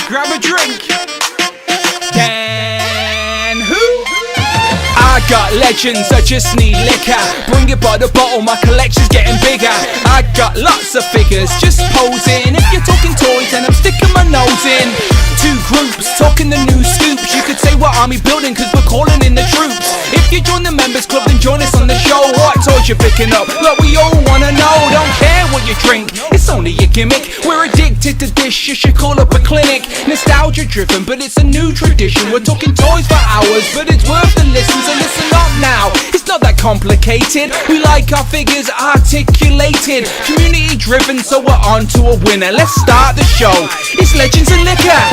grab a drink. Dan who? I got legends, I just need liquor. Bring it by the bottle, my collection's getting bigger. I got lots of figures, just posing. If you're talking toys, then I'm sticking my nose in. Two groups, talking the new scoops. You could say we're army building, cause we're calling in the troops. If you join the members club, then join us on the show. What toys you picking up? Look, we all wanna know. Don't care what you drink, it's only a gimmick. We're addicted to this, you should call up a clinic. Nostalgia driven, but it's a new tradition. We're talking toys for hours, but it's worth the listen. So listen up now, it's not that complicated. We like our figures articulated, community driven, so we're on to a winner. Let's start the show. It's Legends and Liquor.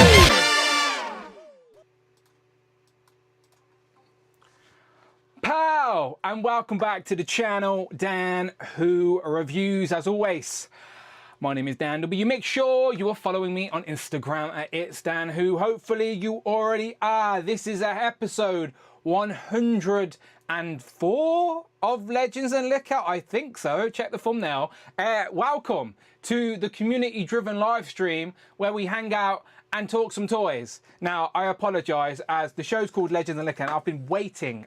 Pow! And welcome back to the channel, Dan Who Reviews. As always, my name is Dan W. Make sure you are following me on Instagram at It's Dan Who. Hopefully you already are. This is episode 104 of Legends and Liquor. I think so. Check the thumbnail. Welcome to the community-driven live stream where we hang out and talk some toys. Now, I apologize, as the show's called Legends and Liquor, and I've been waiting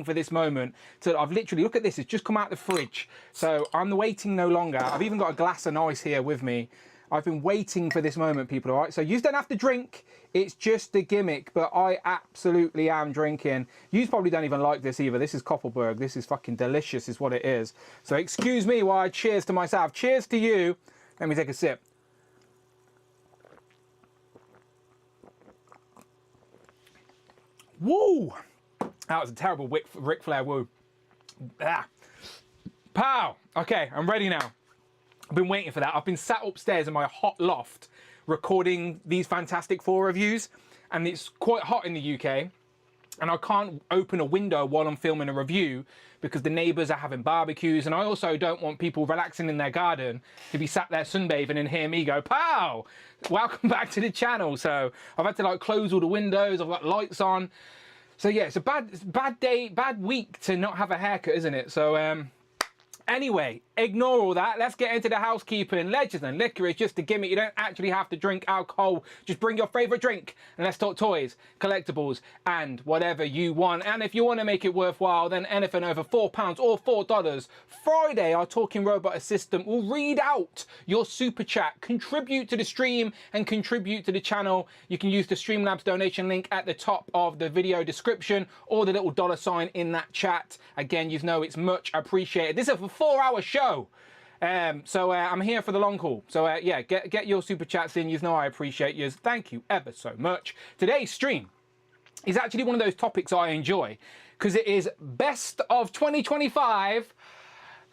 for this moment. I've literally, look at this, it's just come out the fridge. So I'm waiting no longer. I've even got a glass of ice here with me. I've been waiting for this moment, people, all right? So you don't have to drink, it's just a gimmick, but I absolutely am drinking. You probably don't even like this either. This is Koppelberg. This is fucking delicious is what it is. So excuse me while I cheers to myself. Cheers to you. Let me take a sip. Woo! That was a terrible Ric Flair woo. Ah. Pow! Okay, I'm ready now. I've been waiting for that. I've been sat upstairs in my hot loft recording these Fantastic Four reviews, and it's quite hot in the UK, and I can't open a window while I'm filming a review because the neighbours are having barbecues, and I also don't want people relaxing in their garden to be sat there sunbathing and hear me go, pow! Welcome back to the channel. So I've had to like close all the windows, I've got lights on. So yeah, it's a bad day, bad week to not have a haircut, isn't it? So anyway, ignore all that. Let's get into the housekeeping. Legends and Liquor is just a gimmick. You don't actually have to drink alcohol. Just bring your favourite drink and let's talk toys, collectibles, and whatever you want. And if you want to make it worthwhile, then anything over £4 or $4. Friday, our talking robot assistant will read out your super chat, contribute to the stream, and contribute to the channel. You can use the Streamlabs donation link at the top of the video description or the little $ in that chat. Again, you know it's much appreciated. This is a 4-hour show. So I'm here for the long haul. So yeah, get your super chats in. You know I appreciate you. Thank you ever so much. Today's stream is actually one of those topics I enjoy because it is best of 2025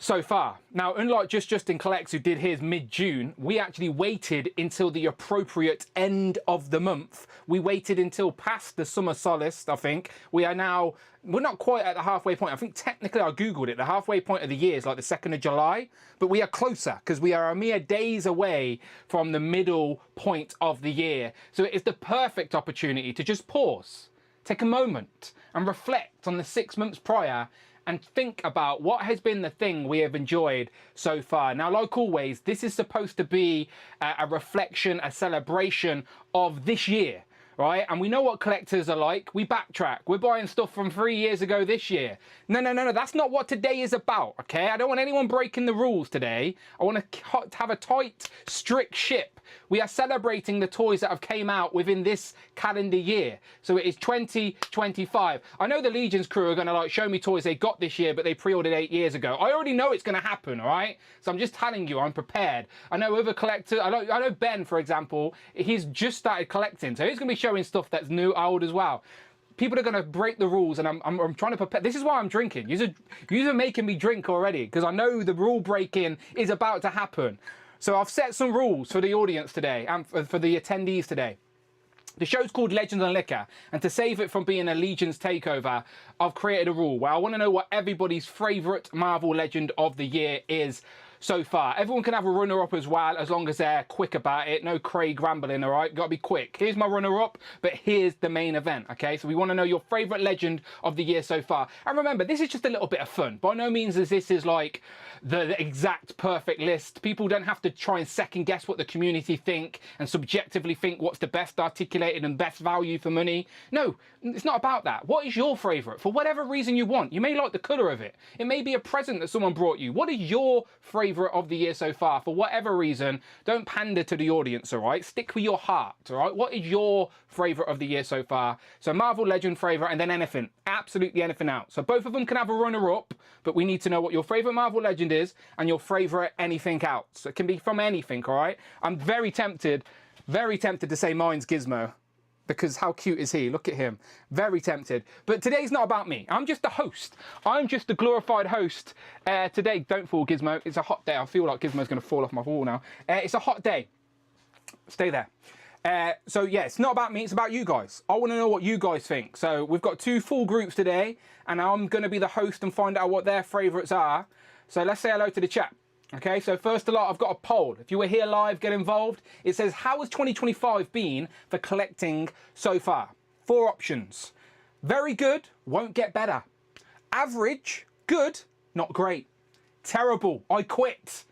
so far. Now, unlike Justin Collects, who did his mid-June, we actually waited until the appropriate end of the month. We waited until past the summer solace, I think. We're not quite at the halfway point. I think technically I Googled it. The halfway point of the year is like the 2nd of July, but we are closer because we are a mere days away from the middle point of the year. So it is the perfect opportunity to just pause, take a moment and reflect on the 6 months prior and think about what has been the thing we have enjoyed so far. Now, like always, this is supposed to be a reflection, a celebration of this year, right? And we know what collectors are like. We backtrack. We're buying stuff from 3 years ago this year. No, that's not what today is about, okay? I don't want anyone breaking the rules today. I want to have a tight, strict ship. We are celebrating the toys that have came out within this calendar year. So it is 2025. I know the Legions crew are going to like show me toys they got this year, but they pre-ordered 8 years ago. I already know it's going to happen, all right? So I'm just telling you, I'm prepared. I know other collectors, I know Ben, for example, he's just started collecting. So he's going to be showing stuff that's new, old as well. People are going to break the rules, and I'm trying to prepare. This is why I'm drinking. You're making me drink already, because I know the rule breaking is about to happen. So I've set some rules for the audience today and for the attendees today. The show's called Legends and Liquor, and to save it from being a Legends takeover, I've created a rule where I want to know what everybody's favourite Marvel Legend of the year is. so far. Everyone can have a runner-up as well, as long as they're quick about it. No Craig rambling, all right? Got to be quick. Here's my runner-up, but here's the main event, okay? So we want to know your favourite legend of the year so far. And remember, this is just a little bit of fun. By no means is this like the exact perfect list. People don't have to try and second-guess what the community think and subjectively think what's the best articulated and best value for money. No, it's not about that. What is your favourite? For whatever reason you want. You may like the colour of it. It may be a present that someone brought you. What is your favourite of the year so far? For whatever reason, don't pander to the audience, all right? Stick with your heart, all right? What is your favourite of the year so far? So Marvel Legend favourite and then anything. Absolutely anything out. So both of them can have a runner-up, but we need to know what your favourite Marvel Legend is and your favourite anything out. So it can be from anything, all right? I'm very tempted to say mine's Gizmo. Because how cute is he? Look at him. Very tempted. But today's not about me. I'm just the host. I'm just the glorified host. Today, don't fall, Gizmo. It's a hot day. I feel like Gizmo's going to fall off my wall now. It's a hot day. Stay there. So, yeah, it's not about me. It's about you guys. I want to know what you guys think. So we've got 2 full groups today. And I'm going to be the host and find out what their favourites are. So let's say hello to the chat. Okay, so first of all, I've got a poll. If you were here live, get involved. It says, how has 2025 been for collecting so far? 4 options. Very good, won't get better. Average, good, not great. Terrible, I quit.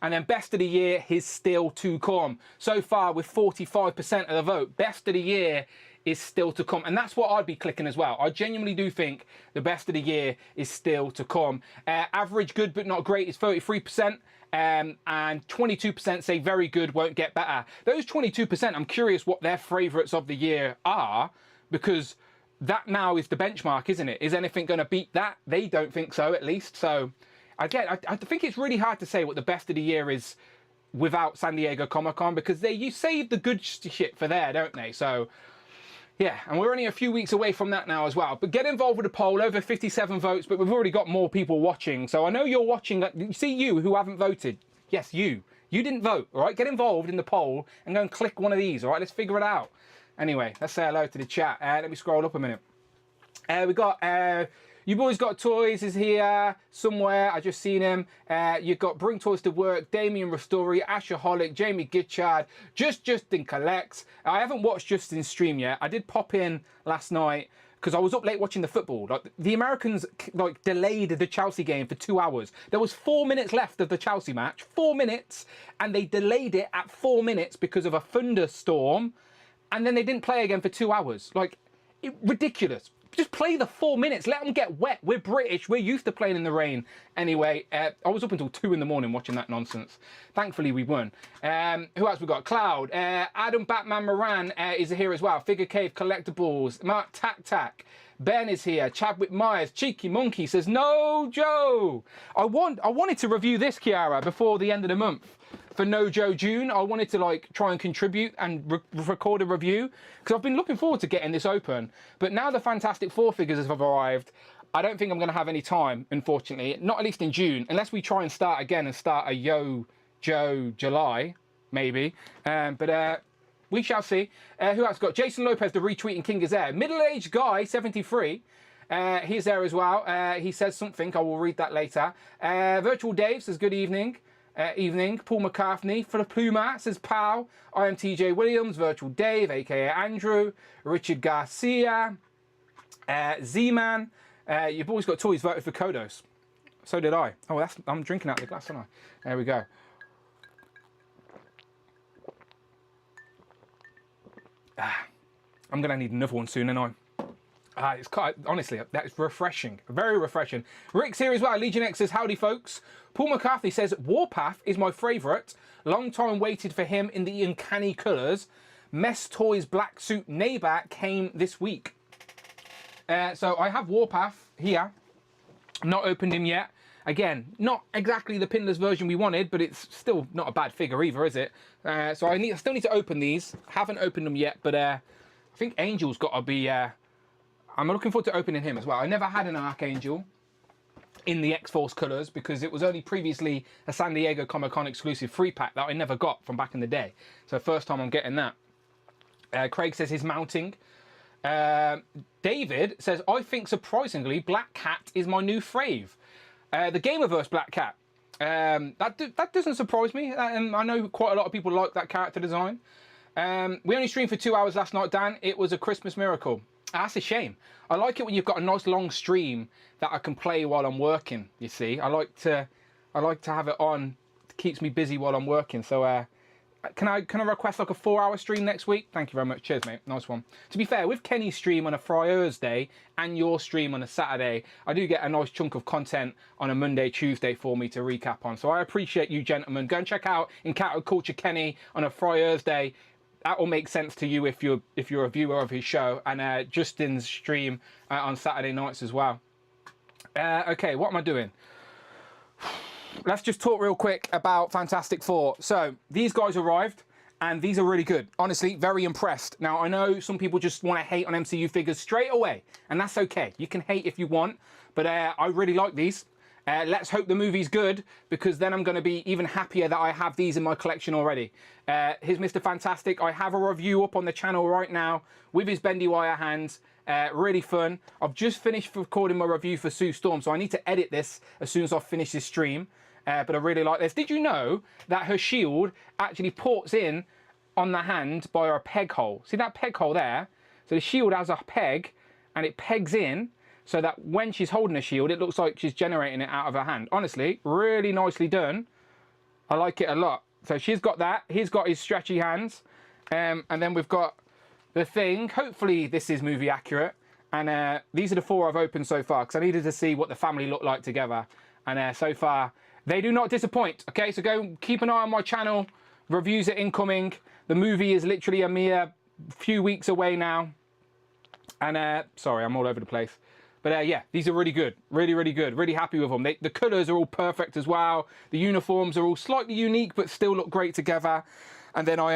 And then best of the year is still to come. So far, with 45% of the vote, best of the year is still to come. And that's what I'd be clicking as well. I genuinely do think the best of the year is still to come. Average good but not great is 33%. And 22% say very good, won't get better. Those 22%, I'm curious what their favourites of the year are, because that now is the benchmark, isn't it? Is anything going to beat that? They don't think so, at least. So I think it's really hard to say what the best of the year is without San Diego Comic-Con, because you save the good shit for there, don't they? So yeah, and we're only a few weeks away from that now as well. But get involved with the poll, over 57 votes, but we've already got more people watching. So I know you're watching. See you who haven't voted. Yes, you. You didn't vote, all right? Get involved in the poll and go and click one of these, all right? Let's figure it out. Anyway, let's say hello to the chat. Let me scroll up a minute. We got... You Boys Got Toys is here somewhere. I just seen him. You've got Bring Toys to Work, Damien Ristori, Ashaholic, Jamie Gitchard, Justin Collects. I haven't watched Justin's stream yet. I did pop in last night because I was up late watching the football. Like the Americans delayed the Chelsea game for 2 hours. There was 4 minutes left of the Chelsea match, 4 minutes, and they delayed it at 4 minutes because of a thunderstorm, and then they didn't play again for 2 hours. Ridiculous. Just play the 4 minutes. Let them get wet. We're British. We're used to playing in the rain. Anyway, I was up until 2 in the morning watching that nonsense. Thankfully, we won. Who else we got? Cloud. Adam Batman Moran is here as well. Figure Cave Collectables. Mark Tac Tac. Ben is here. Chadwick Myers. Cheeky Monkey says, no, Joe. I wanted to review this, Kiara, before the end of the month. For No Joe June, I wanted to try and contribute and record a review because I've been looking forward to getting this open. But now the Fantastic Four figures have arrived, I don't think I'm going to have any time, unfortunately. Not at least in June, unless we try and start again and start a Yo Joe July, maybe. But we shall see. Who else got? Jason Lopez, the retweeting king is there. Middle-aged guy, 73. He's there as well. He says something. I will read that later. Virtual Dave says good evening. Evening. Paul McCartney for the Pluma says pow. I am TJ Williams. Virtual Dave, aka Andrew. Richard Garcia. Z-Man. You've always got toys voted for Kodos. So did I. Oh, I'm drinking out of the glass, aren't I? There we go. I'm going to need another one soon, aren't I? It's quite, honestly, that's refreshing. Very refreshing. Rick's here as well. Legion X says, howdy, folks. Paul McCarthy says, Warpath is my favourite. Long time waited for him in the uncanny colours. Mess Toys Black Suit Neighbour came this week. So I have Warpath here. Not opened him yet. Again, not exactly the pinless version we wanted, but it's still not a bad figure either, is it? So I still need to open these. Haven't opened them yet, but I think Angel's got to be... I'm looking forward to opening him as well. I never had an Archangel in the X-Force colours because it was only previously a San Diego Comic-Con exclusive 3-pack that I never got from back in the day. So first time I'm getting that. Craig says he's mounting. David says, I think surprisingly Black Cat is my new fave. The Gamerverse Black Cat. That doesn't surprise me. I know quite a lot of people like that character design. We only streamed for 2 hours last night, Dan. It was a Christmas miracle. That's a shame. I like it when you've got a nice long stream that I can play while I'm working. You see, I like to have it on. It keeps me busy while I'm working. So can I request like a 4-hour stream next week? Thank you very much. Cheers, mate. Nice one. To be fair, with Kenny's stream on a Thursday and your stream on a Saturday, I do get a nice chunk of content on a Monday, Tuesday for me to recap on. So I appreciate you, gentlemen. Go and check out Encounter Culture Kenny on a Thursday. That will make sense to you if you're a viewer of his show, and Justin's stream on Saturday nights as well. Okay, what am I doing? Let's just talk real quick about Fantastic Four. So these guys arrived, and these are really good. Honestly, very impressed. Now, I know some people just want to hate on MCU figures straight away, and that's okay. You can hate if you want, but I really like these. Let's hope the movie's good, because then I'm going to be even happier that I have these in my collection already. Here's Mr. Fantastic. I have a review up on the channel right now with his bendy wire hands. Really fun. I've just finished recording my review for Sue Storm, so I need to edit this as soon as I finish this stream. But I really like this. Did you know that her shield actually ports in on the hand by her peg hole? See that peg hole there? So the shield has a peg, and it pegs in, so that when she's holding a shield, it looks like she's generating it out of her hand. Honestly, really nicely done. I like it a lot. So she's got that. He's got his stretchy hands. And then we've got the Thing. Hopefully this is movie accurate. And these are the 4 I've opened so far, because I needed to see what the family looked like together. And so far, they do not disappoint. Okay, so go keep an eye on my channel. Reviews are incoming. The movie is literally a mere few weeks away now. And sorry, I'm all over the place. But yeah, these are really good. Really, really good. Really happy with them. The colours are all perfect as well. The uniforms are all slightly unique, but still look great together. And then I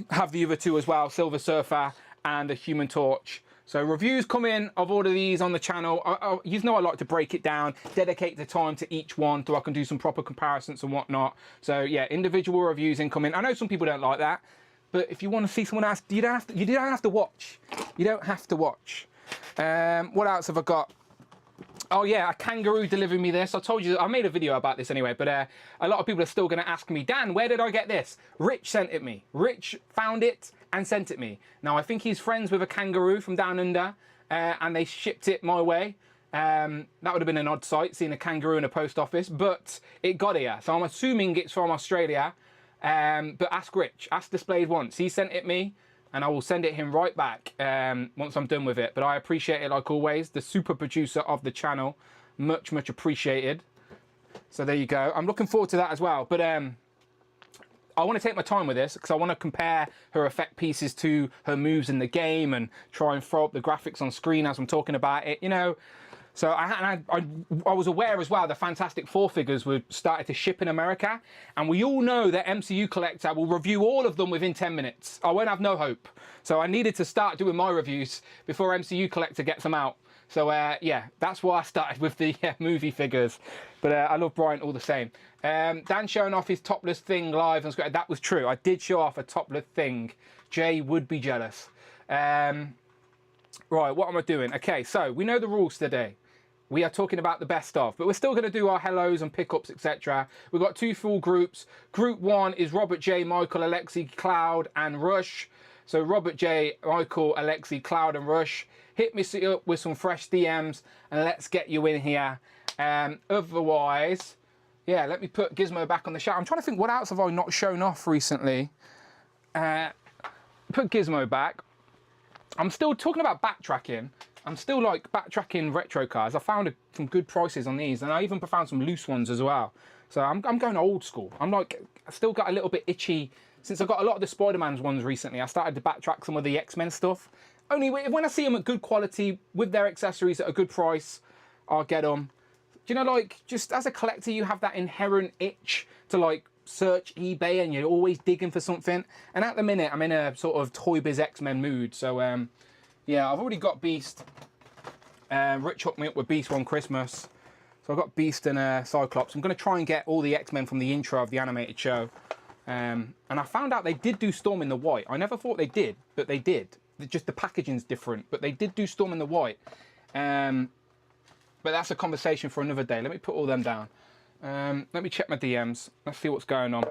have the other 2 as well, Silver Surfer and the Human Torch. So reviews come in of all of these on the channel. You know I like to break it down, dedicate the time to each one so I can do some proper comparisons and whatnot. So yeah, individual reviews incoming. I know some people don't like that, but if you want to see someone else, you don't have to watch. You don't have to watch. What else have I got? Oh yeah, a kangaroo delivered me this. I told you, I made a video about this anyway, but a lot of people are still going to ask me, Dan, where did I get this? Rich sent it me. Rich found it and sent it me. Now, I think he's friends with a kangaroo from down under, and they shipped it my way. That would have been an odd sight, seeing a kangaroo in a post office, but it got here. So I'm assuming it's from Australia, but ask Rich. Ask Displayed Once. He sent it me, and I will send it him right back once I'm done with it. But I appreciate it like always. The super producer of the channel. Much, much appreciated. So there you go. I'm looking forward to that as well. But I want to take my time with this, because I want to compare her effect pieces to her moves in the game and try and throw up the graphics on screen as I'm talking about it, you know. So I was aware as well the Fantastic Four figures were started to ship in America, and we all know that MCU Collector will review all of them within 10 minutes. I won't have no hope. So I needed to start doing my reviews before MCU Collector gets them out. So yeah, that's why I started with the movie figures. But I love Bryant all the same. Dan showing off his topless Thing live. That was true. I did show off a topless Thing. Jay would be jealous. Right, what am I doing? Okay, so we know the rules today. We are talking about the best of, but we're still going to do our hellos and pickups, etc. We've got 2 full groups. Group 1 is Robert J, Michael, Alexi, Cloud, and Rush. So Robert J, Michael, Alexi, Cloud, and Rush. Hit me up with some fresh DMs, and let's get you in here. Otherwise, yeah, let me put Gizmo back on the shout. I'm trying to think, what else have I not shown off recently? Put Gizmo back. I'm still talking about backtracking. I'm still like backtracking retro cars. I found some good prices on these, and I even found some loose ones as well. So I'm going old school. I'm like, I still got a little bit itchy since I got a lot of the Spider-Man's ones recently. I started to backtrack some of the X-Men stuff. Only when I see them at good quality with their accessories at a good price, I'll get them. Do you know, like, just as a collector, you have that inherent itch to like search eBay, and you're always digging for something. And at the minute, I'm in a sort of Toy Biz X-Men mood. So yeah, I've already got Beast. Rich hooked me up with Beast one Christmas. So I've got Beast and Cyclops. I'm going to try and get all the X-Men from the intro of the animated show. And I found out they did do Storm in the white. I never thought they did, but they did. Just the packaging's different, but they did do Storm in the white. But that's a conversation for another day. Let me put all them down. Let me check my DMs. Let's see what's going on.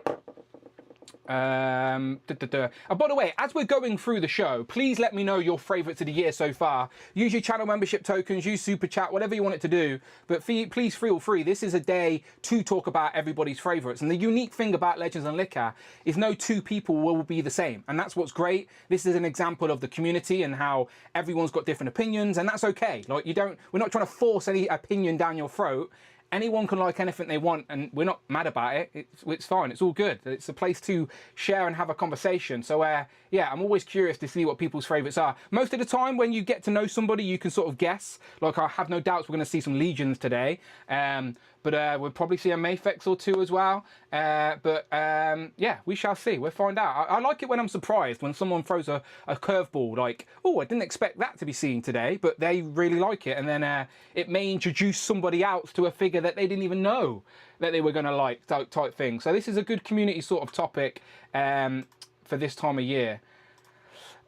And by the way, as we're going through the show, please let me know your favourites of the year so far. Use your channel membership tokens, use super chat, whatever you want it to do. But please feel free. This is a day to talk about everybody's favourites. And the unique thing about Legends and Liquor is no two people will be the same. And that's what's great. This is an example of the community and how everyone's got different opinions, and that's okay. Like, we're not trying to force any opinion down your throat. Anyone can like anything they want, and we're not mad about it. It's fine. It's all good. It's a place to share and have a conversation. So, yeah, I'm always curious to see what people's favourites are. Most of the time, when you get to know somebody, you can sort of guess. Like, I have no doubts we're going to see some Legions today. But we'll probably see a Mafex or two as well. Yeah, we shall see. We'll find out. I like it when I'm surprised, when someone throws a curveball, like, oh, I didn't expect that to be seen today, but they really like it. And then it may introduce somebody else to a figure that they didn't even know that they were going to like, type thing. So this is a good community sort of topic for this time of year.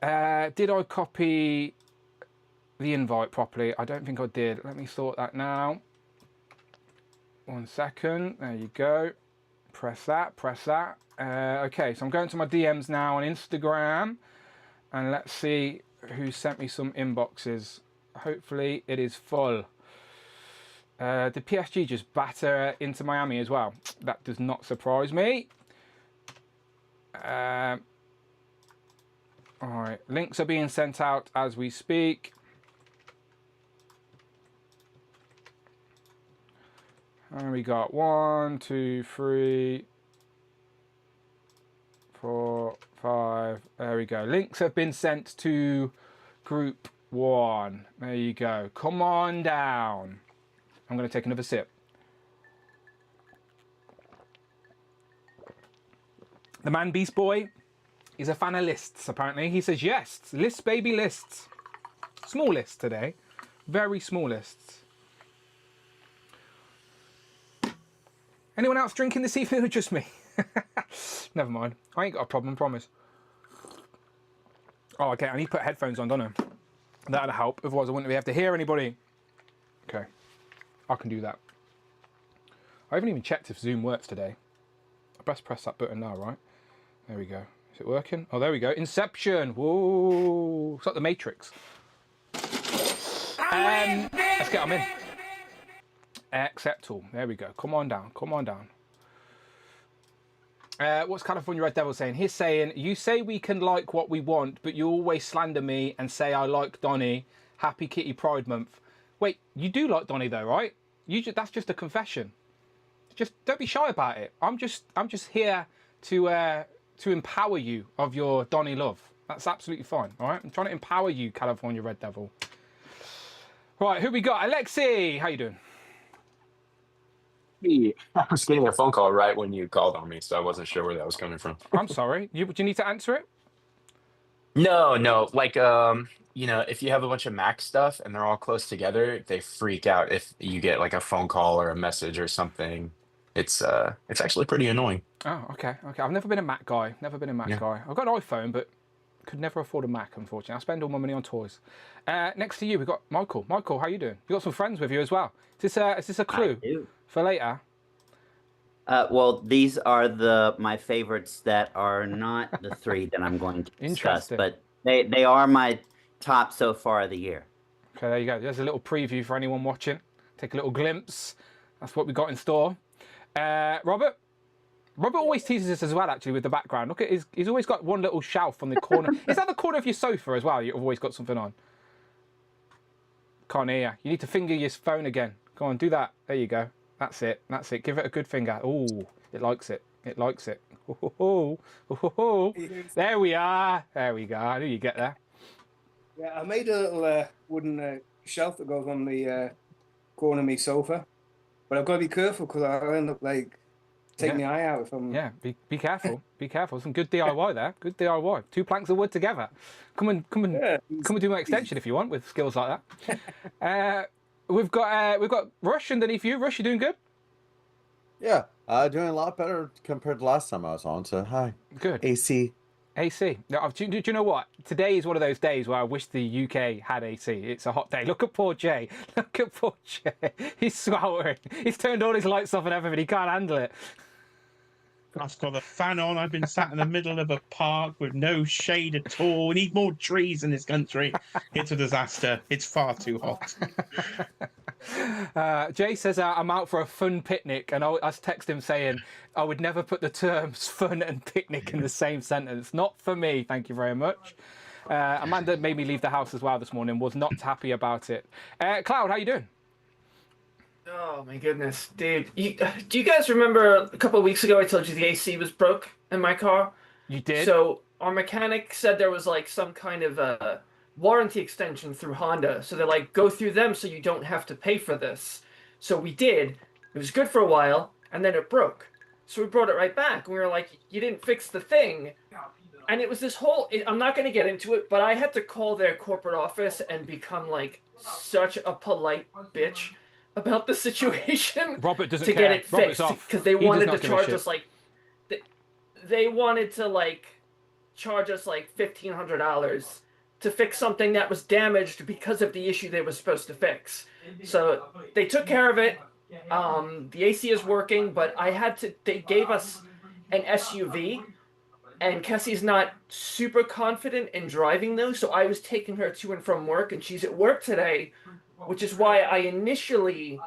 Did I copy the invite properly? I don't think I did. Let me sort that now. 1 second. There you go. Press that. Press that. Okay, so I'm going to my DMs now on Instagram, and let's see who sent me some inboxes. Hopefully it is full. Did PSG just batter into Miami as well? That does not surprise me. All right, links are being sent out as we speak. And we got 1, 2, 3, 4, 5. There we go. Links have been sent to group 1. There you go. Come on down. I'm going to take another sip. The man Beast Boy is a fan of lists, apparently. He says, yes, lists, baby, lists. Small lists today. Very small lists. Anyone else drinking this evening or just me? Never mind. I ain't got a problem, promise. Oh, okay, I need to put headphones on, don't I? That'll help, otherwise I wouldn't be able to hear anybody. Okay, I can do that. I haven't even checked if Zoom works today. I best press that button now, right? There we go. Is it working? Oh, there we go. Inception. Whoa. It's like the Matrix. Let's get them in. Accept all. There we go. Come on down. Come on down. What's California Red Devil saying? He's saying, you say we can like what we want, but you always slander me and say I like Donny. Happy Kitty Pride Month. Wait, you do like Donny though, right? That's just a confession. Just don't be shy about it. I'm just here to empower you of your Donny love. That's absolutely fine. All right. I'm trying to empower you, California Red Devil. Right, who we got? Alexi, how you doing? I was getting a phone call right when you called on me, so I wasn't sure where that was coming from. I'm sorry. Do you need to answer it? No. Like, if you have a bunch of Mac stuff and they're all close together, they freak out if you get like a phone call or a message or something. It's actually pretty annoying. Oh, okay. I've never been a Mac guy. I've got an iPhone, but could never afford a Mac, unfortunately. I spend all my money on toys. Next to you, we've got Michael. Michael, how you doing? You got some friends with you as well. Is this a clue for later? Well, these are my favorites that are not the 3 that I'm going to discuss, but they are my top so far of the year. Okay, there you go. There's a little preview for anyone watching. Take a little glimpse. That's what we got in store. Robert always teases us as well, actually, with the background. Look at he's always got one little shelf on the corner. Is that the corner of your sofa as well? You've always got something on. Can't hear you. You need to finger your phone again. Go on, do that. There you go. That's it. Give it a good finger. Oh, it likes it. There we are. There we go. I knew you'd get there. Yeah, I made a little wooden shelf that goes on the corner of my sofa, but I've got to be careful because I'll end up taking the eye out if I'm... Yeah, be careful. Be careful. Some good DIY there. Good DIY. 2 planks of wood together. Come and do my extension if you want with skills like that. We've got Rush underneath you. Rush, you doing good? Yeah, doing a lot better compared to last time I was on. So hi. Good. AC AC. No, do you know what? Today is one of those days where I wish the UK had AC. It's a hot day. Look at poor Jay. Look at poor Jay. He's sweltering. He's turned all his lights off and everything. He can't handle it. I've got the fan on. I've been sat in the middle of a park with no shade at all. We need more trees in this country. It's a disaster. It's far too hot. Jay says, I'm out for a fun picnic, and I text him saying, I would never put the terms fun and picnic in the same sentence. Not for me, thank you very much. Amanda made me leave the house as well this morning, was not happy about it. Cloud, how you doing? Oh my goodness, dude. Do you guys remember a couple of weeks ago I told you the AC was broke in my car? You did? So our mechanic said there was like some kind of warranty extension through Honda. So they're like, go through them so you don't have to pay for this. So we did. It was good for a while, and then it broke. So we brought it right back, and we were like, you didn't fix the thing. And it was this whole, I'm not going to get into it, but I had to call their corporate office and become like such a polite bitch about the situation. Robert doesn't to care. get it fixed because they wanted to charge us like they wanted to like charge us like $1,500 to fix something that was damaged because of the issue they were supposed to fix. So they took care of it. The AC is working, but they gave us an SUV, and Kessie's not super confident in driving those, so I was taking her to and from work, and she's at work today, which is why I initially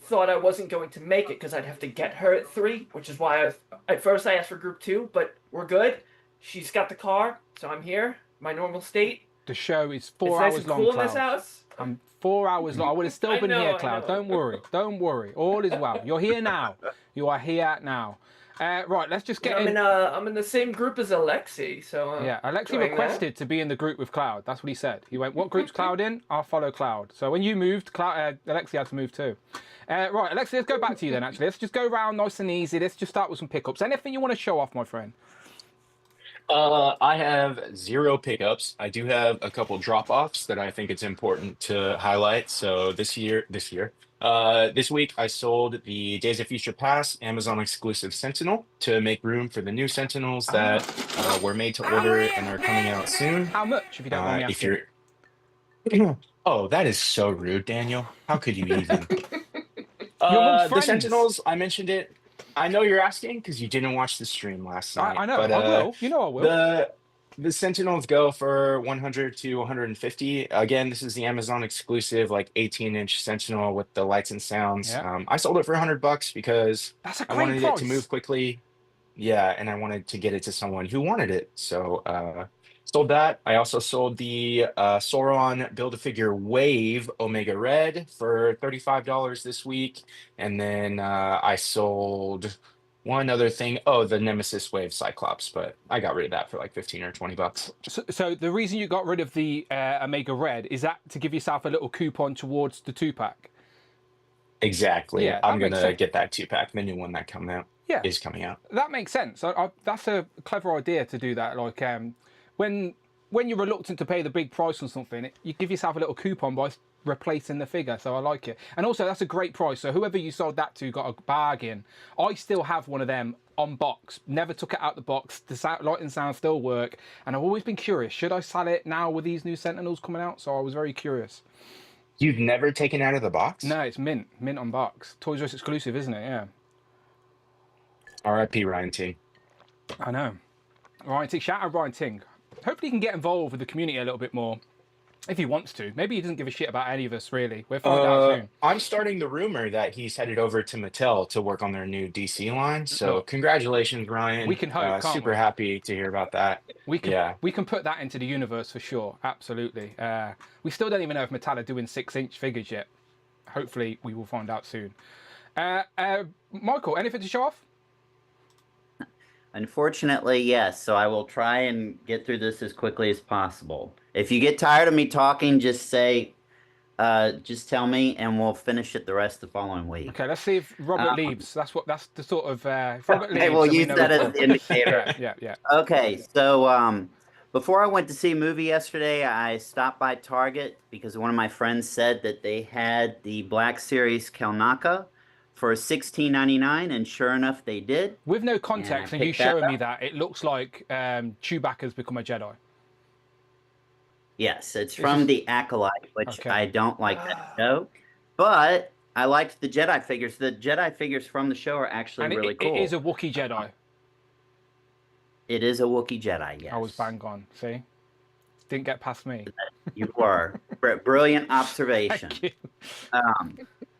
thought I wasn't going to make it because I'd have to get her at 3, which is why at first I asked for group 2, but we're good. She's got the car, so I'm here, my normal state. The show is 4 it's hours nice and long, cool Cloud. in this house. I'm 4 hours long. I would have still been here, Cloud. Don't worry. Don't worry. All is well. You're here now. You are here now. Right, let's just get in. I'm in the same group as Alexi, so yeah, Alexi requested to be in the group with Cloud. That's what he said. He went, what group's Cloud in? I'll follow Cloud. So when you moved, Alexi had to move too. Right, Alexi, let's go back to you then, actually. Let's just go around nice and easy. Let's just start with some pickups. Anything you want to show off, my friend? I have 0 pickups. I do have a couple drop-offs that I think it's important to highlight. So this week I sold the Days of Future Past Amazon exclusive Sentinel to make room for the new Sentinels that were made to order and are coming out soon. How much, if you don't mind me asking? Oh, that is so rude, Daniel. How could you even? The Sentinels, I mentioned it. I know you're asking because you didn't watch the stream last night. I know. But, I will. You know I will. The Sentinels go for 100 to 150. Again, this is the Amazon exclusive, like 18-inch Sentinel with the lights and sounds. Yeah. I sold it for $100 because That's a I great wanted price. it to move quickly. Yeah, and I wanted to get it to someone who wanted it. So sold that. I also sold the Sauron Build-A-Figure Wave Omega Red for $35 this week. And then I sold one other thing. Oh, the Nemesis Wave Cyclops, but I got rid of that for like 15 or $20. So the reason you got rid of the Omega Red, is that to give yourself a little coupon towards the 2-pack? Exactly. Yeah, I'm going to get that 2-pack. The new one that is coming out. That makes sense. That's a clever idea to do that. Like when you're reluctant to pay the big price on something, you give yourself a little coupon by replacing the figure. So I like it. And also, that's a great price. So whoever you sold that to got a bargain. I still have one of them on box. Never took it out the box. The light and sound still work. And I've always been curious. Should I sell it now with these new Sentinels coming out? So I was very curious. You've never taken it out of the box? No, it's mint on box. Toys R Us exclusive, isn't it? Yeah. R.I.P. Ryan Ting. I know. Ryan Ting. Shout out Ryan Ting. Hopefully he can get involved with the community a little bit more if he wants to. Maybe he doesn't give a shit about any of us, really. We'll find out soon. I'm starting the rumor that he's headed over to Mattel to work on their new DC line. So congratulations, Ryan. We can hope, can't super we? happy to hear about that. We can put that into the universe for sure. Absolutely. We still don't even know if Mattel are doing 6-inch figures yet. Hopefully we will find out soon. Michael, anything to show off? Unfortunately, yes. So I will try and get through this as quickly as possible. If you get tired of me talking, just just tell me, and we'll finish it the rest of the following week. Okay, let's see if Robert leaves. That's the sort of. If Robert leaves, okay, we'll use that as the indicator. Yeah. Okay, so before I went to see a movie yesterday, I stopped by Target because one of my friends said that they had the Black Series Kelnaka for $16.99, and sure enough, they did. With no context, and you showing me that, it looks like Chewbacca's become a Jedi. Yes, it's from the Acolyte, which Okay. I don't like that show, but I liked the Jedi figures. The Jedi figures from the show are actually really cool. It is a Wookiee Jedi. It is a Wookiee Jedi, yes. I was bang on. See? Didn't get past me. You were. Brilliant observation. Thank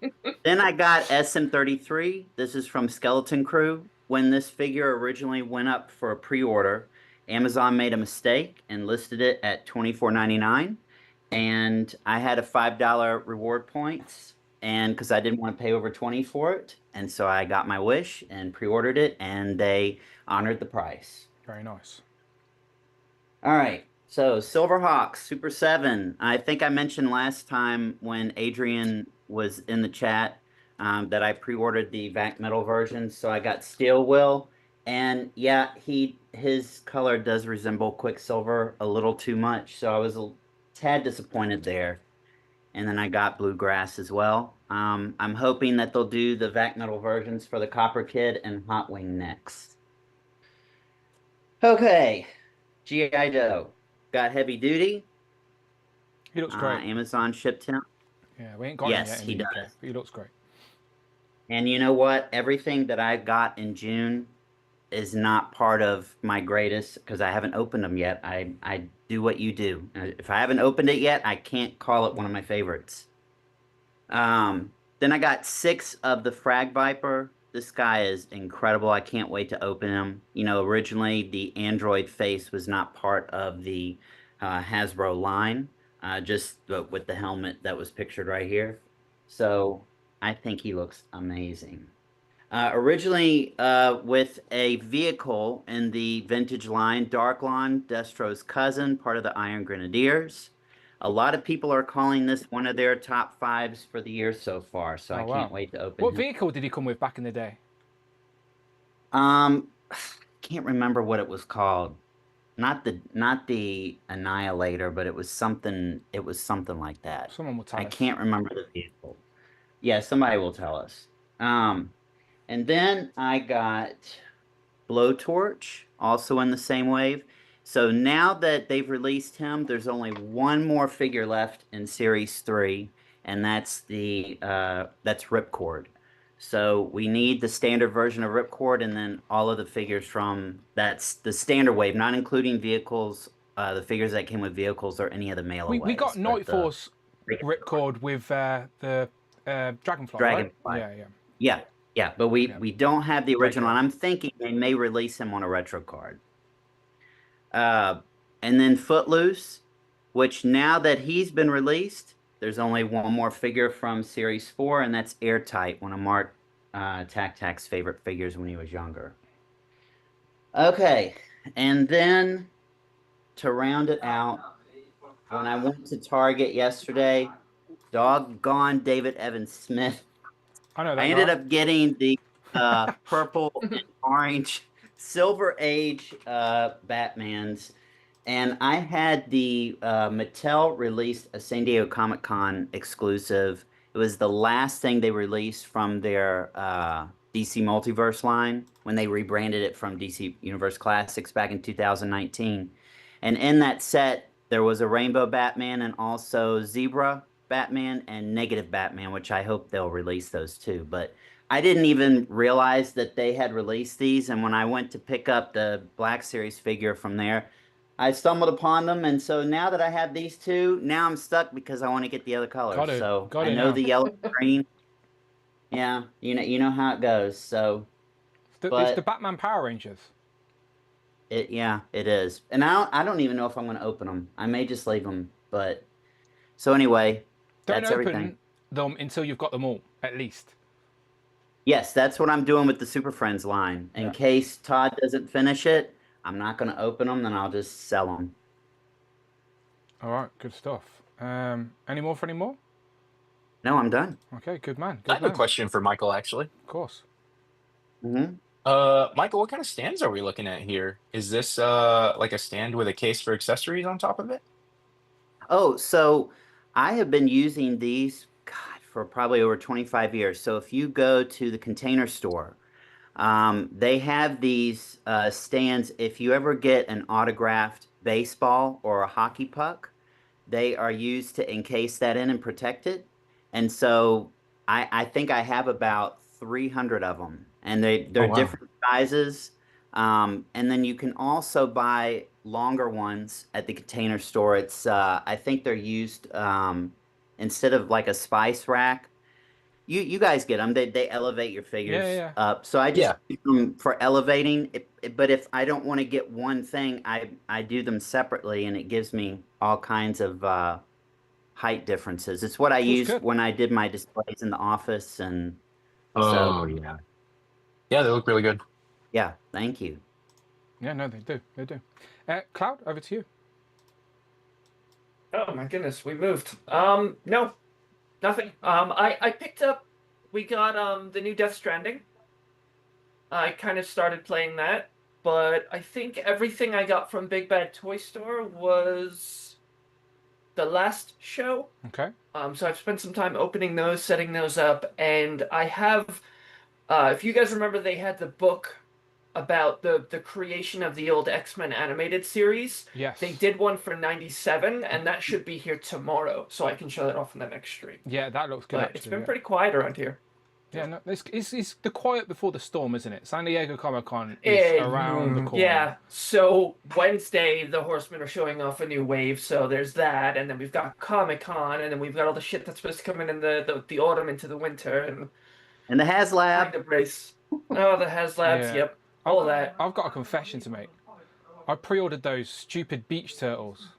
you. Then I got SM33. This is from Skeleton Crew. When this figure originally went up for a pre-order, Amazon made a mistake and listed it at $24.99. And I had a $5 reward points, and because I didn't want to pay over $20 for it. And so I got my wish and pre-ordered it, and they honored the price. Very nice. All right. So Silverhawk Super 7. I think I mentioned last time when Adrian was in the chat that I pre-ordered the Vac Metal version. So I got Steel Will, and yeah, his color does resemble Quicksilver a little too much. So I was a tad disappointed there. And then I got Bluegrass as well. I'm hoping that they'll do the Vac Metal versions for the Copper Kid and Hot Wing next. Okay, G.I. Joe. Got Heavy Duty. He looks great. Amazon shipped him. Yeah, we ain't got him yet in the UK, does. but he looks great. And you know what? Everything that I got in June is not part of my greatest because I haven't opened them yet. I do what you do. If I haven't opened it yet, I can't call it one of my favorites. Then I got 6 of the Frag Viper. This guy is incredible. I can't wait to open him. You know, originally the Android face was not part of the Hasbro line, just with the helmet that was pictured right here. So I think he looks amazing. Originally with a vehicle in the vintage line, Darklon, Destro's cousin, part of the Iron Grenadiers. A lot of people are calling this one of their top 5s for the year so far, so I can't wait to open What him. vehicle did he come with back in the day? Can't remember what it was called. Not the Annihilator, but it was something like that. Someone will tell us. I can't remember the vehicle. Yeah, somebody will tell us. And then I got Blowtorch, also in the same wave. So now that they've released him, there's only one more figure left in Series 3, and that's Ripcord. So we need the standard version of Ripcord, and then all of the figures from that's the standard wave, not including vehicles, the figures that came with vehicles or any of the mail We got Night Force Ripcord with the Dragonfly. Dragonfly. Right? Yeah. But we don't have the original, and I'm thinking they may release him on a retro card. And then Footloose, which now that he's been released, there's only one more figure from Series 4, and that's Airtight, one of Mark Tac-Tac's favorite figures when he was younger. Okay, and then to round it out, when I went to Target yesterday, doggone David Evans Smith. I know that. I ended up getting the purple and orange Silver Age Batmans, and I had the Mattel released a San Diego Comic-Con exclusive. It was the last thing they released from their DC Multiverse line when they rebranded it from DC Universe Classics back in 2019. And in that set, there was a Rainbow Batman and also Zebra Batman and Negative Batman, which I hope they'll release those too. But I didn't even realize that they had released these, and when I went to pick up the Black Series figure from there, I stumbled upon them, and so now that I have these two, now I'm stuck because I want to get the other colors. I know the yellow and green. Yeah, you know how it goes. So, it's the Batman Power Rangers. It is, and I don't even know if I'm going to open them. I may just leave them. But so anyway, that's everything. Don't open them until you've got them all, at least. Yes, that's what I'm doing with the Super Friends line. In case Todd doesn't finish it, I'm not going to open them, then I'll just sell them. All right, good stuff. Any more for any more? No, I'm done. Okay, good man. I have a question for Michael, actually. Of course. Mm-hmm. Michael, what kind of stands are we looking at here? Is this like a stand with a case for accessories on top of it? Oh, so I have been using these, for probably over 25 years. So if you go to the Container Store, they have these stands. If you ever get an autographed baseball or a hockey puck, they are used to encase that in and protect it. And so I think I have about 300 of them, and they're wow. different sizes. And then you can also buy longer ones at the Container Store. It's I think they're used instead of like a spice rack. You guys get them. They elevate your figures Yeah. up. So I just Yeah. use them for elevating. But if I don't want to get one thing, I do them separately, and it gives me all kinds of height differences. It's what I used good. when I did my displays in the office, and Oh, yeah. Yeah, they look really good. yeah, thank you. Yeah, no, they do. They do. Cloud, over to you. Oh my goodness, we moved. No, nothing. I picked up. We got the new Death Stranding. I kind of started playing that, but I think everything I got from Big Bad Toy Store was the last show. Okay. So I've spent some time opening those, setting those up, and I have. If you guys remember, they had the book about the creation of the old X-Men animated series. Yes. They did one for 97, and that should be here tomorrow, so I can show that off in the next stream. Yeah, that looks good. But actually, it's been pretty quiet around here. Yeah, no, it's the quiet before the storm, isn't it? San Diego Comic-Con is around the corner. Yeah, so Wednesday, the Horsemen are showing off a new wave, so there's that, and then we've got Comic-Con, and then we've got all the shit that's supposed to come in the autumn into the winter, and the HasLab. The brace. Oh, the HasLabs, Yeah. yep. All that. I've got a confession to make. I pre-ordered those stupid beach turtles.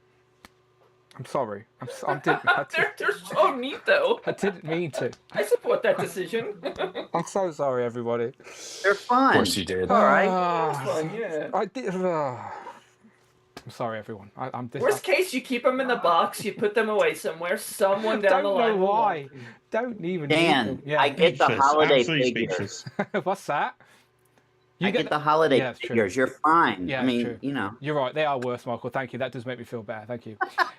I'm sorry. They're so neat, though. I didn't mean to. I support that decision. I'm so sorry, everybody. They're fun. Of course you did. All right. Yeah. I did. I'm sorry, everyone. I'm Worst case, you keep them in the box, you put them away somewhere. Someone down the line. Don't know why. Don't even. Dan, yeah. I get the holiday Absolutely figures. What's that? I get the holiday figures. You're fine. Yeah, I mean, true. you know. You're right. They are worse, Michael. Thank you. That does make me feel better. Thank you.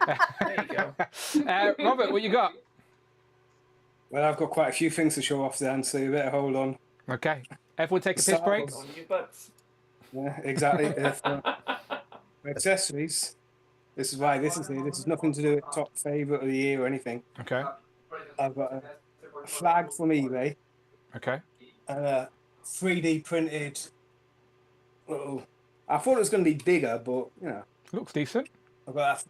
There you go. Robert, what you got? Well, I've got quite a few things to show off, Dan, so you better hold on. Okay. Everyone take a piss break. On you butts. Yeah, exactly. Accessories. This is why this is here. This is nothing to do with top favourite of the year or anything. Okay. I've got a flag from eBay. Okay. And a 3D printed. I thought it was going to be bigger, but you know. Looks decent. I've got that.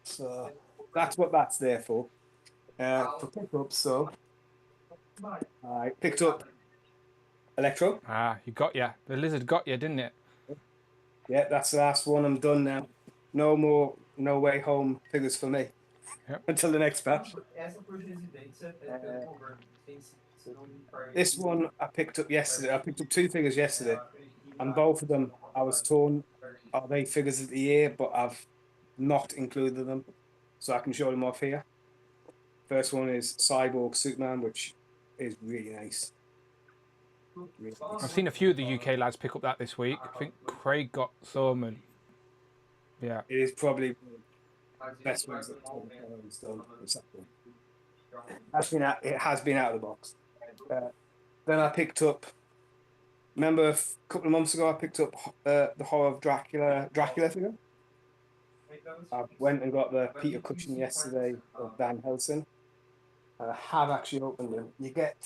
So that's what that's there for. For pickups, so I picked up Electro. Ah, you got ya. The lizard got you, didn't it? Yeah, that's the last one. I'm done now. No more No Way Home figures for me. Yep. Until the next batch. This one I picked up yesterday. I picked up 2 figures yesterday, and both of them I was torn. Are they figures of the year? But I've not included them, so I can show them off here. First one is Cyborg Superman, which is really nice. Really nice. I've seen a few of the UK lads pick up that this week. I think Craig got some, and yeah. It is probably the best ones that Tom Holland's done. It has been out of the box. Then I picked up. Remember a couple of months ago, I picked up the Horror of Dracula figure. I went and got the Peter Cushing yesterday of Van Helsing. I have actually opened them. You get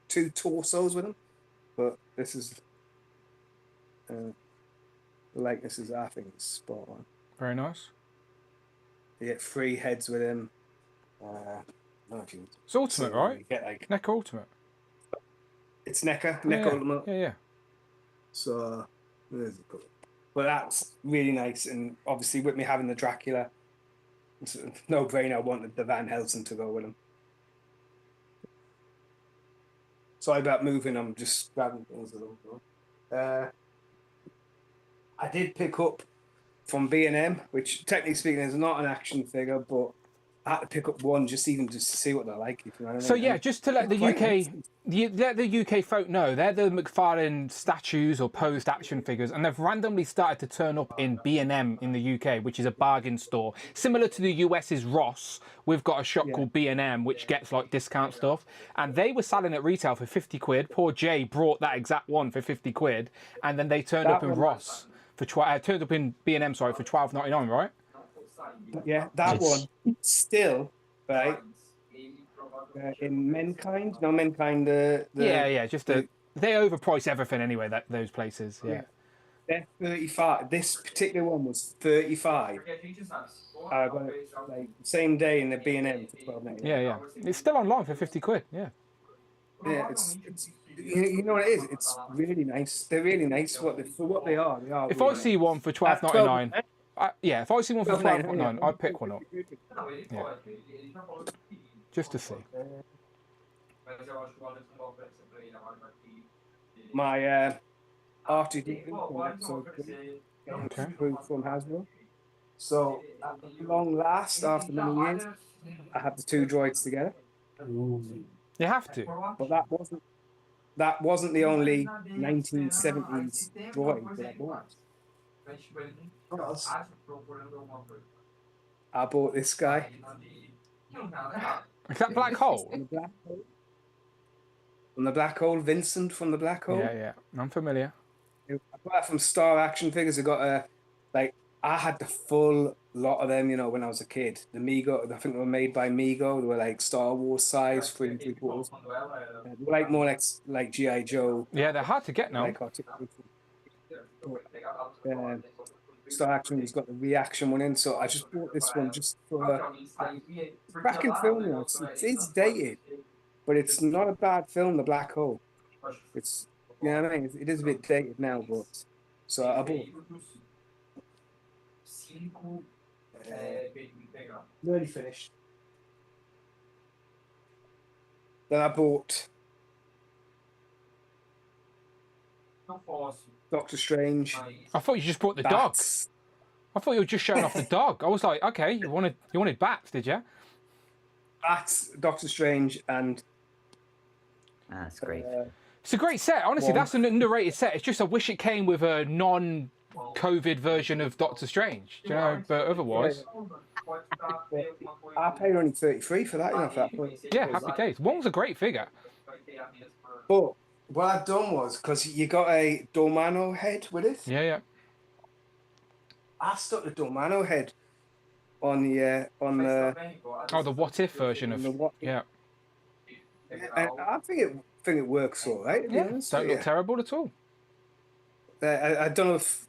2 torsos with them, but this is the likeness is, I think, it's spot on. Very nice. You get 3 heads with him. It's Ultimate, right? You get like NECA Ultimate. it's NECA Yeah, Ultimate. Yeah. So, but that's really nice, and obviously with me having the Dracula, it's a no-brainer. I wanted the Van Helsing to go with him. Sorry about moving. I'm just grabbing things a little bit. I did pick up from B&M, which technically speaking is not an action figure, but I had to pick up one just to see what they're like. If you know what I mean. So yeah, just to let the Quite UK, nice. let the UK folk know, they're the McFarlane statues or posed action figures, and they've randomly started to turn up in B&M in the UK, which is a bargain store similar to the US's Ross. We've got a shop called B&M which gets like discount stuff, and they were selling at retail for 50 quid. Poor Jay brought that exact one for 50 quid, and then they turned up in Ross for turned up in B&M, sorry, for £12.99, right? Yeah, that one still right in Mankind. No, Mankind. Yeah, just they overprice everything anyway. Those places, yeah. They're 35. This particular one was 35. I got it like same day in the B&M for £12.99. Yeah. It's still online for 50 quid. Yeah. Yeah, it's you know what it is. It's really nice. They're really nice for what they are. They are. If really I see nice. one for £12.99, if I see one for £12.99, I'd pick one up. Yeah. Just to see. My RTD from Hasbro. So at long last, after many years, I had the two droids together. You have to. But that wasn't the only 1970s droid that I bought. I bought this guy. Is that Black Hole? From the Black Hole, Vincent from the Black Hole. Yeah, I'm familiar. I got that from Star Action Figures. I got I had the full lot of them, when I was a kid. The Mego, I think they were made by Mego. They were like Star Wars size, 3 3/4. They were like more like G.I. Joe. Yeah, they're hard to get now. Star Action has got the reaction one in, so I just bought this one just for back in film. It's dated, but it's not a bad film. The Black Hole. It's what I mean. It is a bit dated now, but so I bought. Nearly finished. Then I bought Doctor Strange. I thought you just brought the dog. I thought you were just showing off the dog. I was like, okay, you wanted bats, did you? Bats, Doctor Strange, and that's great. It's a great set. Honestly, that's an underrated set. It's just I wish it came with a non-COVID version of Doctor Strange. Do you know? But otherwise, I paid only 33 for that. For that point. Yeah, happy days. One was a great figure. But what I'd done was, because you got a Dormano head with it. Yeah. I stuck the Dormano head on the the What If version of yeah. And I think it works all right. Don't look terrible at all. I don't know if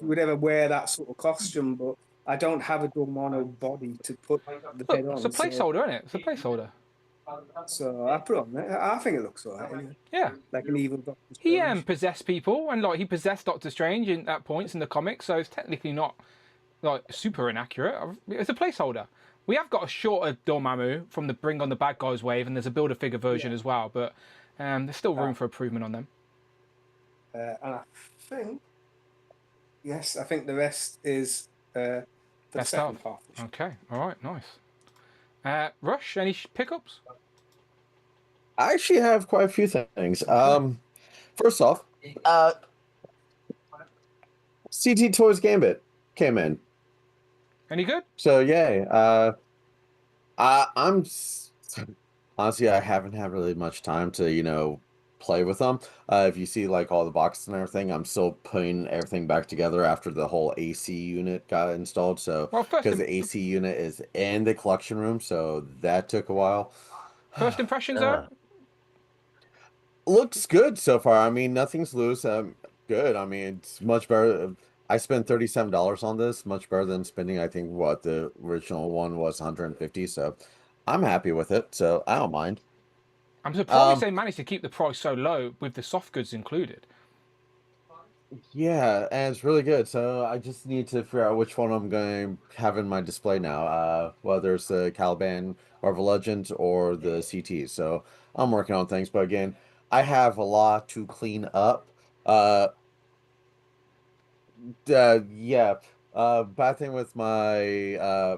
you would ever wear that sort of costume, but I don't have a Dormano body to put the head on. It's a placeholder, isn't it? It's a placeholder. So I put it on there. I think it looks alright. Anyway. Yeah, like an evil Doctor Strange. He possessed people, and he possessed Doctor Strange at points in the comics. So it's technically not super inaccurate. It's a placeholder. We have got a shorter Dormammu from the Bring on the Bad Guys wave, and there's a Build-A-Figure version as well. But there's still room for improvement on them. And I think, I think the rest is the second half. Okay, all right, nice. Rush, any pickups? I actually have quite a few things. First off, CT Toys Gambit came in. Any good? So yay. I'm honestly, I haven't had really much time to play with them. If you see all the boxes and everything, I'm still putting everything back together after the whole AC unit got installed. So because the AC unit is in the collection room, so that took a while. First impressions are looks good so far. I mean, nothing's loose. Good. I mean, it's much better. I spent $37 on this, much better than spending, I think, what the original one was, $150. So I'm happy with it. So I don't mind. I'm surprised they managed to keep the price so low with the soft goods included. Yeah, and it's really good. So I just need to figure out which one I'm going to have in my display now, whether it's the Caliban Marvel Legends or the CT. So I'm working on things. But again, I have a lot to clean up. Bad thing with my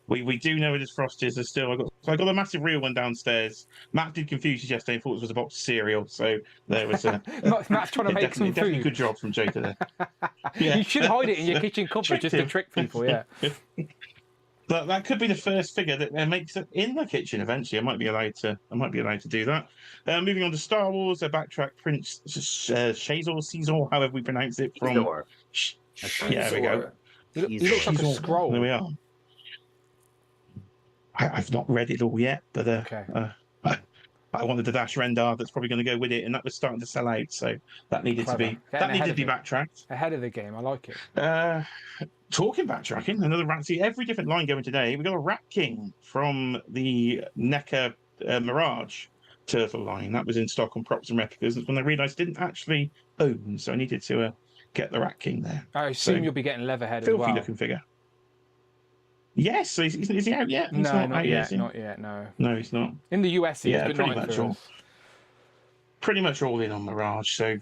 We do know it is Frosties. I got a massive real one downstairs. Matt did confuse us yesterday and thought it was a box of cereal. So there was Matt's trying to make some definitely food. good job from Jay today. Yeah. You should hide it in your kitchen cupboard just to trick people. Yeah. But that could be the first figure that makes it in the kitchen eventually. I might be allowed to do that. Moving on to Star Wars, a backtrack Prince Caesar, however we pronounce it from. Yeah, there we go. He looks like a scroll. There we are. I've not read it all yet, but okay. I wanted the Dash Rendar that's probably going to go with it, and that was starting to sell out, so that needed to be backtracked. Ahead of the game, I like it. Talking backtracking, another rat. See, every different line going today. We got a Rat King from the NECA Mirage Turtle line that was in stock on Props and Replicas. That's when I realised I didn't actually own, so I needed to get the Rat King there. I assume you'll be getting Leatherhead as well. Filthy looking figure. Yes, so is he out yet? He's not yet. Not yet. No. No, he's not. In the US, he is, but pretty not much all. Pretty much all in on Mirage. So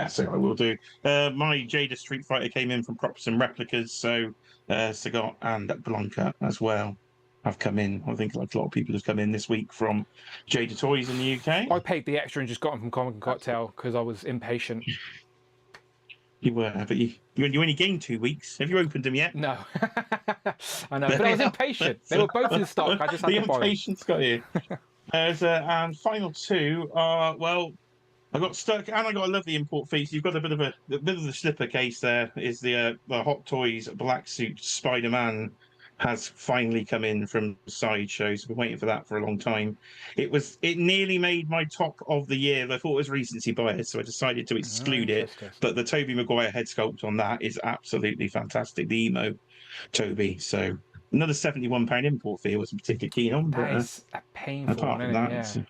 so I will do. My Jada Street Fighter came in from Props and Replicas, so Sagat and Blanca as well have come in. I think like a lot of people have come in this week from Jada Toys in the UK. I paid the extra and just got them from Comic and Cocktail because I was impatient. You were, but you only gained 2 weeks. Have you opened them yet? No. I know, but I was impatient. They were both in stock. I just had to buy them. The impatience got you. And final two are, well, I got stuck, and I got a lovely import fee. So you've got a bit of the slipper case. There is the Hot Toys Black Suit Spider-Man has finally come in from Sideshow. So I've been waiting for that for a long time. It nearly made my top of the year. I thought it was recency bias, so I decided to exclude it. But the Tobey Maguire head sculpt on that is absolutely fantastic. The emo Toby. So another £71 import fee I wasn't particularly keen on. That is a painful one, isn't it?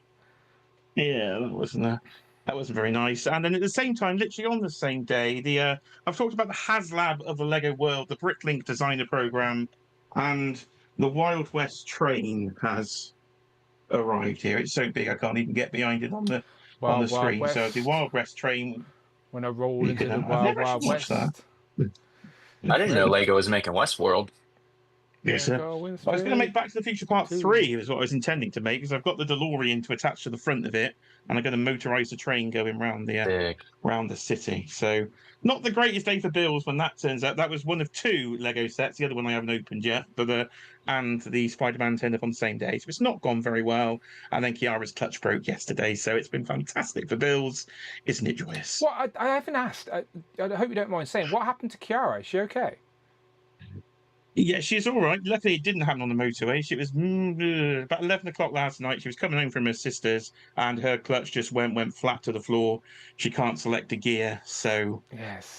Yeah, that wasn't very nice. And then at the same time, literally on the same day, I've talked about the HasLab of the Lego World, the Bricklink designer program, and the Wild West train has arrived here. It's so big I can't even get behind it on the screen. West. So the Wild West train. When I roll into the Wild West. I didn't know Lego was making Westworld. Yes, sir. I was going to make Back to the Future Part 3 is what I was intending to make, because I've got the DeLorean to attach to the front of it, and I'm going to motorise the train going round the city. So not the greatest day for bills when that turns out. That was one of 2 Lego sets. The other one I haven't opened yet, and the Spider-Man turned up on the same day. So it's not gone very well. And then Kiara's clutch broke yesterday, so it's been fantastic for bills. Isn't it joyous? Well, I haven't asked. I hope you don't mind saying, what happened to Kiara? Is she okay? Yeah, she's all right. Luckily, it didn't happen on the motorway. She was about 11 o'clock last night. She was coming home from her sister's, and her clutch just went flat to the floor. She can't select a gear, so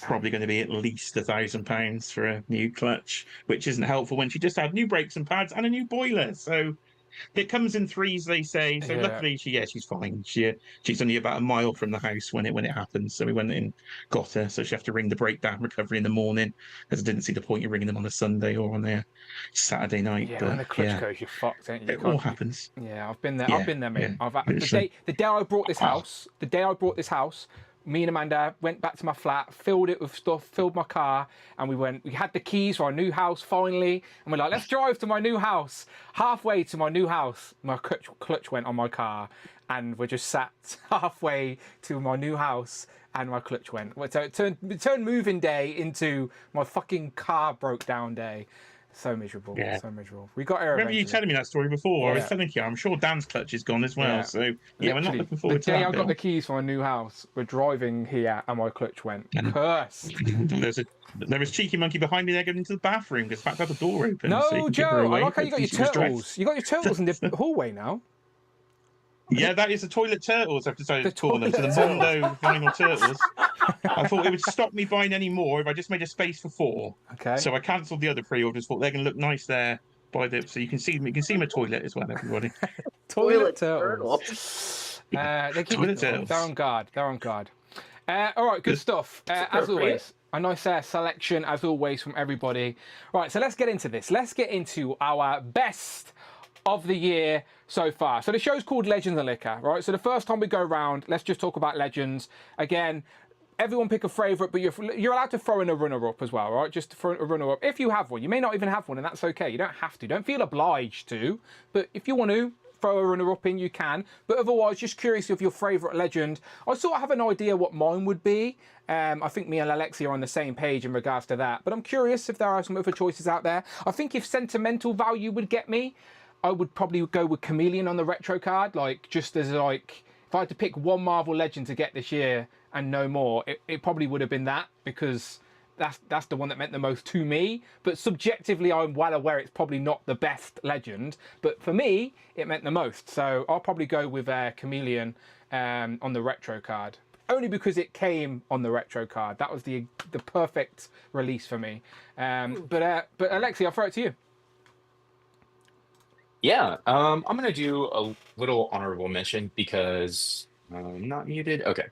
probably going to be at least £1,000 for a new clutch, which isn't helpful when she just had new brakes and pads and a new boiler. So it comes in threes, they say. So luckily, she's fine. She's only about a mile from the house when it happens. So we went in, got her. So she have to ring the breakdown recovery in the morning, because I didn't see the point of ringing them on a Sunday or on a Saturday night. Yeah, when the clutch goes, you're fucked, ain't you? It all happens. Yeah, I've been there. I've been there, mate. The day I bought this house, me and Amanda went back to my flat, filled it with stuff, filled my car, and we had the keys for our new house finally, and we're like, let's drive to my new house. Halfway to my new house, my clutch went on my car, and we're just sat halfway to my new house, and my clutch went. So it turned moving day into my fucking car broke down day. So miserable. Yeah. So miserable. We got her. Remember you telling me that story before? Yeah. I was telling you, I'm sure Dan's clutch is gone as well. Yeah. So we're not looking forward to that. The day I got the keys for my new house, we're driving here and my clutch went. Curse. There was cheeky monkey behind me there going into the bathroom because Pat had the door open. No, so Joe, I like how you got your turtles. You got your turtles in the hallway now. Yeah, that is the toilet turtles. I've decided to call them. So the Mondo vinyl turtles. I thought it would stop me buying any more if I just made a space for 4. Okay. So I cancelled the other pre-orders. Thought they're going to look nice there so you can see them. You can see my toilet as well, everybody. Toilet turtles. Toilet turtles. They're on guard. All right, good stuff. As always, a nice selection as always from everybody. Right, so let's get into this. Let's get into our best of the year so far. So the show's called Legends of Liquor, right? So the first time we go around, let's just talk about Legends. Again, everyone pick a favourite, but you're allowed to throw in a runner-up as well, right? Just throw a runner-up if you have one. You may not even have one, and that's okay. You don't have to. Don't feel obliged to. But if you want to throw a runner-up in, you can. But otherwise, just curious of your favourite legend. I sort of have an idea what mine would be. I think me and Alexi are on the same page in regards to that. But I'm curious if there are some other choices out there. I think if sentimental value would get me, I would probably go with Chameleon on the retro card. Like, just as like, if I had to pick one Marvel legend to get this year and no more, it probably would have been that, because that's the one that meant the most to me. But subjectively, I'm well aware it's probably not the best legend, but for me, it meant the most. So I'll probably go with Chameleon on the retro card, only because it came on the retro card. That was the perfect release for me. But Alexi, I'll throw it to you. Yeah, I'm gonna do a little honorable mention because I'm not muted. Okay.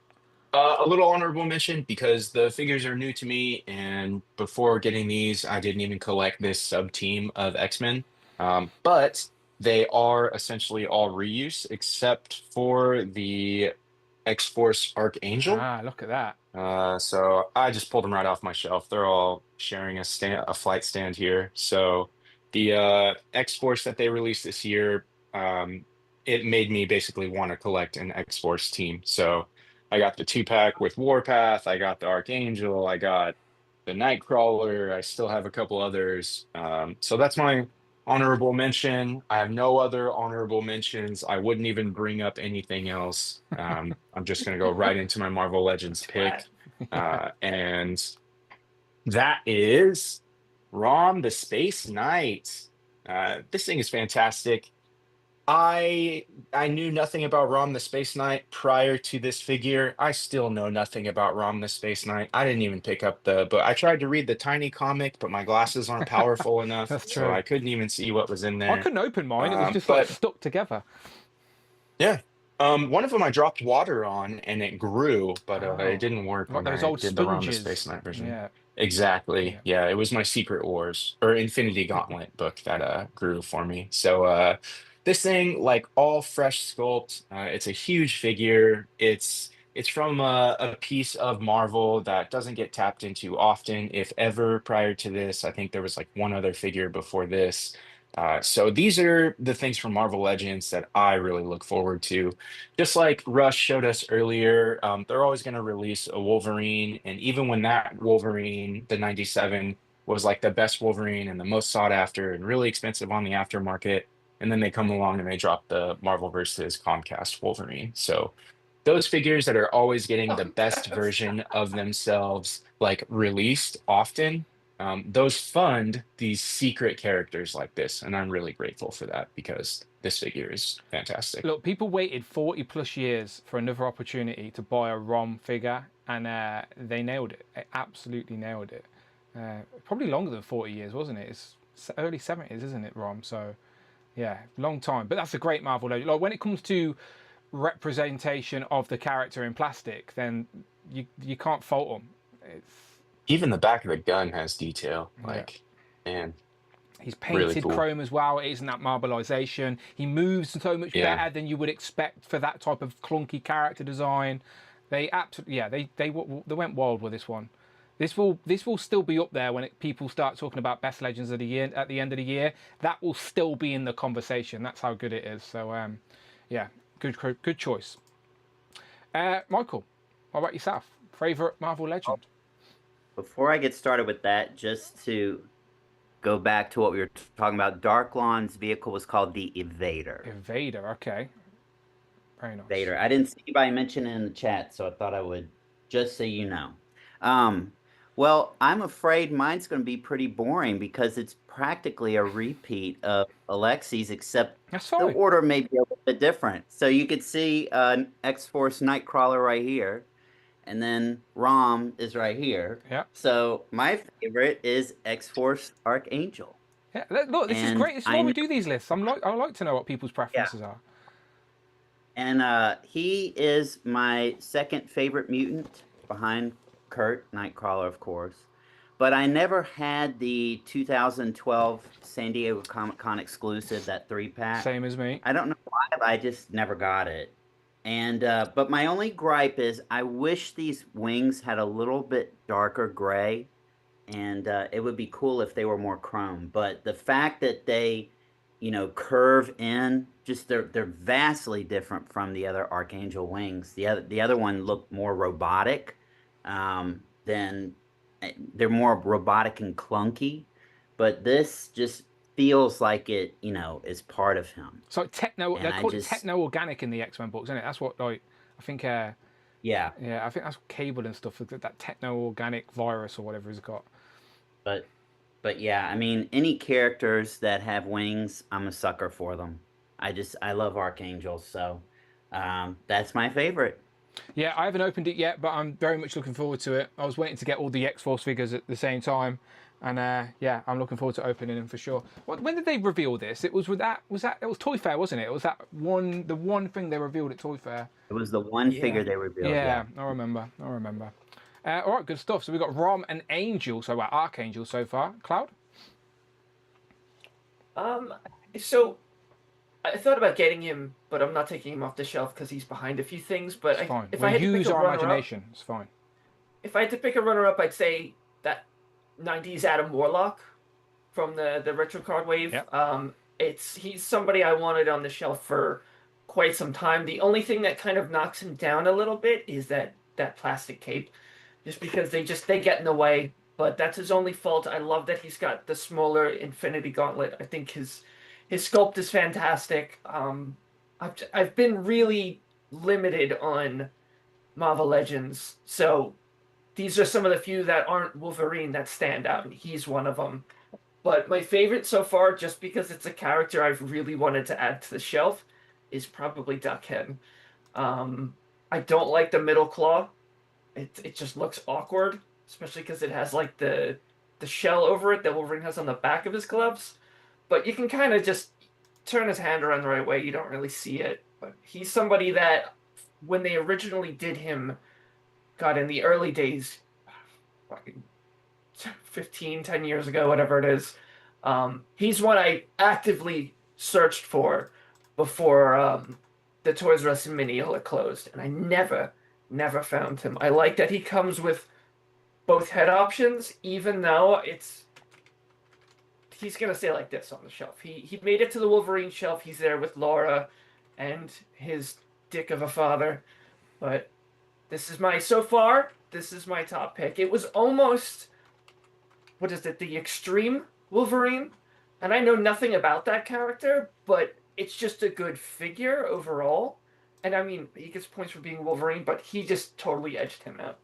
A little honorable mention because the figures are new to me, and before getting these, I didn't even collect this sub team of X-Men. But they are essentially all reuse except for the X-Force Archangel. Ah, look at that. So I just pulled them right off my shelf. They're all sharing a flight stand here. So the X-Force that they released this year, it made me basically want to collect an X-Force team. So I got the 2-pack with Warpath, I got the Archangel, I got the Nightcrawler, I still have a couple others. So that's my honorable mention. I have no other honorable mentions. I wouldn't even bring up anything else. I'm just going to go right into my Marvel Legends pick. And that is Rom the Space Knight. This thing is fantastic. I knew nothing about Rom the Space Knight prior to this figure. I still know nothing about Rom the Space Knight. I didn't even pick up the book. I tried to read the tiny comic, but my glasses aren't powerful enough, That's so true. I couldn't even see what was in there. I couldn't open mine. It was just like stuck together. Yeah. One of them I dropped water on and it grew, but it didn't work Like when those I old did the Rom the sponges. Space Knight version. Yeah. Exactly. Yeah, it was my Secret Wars or Infinity Gauntlet book that grew for me. So this thing, like all fresh sculpt, it's a huge figure. It's from a piece of Marvel that doesn't get tapped into often, if ever. Prior to this, I think there was like one other figure before this. So these are the things from Marvel Legends that I really look forward to. Just like Rush showed us earlier, they're always going to release a Wolverine. And even when that Wolverine, the 97, was like the best Wolverine and the most sought after and really expensive on the aftermarket, and then they come along and they drop the Marvel versus Comcast Wolverine. So those figures that are always getting the best version of themselves, like released often, those fund these secret characters like this. And I'm really grateful for that because this figure is fantastic. Look, people waited 40 plus years for another opportunity to buy a ROM figure, and they nailed it. They absolutely nailed it. Probably longer than 40 years, wasn't it? It's early 70s, isn't it, ROM? So, yeah, long time. But that's a great Marvel legend. Like, when it comes to representation of the character in plastic, then you can't fault them. Even the back of the gun has detail. Like, man. He's painted really cool. chrome as well. It isn't that marbleization. He moves so much better than you would expect for that type of clunky character design. They absolutely, they went wild with this one. This will still be up there when people start talking about best legends of the year at the end of the year. That will still be in the conversation. That's how good it is. So yeah, good choice. Michael, what about yourself? Favorite Marvel legend? Before I get started with that, just to go back to what we were talking about, Darklawn's vehicle was called the Evader. Evader, okay. Very nice. Evader. I didn't see anybody mention it in the chat, so I thought I would just so you know. Well, I'm afraid mine's going to be pretty boring because it's practically a repeat of Alexi's, except the order may be a little bit different. So you could see X-Force Nightcrawler right here, and then Rom is right here. Yeah. So my favorite is X-Force Archangel. Yeah. Look, this is great. This is why we do these lists. I like to know what people's preferences are. And he is my second favorite mutant behind Kurt, Nightcrawler, of course. But I never had the 2012 San Diego Comic-Con exclusive, that 3-pack. Same as me. I don't know why, but I just never got it. And but my only gripe is I wish these wings had a little bit darker gray, and it would be cool if they were more chrome. But the fact that they, curve in, just they're vastly different from the other Archangel wings. The other one looked more robotic, than they're more robotic and clunky, but this just feels like it, is part of him. It's like techno. And They're I called just, techno-organic in the X-Men books, isn't it? That's what like I think. yeah. Yeah, I think that's Cable and stuff. That techno-organic virus or whatever he's got. But yeah, I mean, any characters that have wings, I'm a sucker for them. I love archangels, so that's my favorite. Yeah, I haven't opened it yet, but I'm very much looking forward to it. I was waiting to get all the X-Force figures at the same time, and yeah, I'm looking forward to opening them for sure. When did they reveal this? It was it was Toy Fair, wasn't it? It was the one thing they revealed at Toy Fair. It was the one figure they revealed. Yeah, I remember. All right, good stuff. So we've got Rom and Angel, so Archangel so far. Cloud? So I thought about getting him, but I'm not taking him off the shelf because he's behind a few things. But It's fine. if We'll I had to use pick a our runner-up, imagination. It's fine. if I had to pick a runner-up, I'd say that 90s Adam Warlock from the retro card wave. Yep. He's somebody I wanted on the shelf for quite some time. The only thing that kind of knocks him down a little bit is that plastic cape, just because they get in the way. But that's his only fault. I love that he's got the smaller Infinity Gauntlet. I think his sculpt is fantastic. I've been really limited on Marvel Legends, so these are some of the few that aren't Wolverine that stand out, and he's one of them. But my favorite so far, just because it's a character I've really wanted to add to the shelf, is probably Duckhead. I don't like the middle claw. It just looks awkward, especially because it has like the shell over it that Wolverine has on the back of his gloves. But you can kind of just turn his hand around the right way. You don't really see it. But he's somebody that, when they originally did him, God, in the early days, fucking 10 years ago, whatever it is, he's one I actively searched for before the Toys R Us in Minneapolis closed, and I never found him. I like that he comes with both head options, even though he's gonna stay like this on the shelf. He made it to the Wolverine shelf. He's there with Laura and his dick of a father. But this is my top pick. It was almost, what is it, the Extreme Wolverine? And I know nothing about that character, but it's just a good figure overall. And I mean, he gets points for being Wolverine, but he just totally edged him out.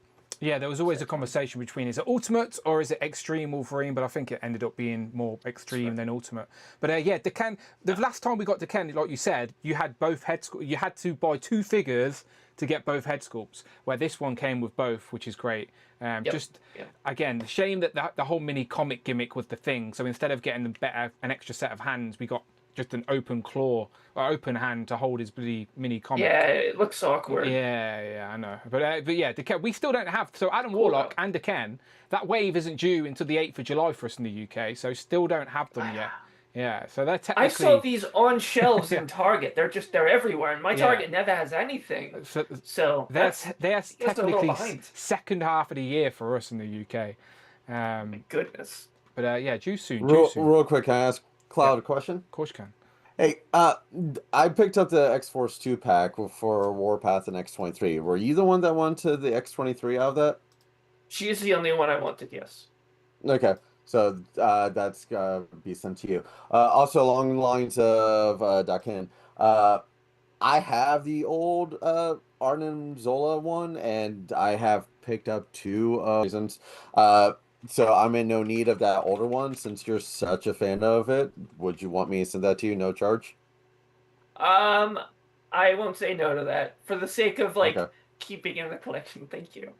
Yeah, there was always a conversation between, is it Ultimate or is it Extreme Wolverine? But I think it ended up being more Extreme than Ultimate. But yeah, the last time we got Duquesne, like you said, you had both head sculpts. You had to buy two figures to get both head sculpts, where this one came with both, which is great. Again, the shame that the whole mini comic gimmick was the thing. So instead of getting an extra set of hands, we got just an open claw or open hand to hold his bloody mini comic. Yeah, it looks awkward. Yeah, I know. But yeah, we still don't have. So Adam Warlock and Duquesne, that wave isn't due until the 8th of July for us in the UK. So still don't have them yet. Yeah, so they're technically. I saw these on shelves in Target. They're everywhere, and my Target never has anything. So they're technically second half of the year for us in the UK. My goodness. But yeah, due soon. Real quick, can I ask Cloud a question? Of course you can. Hey, I picked up the X-Force 2-pack for Warpath and X-23. Were you the one that wanted the X-23 out of that? She's the only one I wanted, yes. Okay, so that's gonna be sent to you. Also, along the lines of Dakin, I have the old Arnim Zola one, and I have picked up two reasons. So I'm in no need of that older one. Since you're such a fan of it, would you want me to send that to you, no charge? I won't say no to that for the sake of keeping in the collection. Thank you.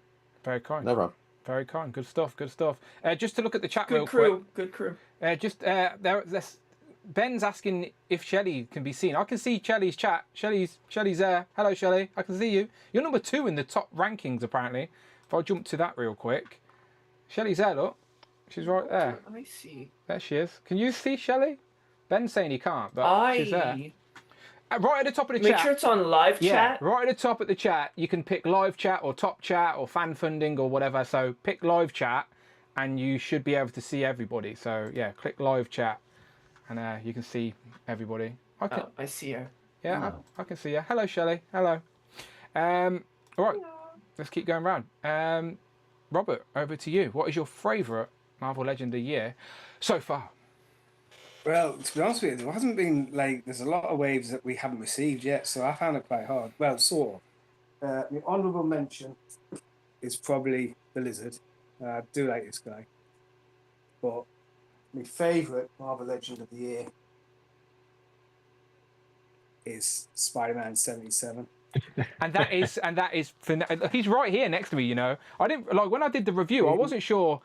Very kind. No problem. Very kind. Good stuff. Just to look at the chat real quick. Good crew. Ben's asking if Shelley can be seen. I can see Shelley's chat. Shelley's there. Hello, Shelley. I can see you. You're number 2 in the top rankings, apparently. If I jump to that real quick. Shelley's there, look. She's right there. I see. There she is. Can you see Shelley? Ben's saying he can't, but she's there. right at the top of the Make chat. sure it's on live chat. Right at the top of the chat, you can pick live chat or top chat or fan funding or whatever. So pick live chat, and you should be able to see everybody. So yeah, click live chat, and you can see everybody. Oh, I see her. Yeah, I can see you. Hello, Shelley. Hello. All right, let's keep going round. Robert, over to you. What is your favourite Marvel Legend of the year so far? Well, to be honest with you, there hasn't been like there's a lot of waves that we haven't received yet, so I found it quite hard. Well, sort of. The honourable mention is probably the Lizard. I do like this guy, but my favourite Marvel Legend of the year is Spider-Man 77. And that is he's right here next to me. You know, I didn't like when I did the review. I wasn't sure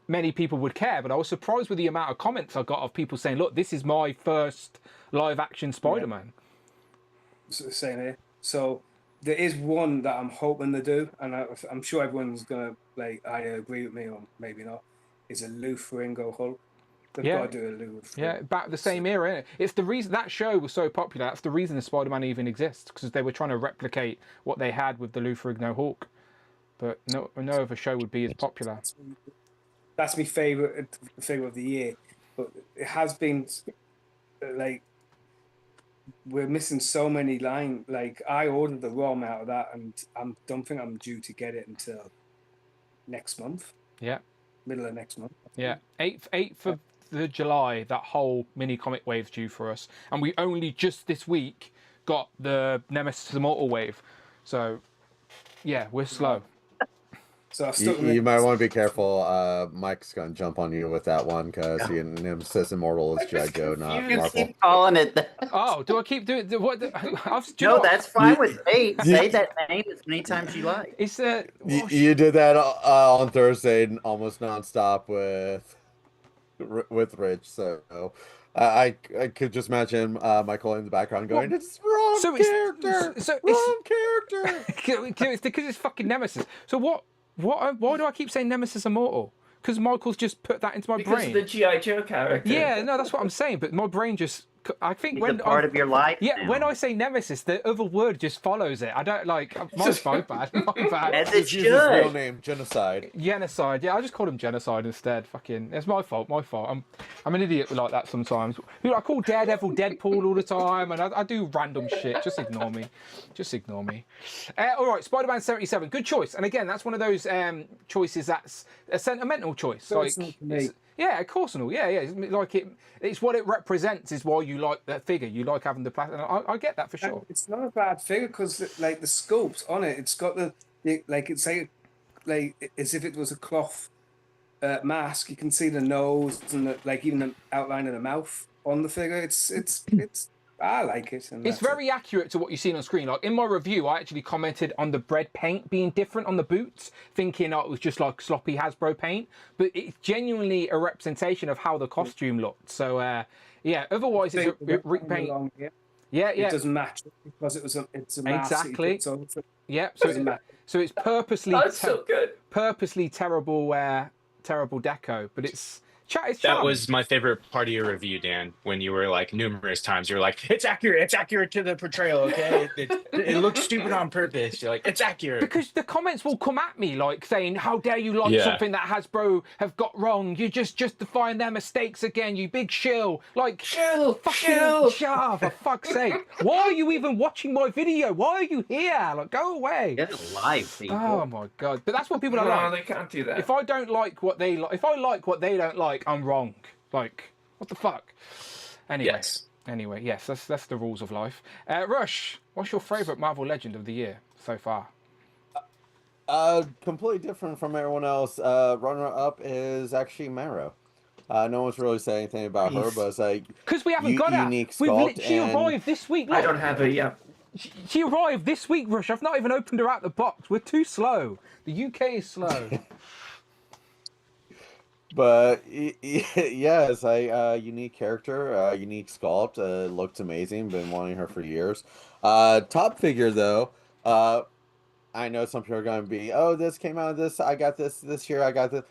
many people would care, but I was surprised with the amount of comments I got of people saying, "Look, this is my first live-action Spider-Man." Same here. So there is one that I'm hoping to do, and I'm sure everyone's gonna either agree with me or maybe not. Is a Lou Ferrigno Hulk. They've got to do a Lou. Yeah, back the same era. Isn't it? It's the reason that show was so popular. That's the reason the Spider-Man even exists, because they were trying to replicate what they had with the Lou Ferrigno Hulk. But no other show would be as popular. That's my favorite figure of the year, but it has been like we're missing so many lines. Like I ordered the ROM out of that, and I don't think I'm due to get it until next month. Yeah, middle of next month. Yeah, 8th of the July. That whole mini comic wave's due for us, and we only just this week got the Nemesis Immortal wave. So yeah, we're slow. So you might want to be careful. Mike's gonna jump on you with that one because Nemesis Immortal is G.I. Joe, not Marvel. Keep calling it that. Oh, do I keep doing what? No, that's fine with me. Say that name as many times you like. It's you did that on Thursday, almost nonstop with Rich. So I could just imagine Michael in the background going, "It's wrong character. Wrong character." It's because it's fucking Nemesis. So what? Why do I keep saying Nemesis Immortal? Because Michael's just put that into my brain. Because of the G.I. Joe character. Yeah, no, that's what I'm saying. But my brain just, I think It's when a part of your life. Yeah, now. when I say Nemesis, the other word just follows it. I don't like. My bad. My bad. As it should. His real name, Genocide. Genocide. Yeah, I just called him Genocide instead. Fucking, it's my fault. My fault. I'm an idiot like that sometimes. I call Daredevil Deadpool all the time, and I do random shit. Just ignore me. Just ignore me. All right, Spider-Man 77. Good choice. And again, that's one of those choices that's a sentimental choice. Yeah, of course and all. Yeah. It's what it represents is why you like that figure. You like having the plastic. I get that for sure. It's not a bad figure because the sculpt on it, it's got it's like as if it was a cloth mask. You can see the nose and even the outline of the mouth on the figure. It's I like it. It's very accurate to what you've seen on screen. Like in my review, I actually commented on the bread paint being different on the boots, thinking it was just like sloppy Hasbro paint. But it's genuinely a representation of how the costume looked. So yeah, otherwise it's a repaint. Yeah. It doesn't match because it's a mask. Exactly. Yeah. So it's purposely That's so good. Purposely terrible deco, but it's that was my favorite part of your review, Dan, when you were like numerous times you're like, it's accurate to the portrayal, okay? It looks stupid on purpose. You're like, it's accurate. Because the comments will come at me like saying, how dare you like something that Hasbro have got wrong? You're just justifying their mistakes again, you big shill. Like, shut up, for fuck's sake. Why are you even watching my video? Why are you here? Like, go away. Get it live, people. Oh my God. But that's what people are like. No, they can't do that. If I don't like what they like, if I like what they don't like, I'm wrong. Like, what the fuck? Anyway, yes, that's the rules of life. Rush, what's your favourite Marvel Legend of the year so far? Completely different from everyone else. Runner-up is actually Marrow. No one's really saying anything about her, but it's like because we haven't got her. We've literally arrived this week. Look. I don't have her yet. She arrived this week, Rush. I've not even opened her out the box. We're too slow. The UK is slow. But yes, unique character, unique sculpt, looked amazing. Been wanting her for years. Top figure though, I know some people are going to be, oh, this came out of this. I got this year. I got this.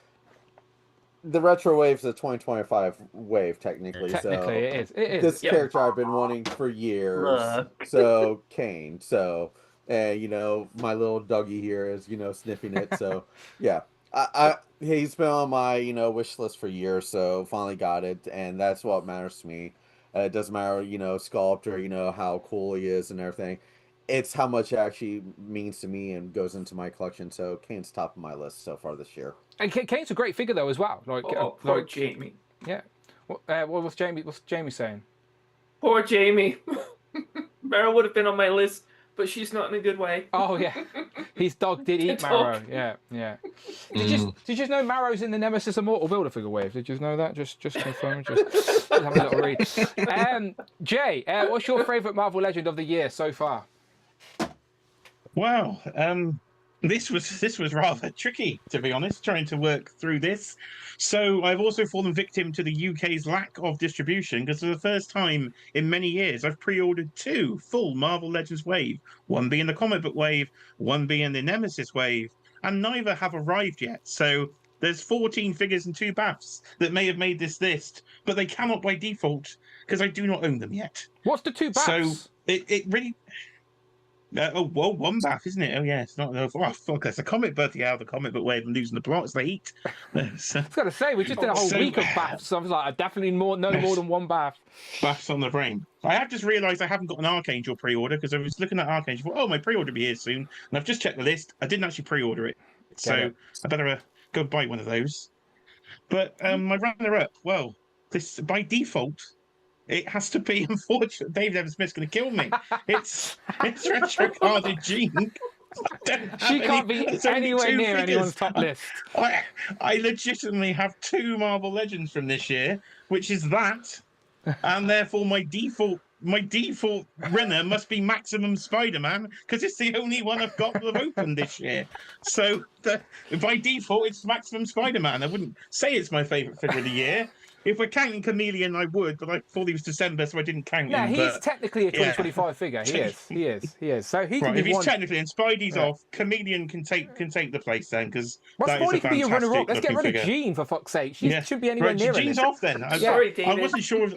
the retro wave's the 2025 wave technically. Technically, so it is. It is. this Yep. character I've been wanting for years. Look. So Kane. So you know, my little doggy here is, you know, sniffing it. So yeah. He's been on my, you know, wish list for years, so finally got it, and that's what matters to me. It doesn't matter, you know, sculptor, you know, how cool he is and everything. It's how much it actually means to me and goes into my collection. So Kane's top of my list so far this year. And Kane's a great figure though as well. Like, Poor Jamie. Yeah. What's Jamie saying? Poor Jamie. Meryl would have been on my list, but she's not in a good way. Oh yeah, his dog did eat Marrow. Yeah. Did you know Marrow's in the Nemesis Immortal Build-A-Figure wave? Did you know that? Just confirm. Just have a little read. Jay, what's your favourite Marvel Legend of the year so far? Wow, this was rather tricky, to be honest, trying to work through this. So I've also fallen victim to the UK's lack of distribution, because for the first time in many years, I've pre-ordered 2 full Marvel Legends wave, one being the comic book wave, one being the Nemesis wave, and neither have arrived yet. So there's 14 figures and 2 BAFs that may have made this list, but they cannot by default, because I do not own them yet. What's the 2 BAFs? So it really... one BAF, isn't it? Oh, yeah, it's not. Oh, fuck, that's a comic book. Yeah, the comic book wave and losing the plot. It's the heat. I was going to say, we just did a whole week of BAFs, so I was like, I definitely no more than one BAF. BAFs on the brain. I have just realised I haven't got an Archangel pre-order, because I was looking at Archangel. Oh, my pre-order will be here soon. And I've just checked the list. I didn't actually pre-order it. So I better go buy one of those. But my runner-up, well, this by default... It has to be, unfortunate. David Evan Smith's going to kill me. It's retro carded Jean. She can't be anywhere near anyone's top list. I legitimately have 2 Marvel Legends from this year, which is that, and therefore my default winner must be Maximum Spider-Man, because it's the only one I've got that I've opened this year. So by default, it's Maximum Spider-Man. I wouldn't say it's my favourite figure of the year. If we're counting Chameleon, I would, but I thought he was December, so I didn't count him. Yeah, he's technically a 2025 figure. He is. So he can be if he's one... technically, and Spidey's off, Chameleon can take the place then, because Spidey can be a runner-up. Let's get rid of Jean, for fuck's sake. She shouldn't be anywhere near Jean's it. off then. Sorry, David. I wasn't sure.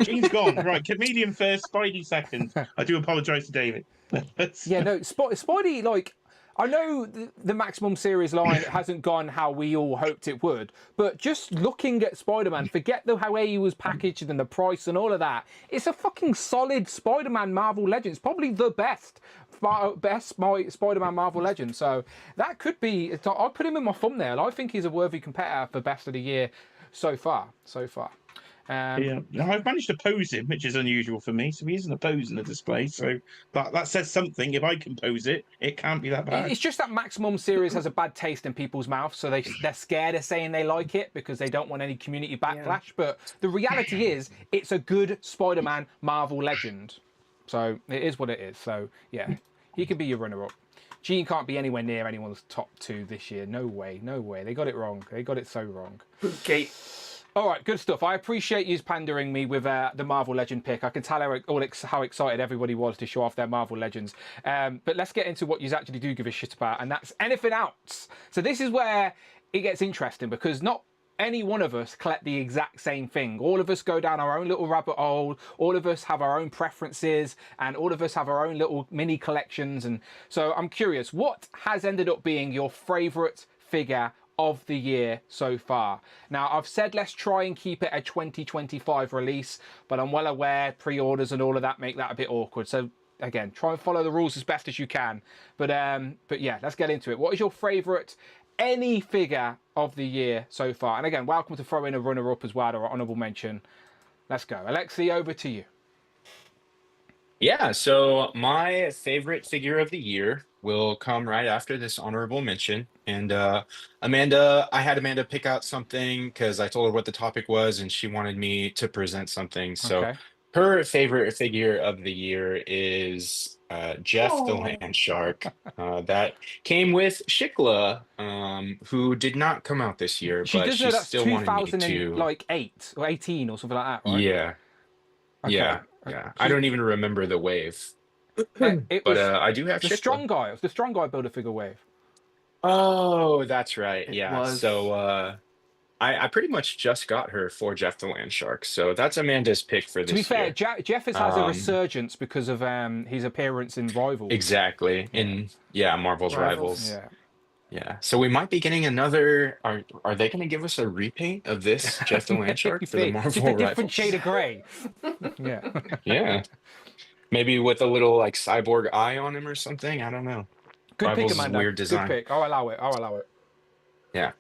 Jean's gone. Right, Chameleon first, Spidey second. I do apologise to David. Yeah, no, Spidey, like... I know the Maximum series line hasn't gone how we all hoped it would, but just looking at Spider-Man, forget how he was packaged and the price and all of that. It's a fucking solid Spider-Man Marvel Legend. It's probably the best Spider-Man Marvel Legend. So that could be... I'll put him in my thumbnail. I think he's a worthy competitor for Best of the Year so far. Yeah, I've managed to pose him, which is unusual for me. So he isn't a pose in the display. So that says something. If I can pose it, it can't be that bad. It's just that Maximum series has a bad taste in people's mouths, so they're scared of saying they like it because they don't want any community backlash. Yeah. But the reality is, it's a good Spider-Man Marvel Legend. So it is what it is. So yeah, he could be your runner-up. Jean can't be anywhere near anyone's top 2 this year. No way. They got it wrong. They got it so wrong. Okay. All right, good stuff. I appreciate you pandering me with the Marvel Legend pick. I can tell how excited everybody was to show off their Marvel Legends. But let's get into what you actually do give a shit about, and that's anything else. So this is where it gets interesting, because not any one of us collect the exact same thing. All of us go down our own little rabbit hole. All of us have our own preferences, and all of us have our own little mini collections. And so I'm curious, what has ended up being your favourite figure of the year so far? Now, I've said let's try and keep it a 2025 release, but I'm well aware pre-orders and all of that make that a bit awkward. So again, try and follow the rules as best as you can. But yeah, let's get into it. What is your favourite any figure of the year so far? And again, welcome to throw in a runner-up as well, or an honourable mention. Let's go. Alexi, over to you. Yeah, so my favorite figure of the year will come right after this honorable mention. And Amanda, I had Amanda pick out something because I told her what the topic was and she wanted me to present something. So her favorite figure of the year is Jeff the Land Shark. That came with Shikla, who did not come out this year, but she still wanted me to. Like 8 or 18 or something like that, right? Yeah. Okay. Yeah. I don't even remember the wave. But I do have the strong guy. It was the strong guy Build-A-Figure wave. Oh, that's right. Yeah. Was. So I pretty much just got her for Jeff the Land Shark, so that's Amanda's pick for this To be fair, year. Jeff has a resurgence because of his appearance in Rivals. Exactly. In Marvel's Rivals. Yeah. Yeah. So we might be getting another. Are they going to give us a repaint of this Jeff the Land Shark for the Maybe. Marvel Just a different Rivals? shade of grey. Yeah. Yeah. Maybe with a little like cyborg eye on him or something. I don't know. Good pick, Rivals' Amanda. weird design. Good pick. I'll allow it. Yeah.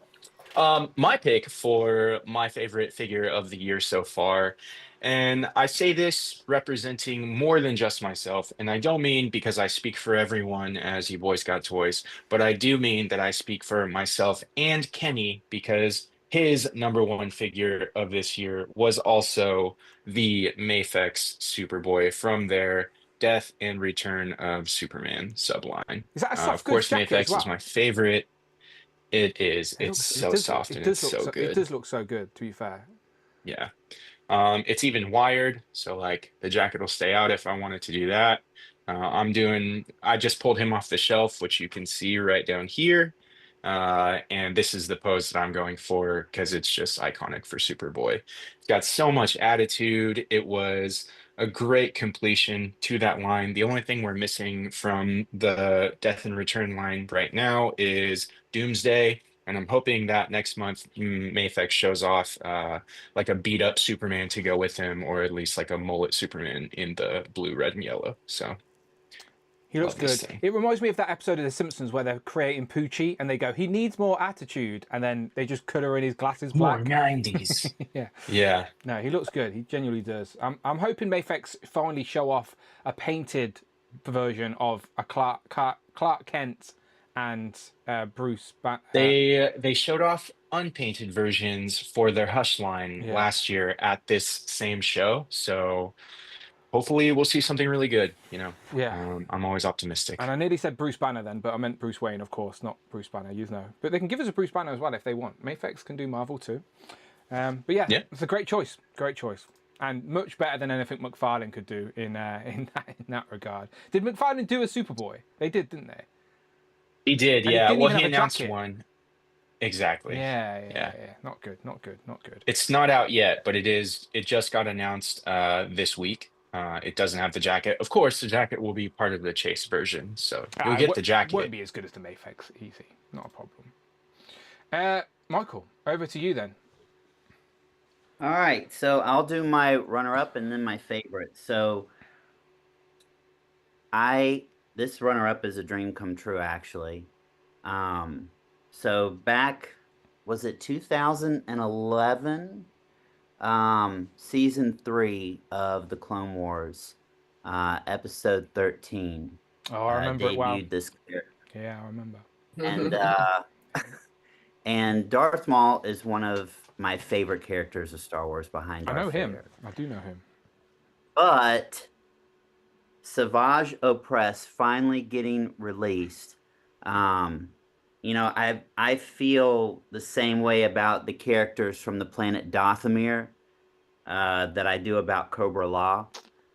My pick for my favorite figure of the year so far, and I say this representing more than just myself, and I don't mean because I speak for everyone as you boys got toys, but I do mean that I speak for myself and Kenny because his number one figure of this year was also the Mafex Superboy from their Death and Return of Superman subline. Is that a soft Of course, goods jacket as Mafex is well? my favorite. It is. It's so soft and it's so good. It does look so good, to be fair. Yeah. It's even wired, so like the jacket will stay out if I wanted to do that. I just pulled him off the shelf, which you can see right down here. And this is the pose that I'm going for because it's just iconic for Superboy. It's got so much attitude. It was a great completion to that line. The only thing we're missing from the Death and Return line right now is Doomsday. And I'm hoping that next month Mafex shows off like a beat up Superman to go with him, or at least like a mullet Superman in the blue, red, and yellow. So he looks good. It reminds me of that episode of The Simpsons where they're creating Poochie and they go, he needs more attitude, and then they just colour in his glasses black. More 90s. Yeah. Yeah. No, he looks good. He genuinely does. I'm hoping Mafex finally show off a painted version of a Clark Kent and Bruce. They showed off unpainted versions for their Hush line last year at this same show, so hopefully we'll see something really good. Yeah. I'm always optimistic. And I nearly said Bruce Banner then, but I meant Bruce Wayne, of course, not Bruce Banner. You know, but they can give us a Bruce Banner as well if they want. Mafex can do Marvel too. But yeah, it's a great choice. Great choice. And much better than anything McFarlane could do in that regard. Did McFarlane do a Superboy? They did, didn't they? He did, And yeah. he Well, he announced one. Exactly. Yeah. Not good. It's not out yet, but it is. It just got announced this week. It doesn't have the jacket. Of course, the jacket will be part of the Chase version, so you'll get the jacket. Won't be as good as the Mafex. Easy, not a problem. Michael, over to you then. All right, so I'll do my runner-up and then my favorite. So this runner-up is a dream come true, actually. So back, was it 2011? Season 3 of the Clone Wars, episode 13. Oh, I remember it well. This character. Yeah, I remember. And and Darth Maul is one of my favorite characters of Star Wars behind Darth I know him. Vader. I do know him. But Savage Opress finally getting released. I feel the same way about the characters from the planet Dathomir that I do about Cobra Law.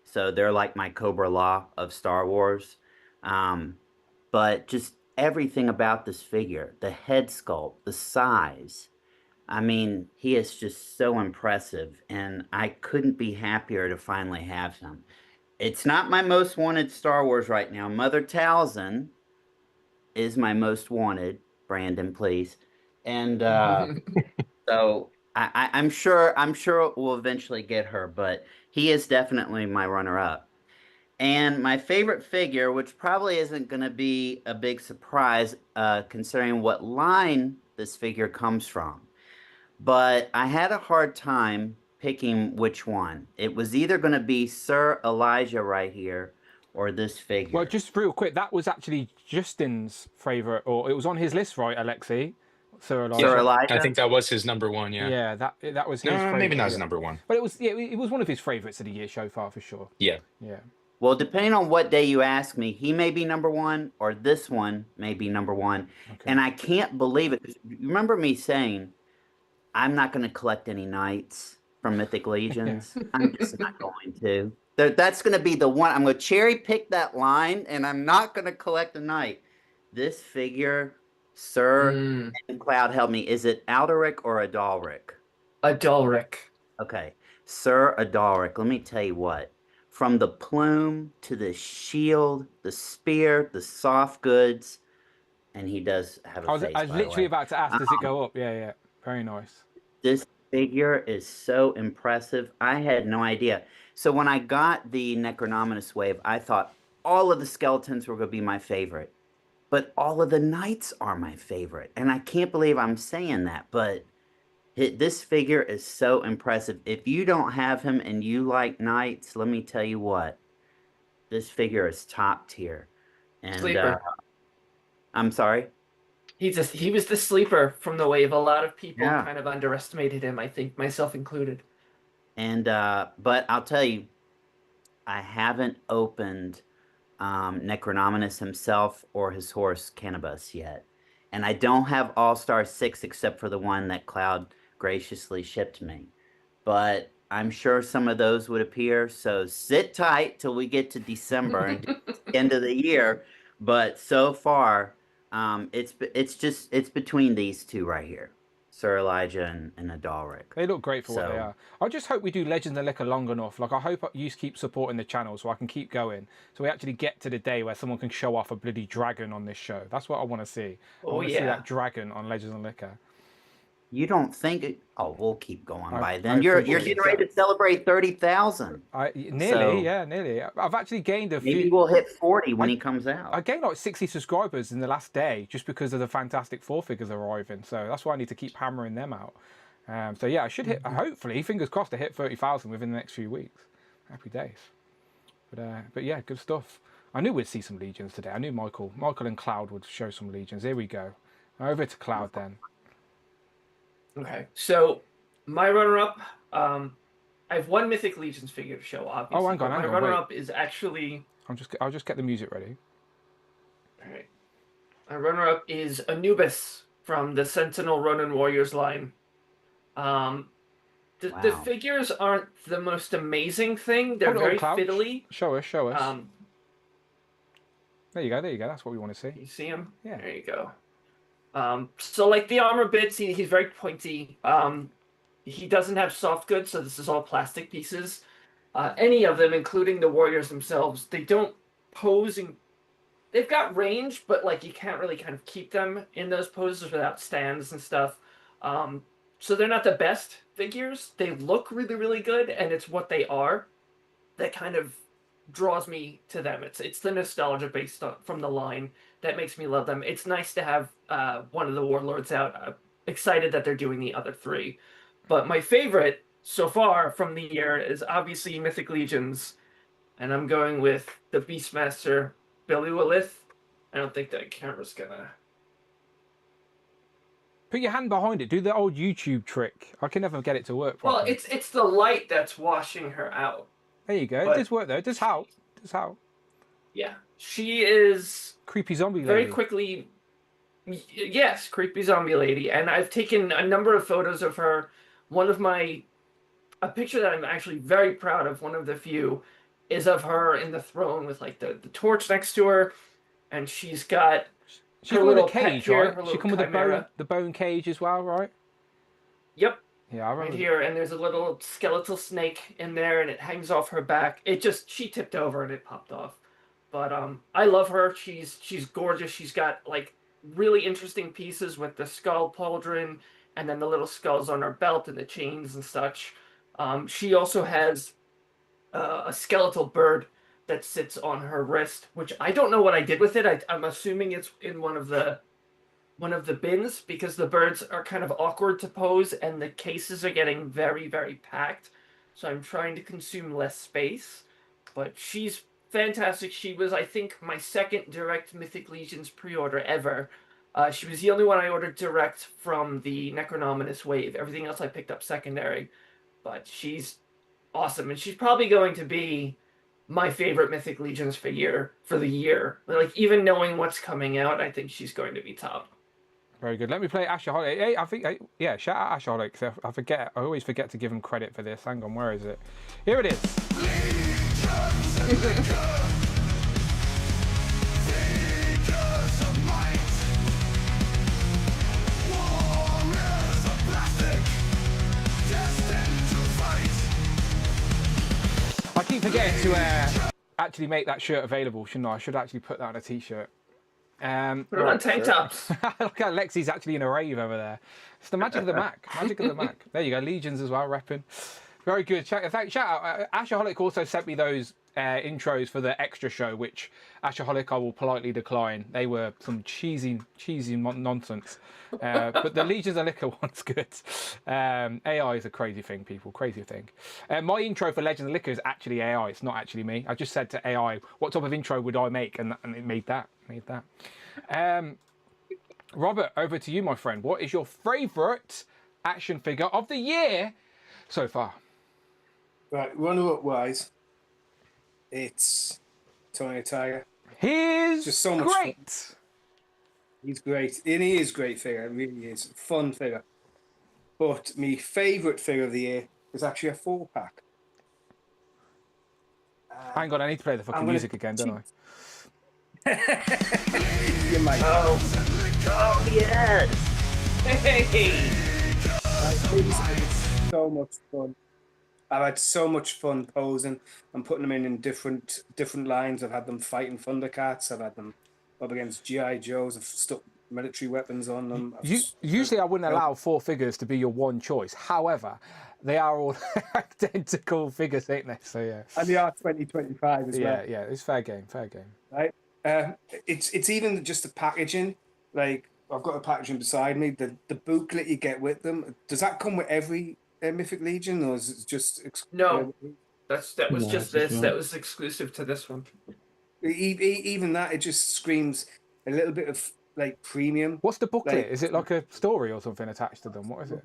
So they're like my Cobra Law of Star Wars. But just everything about this figure, the head sculpt, the size. I mean, he is just so impressive, and I couldn't be happier to finally have him. It's not my most wanted Star Wars right now. Mother Talzin is my most wanted. Brandon, please. And so I'm sure we'll eventually get her, but he is definitely my runner-up. And my favorite figure, which probably isn't going to be a big surprise considering what line this figure comes from, but I had a hard time picking which one. It was either going to be Sir Elijah right here or this figure. Well, just real quick, that was actually Justin's favourite, or it was on his list, right, Alexi? Sir Elijah. I think that was his number one, yeah. Yeah, that was his favourite. Maybe not his number one. But it was one of his favourites of the year so far, for sure. Yeah. Yeah. Well, depending on what day you ask me, he may be number one, or this one may be number one. Okay. And I can't believe it. You remember me saying, I'm not going to collect any knights from Mythic Legions. I'm just not going to. That's going to be the one. I'm going to cherry pick that line, and I'm not going to collect a knight. This figure Sir and Cloud, help me. Is it Alderic or Adalric? Adalric. Okay. Sir Adalric, let me tell you what. From the plume to the shield, the spear, the soft goods, and he does have a face, I was by the literally way. about to ask, does it go up? Yeah, yeah. Very nice. This figure is so impressive. I had no idea. So when I got the Necronominous wave, I thought all of the skeletons were going to be my favorite. But all of the knights are my favorite. And I can't believe I'm saying that, but this figure is so impressive. If you don't have him and you like knights, let me tell you what. This figure is top tier. And Sleeper. I'm sorry? He was the sleeper from the wave. A lot of people Yeah. kind of underestimated him, I think, myself included. And but I'll tell you, I haven't opened Necronominous himself or his horse Cannabis yet. And I don't have All-Star 6 except for the one that Cloud graciously shipped me. But I'm sure some of those would appear. So sit tight till we get to December and the end of the year. But so far, it's between these two right here. Sir Elijah and Adalric. They look great for what they are. I just hope we do Legends of Liquor long enough. Like, I hope you keep supporting the channel so I can keep going. So we actually get to the day where someone can show off a bloody dragon on this show. That's what I want to see. I want to see that dragon on Legends of Liquor. You don't think it? Oh, we'll keep going by then. You're getting ready to celebrate 30,000. Nearly. I've actually gained a few. Maybe we'll hit 40 when he comes out. I gained like 60 subscribers in the last day just because of the Fantastic Four figures arriving. So that's why I need to keep hammering them out. So yeah, I should hit. Hopefully, fingers crossed, to hit 30,000 within the next few weeks. Happy days. But yeah, good stuff. I knew we'd see some Legions today. I knew Michael and Cloud would show some Legions. Here we go. Over to Cloud then. Okay, so my runner-up, I have one Mythic Legions figure to show, obviously. Oh, hang on, my runner-up is actually... I'll just get the music ready. All right. My runner-up is Anubis from the Sentinel Ronin Warriors line. The figures aren't the most amazing thing. They're very fiddly. Show us. There you go. That's what we want to see. You see him? Yeah. There you go. So like the armor bits, he's very pointy. He doesn't have soft goods, so this is all plastic pieces. Any of them, including the warriors themselves, they don't pose and they've got range, but like you can't really kind of keep them in those poses without stands and stuff. So they're not the best figures. They look really, really good, and it's what they are that kind of draws me to them. It's the nostalgia based from the line that makes me love them. It's nice to have one of the warlords out. Excited that they're doing the other three. But my favorite so far from the year is obviously Mythic Legions, and I'm going with the Beastmaster Belualith. I don't think that camera's gonna... Put your hand behind it. Do the old YouTube trick. I can never get it to work properly. Well, it's the light that's washing her out. There you go. It does work though. It does help. Yeah. She is... Creepy zombie lady. Very quickly... Yes, creepy zombie lady. And I've taken a number of photos of her. A picture that I'm actually very proud of, one of the few, is of her in the throne with like the torch next to her. And she's got... She's with a cage, right? She come with the bone cage as well, right? Yep. Yeah, I remember. Right here, and there's a little skeletal snake in there, and it hangs off her back. She tipped over and it popped off. But I love her. She's gorgeous. She's got like really interesting pieces with the skull pauldron, and then the little skulls on her belt and the chains and such. She also has a skeletal bird that sits on her wrist, which I don't know what I did with it. I'm assuming it's in one of the bins, because the birds are kind of awkward to pose and the cases are getting very, very packed. So I'm trying to consume less space. But she's fantastic. She was, I think, my second direct Mythic Legions pre-order ever. She was the only one I ordered direct from the Necronominous wave. Everything else I picked up secondary. But she's awesome, and she's probably going to be my favorite Mythic Legions figure for the year. Like, even knowing what's coming out, I think she's going to be top. Very good. Let me play Ashaholic. Hey, shout out Ashaholic. I forget. I always forget to give him credit for this. Hang on, where is it? Here it is. Legions, figures of might. forgetting to actually make that shirt available, shouldn't I? I should actually put that on a t-shirt. Put it on tank tops. Look how Lexi's actually in a rave over there. It's the magic of the Mac. Magic of the Mac. There you go. Legions as well, repping. Very good. Shout out. Ashaholic also sent me those intros for the extra show, which Ashaholic I will politely decline. They were some cheesy nonsense. But the Legions of Liquor one's good. AI is a crazy thing, people. Crazy thing. My intro for Legends of Liquor is actually AI. It's not actually me. I just said to AI, what type of intro would I make? And it made that. Robert, over to you, my friend. What is your favourite action figure of the year so far? Right, runner-up wise, it's Tony Tiger. He's just so much great. Fun. He's great, and he is a great figure. It really is fun figure. But my favourite figure of the year is actually a 4-pack. Hang on, I need to play the fucking music again, don't I? You might. Oh yes! Hey! It's so much fun. I've had so much fun posing and putting them in different lines. I've had them fighting Thundercats. I've had them up against GI Joes. I've stuck military weapons on them. Usually, I wouldn't allow 4 figures to be your one choice. However, they are all identical figures, ain't they? So yeah. And they are 2025 as well. Yeah, it's fair game. Right. It's even just the packaging. Like I've got a packaging beside me. The booklet you get with them. Does that come with every Mythic Legion, or is it just no? That was just this. That was exclusive to this one. Even that, it just screams a little bit of like premium. What's the booklet? Is it like a story or something attached to them? What is it?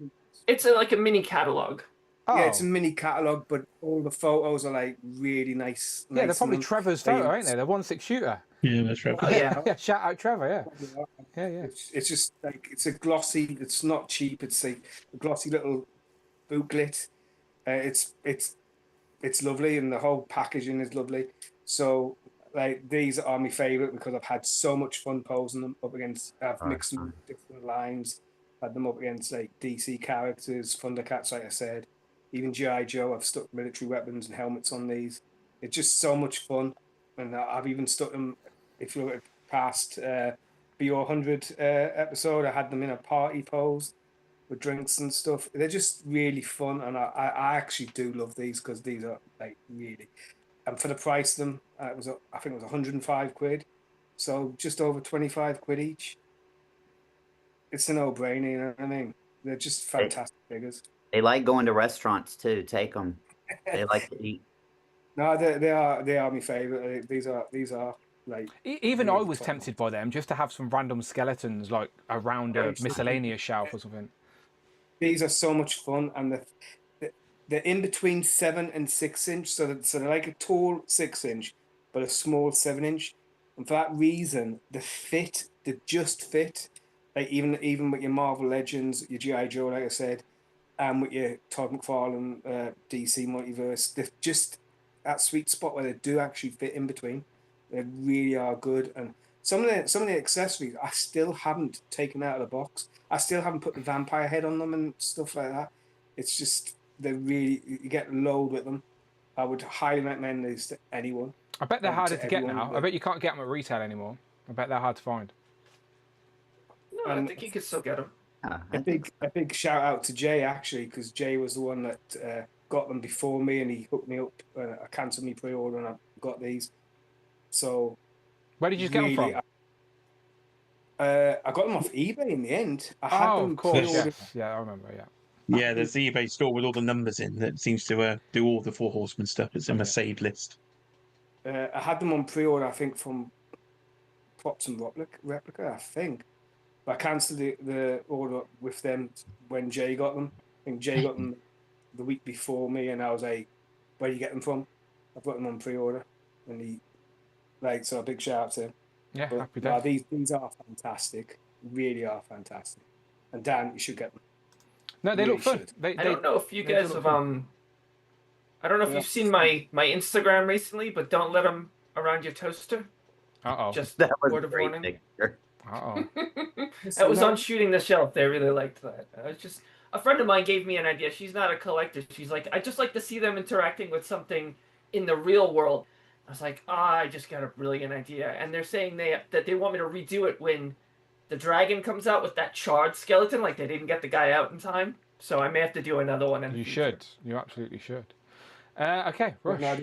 It's like a mini catalog. Oh. Yeah, it's a mini catalog, but all the photos are like really nice. Yeah, they're probably Trevor's photo, aren't they? They're 1/6 shooter. Yeah, that's Trevor. Oh, yeah. Shout out Trevor. Yeah. It's just like it's a glossy. It's not cheap. It's a glossy little booklet. It's lovely, and the whole packaging is lovely. So like these are my favorite because I've had so much fun posing them up against. I've mixed them with different lines. Had them up against like DC characters, Thundercats, like I said. Even GI Joe. I've stuck military weapons and helmets on these. It's just so much fun, and I've even stuck them. If you look at past BO100 episode, I had them in a party pose with drinks and stuff. They're just really fun, and I actually do love these because these are like really. And for the price of them, I think it was 105 quid, so just over 25 quid each. It's a no-brainer, you know what I mean? They're just fantastic figures. They like going to restaurants too. Take them. They like to eat. No, they are my favorite. These are like. Even really I was tempted by them just to have some random skeletons like around a miscellaneous shelf or something. These are so much fun, and they're in between 7 and 6 inch, so they're like a tall 6 inch, but a small 7 inch, and for that reason, they just fit. Like even with your Marvel Legends, your GI Joe, like I said, and with your Todd McFarlane DC multiverse, they're just that sweet spot where they do actually fit in between. They really are good, and some of the accessories I still haven't taken out of the box. I still haven't put the vampire head on them and stuff like that. It's just you get load with them. I would highly recommend these to anyone. I bet they're harder to get now. I bet you can't get them at retail anymore. I bet they're hard to find. No, I think you can still get them. A big shout out to Jay actually, because Jay was the one that got them before me, and he hooked me up. I cancelled my pre-order and I got these. So, where did you get them from? I got them off eBay in the end. I had them of course. Yeah, I remember. Yeah, there's the eBay store with all the numbers in that seems to do all the 4 Horsemen stuff. It's in my saved list. I had them on pre-order, I think, from Props and Replica, I think. But I cancelled the order with them when Jay got them. I think Jay got them the week before me, and I was like, "Where do you get them from?" I've got them on pre-order, and so a big shout out to him. Yeah, but, happy days. These are fantastic, really are fantastic. And Dan, you should get them. No, they look fun. I don't know if you guys have I don't know if you've seen my Instagram recently, but don't let them around your toaster. Just that was word of warning. Picture. That was on Shooting the Shelf. They really liked that. Just a friend of mine gave me an idea. She's not a collector. She's like, I just like to see them interacting with something in the real world. I was like, I just got a brilliant idea. And they're saying that they want me to redo it when the dragon comes out with that charred skeleton, like they didn't get the guy out in time. So I may have to do another one in the future. Should. You absolutely should. Okay, Rush.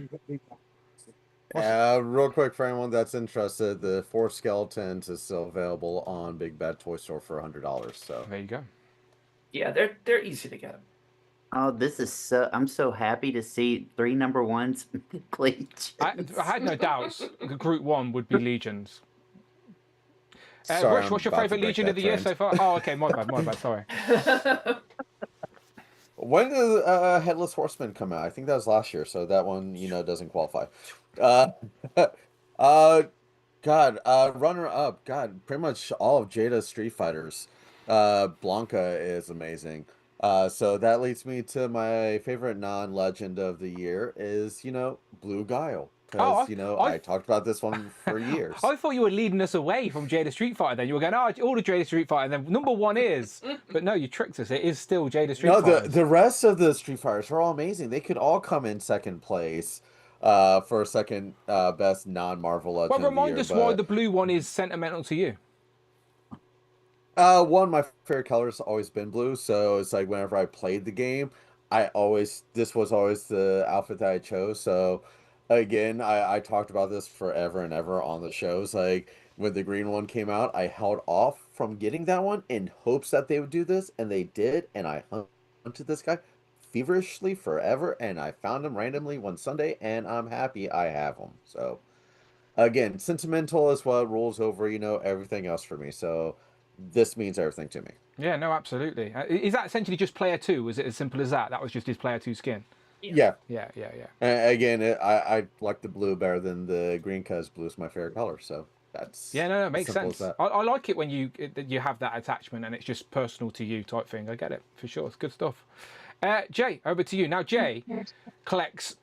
Real quick for anyone that's interested, the 4 skeletons is still available on Big Bad Toy Store for $100. So there you go. Yeah, they're easy to get. Oh, this is so. I'm so happy to see 3 number ones. I had no doubts. Group 1 would be Legions. Sorry, Rush, what's your favourite Legion of the year so far? Oh, okay, my bad, sorry. When did Headless Horseman come out? I think that was last year, so that one, doesn't qualify. Runner up. God, pretty much all of Jada's Street Fighters. Blanca is amazing. So that leads me to my favorite non-legend of the year is, Blue Guile. Because, I talked about this one for years. I thought you were leading us away from Jada Street Fighter then. You were going, all the Jada Street Fighter, and then number 1 is. But no, you tricked us. It is still Jada Street Fighter. No, the rest of the Street Fighters are all amazing. They could all come in second place for second best non-Marvel legend of the year. Well, remind us why the blue one is sentimental to you. One, my favorite color has always been blue, so it's like whenever I played the game, this was always the outfit that I chose. So again, I talked about this forever and ever on the shows. Like when the green one came out, I held off from getting that one in hopes that they would do this, and they did, and I hunted this guy feverishly forever, and I found him randomly one Sunday, and I'm happy I have him. So again, sentimental is what rules over, everything else for me. So this means everything to me. Yeah, no, absolutely. Is that essentially just player 2? Was it as simple as that? That was just his player 2 skin? Yeah. Again, I like the blue better than the green because blue is my favorite color. So that's no, it makes sense. I like it when you have that attachment and it's just personal to you type thing. I get it for sure. It's good stuff. Jay, over to you now. Jay collects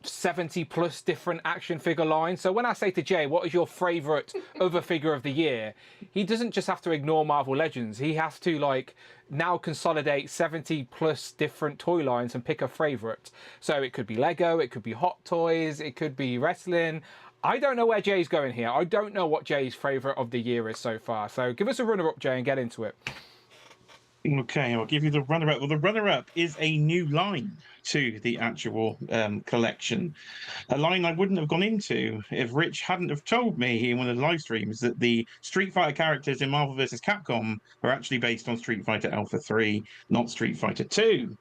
70 plus different action figure lines. So when I say to Jay, what is your favorite other figure of the year? He doesn't just have to ignore Marvel Legends. He has to now consolidate 70 plus different toy lines and pick a favorite. So it could be Lego, it could be Hot Toys, it could be wrestling. I don't know where Jay's going here. I don't know what Jay's favorite of the year is so far. So give us a runner up, Jay, and get into it. Okay, I'll give you the runner-up. Well, the runner-up is a new line to the actual collection. A line I wouldn't have gone into if Rich hadn't have told me in one of the live streams that the Street Fighter characters in Marvel vs. Capcom are actually based on Street Fighter Alpha 3, not Street Fighter 2.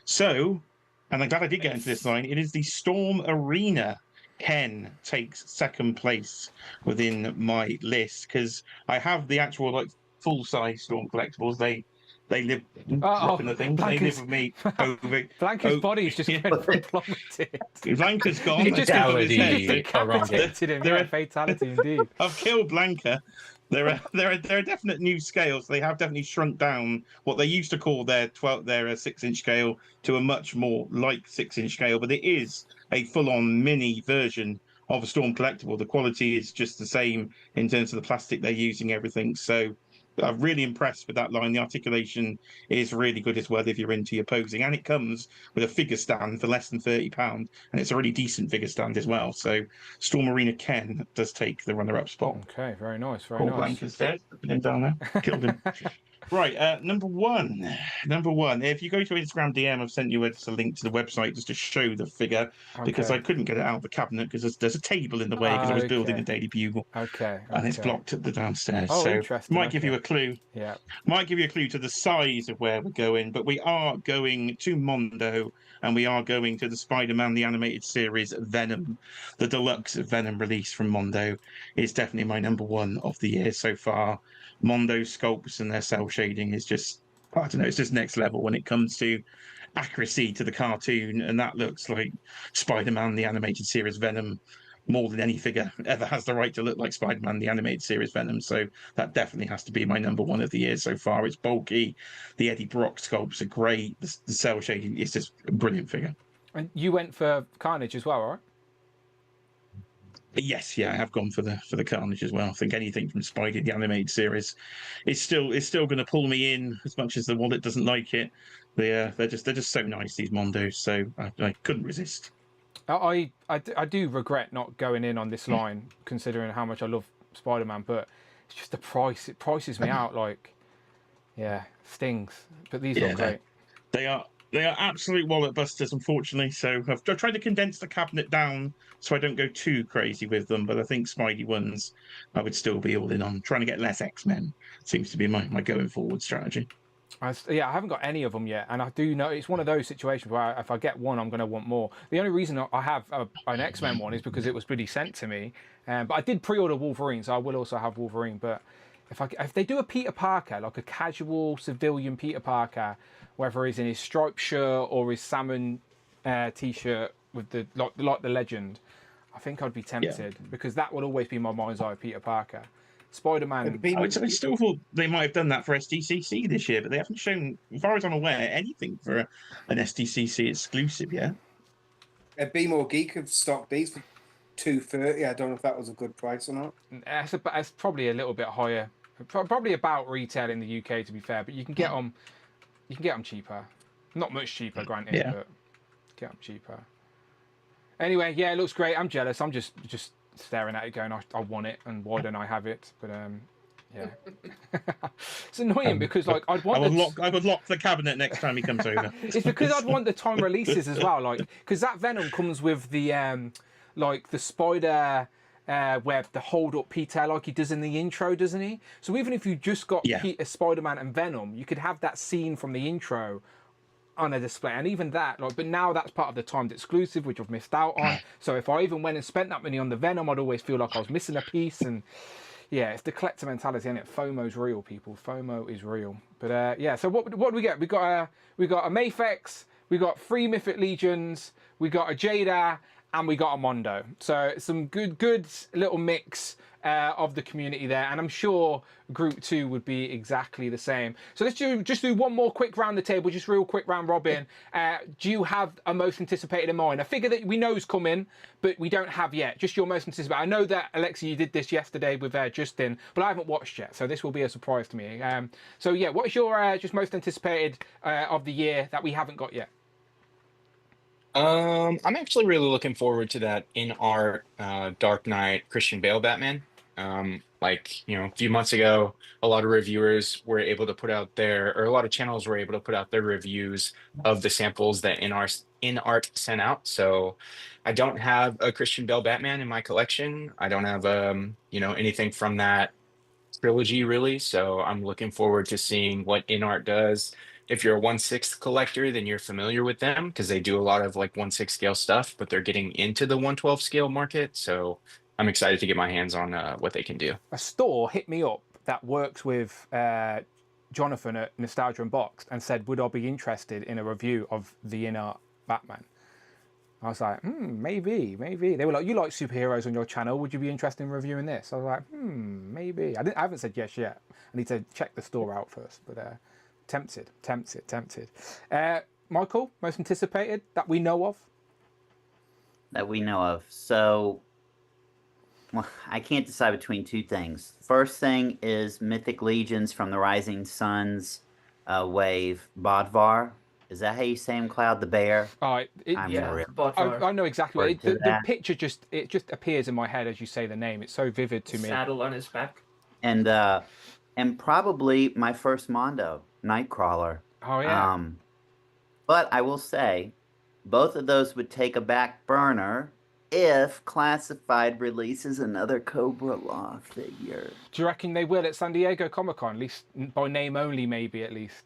So, and I'm glad I did get into this line, it is the Storm Arena Ken takes second place within my list because I have the actual full-size Storm collectibles. They live in the things. They live with me over. Blanca's body's just plummeted. Blanca's gone. Fatality. Fatality indeed. I've killed Blanca. There are definite new scales. They have definitely shrunk down what they used to call their 6-inch scale to a much more like 6-inch scale. But it is a full-on mini version of a Storm collectible. The quality is just the same in terms of the plastic they're using, everything. So I'm really impressed with that line. The articulation is really good as well if you're into your posing. And it comes with a figure stand for less than £30. And it's a really decent figure stand as well. So Storm Arena Ken does take the runner-up spot. Okay, very nice, very nice. Blanca's dead. Put him down there. Killed him. Right, number one. If you go to Instagram DM, I've sent you a link to the website just to show the figure because I couldn't get it out of the cabinet because there's a table in the way because I was building the Daily Bugle. Okay. And it's blocked at the downstairs. Oh, so interesting. Might give you a clue. Yeah. Might give you a clue to the size of where we're going, but we are going to Mondo and we are going to the Spider-Man the Animated Series Venom. The deluxe Venom release from Mondo is definitely my number one of the year so far. Mondo sculpts and their cell shading is just, I don't know, it's just next level when it comes to accuracy to the cartoon, and that looks like Spider-Man the Animated Series Venom more than any figure ever has the right to look like Spider-Man the Animated Series Venom. So that definitely has to be my number one of the year so far. It's bulky, the Eddie Brock sculpts are great, the cell shading is just a brilliant figure. And you went for Carnage as well, right? Yes, yeah, I have gone for the Carnage as well. I think anything from Spidey the Animated Series is still going to pull me in as much as the wallet doesn't like it. They're just so nice, these Mondos. So I couldn't resist. I do regret not going in on this line, considering how much I love Spider-Man, but it's just the price. It prices me out. Like, yeah, stings. But these look great. They are absolute wallet busters, unfortunately. So I've tried to condense the cabinet down so I don't go too crazy with them. But I think Spidey ones, I would still be all in on. Trying to get less X-Men seems to be my going forward strategy. I haven't got any of them yet, and I do know it's one of those situations where if I get one, I'm going to want more. The only reason I have an X-Men one is because it was bloody sent to me, but I did pre-order Wolverine, so I will also have Wolverine. But if they do a Peter Parker, like a casual civilian Peter Parker, whether he's in his striped shirt or his salmon t-shirt with the like the legend, I think I'd be tempted because that would always be my mind's eye of Peter Parker. Spider-Man. I still thought they might have done that for SDCC this year, but they haven't shown, as far as I'm aware, anything for an SDCC exclusive yet. Be More Geek have stocked these for $230. I don't know if that was a good price or not. It's probably a little bit higher, probably about retail in the UK, to be fair. But you can get them. You can get them cheaper, not much cheaper, granted, but get them cheaper. Anyway, yeah, it looks great. I'm jealous. I'm just staring at it, going, I want it, and why don't I have it? But yeah, it's annoying because like I would lock the cabinet next time he comes over. It's because I'd want the time releases as well, like because that Venom comes with the like the spider web, the hold up Peter, like he does in the intro, doesn't he? So even if you just got Peter, Spider-Man and Venom, you could have that scene from the intro on a display, and even that, like, but now that's part of the timed exclusive, which I've missed out on. So if I even went and spent that money on the Venom, I'd always feel like I was missing a piece. And yeah, it's the collector mentality, and FOMO's real, people. FOMO is real. But yeah, so what do we get? We got a Mafex, we got 3 Mythic Legions, we got a Jada, and we got a Mondo. So some good little mix of the community there, and I'm sure Group 2 would be exactly the same. So let's just do one more quick round the table, just real quick round robin. Do you have a most anticipated in mind? A figure that we know is coming, but we don't have yet. Just your most anticipated. I know that, Alexa, you did this yesterday with Justin, but I haven't watched yet, so this will be a surprise to me. So yeah, what is your just most anticipated of the year that we haven't got yet? I'm actually really looking forward to that in art Dark Knight Christian Bale Batman. Like, a few months ago, a lot of reviewers were able to put out or a lot of channels were able to put out their reviews of the samples that in art sent out. So I don't have a Christian Bale Batman in my collection. I don't have anything from that trilogy really. So I'm looking forward to seeing what in art does. If you're a 1/6 collector, then you're familiar with them because they do a lot of like 1/6 scale stuff, but they're getting into the 1/12 scale market. So I'm excited to get my hands on what they can do. A store hit me up that works with Jonathan at Nostalgia Unboxed and said, would I be interested in a review of the in-art Batman? I was like, maybe. They were like, you like superheroes on your channel. Would you be interested in reviewing this? I was like, maybe. I haven't said yes yet. I need to check the store out first. But tempted. Michael, most anticipated that we know of? That we know of. So I can't decide between two things. First thing is Mythic Legions from the Rising Suns wave, Bodvar. Is that how you say him, Cloud? The bear? I know exactly. The picture just appears in my head as you say the name. It's so vivid to me. Saddle on his back. And probably my first Mondo, Nightcrawler. Oh, yeah. But I will say, both of those would take a back burner if Classified releases another Cobra Law figure. Do you reckon they will at San Diego Comic-Con, at least by name only, maybe at least?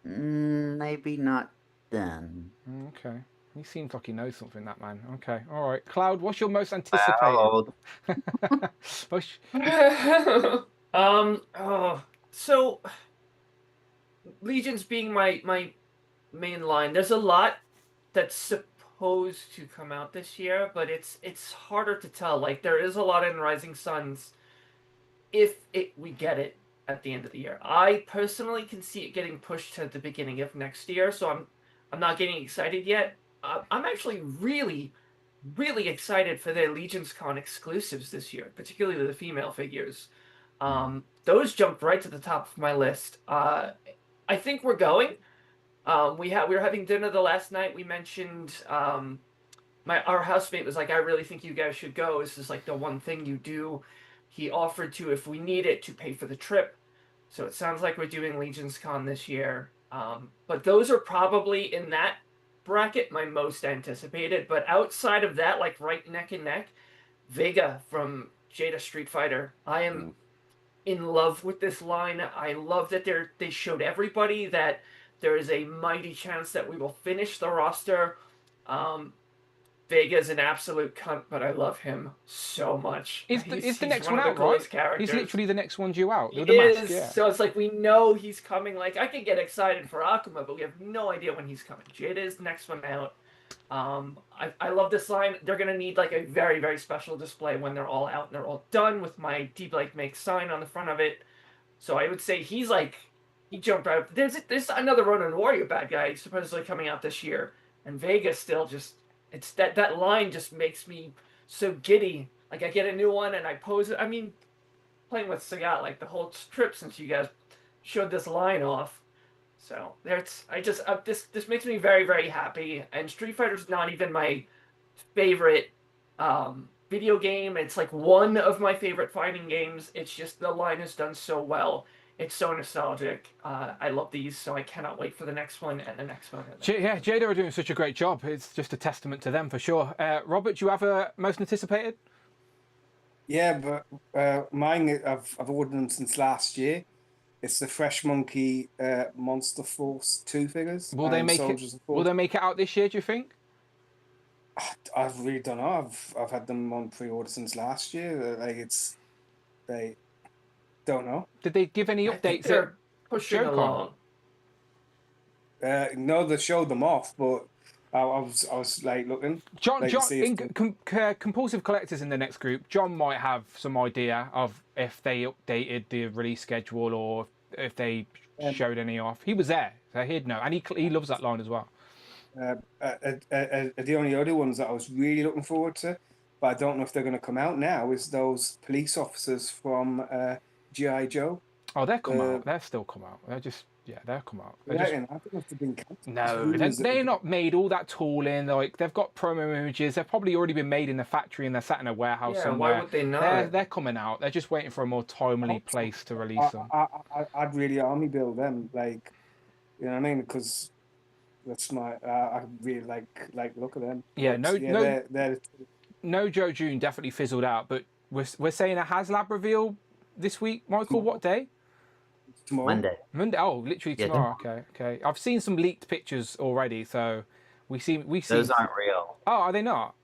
Maybe not then. Okay. He seems like he knows something, that man. Okay. All right. Cloud, what's your most anticipated? So Legions being my main line, there's a lot that's supposed to come out this year, but it's harder to tell. Like, there is a lot in Rising Suns if we get it at the end of the year. I personally can see it getting pushed to the beginning of next year, so I'm not getting excited yet. I'm actually really, really excited for their Legions Con exclusives this year, particularly the female figures. Those jumped right to the top of my list. I think we're going. We were having dinner the last night. We mentioned our housemate was like, I really think you guys should go. This is like the one thing you do. He offered to, if we need it, to pay for the trip. So it sounds like we're doing Legion's Con this year. But those are probably in that bracket my most anticipated. But outside of that, like right neck and neck, Vega from Jada Street Fighter. I am in love with this line. I love that they showed everybody that there is a mighty chance that we will finish the roster. Vega's an absolute cunt, but I love him so much. Is the next one out, right? He's literally the next one due out. He is. Yeah. So it's like we know he's coming. Like I can get excited for Akuma, but we have no idea when he's coming. Jada is the next one out. I love this line. They're gonna need like a very, very special display when they're all out and they're all done with my D Blake Make sign on the front of it. So I would say he jumped out. There's another Ronin Warrior bad guy supposedly coming out this year, and Vega still just. It's that line just makes me so giddy. Like I get a new one and I pose it. I mean, playing with Sagat like the whole trip since you guys showed this line off. So this makes me very, very happy. And Street Fighter's not even my favorite video game. It's like one of my favorite fighting games. It's just the line is done so well. It's so nostalgic. I love these, so I cannot wait for the next one and the next one. Yeah, Jada are doing such a great job. It's just a testament to them for sure. Robert, do you have a most anticipated? Yeah, but mine, I've ordered them since last year. It's the Fresh Monkey Monster Force 2 figures. Will they make it out this year, do you think? I really don't know. I've had them on pre-order since last year. They don't know. Did they give any updates? They're pushing along. No, they showed them off, but I was like looking. John, compulsive collectors in the next group. John might have some idea of if they updated the release schedule or if they showed any off. He was there, so he'd know, and he loves that line as well. The only other ones that I was really looking forward to, but I don't know if they're going to come out now, is those police officers from G.I. Joe. Oh, they'll come out. They'll still come out. They'll come out. I don't know if they've been cancelled. No, they're not made all that tooling. Like they've got promo images. They've probably already been made in the factory and they're sat in a warehouse somewhere. Why would they know? They're coming out. They're just waiting for a more timely place to release them. I'd really army build them, like, you know what I mean? Because that's my. I really like look at them. Yeah, they're no Joe June definitely fizzled out, but we're saying a HasLab reveal this week, Michael. What day? Tomorrow. Monday. Oh, literally tomorrow. Okay. I've seen some leaked pictures already, so we see. Those aren't real. Oh, are they not?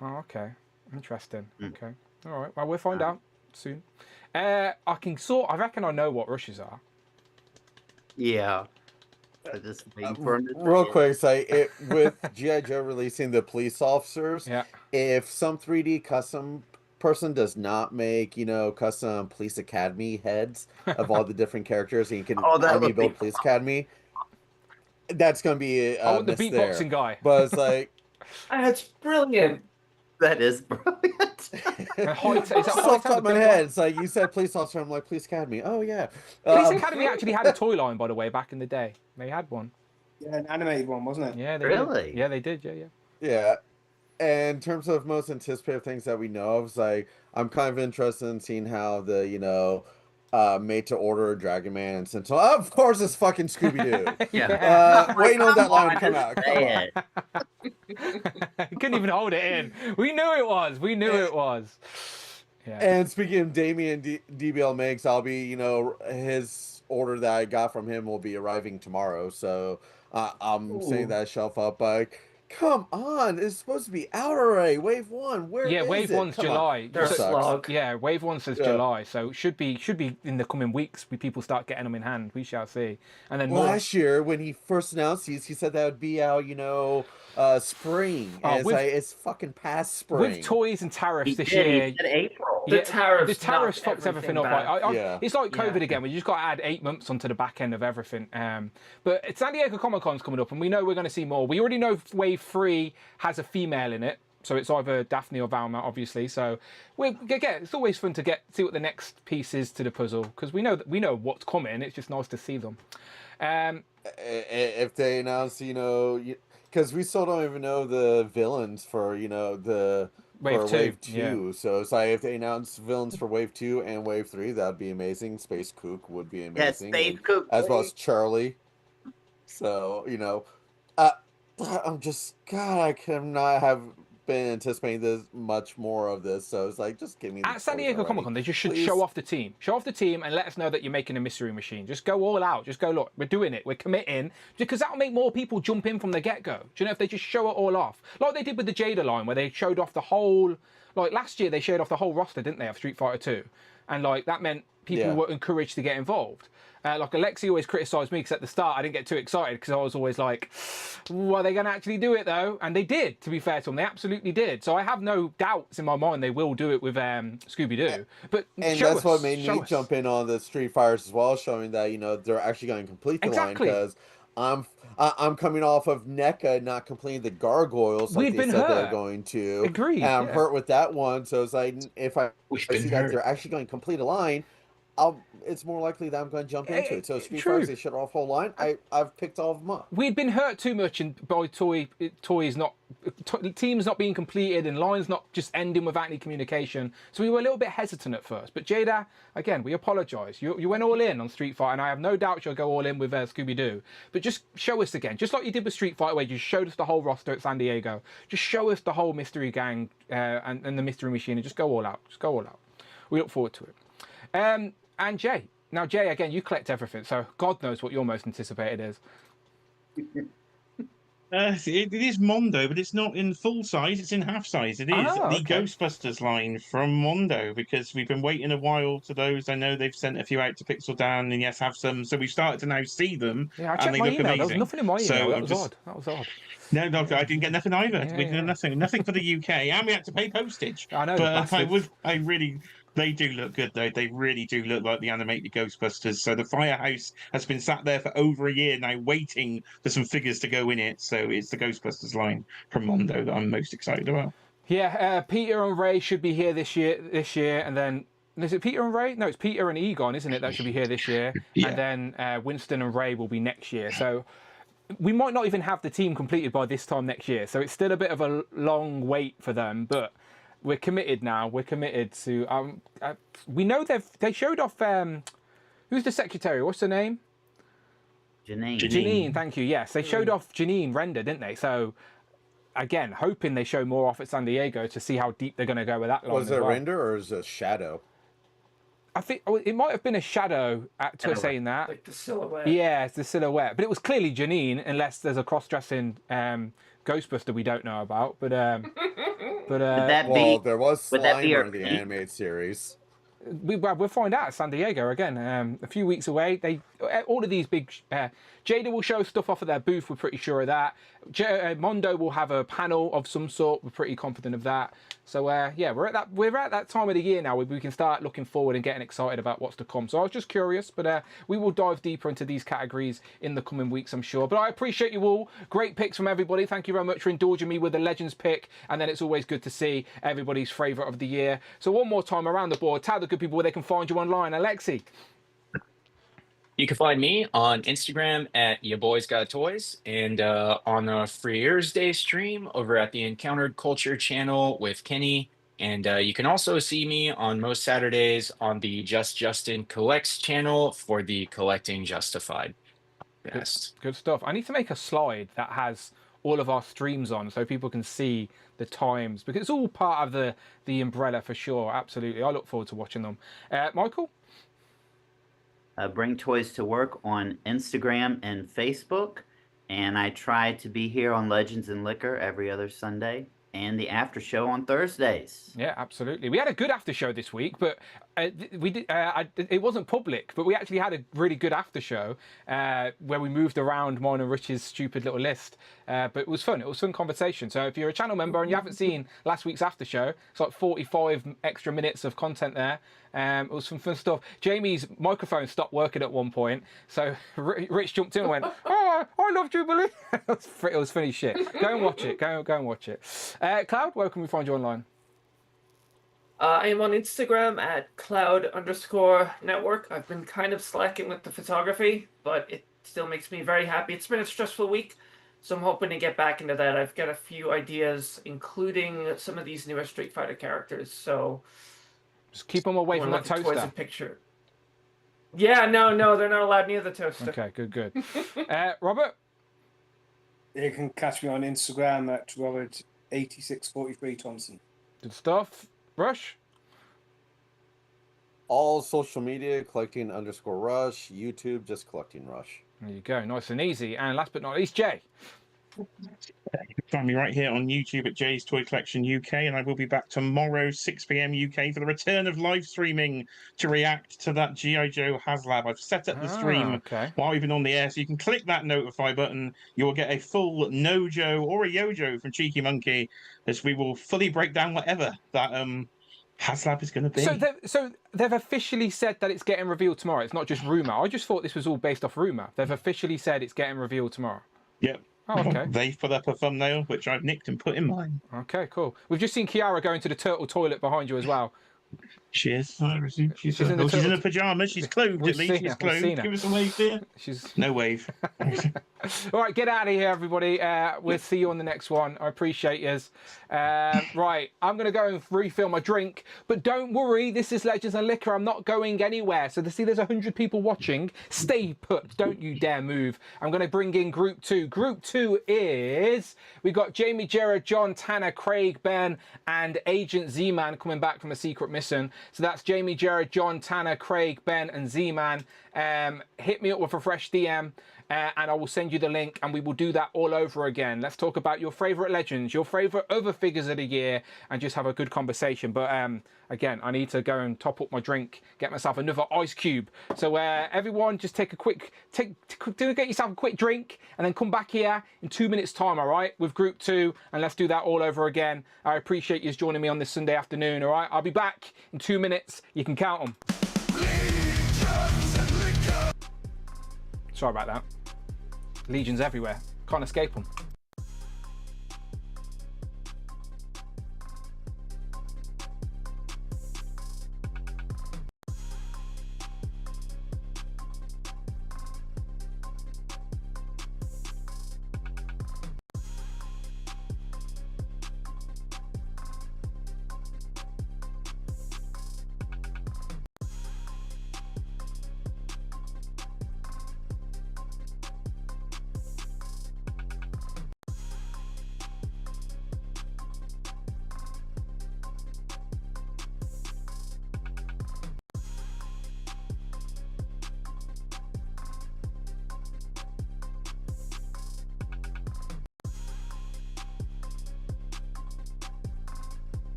Oh, okay. Interesting. Okay. All right. Well, we'll find out soon. I reckon I know what rushes are. Yeah. Real quick, with G.I. Joe releasing the police officers, if some 3D custom person does not make, custom police academy heads of all the different characters, and you can army build police academy, that's going to be the beatboxing guy. But it's like... That's brilliant. That is brilliant. Off the top of my head, it's like you said police officer, I'm like, police academy. Oh, yeah. Police Academy actually had a toy line, by the way, back in the day. They had one. Yeah, an animated one, wasn't it? Yeah, they really? Did. Yeah, they did. Yeah. Yeah. And in terms of most anticipated things that we know of, I'm kind of interested in seeing how the, made to order Dragon Man and Sentinel. Of course, it's fucking Scooby-Doo. Yeah. Waiting on that line to come out. Come on. Couldn't even hold it in. We knew it was. Yeah. And speaking of Damien DBL Makes, I'll be, his order that I got from him will be arriving tomorrow. So I'm setting that shelf up. But come on, it's supposed to be out already. Wave 1, where is it? Wave 1's July. Yeah, Wave 1 says July, so it should be in the coming weeks. People start getting them in hand. We shall see. And then last year when he first announced these, he said that would be out, spring. It's fucking past spring. With toys and tariffs this year. He said April. The tariffs fucks everything up. It's like COVID again. We just got to add 8 months onto the back end of everything. But San Diego Comic Con's coming up, and we know we're going to see more. We already know Wave 3 has a female in it. So it's either Daphne or Valma, obviously. So it's always fun to see what the next piece is to the puzzle, because we know what's coming. It's just nice to see them. If they announce, because we still don't even know the villains for the Wave 2. Wave 2. Yeah. So it's like if they announce villains for Wave 2 and Wave 3, that'd be amazing. Space Kook would be amazing. Yes, Space Kook, as well as Charlie. So I'm just I cannot have been anticipating this much more of this. So it's like, just give me at San Diego Comic Con, they just should Please. show off the team, and let us know that you're making a mystery machine. Just go all out. Just go, look, we're doing it. We're committing, because that'll make more people jump in from the get-go. Do you know, if they just show it all off, like they did with the Jada line, where they showed off the whole. Like last year, they showed off the whole roster, didn't they, of Street Fighter 2, and like that meant people were encouraged to get involved. Like Alexi always criticised me because at the start I didn't get too excited, because I was always like, well, are they going to actually do it though? And they did, to be fair to them. They absolutely did. So I have no doubts in my mind they will do it with Scooby-Doo. But that's what made me jump in on the Street Fighters as well, showing that, they're actually going to complete the line, because I'm coming off of NECA not completing the gargoyles like they said they're going to. Agreed. And I'm hurt with that one. So it's like, if I see that they're actually going to complete a line, it's more likely that I'm going to jump into it. So Street Fighters, they shut off whole line. I've picked all of them up. We'd been hurt too much by teams not being completed and lines not just ending without any communication. So we were a little bit hesitant at first. But Jada, again, we apologise. You went all in on Street Fighter, and I have no doubt you'll go all in with Scooby-Doo. But just show us again, just like you did with Street Fighter, where you showed us the whole roster at San Diego. Just show us the whole mystery gang and the mystery machine, and just go all out. Just go all out. We look forward to it. And Jay. Now, Jay, again, you collect everything, so God knows what your most anticipated is. It is Mondo, but it's not in full size, it's in half size. It is the Ghostbusters line from Mondo, because we've been waiting a while to those. I know they've sent a few out to Pixel Dan, and yes, have some. So we've started to now see them, and they look amazing. There was nothing in my email. So that was odd. That was odd. No, I didn't get nothing either. We did nothing for the UK, and we had to pay postage. I know, but they do look good, though. They really do look like the animated Ghostbusters. So the Firehouse has been sat there for over a year now, waiting for some figures to go in it. So it's the Ghostbusters line from Mondo that I'm most excited about. Yeah, Peter and Ray should be here this year, and then is it Peter and Ray? No, it's Peter and Egon, isn't it? That should be here this year, and then Winston and Ray will be next year. So we might not even have the team completed by this time next year. So it's still a bit of a long wait for them, but we're committed now. We're committed to. We know they showed off. Who's the secretary? What's her name? Janine. Thank you. Yes, they showed off Janine render, didn't they? So again, hoping they show more off at San Diego to see how deep they're going to go with that line. Was it a render or is it a shadow? I think it might have been a shadow to saying that. Like the silhouette. Yeah, it's the silhouette. But it was clearly Janine, unless there's a cross-dressing Ghostbuster we don't know about. But there was Slimer in the animated series. We'll find out at San Diego again. A few weeks away. All of these big. Jada will show stuff off at their booth. We're pretty sure of that. Mondo will have a panel of some sort. We're pretty confident of that. So we're at that time of the year now where we can start looking forward and getting excited about what's to come. So I was just curious, but we will dive deeper into these categories in the coming weeks, I'm sure. But I appreciate you all. Great picks from everybody. Thank you very much for indulging me with the Legends pick. And then it's always good to see everybody's favourite of the year. So one more time around the board, tell the good people where they can find you online. Alexi. You can find me on Instagram at Ya Boys Got Toys, and on a Free Ears Day stream over at the Encountered Culture channel with Kenny. And you can also see me on most Saturdays on the Just Justin Collects channel for the Collecting Justified. Good stuff. I need to make a slide that has all of our streams on so people can see the times, because it's all part of the umbrella for sure. Absolutely. I look forward to watching them. Michael? Bring Toys to Work on Instagram and Facebook. And I try to be here on Legends and Liquor every other Sunday, and the after show on Thursdays. Yeah, absolutely. We had a good after show this week, but we did. It wasn't public, but we actually had a really good after show where we moved around mine and Rich's stupid little list. But it was fun. It was fun conversation. So if you're a channel member and you haven't seen last week's after show, it's like 45 extra minutes of content there. It was some fun stuff. Jamie's microphone stopped working at one point, so Rich jumped in and went, "Oh, I love Jubilee. It was funny shit. Go and watch it. Go and watch it. Cloud, where can we find you online? I am on Instagram at cloud_network. I've been kind of slacking with the photography, but it still makes me very happy. It's been a stressful week, so I'm hoping to get back into that. I've got a few ideas, including some of these newer Street Fighter characters, so... Just keep them away from that toaster. Toys and picture. Yeah, no, they're not allowed near the toaster. Okay, good. Robert? You can catch me on Instagram at Robert8643 Thompson. Good stuff. Rush? All social media, collecting_rush. YouTube, just collecting rush. There you go, nice and easy. And last but not least, Jay. You can find me right here on YouTube at Jay's Toy Collection UK, and I will be back tomorrow, 6 p.m. UK, for the return of live streaming to react to that G.I. Joe HasLab. I've set up the stream while we've been on the air, so you can click that notify button. You will get a full no-Joe or a Yo-Joe from Cheeky Monkey, as we will fully break down whatever that HasLab is going to be. So they've officially said that it's getting revealed tomorrow. It's not just rumour. I just thought this was all based off rumour. They've officially said it's getting revealed tomorrow. Yep. Oh, okay. They've put up a thumbnail, which I've nicked and put in mine. Okay, cool. We've just seen Kiara go into the turtle toilet behind you as well. She is. She's in her pajamas. She's clothed at least. She's clothed. Give us a wave there. No wave. All right, get out of here, everybody. We'll see you on the next one. I appreciate yous. Right, I'm going to go and refill my drink. But don't worry, this is Legends and Liquor. I'm not going anywhere. So there's 100 people watching. Stay put. Don't you dare move. I'm going to bring in Group 2. Group 2 is... We've got Jamie, Jared, John, Tanner, Craig, Ben, and Agent Z-Man coming back from a secret mission. So that's Jamie, Jared, John, Tanner, Craig, Ben, and Z-Man. Hit me up with a fresh DM. And I will send you the link, and we will do that all over again. Let's talk about your favourite legends, your favourite other figures of the year, and just have a good conversation. But again, I need to go and top up my drink, get myself another ice cube. So everyone, just get yourself a quick drink, and then come back here in 2 minutes' time, all right, with Group 2, and let's do that all over again. I appreciate you joining me on this Sunday afternoon, all right? I'll be back in 2 minutes. You can count them. Sorry about that. Legions everywhere. Can't escape them.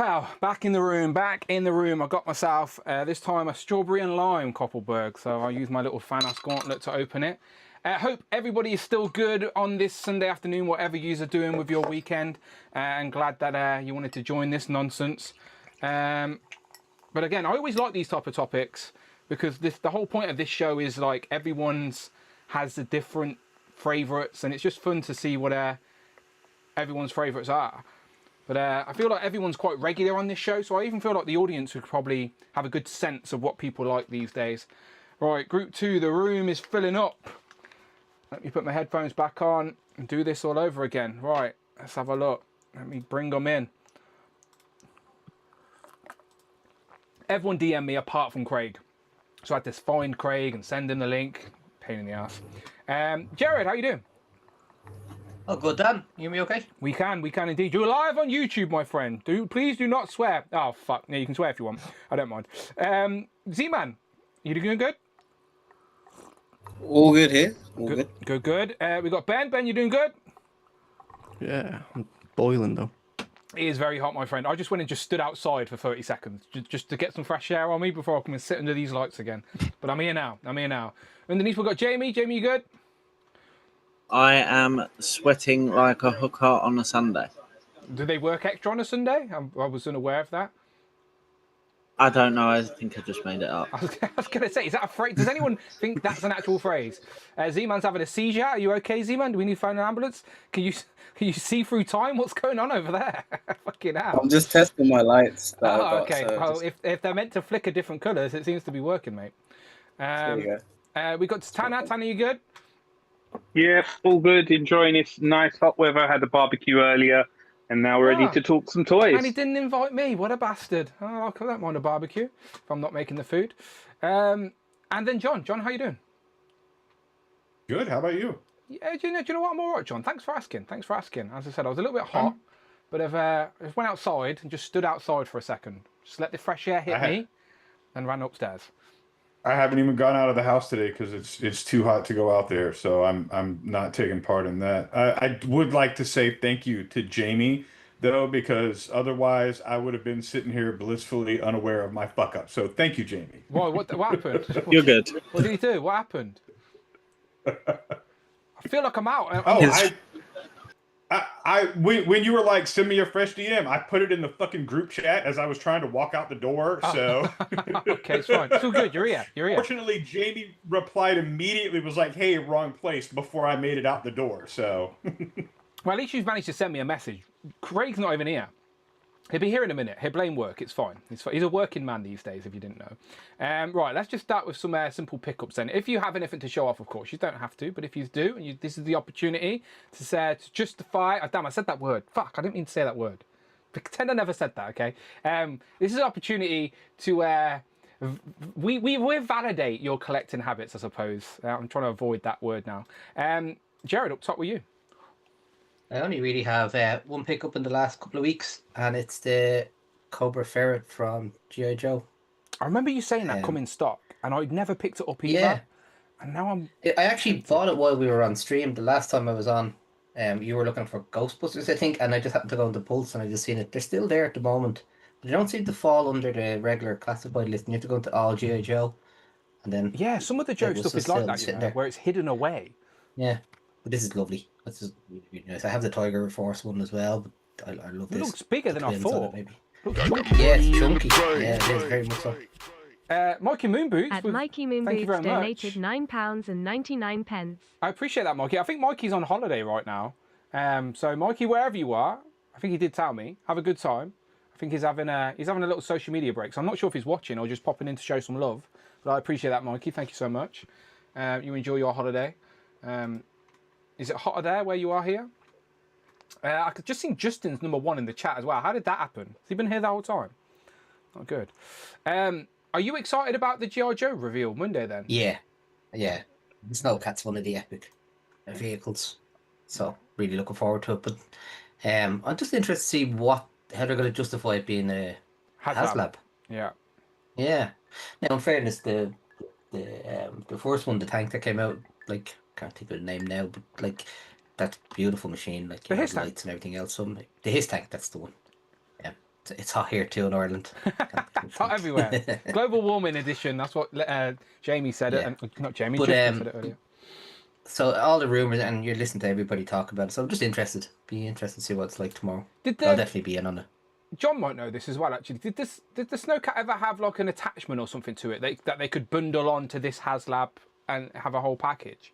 Pow, back in the room. I got myself, this time, a strawberry and lime Koppelberg. So I used my little Thanos gauntlet to open it. Hope everybody is still good on this Sunday afternoon, whatever you are doing with your weekend. And glad that you wanted to join this nonsense. But again, I always like these type of topics because the whole point of this show is like everyone's has a different favourites, and it's just fun to see what everyone's favourites are. But I feel like everyone's quite regular on this show, so I even feel like the audience would probably have a good sense of what people like these days. Right, group 2, the room is filling up. Let me put my headphones back on and do this all over again. Right, let's have a look. Let me bring them in. Everyone DM me apart from Craig. So I had to find Craig and send him the link. Pain in the ass. Jared, how you doing? Oh, good, Dan. You hear me okay? We can indeed. You're live on YouTube, my friend. Please do not swear. Oh, fuck. No, you can swear if you want. I don't mind. Z-Man, you doing good? All good here. All good. Good. We got Ben. Ben, you doing good? Yeah, I'm boiling though. It is very hot, my friend. I just went and just stood outside for 30 seconds just to get some fresh air on me before I come and sit under these lights again. But I'm here now. Underneath we've got Jamie. Jamie, you good? I am sweating like a hooker on a Sunday. Do they work extra on a Sunday? I was unaware of that. I don't know. I think I just made it up. I was going to say, is that a phrase? Does anyone think that's an actual phrase? Z-Man's having a seizure. Are you okay, Z-Man? Do we need to phone an ambulance? Can you see through time? What's going on over there? Fucking hell. I'm just testing my lights. Okay. Well, if they're meant to flicker different colours, it seems to be working, mate. There you go. We got Tanner. Tanner, you good? Yeah, all good. Enjoying this nice hot weather. Had a barbecue earlier, and now we're ready to talk some toys. And he didn't invite me. What a bastard. Oh, I don't mind a barbecue if I'm not making the food. And then John. John, how you doing? Good. How about you? Yeah, do you know what? I'm all right, John. Thanks for asking. As I said, I was a little bit hot, but I just went outside and just stood outside for a second. Just let the fresh air hit me and ran upstairs. I haven't even gone out of the house today because it's too hot to go out there, so I'm not taking part in that. I would like to say thank you to Jamie though, because otherwise I would have been sitting here blissfully unaware of my fuck up. So thank you, Jamie. Why? What happened? You're good. What did he do? What happened? I feel like I'm out. When you were like, send me your fresh DM, I put it in the fucking group chat as I was trying to walk out the door. So okay, it's fine. So good, you're here. Fortunately, Jamie replied immediately, was like, "Hey, wrong place," before I made it out the door. So, well, at least you've managed to send me a message. Craig's not even here. He'll be here in a minute. He'll blame work. It's fine. He's a working man these days, if you didn't know. Right, let's just start with some simple pickups then. If you have anything to show off, of course, you don't have to. But if you do, and this is the opportunity to justify... Oh, damn, I said that word. Fuck, I didn't mean to say that word. Pretend I never said that, okay? This is an opportunity to... we validate your collecting habits, I suppose. I'm trying to avoid that word now. Jared, up top with you. I only really have one pickup in the last couple of weeks, and it's the Cobra Ferret from G.I. Joe. I remember you saying that come in stock, and I'd never picked it up either. Yeah. And now I actually bought it while we were on stream. The last time I was on, you were looking for Ghostbusters, I think, and I just happened to go on the Pulse, and I just seen it. They're still there at the moment. But they don't seem to fall under the regular classified list. You have to go into all G.I. Joe, and then... Yeah, some of the Joe stuff is like that, you know, where it's hidden away. Yeah. But this is lovely. This is really, really nice. I have the Tiger Force one as well, but I love this. It looks bigger than I thought. Yeah, it's chunky. Yeah, it is very much so. Mikey Moonboots. At Mikey Moonboots donated £9.99. I appreciate that, Mikey. I think Mikey's on holiday right now. So Mikey, wherever you are, I think he did tell me, have a good time. I think he's having a little social media break. So I'm not sure if he's watching or just popping in to show some love. But I appreciate that, Mikey. Thank you so much. You enjoy your holiday. Is it hotter there where you are here? I could just see Justin's #1 in the chat as well. How did that happen? Has he been here the whole time? Not good. Are you excited about the G.I. Joe reveal Monday then? Yeah. Snowcat's one of the epic vehicles. So really looking forward to it. But I'm just interested to see how they're going to justify it being a HasLab. Yeah. Yeah. Now, in fairness, the first one, the tank that came out, like, can't think of the name now, but like that beautiful machine, like the lights and everything else. So the his tank, that's the one. Yeah, It's hot here too in Ireland. It's hot everywhere. Global warming edition. That's what Jamie said. Yeah. Not Jamie, But, Justin said it earlier. So all the rumors, and you're listening to everybody talk about it. So I'm just interested. Be interested to see what it's like tomorrow. I'll definitely be in on it. John might know this as well. Actually, did the Snowcat ever have like an attachment or something to it that they could bundle onto this HasLab and have a whole package?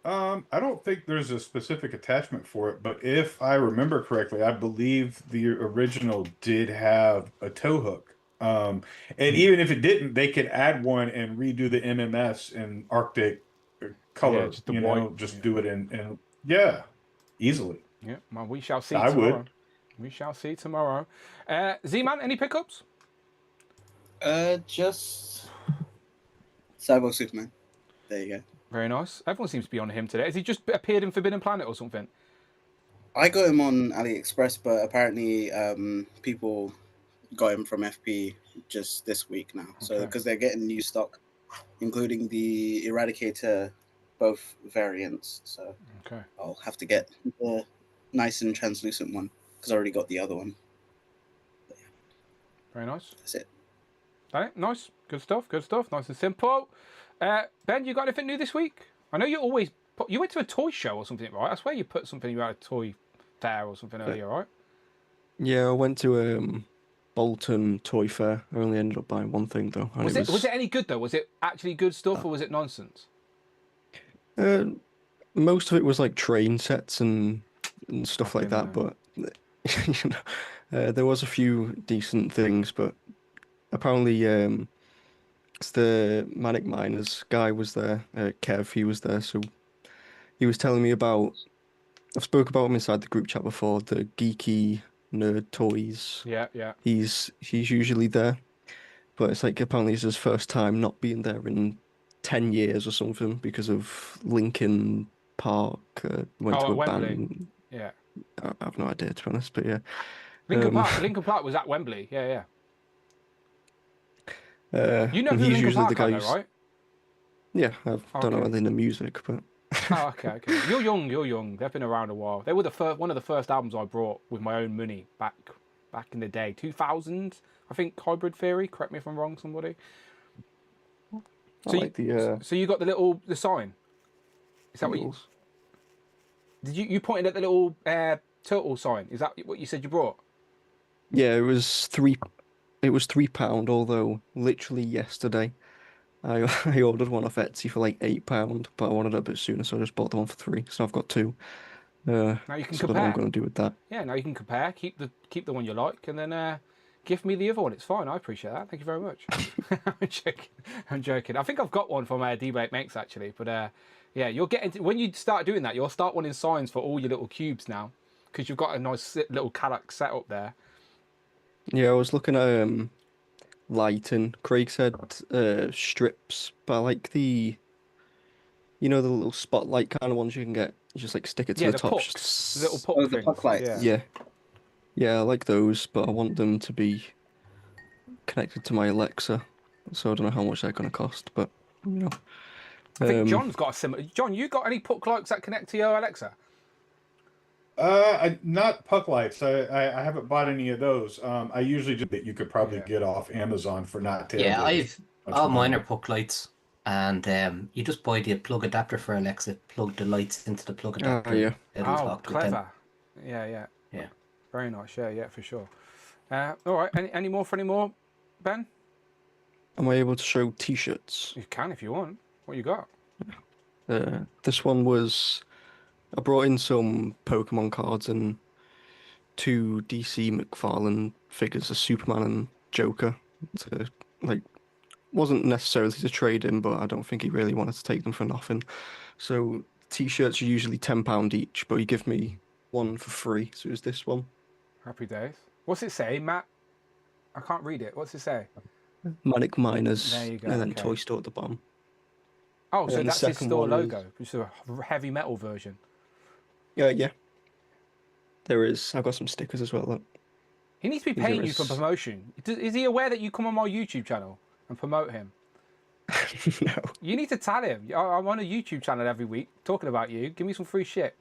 I don't think there's a specific attachment for it, but if I remember correctly, I believe the original did have a tow hook. And even if it didn't, they could add one and redo the MMS in Arctic color. Just the white. Do it in easily. Yeah, well, we shall see tomorrow. Would. We shall see tomorrow. Z-Man, any pickups? Just Cyborg Superman. There you go. Very nice. Everyone seems to be on him today. Has he just appeared in Forbidden Planet or something? I got him on AliExpress, but apparently people got him from FP just this week now. So because they're getting new stock, including the Eradicator, both variants. So I'll have to get the nice and translucent one because I already got the other one. Very nice. That's it. All right, nice. Good stuff. Good stuff. Nice and simple. Ben, you got anything new this week? I know you always you went to a toy show or something, right? I swear you put something about a toy fair or something earlier, right? Yeah, I went to Bolton Toy Fair. I only ended up buying one thing though. Was it any good though? Was it actually good stuff or was it nonsense? Most of it was like train sets and stuff like that, but there was a few decent things. But apparently, the Manic Miners guy was there. Kev, he was there, so he was telling me about. I've spoke about him inside the group chat before. The geeky nerd toys. Yeah, yeah. He's usually there, but it's like apparently it's his first time not being there in 10 years or something because of Linkin Park. Went to a Wembley. band. Yeah. I have no idea to be honest, but yeah. Linkin Park was at Wembley. Yeah, yeah. You know who he's Linkin usually Park the guy are, who's... though, right? Yeah, I don't know anything in music, but... Oh, okay. You're young. They've been around a while. They were one of the first albums I brought with my own money back in the day. 2000, I think, Hybrid Theory. Correct me if I'm wrong, somebody. So you got the sign? Is that what you... Did you pointed at the little turtle sign? Is that what you said you brought? Yeah, it was £3, although literally yesterday I ordered one off Etsy for like £8, but I wanted it a bit sooner, so I just bought the one for £3. So I've got two. Now you can compare. I don't know what I'm going to do with that. Yeah, now you can compare. Keep the one you like, and then give me the other one. It's fine. I appreciate that. Thank you very much. I'm joking. I think I've got one from D-Blake Makes actually, but yeah, you're getting when you start doing that, you'll start wanting signs for all your little cubes now, because you've got a nice little Kallax setup there. Yeah, I was looking at lighting. Craig said strips, but I like the little spotlight kind of ones you can get. You just like stick it to the top. Pucks, little puck things. Puck lights. Yeah, I like those, but I want them to be connected to my Alexa, so I don't know how much they're going to cost, but you know. I think John's got a similar. John, you got any puck lights that connect to your Alexa? Not puck lights. I haven't bought any of those. I usually do that. You could probably get off Amazon for not terribly. Yeah, all mine are puck lights, and you just buy the plug adapter for Alexa. Plug the lights into the plug adapter. Oh yeah. Oh, clever. Yeah. Very nice. Yeah, for sure. All right. Any more, Ben? Am I able to show T-shirts? You can if you want. What you got? This one was... I brought in some Pokemon cards and 2 DC McFarlane figures of Superman and Joker. Wasn't necessarily to trade in, but I don't think he really wanted to take them for nothing. So T-shirts are usually £10 each, but he gave me one for free. So it was this one. Happy days. What's it say, Matt? I can't read it. What's it say? Manic Miners. There you go. And then Toy Store at the bottom. Oh, so that's his store logo, which is a heavy metal version. Yeah. There is. I've got some stickers as well. Look. He needs to be paying you for promotion. Is he aware that you come on my YouTube channel and promote him? No. You need to tell him. I'm on a YouTube channel every week talking about you. Give me some free shit.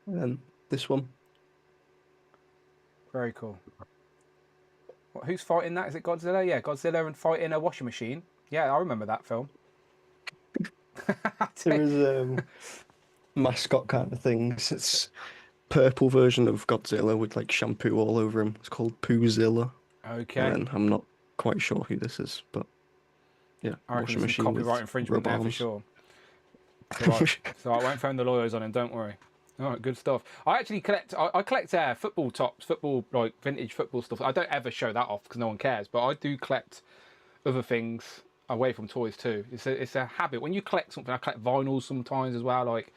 And then this one. Very cool. Who's fighting that? Is it Godzilla? Yeah, Godzilla and fighting a washing machine. Yeah, I remember that film. There is mascot kind of things. It's purple version of Godzilla with like shampoo all over him. It's called Poozilla. Okay. And then I'm not quite sure who this is, but yeah, I reckon washing there's machine some with copyright infringement there for arms. sure. So I won't phone the lawyers on him. Don't worry. All right, good stuff. I actually collect. I collect football tops, like vintage football stuff. I don't ever show that off because no one cares. But I do collect other things away from toys too. It's a habit. When you collect something, I collect vinyls sometimes as well. Like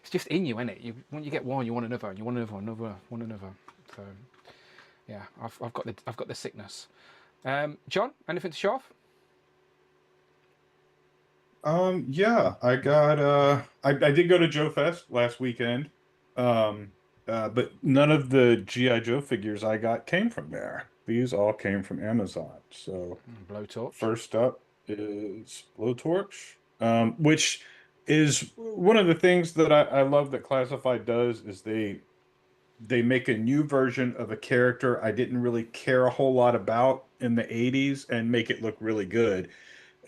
it's just in you, isn't it? When you get one, you want another, and you want another, another. So yeah, I've got the sickness. John, anything to show off? Yeah, I got I did go to Joe Fest last weekend. But none of the G.I. Joe figures I got came from there. These all came from Amazon. So Blowtorch. First up is Blowtorch, which is one of the things that I love that Classified does is they make a new version of a character I didn't really care a whole lot about in the 80s and make it look really good.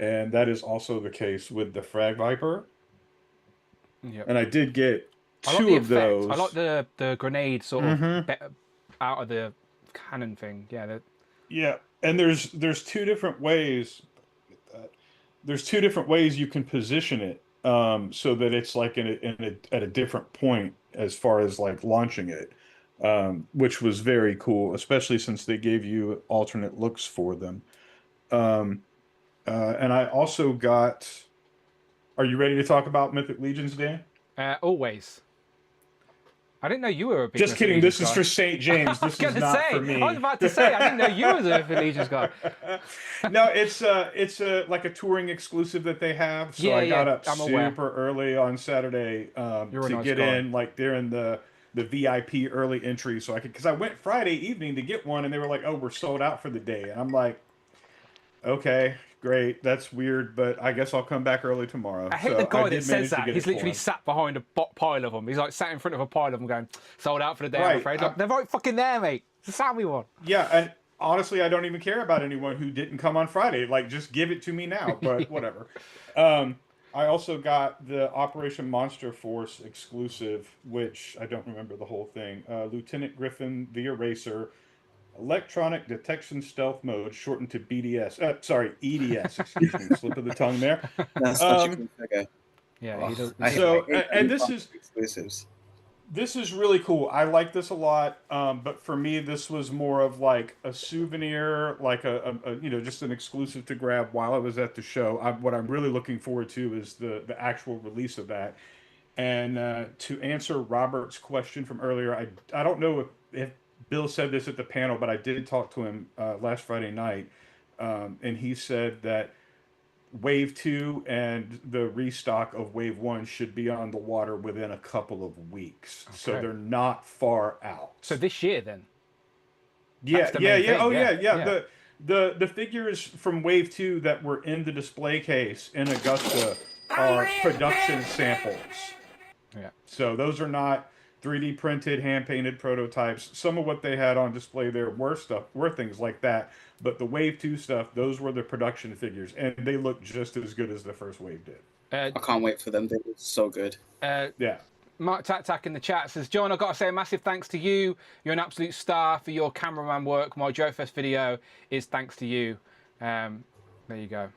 And that is also the case with the Frag Viper. Yep. And I did get two of those. I like the grenade sort of out of the cannon thing. Yeah. Yeah, and there's two different ways. There's two different ways you can position it, so that it's like at a different point as far as like launching it, which was very cool, especially since they gave you alternate looks for them. And I also got. Are you ready to talk about Mythic Legions, Dan? Always. I didn't know you were a big. Just kidding. This is for St. James. This is not for me. I was about to say I didn't know you was a Mythic Legions guy. No, it's like a touring exclusive that they have. So I got up super early on Saturday to get in like during the VIP early entry, so I could because I went Friday evening to get one, and they were like, "Oh, we're sold out for the day," and I'm like, "Okay." Great, that's weird, but I guess I'll come back early tomorrow. I hate the guy that says that. He's literally sat behind a pile of them. He's like sat in front of a pile of them going, sold out for the day, I'm afraid. Like, they're right fucking there, mate. It's a Sammy one. Yeah, and honestly, I don't even care about anyone who didn't come on Friday. Like, just give it to me now, but whatever. I also got the Operation Monster Force exclusive, which I don't remember the whole thing. Lieutenant Griffin, the Eraser, Electronic Detection Stealth Mode, shortened to BDS. Sorry, EDS. Excuse me, slip of the tongue there. That's such a good figure. Yeah, he does. So, and this is exclusives. This is really cool. I like this a lot. But for me, this was more of like a souvenir, like a just an exclusive to grab while I was at the show. What I'm really looking forward to is the actual release of that. And to answer Robert's question from earlier, I don't know if Bill said this at the panel, but I did talk to him last Friday night, and he said that Wave 2 and the restock of Wave 1 should be on the water within a couple of weeks. Okay. So they're not far out. So this year then? Yeah. Oh, yeah. The figures from Wave 2 that were in the display case in Augusta are production samples. Yeah. So those are not 3D printed, hand painted prototypes. Some of what they had on display there were things like that. But the Wave 2 stuff, those were the production figures, and they look just as good as the first wave did. I can't wait for them. They look so good. Yeah. Mark Tack in the chat says, John, I've got to say a massive thanks to you. You're an absolute star for your cameraman work. My Joe Fest video is thanks to you. There you go.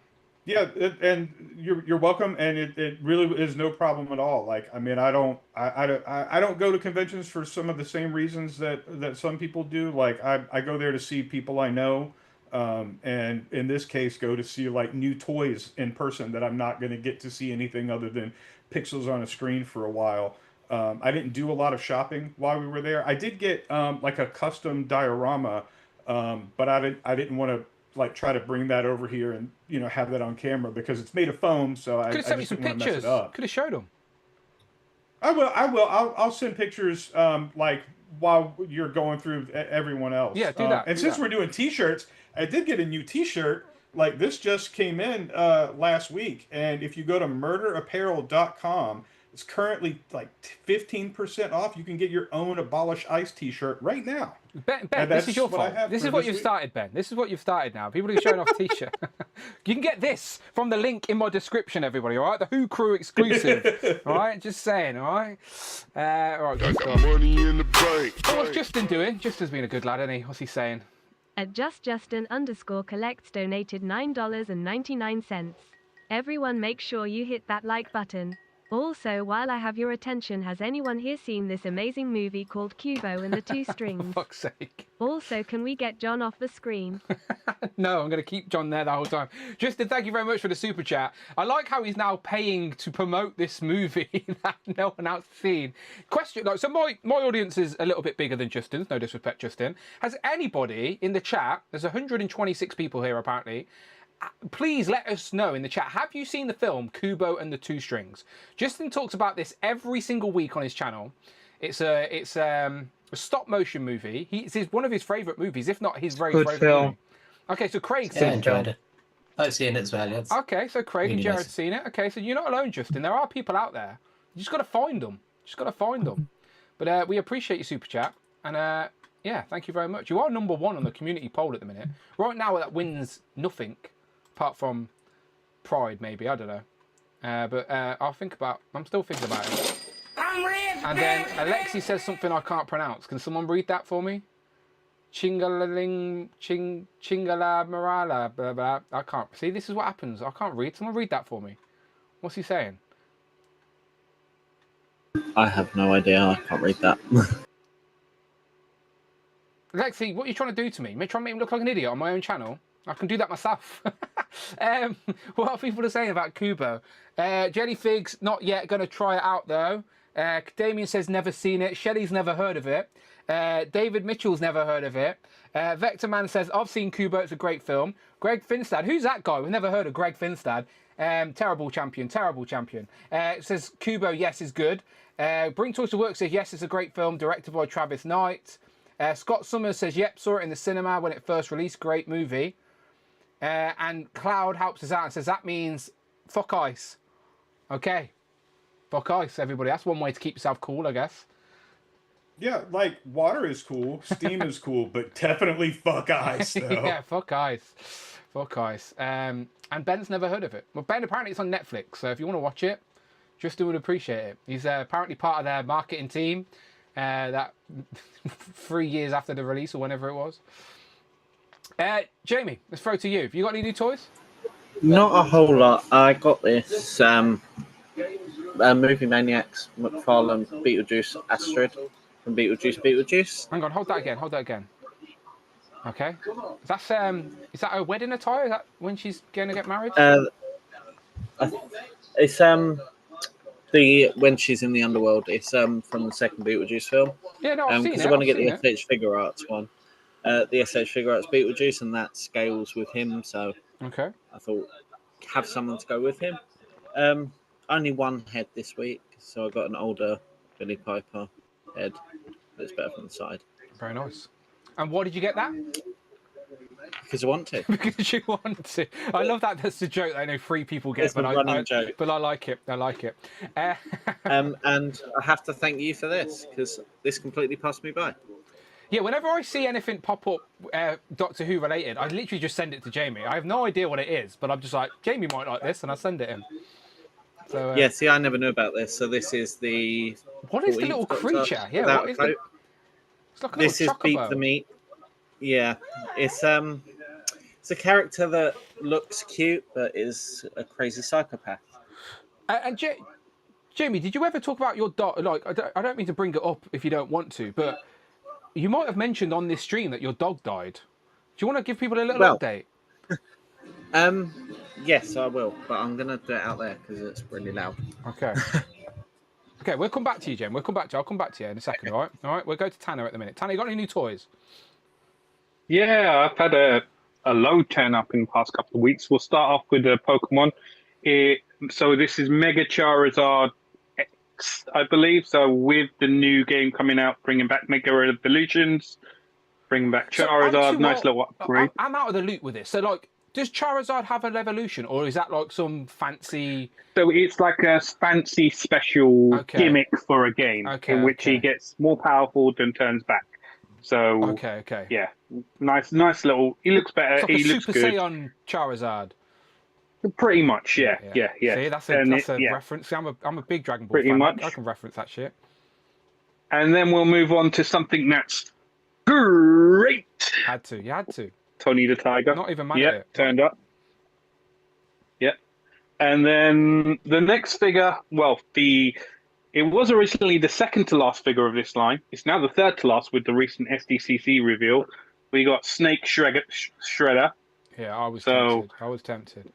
Yeah, and you're welcome, and it really is no problem at all. Like, I mean, I don't go to conventions for some of the same reasons that some people do. Like, I go there to see people I know, and in this case, go to see like new toys in person that I'm not going to get to see anything other than pixels on a screen for a while. I didn't do a lot of shopping while we were there. I did get like a custom diorama, but I didn't want to like try to bring that over here and have that on camera because it's made of foam. So I could have sent me some pictures. Could have showed them. I will. I'll send pictures like while you're going through everyone else. Yeah, do that. And since we're doing T-shirts, I did get a new T-shirt. Like this just came in last week, and if you go to murderapparel.com, is currently like 15% off. You can get your own Abolish ICE t-shirt right now. Ben, this is your fault. This is what you've started, Ben. This is what you've started now. People are showing off t-shirt. You can get this from the link in my description, everybody, all right? The Who Crew exclusive, all right? Just saying, all right? All right, good stuff. Money in the bank. What's Justin doing? Justin's been a good lad, isn't he? What's he saying? At JustJustin_collects donated $9.99. Everyone make sure you hit that like button. Also, while I have your attention, has anyone here seen this amazing movie called Kubo and the Two Strings? For fuck's sake. Also, can we get John off the screen? No, I'm going to keep John there the whole time. Justin, thank you very much for the super chat. I like how he's now paying to promote this movie that no one else has seen. Question, like, so my audience is a little bit bigger than Justin's, no disrespect, Justin. Has anybody in the chat, there's 126 people here apparently, please let us know in the chat, have you seen the film Kubo and the Two Strings? Justin talks about this every single week on his channel. It's a stop motion movie. It's one of his favourite movies, if not his very favourite movie. Okay, so Craig's seen it. Enjoyed it. I've seen it as well, yes. Okay, so Craig Really and Jared nice. have seen it. Okay, so you're not alone, Justin. There are people out there. You just got to find them. But we appreciate your super chat. And yeah, thank you very much. You are number one on the community poll at the minute. Right now, that wins nothing. Apart from pride, maybe. I don't know. But I'm still thinking about it. And then Alexi says something I can't pronounce. Can someone read that for me? Chingala Marala, blah, blah. I can't. See, this is what happens. I can't read. Someone read that for me. What's he saying? I have no idea. I can't read that. Alexi, what are you trying to do to me? Trying to make me look like an idiot on my own channel? I can do that myself. What are people saying about Kubo? Jellyfigs, not yet. Going to try it out, though. Damien says never seen it. Shelley's never heard of it. David Mitchell's never heard of it. Vector Man says, I've seen Kubo. It's a great film. Greg Finstad. Who's that guy? We've never heard of Greg Finstad. Terrible champion. It says Kubo, yes, is good. Bring Toys to Work says, yes, it's a great film. Directed by Travis Knight. Scott Summers says, yep, saw it in the cinema when it first released. Great movie. And Cloud helps us out and says, that means fuck ice. Okay. Fuck ice, everybody. That's one way to keep yourself cool, I guess. Yeah, like water is cool, steam is cool, but definitely fuck ice, though. Yeah, fuck ice. And Ben's never heard of it. Well, Ben, apparently it's on Netflix, so if you want to watch it, Justin would appreciate it. He's apparently part of their marketing team that 3 years after the release or whenever it was. Jamie, let's throw to you. Have you got any new toys? Not a whole lot. I got this Movie Maniacs McFarlane Beetlejuice Astrid from Beetlejuice. Hang on, hold that again. Okay. That's is that her wedding attire? Is that when she's going to get married? It's the when she's in the underworld. It's from the second Beetlejuice film. Yeah, no, I've seen it. Because I want to get the SH Figure Arts one. The SH Figure Arts Beetlejuice, and that scales with him. So okay, I thought have someone to go with him. Only one head this week, so I got an older Billy Piper head that's better from the side. Very nice. And why did you get that? Because I want to. Because you want to. I love that. That's the joke that I know 3 people get, but I like it. And I have to thank you for this, because this completely passed me by. Yeah, whenever I see anything pop up Doctor Who related, I literally just send it to Jamie. I have no idea what it is, but I'm just like, Jamie might like this, and I send it in. So, yeah, see, I never knew about this. So this is the... What is the little creature? Yeah, what is it? It's like a this is Beat the Meat. Yeah, it's a character that looks cute, but is a crazy psychopath. And Jamie, did you ever talk about your dog? Like, I don't mean to bring it up if you don't want to, but you might have mentioned on this stream that your dog died. Do you want to give people a little update? Yes, I will, but I'm gonna do it out there because it's really loud. Okay. Okay, we'll come back to you, Jen. I'll come back to you in a second, all right? All right, we'll go to Tanner at the minute. Tanner, you got any new toys? Yeah, I've had a load turn up in the past couple of weeks. We'll start off with the Pokemon. So this is Mega Charizard X, I believe. So with the new game coming out, bringing back Mega Evolutions, bringing back Charizard, nice little upgrade. I'm out of the loop with this. So, like, Does Charizard have an evolution, or is that like some fancy? So it's like a fancy special gimmick for a game in which he okay. gets more powerful than turns back. So Okay. yeah, nice little. He looks better. It's like He a looks Super good. Saiyan Charizard. Pretty much, yeah. See, that's a reference. See, I'm a big Dragon Ball Pretty fan. much. I can reference that shit. And then we'll move on to something that's great. You had to. Tony the Tiger. Not even mad at it. Turned up. Yep. And then the next figure, well, it was originally the second to last figure of this line. It's now the third to last with the recent SDCC reveal. We got Snake Shredder. Yeah, I was tempted.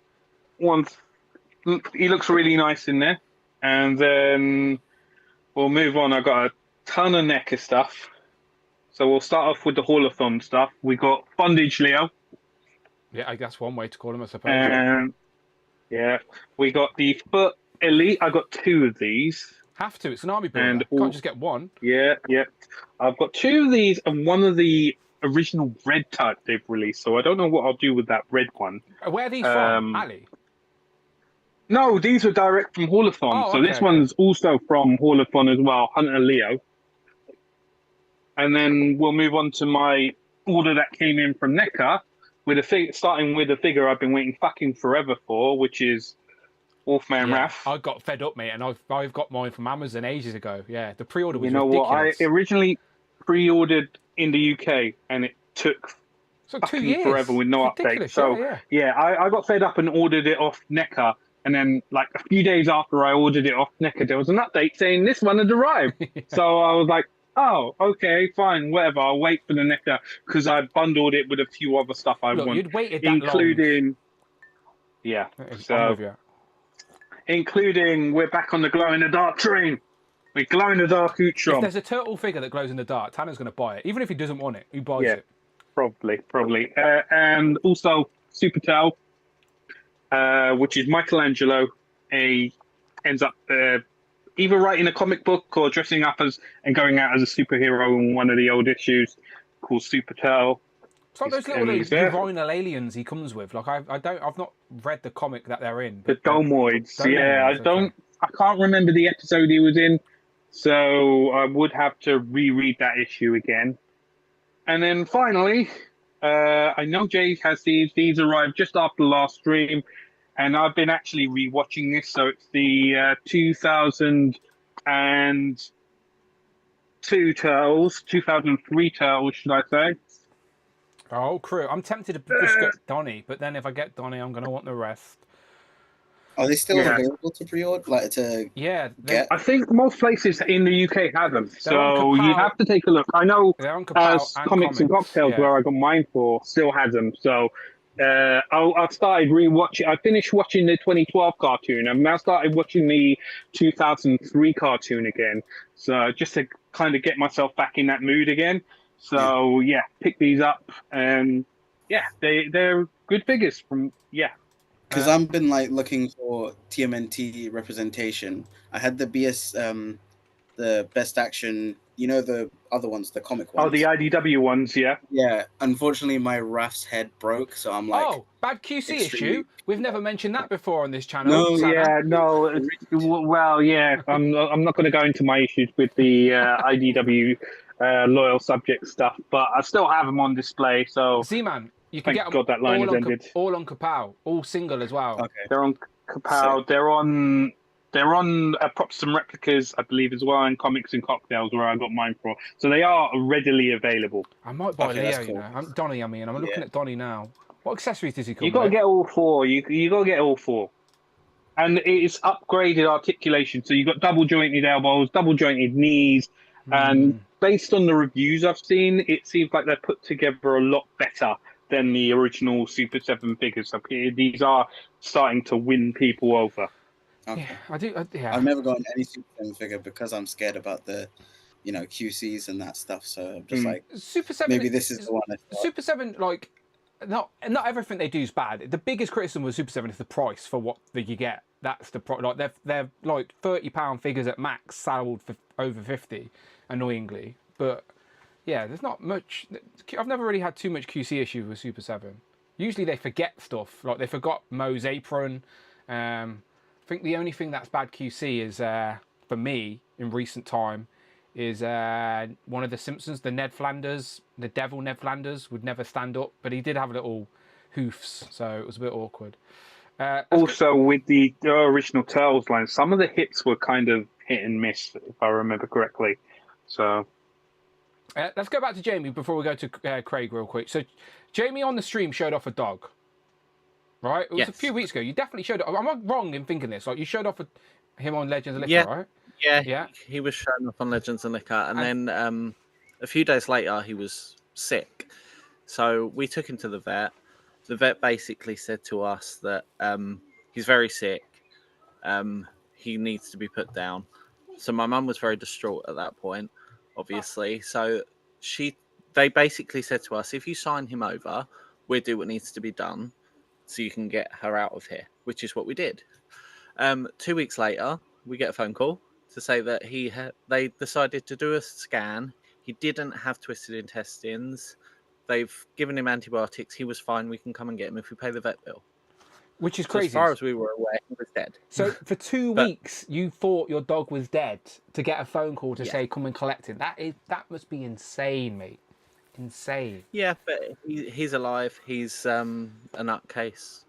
He looks really nice in there. And then we'll move on. I got a ton of NECA stuff. So we'll start off with the Hall of Fame stuff. We got Bondage Leo. Yeah, I guess one way to call him, I suppose. And yeah, we got the Foot Elite. I got two of these. Have to. It's an army builder. Can't just get one. Yeah. I've got two of these and one of the original red type they've released. So I don't know what I'll do with that red one. Where are these from? Ali? No, these are direct from Hall of Fame. So this one's also from Hall of Fame as well, Hunter Leo. And then we'll move on to my order that came in from NECA, starting with a figure I've been waiting fucking forever for, which is Wolfman Raph. I got fed up, mate, and I've got mine from Amazon ages ago. Yeah, the pre-order was ridiculous. What? I originally pre-ordered in the UK, and it took fucking 2 years forever with no update. So I got fed up and ordered it off NECA. And then, like, a few days after I ordered it off NECA, there was an update saying this one had arrived. So I was like, oh, okay, fine, whatever. I'll wait for the NECA because I bundled it with a few other stuff I want. You'd waited that including, long. Yeah. So, including, we're back on the glow-in-the-dark train. We glow-in-the-dark Utron. If there's a turtle figure that glows in the dark, Tanner's going to buy it. Even if he doesn't want it, he buys it. Probably. And also, Super Tail. Which is Michelangelo. He ends up either writing a comic book or dressing up and going out as a superhero in one of the old issues called Super Tail. It's like those little urinal aliens he comes with. Like I've not read the comic that they're in. The Domoids. I can't remember the episode he was in, so I would have to reread that issue again. And then finally, I know Jay has these. These arrived just after the last stream, and I've been actually rewatching this. So it's the 2002 Turtles, 2003 Turtles, should I say? Oh, crew! I'm tempted to just get Donnie, but then if I get Donnie, I'm going to want the rest. Are they still available to pre-order? I think most places in the UK have them, so you have to take a look. I know Comics and Cocktails, where I got mine for, still has them. So I've started rewatching. I finished watching the 2012 cartoon. I've now started watching the 2003 cartoon again. So just to kind of get myself back in that mood again. So pick these up, and they're good figures from Because I've been looking for TMNT representation. I had the the Best Action, the other ones, the comic ones. Oh, the IDW ones, yeah. Yeah. Unfortunately, my Raph's head broke, so I'm like. Oh, bad QC issue. We've never mentioned that before on this channel. No, Well, yeah. I'm not going to go into my issues with the IDW loyal subject stuff, but I still have them on display. So Z-Man. You can Thank get them God that line has ended. all on Kapow, all single as well. Okay. They're on Kapow. They're on Props and Replicas, I believe, as well, and Comics and Cocktails, where I got mine for. So they are readily available. I might buy Leo, cool. I'm Donnie, I'm looking at Donnie now. What accessories does he come with? You got to get all four. You got to get all four. And it's upgraded articulation. So you've got double jointed elbows, double jointed knees, and based on the reviews I've seen, it seems like they're put together a lot better than the original Super 7 figures. So these are starting to win people over. Okay. Yeah, I do. I've never gotten any Super 7 figure because I'm scared about the, QCs and that stuff. So I'm just like, Super 7. Maybe this is the one. Super 7, not everything they do is bad. The biggest criticism with Super 7 is the price for what you get. That's the they're like £30 figures at max, sold for over 50, annoyingly. But yeah, there's not much. I've never really had too much QC issue with Super 7. Usually they forget stuff, like they forgot Moe's apron. I think the only thing that's bad QC is, for me, in recent time, is one of the Simpsons, the devil Ned Flanders, would never stand up, but he did have little hoofs, so it was a bit awkward. Also, with the original Turtles line, some of the hips were kind of hit and miss, if I remember correctly. So let's go back to Jamie before we go to Craig real quick. So Jamie on the stream showed off a dog, right? It was a few weeks ago. You definitely showed off. Am I wrong in thinking this? Like, you showed off him on Legends of Liquor, right? Yeah. He was showing off on Legends of Liquor, and then a few days later he was sick. So we took him to the vet. The vet basically said to us that he's very sick. He needs to be put down. So my mum was very distraught at that point, obviously. So they basically said to us, if you sign him over, we'll do what needs to be done so you can get her out of here, which is what we did. 2 weeks later, we get a phone call to say that they decided to do a scan. He didn't have twisted intestines. They've given him antibiotics. He was fine. We can come and get him if we pay the vet bill. Which is crazy. As far as we were aware, he was dead. So for 2 weeks, you thought your dog was dead to get a phone call to say, come and collect him. That must be insane, mate. Insane. Yeah, but he's alive. He's a nutcase.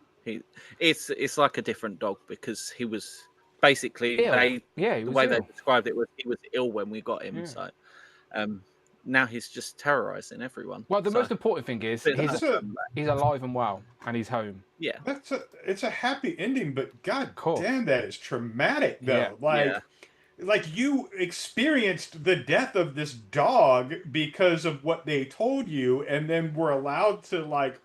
It's like a different dog because he was basically the way they described it was he was ill when we got him. Yeah. So now he's just terrorizing everyone. Well, the most important thing is he's alive and well, and he's home. Yeah, it's a happy ending, but god damn, that is traumatic though. Yeah. Like you experienced the death of this dog because of what they told you, and then were allowed to like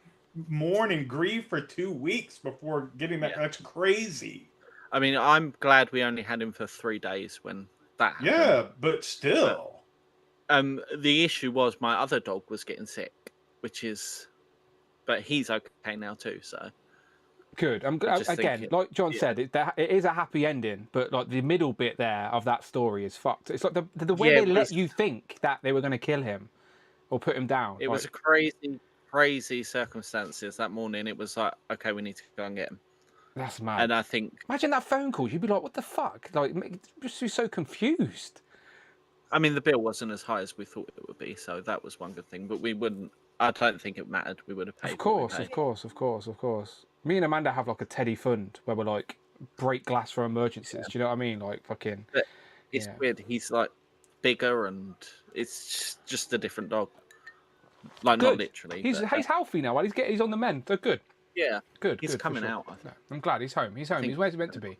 mourn and grieve for 2 weeks before getting that. Yeah. That's crazy. I mean, I'm glad we only had him for 3 days when that happened. Yeah, but still. The issue was my other dog was getting sick, but he's okay now too. So good. I'm again, like John said, it is a happy ending, but like the middle bit there of that story is fucked. It's like the way they let you think that they were going to kill him or put him down. It was a crazy circumstances that morning. It was like, okay, we need to go and get him. That's mad. And I think imagine that phone call. You'd be like, what the fuck? Like, just be so confused. I mean, the bill wasn't as high as we thought it would be, so that was one good thing. But we wouldn't. I don't think it mattered. We would have paid. Of course. Me and Amanda have like a Teddy fund where we're like break glass for emergencies. Yeah. Do you know what I mean? Like fucking. But it's weird. He's like bigger, and it's just a different dog. Like good. Not literally. He's healthy now. He's on the mend. They're good. Yeah. Good. He's coming out. I think. I'm glad he's home. He's where he's meant to be.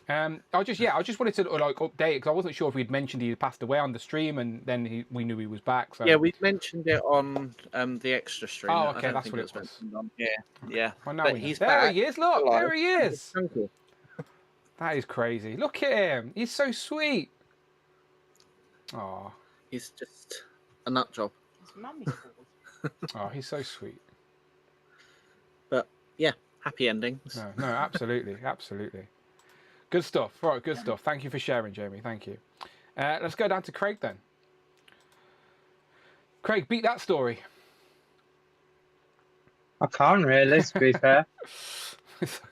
I just wanted to like update it because I wasn't sure if we'd mentioned he had passed away on the stream, and then we knew he was back. So yeah, we mentioned it on the extra stream. Oh, okay, that's what it was. Yeah. Well, but he's back. He is. Look, there he is. That is crazy. Look at him. He's so sweet. Oh, he's just a nut job. Oh, he's so sweet. But yeah, happy endings. No, absolutely. Good stuff. Right, good stuff. Thank you for sharing, Jamie. Thank you. Let's go down to Craig then. Craig, beat that story. I can't really, to be fair.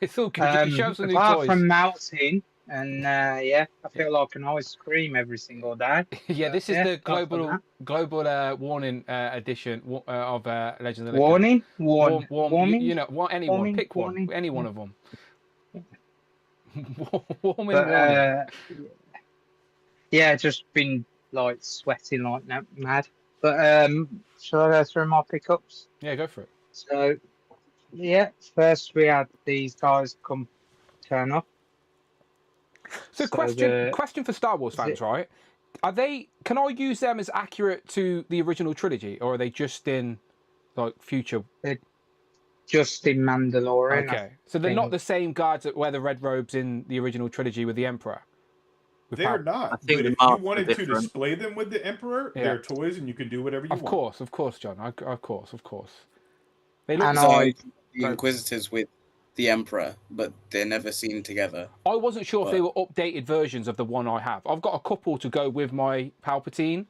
It's all good. You can show some new toys. Apart from melting, and I feel like I can always scream every single day. Yeah, this is the global warning edition of Legends of the Warning? Warning? You know, anyone. Warning? Pick one. Warning? Any one of them. Warning. Yeah, just been like sweating like mad. But shall I go through my pickups? Yeah, go for it. So, yeah, first we had these guys come turn up. So question for Star Wars fans, right? Are they? Can I use them as accurate to the original trilogy, or are they just in like future? They're just in Mandalorian. Okay, so they're not the same guards that wear the red robes in the original trilogy with the Emperor. They're not. But if you wanted to display them with the Emperor, they're toys, and you can do whatever you want. Of course, John. Of course. They look like the Inquisitors with the Emperor, but they're never seen together. I wasn't sure if they were updated versions of the one I have. I've got a couple to go with my Palpatine,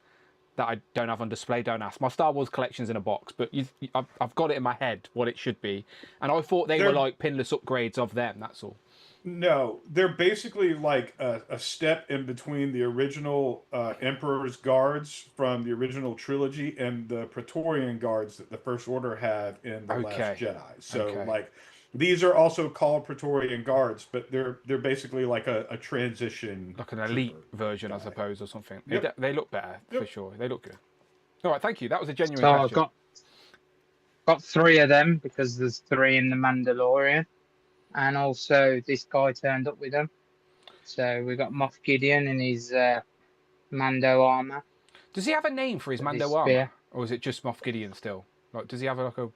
that I don't have on display, don't ask. My Star Wars collection's in a box, but I've got it in my head what it should be, and I thought they were like pinless upgrades of them. That's all. No, they're basically like a step in between the original Emperor's Guards from the original trilogy and the Praetorian Guards that the First Order had in The Last Jedi. So, like, these are also called Praetorian Guards, but they're basically like a transition, like an elite version, I suppose, or something. Yep. They look better for sure. They look good. All right, thank you. That was a genuine So question. I've got 3 of them because there's 3 in the Mandalorian, and also this guy turned up with them. So we got Moff Gideon in his Mando armor. Does he have a name for his Mando armor, or is it just Moff Gideon still? Like, does he have like a?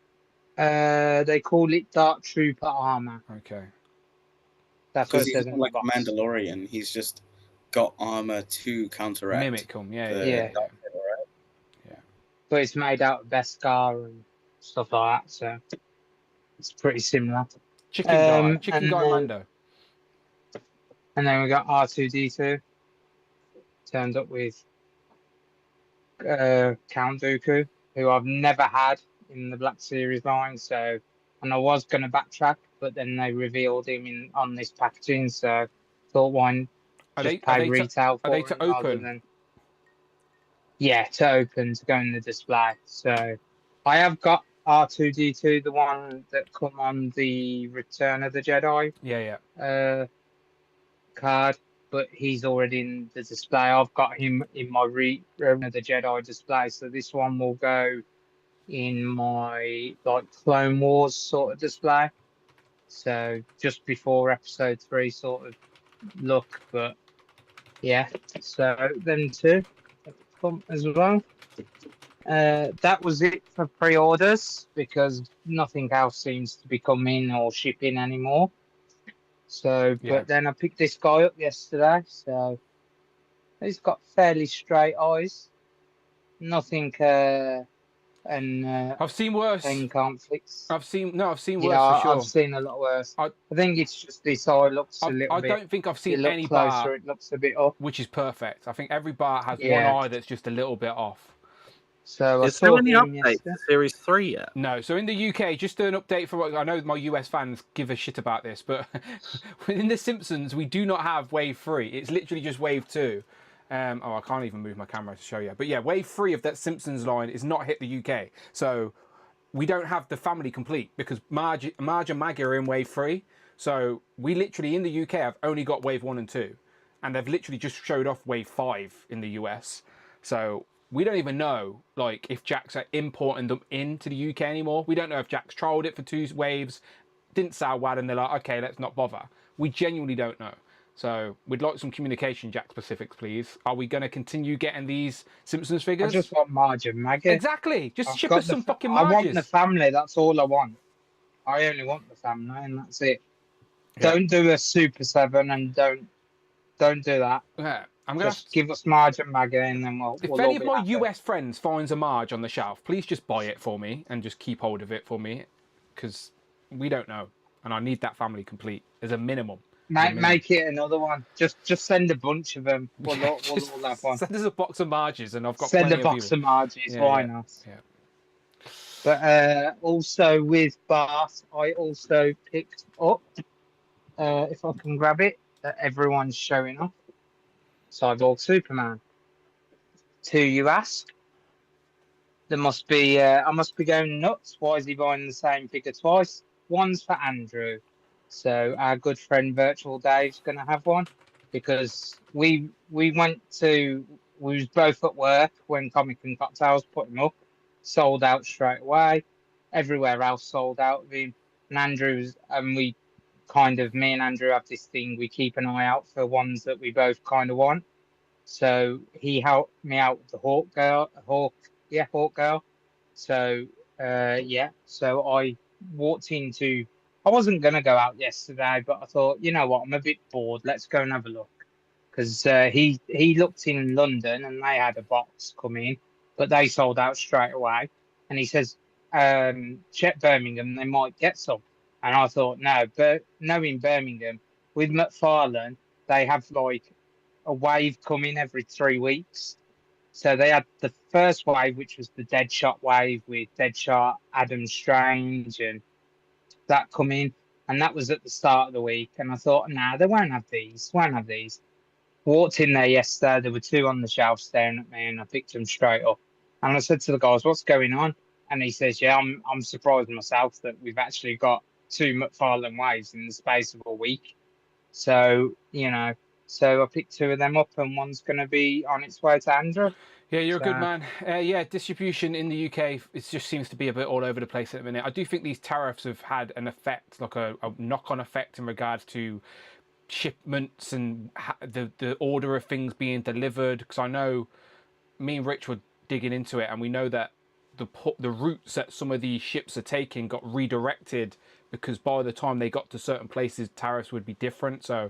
They call it Dark Trooper armor. Okay. That's what Because it he's says not on like the a box. Mandalorian. He's just got armor to counteract. Mimic him, Yeah. But it's made out of Beskar and stuff like that, so it's pretty similar. Chicken guy Mando. And then we got R2D2 turned up with Count Dooku, who I've never had in the Black Series line. So, and I was going to backtrack, but then they revealed him on this packaging. So, thought one just pay retail for it rather than. Yeah, to open to go in the display. So, I have got R2D2, the one that come on the Return of the Jedi. Card, but he's already in the display. I've got him in my Return of the Jedi display, so this one will go in my like Clone Wars sort of display. So just before Episode 3 sort of look, but yeah. So then 2 come as well. That was it for pre-orders because nothing else seems to be coming or shipping anymore. So, but then I picked this guy up yesterday. So he's got fairly straight eyes, nothing, and I've seen worse. Conflicts. I've seen worse for sure. I've seen a lot worse. I think it's just this eye looks a little bit. I don't think I've seen any closer, bar. It looks a bit off, which is perfect. I think every bar has one eye that's just a little bit off. So is there any update to Series 3 yet? No. So in the UK, just an update for what I know my US fans give a shit about this, but in The Simpsons, we do not have Wave 3. It's literally just Wave 2. I can't even move my camera to show you. But yeah, Wave 3 of that Simpsons line is not hit the UK. So we don't have the family complete because Marge and Maggie are in Wave 3. So we literally, in the UK, have only got Wave 1 and 2. And they've literally just showed off Wave 5 in the US. So we don't even know like if Jack's are importing them into the UK anymore. We don't know if Jack's trialled it for 2 waves, didn't sell well, and they're like, okay, let's not bother. We genuinely don't know. So we'd like some communication, Jack specifics, please. Are we going to continue getting these Simpsons figures? I just want Marge and Maggie. Exactly. Just ship us some fucking Marges. I want the family. That's all I want. I only want the family, and that's it. Yeah. Don't do a Super 7, and don't do that. Yeah. Just give us Marge and Maggie, and then we'll. If any of my US friends finds a Marge on the shelf, please just buy it for me and just keep hold of it for me, because we don't know, and I need that family complete as a minimum. Make it another one. Just send a bunch of them. We'll all have one. Send us a box of Marges, and I've got send plenty a box of Marges. Why not? Yeah. But also with Bart, I also picked up. If I can grab it, that everyone's showing off. Cyborg Superman. 2, you ask? There must be. I must be going nuts. Why is he buying the same figure twice? One's for Andrew. So our good friend Virtual Dave's going to have one because we was both at work when Comic and Cocktails put him up, sold out straight away. Everywhere else sold out of him. And Andrew's me and Andrew have this thing. We keep an eye out for ones that we both kind of want. So he helped me out with the Hawk Girl. So so I walked into. I wasn't going to go out yesterday, but I thought, you know what, I'm a bit bored. Let's go and have a look. Because he looked in London and they had a box come in, but they sold out straight away. And he says, check Birmingham, they might get some. And I thought, no, but knowing Birmingham, with McFarlane, they have like a wave coming every 3 weeks. So they had the first wave, which was the Deadshot wave with Deadshot, Adam Strange, and that come in, and that was at the start of the week. And I thought, nah, they won't have these. Won't have these. Walked in there yesterday. There were two on the shelf staring at me, and I picked them straight up. And I said to the guys, "What's going on?" And he says, "Yeah, I'm surprised myself that we've actually got two McFarlane waves in the space of a week." So so I picked two of them up, and one's going to be on its way to Andrew. Yeah, you're a good man. Yeah, distribution in the UK, it just seems to be a bit all over the place at the minute. I do think these tariffs have had an effect, like a knock-on effect in regards to shipments and the order of things being delivered. Because I know me and Rich were digging into it, and we know that the routes that some of these ships are taking got redirected because by the time they got to certain places, tariffs would be different. So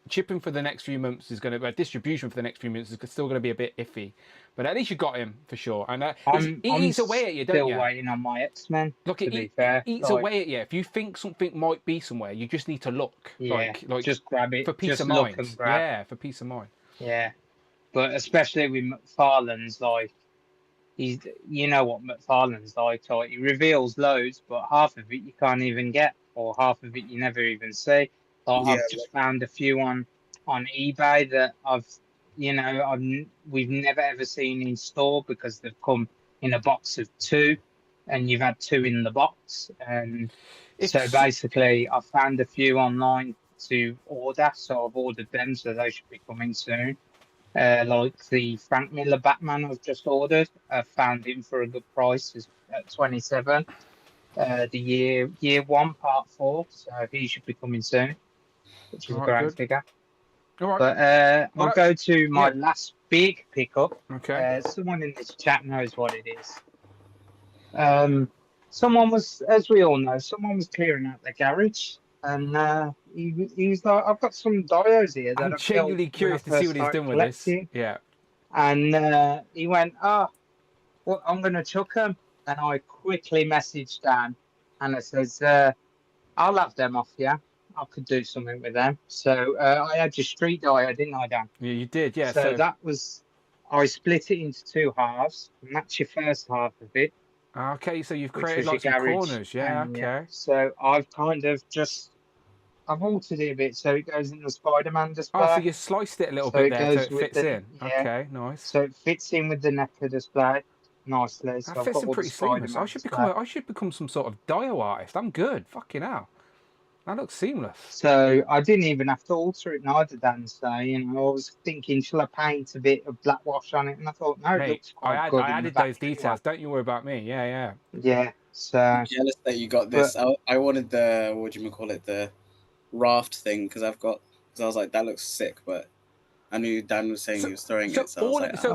shipping for the next few months is going to, distribution for the next few months is still going to be a bit iffy. But at least you got him for sure. And it eats away at you, don't you? Still waiting on my X-Men. Look, it eats away at you. If you think something might be somewhere, you just need to look. Yeah, like just grab it for peace of mind. Yeah, for peace of mind. Yeah, but especially with McFarlane's, like you know what McFarlane's like he reveals loads, but half of it you can't even get, or half of it you never even see. I've just found a few on eBay that we've never ever seen in store because they've come in a box of two, and you've had two in the box. And so basically, I found a few online to order, so I've ordered them, so they should be coming soon. Like the Frank Miller Batman I've just ordered, I found him for a good price at 27. The year one part 4, so he should be coming soon, which is a great figure. All right. But I'll go to my last big pickup. Okay. Someone in this chat knows what it is. Someone was, as we all know, someone was clearing out the garage, and he was like, "I've got some diodes here that I'm genuinely curious to see what he's done with this." Yeah. And he went, "Oh, well, I'm going to chuck them." And I quickly messaged Dan, and I says, "I'll have them off you. I could do something with them." So I had your street diode, didn't I, Dan? Yeah, you did. Yeah. So that was, I split it into 2 halves, and that's your first half of it. Okay, so you've created lots of corners. Yeah. Okay. Yeah. So I've kind of I've altered it a bit so it goes in the Spider-Man display. Oh, so you sliced it a little bit there so it fits in. Yeah. Okay, nice. So it fits in with the NECA display nicely. So that fits in pretty seamless. I should become some sort of dio artist. I'm good. Fucking hell. That looks seamless. So I didn't even have to alter it neither, Dan. So, I was thinking, shall I paint a bit of black wash on it? And I thought, no, it looks quite good. I added those details. Don't you worry about me. Yeah. Yeah. So I'm jealous that you got this. I wanted the, what do you call it, the raft thing, because I was like, that looks sick, but I knew Dan was saying he was throwing it. So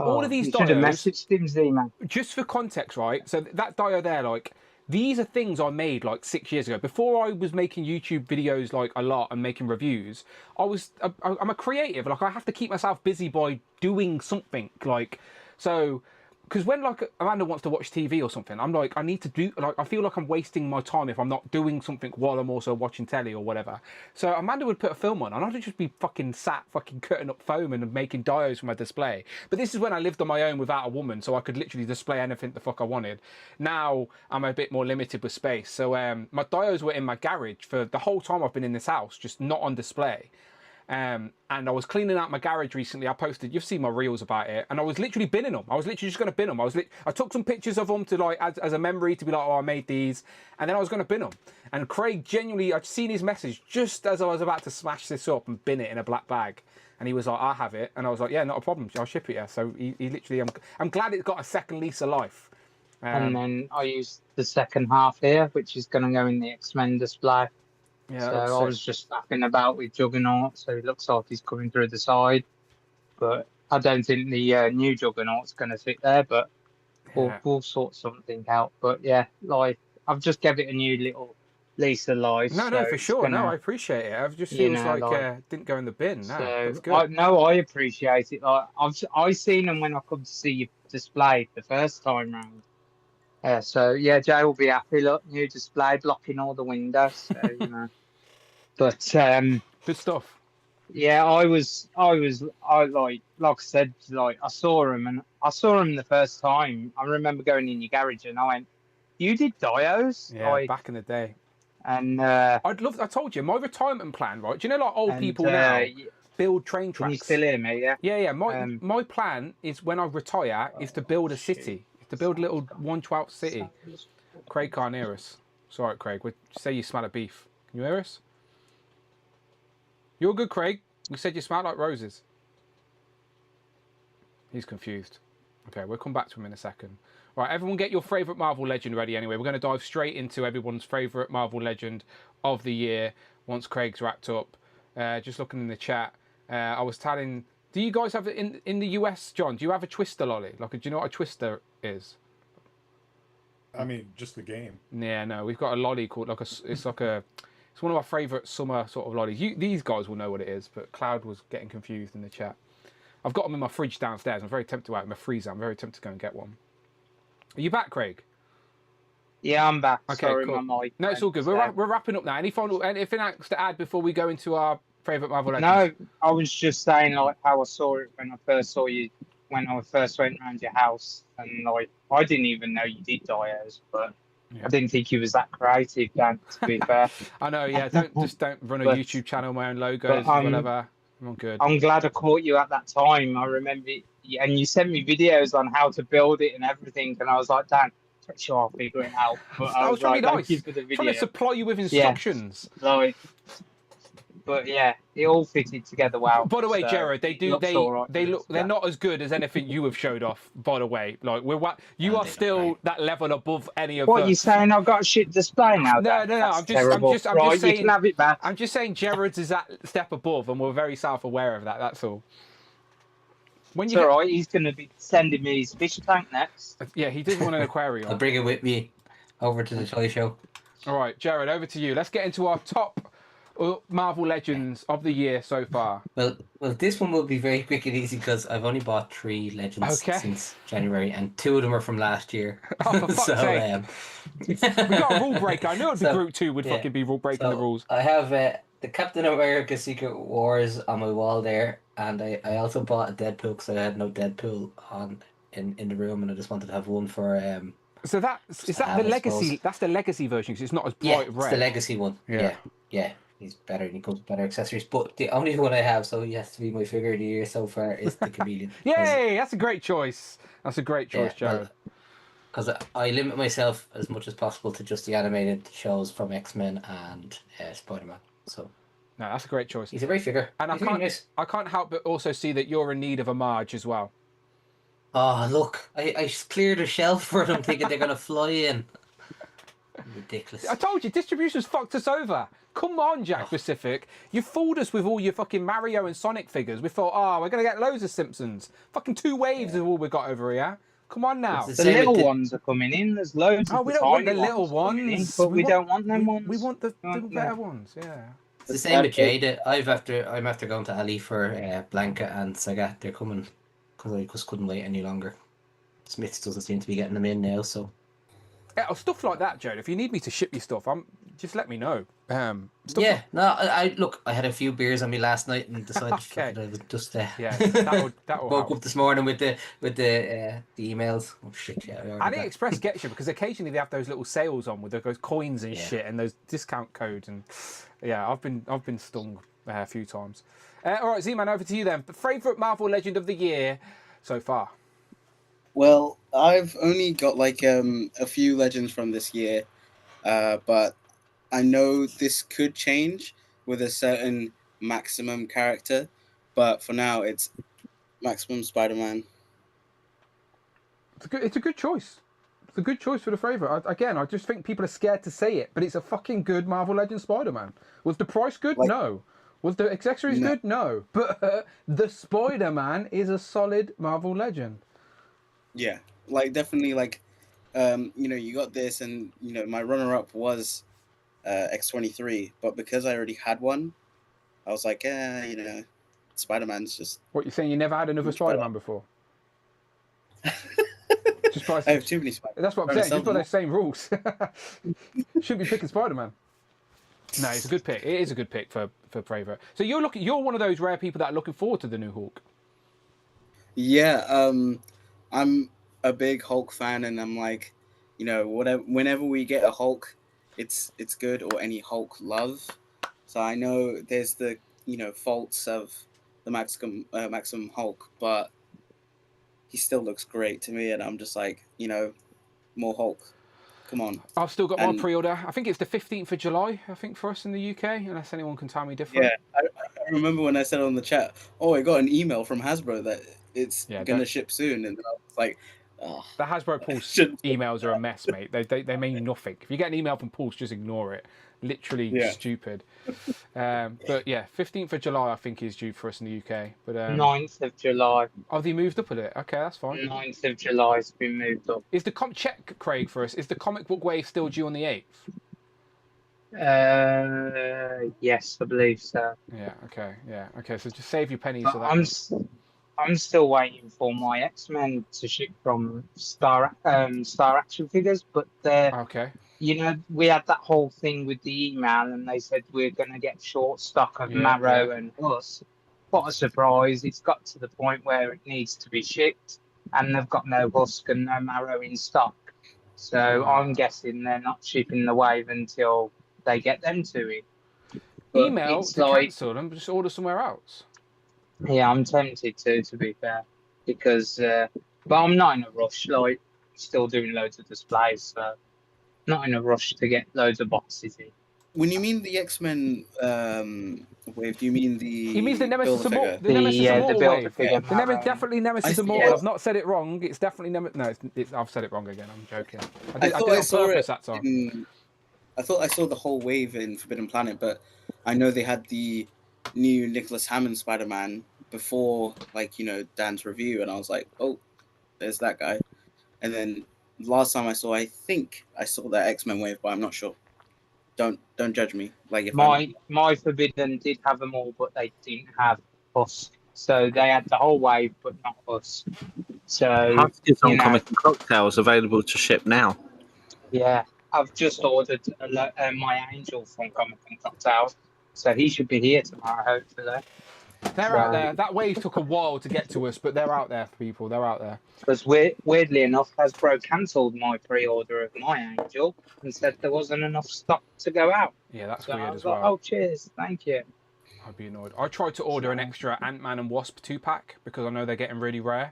all of these diodes. Messaged him, Z-Man. Just for context, right? So that diode there, like, these are things I made like 6 years ago. Before I was making YouTube videos like a lot and making reviews, I'm a creative. Like, I have to keep myself busy by doing something. Like, so, because when like Amanda wants to watch TV or something, I'm like, I need to do, like, I feel like I'm wasting my time if I'm not doing something while I'm also watching telly or whatever. So Amanda would put a film on and I'd just be fucking cutting up foam and making diodes for my display. But this is when I lived on my own without a woman, so I could literally display anything the fuck I wanted. Now I'm a bit more limited with space. So my diodes were in my garage for the whole time I've been in this house, just not on display. And I was cleaning out my garage recently. I posted, you've seen my reels about it, and I was literally binning them. I was literally just going to bin them. I took some pictures of them to like as a memory to be like, oh, I made these, and then I was going to bin them. And Craig genuinely, I'd seen his message just as I was about to smash this up and bin it in a black bag, and he was like, I have it, and I was like, yeah, not a problem, I'll ship it. Yeah. So he literally, I'm glad it's got a second lease of life. And then I used the second half here, which is going to go in the X-Men display. Yeah, so I was just faffing about with Juggernaut, so it looks like he's coming through the side. But I don't think the new Juggernaut's going to fit there, but we'll sort something out. But yeah, like, I've just gave it a new little lease of life. No, for sure. No, I appreciate it. I've just feels like didn't go in the bin. No, that's good. I appreciate it. Like, I seen them when I come to see you displayed the first time round. So yeah, Jay will be happy. Look, new display blocking all the windows. So, But good stuff. Yeah, I like I said, like, I saw him and I saw him the first time. I remember going in your garage and I went, "You did dios?" Yeah, back in the day. And I told you my retirement plan, right? Do you know, like old people now build train tracks? Can you still hear me? Yeah. Yeah. My plan is when I retire is to build a city, to build a little 1/12 city. Craig can't hear us. Sorry, Craig. We say you smell of beef. Can you hear us? You're good, Craig. We said you smell like roses. He's confused. Okay, we'll come back to him in a second. Right, everyone get your favourite Marvel Legend ready anyway. We're going to dive straight into everyone's favourite Marvel Legend of the year once Craig's wrapped up. Just looking in the chat, I was telling... Do you guys have it in the US, John? Do you have a Twister lolly? Like, do you know what a Twister is? I mean, just the game. Yeah, no, we've got a lolly called it's one of our favourite summer sort of lollies. These guys will know what it is, but Cloud was getting confused in the chat. I've got them in my fridge downstairs. I'm very tempted to out in my freezer. I'm very tempted to go and get one. Are you back, Craig? Yeah, I'm back. Okay, Sorry, cool. my mic. No, it's all good. We're wrapping up now. Anything else to add before we go into our favourite Marvel Legends? No, I was just saying like how I saw it when I first saw you, when I first went around your house, and like I didn't even know you did dios, but I didn't think you was that creative, Dan, to be fair. I know, yeah. Don't run a YouTube channel, my own logos, whatever. I'm good. I'm glad I caught you at that time. I remember, and you sent me videos on how to build it and everything, and I was like, Dan, pretty sure I'll figure it out. But I was trying to be nice. Thank you for the video. Trying to supply you with instructions. Yeah. But yeah, it all fitted together well. By the way, so Jared, they're not as good as anything you have showed off. By the way, like you are still that level above any of. What are you saying? I've got a shit display now. No. I'm just saying. You can have it back. I'm just saying, Jared's is that step above, and we're very self-aware of that. That's all. It's all right. He's going to be sending me his fish tank next. Yeah, he does want an aquarium. I'll bring it with me over to the toy show. All right, Jared, over to you. Let's get into our top Marvel Legends of the year so far. Well, this one will be very quick and easy because I've only bought 3 Legends since January, and 2 of them are from last year. Oh, for fuck's sake. We got a rule breaker. I knew it'd be Group 2 would fucking be breaking the rules. I have the Captain America Secret Wars on my wall there, and I also bought a Deadpool because I had no Deadpool on in the room, and I just wanted to have one for. So is that the legacy? That's the legacy version because it's not as bright red. It's the legacy one. Yeah. He's better and he comes with better accessories. But the only one I have, so he has to be my figure of the year so far, is the Chameleon. Yay! That's a great choice. That's a great choice, Jared. Because I limit myself as much as possible to just the animated shows from X-Men and Spider-Man. So no, that's a great choice. He's a great figure. And I can't help but also see that you're in need of a Marge as well. Oh, look. I cleared a shelf for them thinking they're going to fly in. Ridiculous. I told you, distribution's fucked us over. Come on, Jack Pacific. You fooled us with all your fucking Mario and Sonic figures. We thought, we're going to get loads of Simpsons. Fucking 2 waves of all we got over here. Come on now. The little ones are coming in. There's loads of we don't want the little ones. But we don't want them ones. We want the better ones, yeah. It's the same with Jada. I'm after going to Ali for Blanca and Sagat. They're coming because I just couldn't wait any longer. Smiths doesn't seem to be getting them in now, so... Yeah, stuff like that, Joe. If you need me to ship you stuff, just let me know. I had a few beers on me last night and decided that I would just that will woke up this morning with the emails. Oh shit! Yeah, AliExpress gets you because occasionally they have those little sales on with those coins and shit and those discount codes and I've been stung a few times. All right, Z-Man, over to you then. Favorite Marvel Legend of the year so far? Well, I've only got like a few legends from this year, but I know this could change with a certain maximum character, but for now it's Maximum Spider-Man. It's a good choice. It's a good choice for the favourite. I just think people are scared to say it, but it's a fucking good Marvel Legends Spider-Man. Was the price good? No. Was the accessories good? No. But the Spider-Man is a solid Marvel Legend. Yeah, like definitely, like, you got this, and my runner-up was X-23, but because I already had one, I was like, Spider-Man's just. What, you're saying you never had another Spider-Man before? I have too many Spider-Man. That's what I'm saying. Just by those same rules, shouldn't be picking Spider-Man. No, it's a good pick. It is a good pick for favourite. So you're one of those rare people that are looking forward to the new Hulk. Yeah. I'm a big Hulk fan, and I'm like, you know, whenever we get a Hulk, it's good, or any Hulk love. So I know there's the faults of the Maximum Hulk, but he still looks great to me, and I'm just like, more Hulk. Come on. I've still got my And pre-order. I think it's the 15th of July, I think, for us in the UK, unless anyone can tell me different. yeah, I remember when I said on the chat, oh, I got an email from Hasbro that it's gonna ship soon, and I was like, oh. The Hasbro Pulse emails are a mess, mate. They mean nothing. If you get an email from Pulse, just ignore it. Literally stupid. But yeah, 15th of July, I think, is due for us in the UK. But 9th of July. Oh, they moved up a bit. Okay, that's fine. 9th of July has been moved up. Is the check, Craig, for us? Is the comic book wave still due on the 8th? Yes, I believe so. Yeah. Okay. Yeah. Okay. So just save your pennies But for that. I'm still waiting for my X-Men to ship from Star Action Figures, but okay. You know, we had that whole thing with the email, and they said we're going to get short stock of Marrow and Us. What a surprise! It's got to the point where it needs to be shipped, and they've got no Husk and no Marrow in stock. So I'm guessing they're not shipping the wave until they get them to it. But Email to cancel and just order somewhere else. Yeah, I'm tempted to be fair, because but I'm not in a rush. Like, still doing loads of displays, so not in a rush to get loads of boxes in. When you mean the X-Men wave, do you mean the? He means the Nemesis Immortal? The Nemesis Immortal wave. Yeah. Definitely Nemesis Immortal. I've not said it wrong. It's definitely Nemesis. No, I've said it wrong again. I'm joking. I did it on purpose that time. I thought I saw the whole wave in Forbidden Planet, but I know they had the new Nicholas Hammond Spider-Man before, Dan's review, and I was like, oh, there's that guy. And then last time I think I saw that X-Men wave, but I'm not sure. Don't judge me. Like, if my Forbidden did have them all, but they didn't have us. So they had the whole wave, but not us. So Huskies on Comic and Cocktails available to ship now. Yeah, I've just ordered my Angel from Comic and Cocktails, so he should be here tomorrow, hopefully. They're out there. That wave took a while to get to us, but they're out there for people. They're out there. Because weirdly enough, Hasbro cancelled my pre-order of my Angel and said there wasn't enough stock to go out. Yeah, that's so weird I was as like, well. oh, cheers, thank you. I'd be annoyed. I tried to order an extra Ant-Man and Wasp 2-pack because I know they're getting really rare,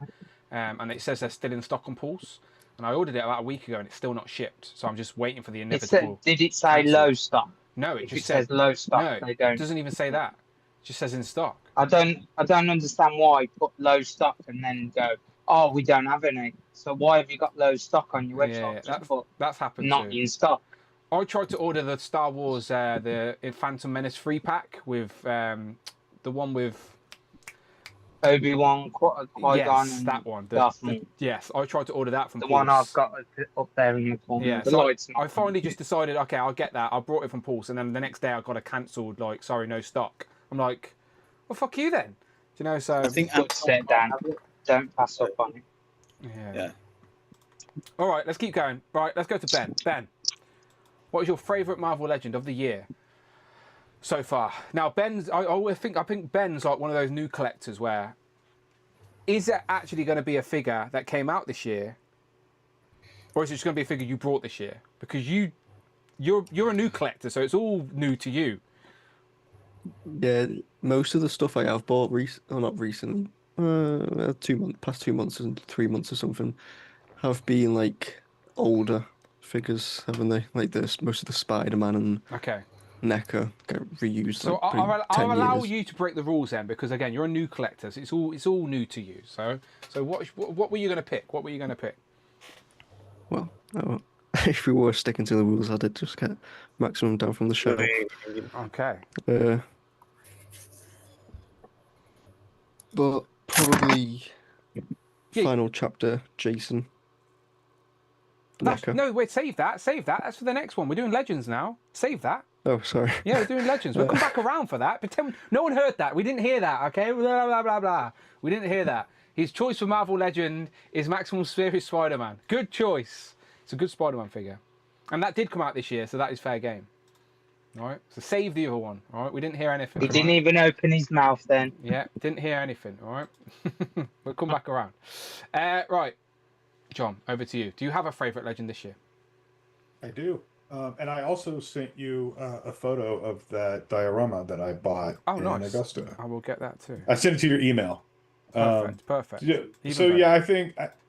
and it says they're still in stock on Pulse. And I ordered it about a week ago, and it's still not shipped. So I'm just waiting for the inevitable. Did it say low stock? No, it just says low stock. No, they don't. It doesn't even say that. It just says in stock. I don't understand why put low stock and then go, oh, we don't have any. So why have you got low stock on your website? Yeah, that's happened. Not in stock. I tried to order the Star Wars the Phantom Menace 3-pack with the one with Obi-Wan, Qui-Gon. Yes, that one. Yes, I tried to order that from the Pulse. one I've got up there in the corner. Yeah, so I finally just decided, okay, I'll get that. I brought it from Pulse, and then the next day I got a cancelled, like, sorry, no stock. I'm like, well, fuck you then. Do you know? So I think set down. Don't pass up on it. Yeah. All right, let's keep going. Right, let's go to Ben. Ben, what is your favourite Marvel Legend of the year so far? Now, Ben's. I think Ben's like one of those new collectors where is it actually going to be a figure that came out this year, or is it just going to be a figure you brought this year? Because you're a new collector, so it's all new to you. Yeah, most of the stuff I have bought not recently, past 2 months and 3 months or something, have been like older figures, haven't they? Like most of the Spider-Man and NECA get reused. So like, I'll allow you to break the rules then, because again, you're a new collector, so it's all new to you. So what were you going to pick? What were you going to pick? Well, if we were sticking to the rules, I did just get Maximum down from the shelf. Okay. But probably final chapter, Jason. No, wait, save that. That's for the next one. We're doing Legends now. Save that. Oh, sorry. Yeah, we're doing Legends. We'll come back around for that. Pretend no one heard that. We didn't hear that, okay? Blah, blah, blah, blah. We didn't hear that. His choice for Marvel Legend is Maximum Spirit Spider-Man. Good choice. It's a good Spider-Man figure. And that did come out this year, so that is fair game. All right, so save the other one. All right, we didn't hear anything. He didn't even open his mouth then. Yeah, didn't hear anything. All right, we'll come back around. Right, John, over to you. Do you have a favourite legend this year? I do. And I also sent you a photo of that diorama that I bought in nice. Augusta. I will get that too. I sent it to your email. Perfect. Yeah, Even so better. yeah,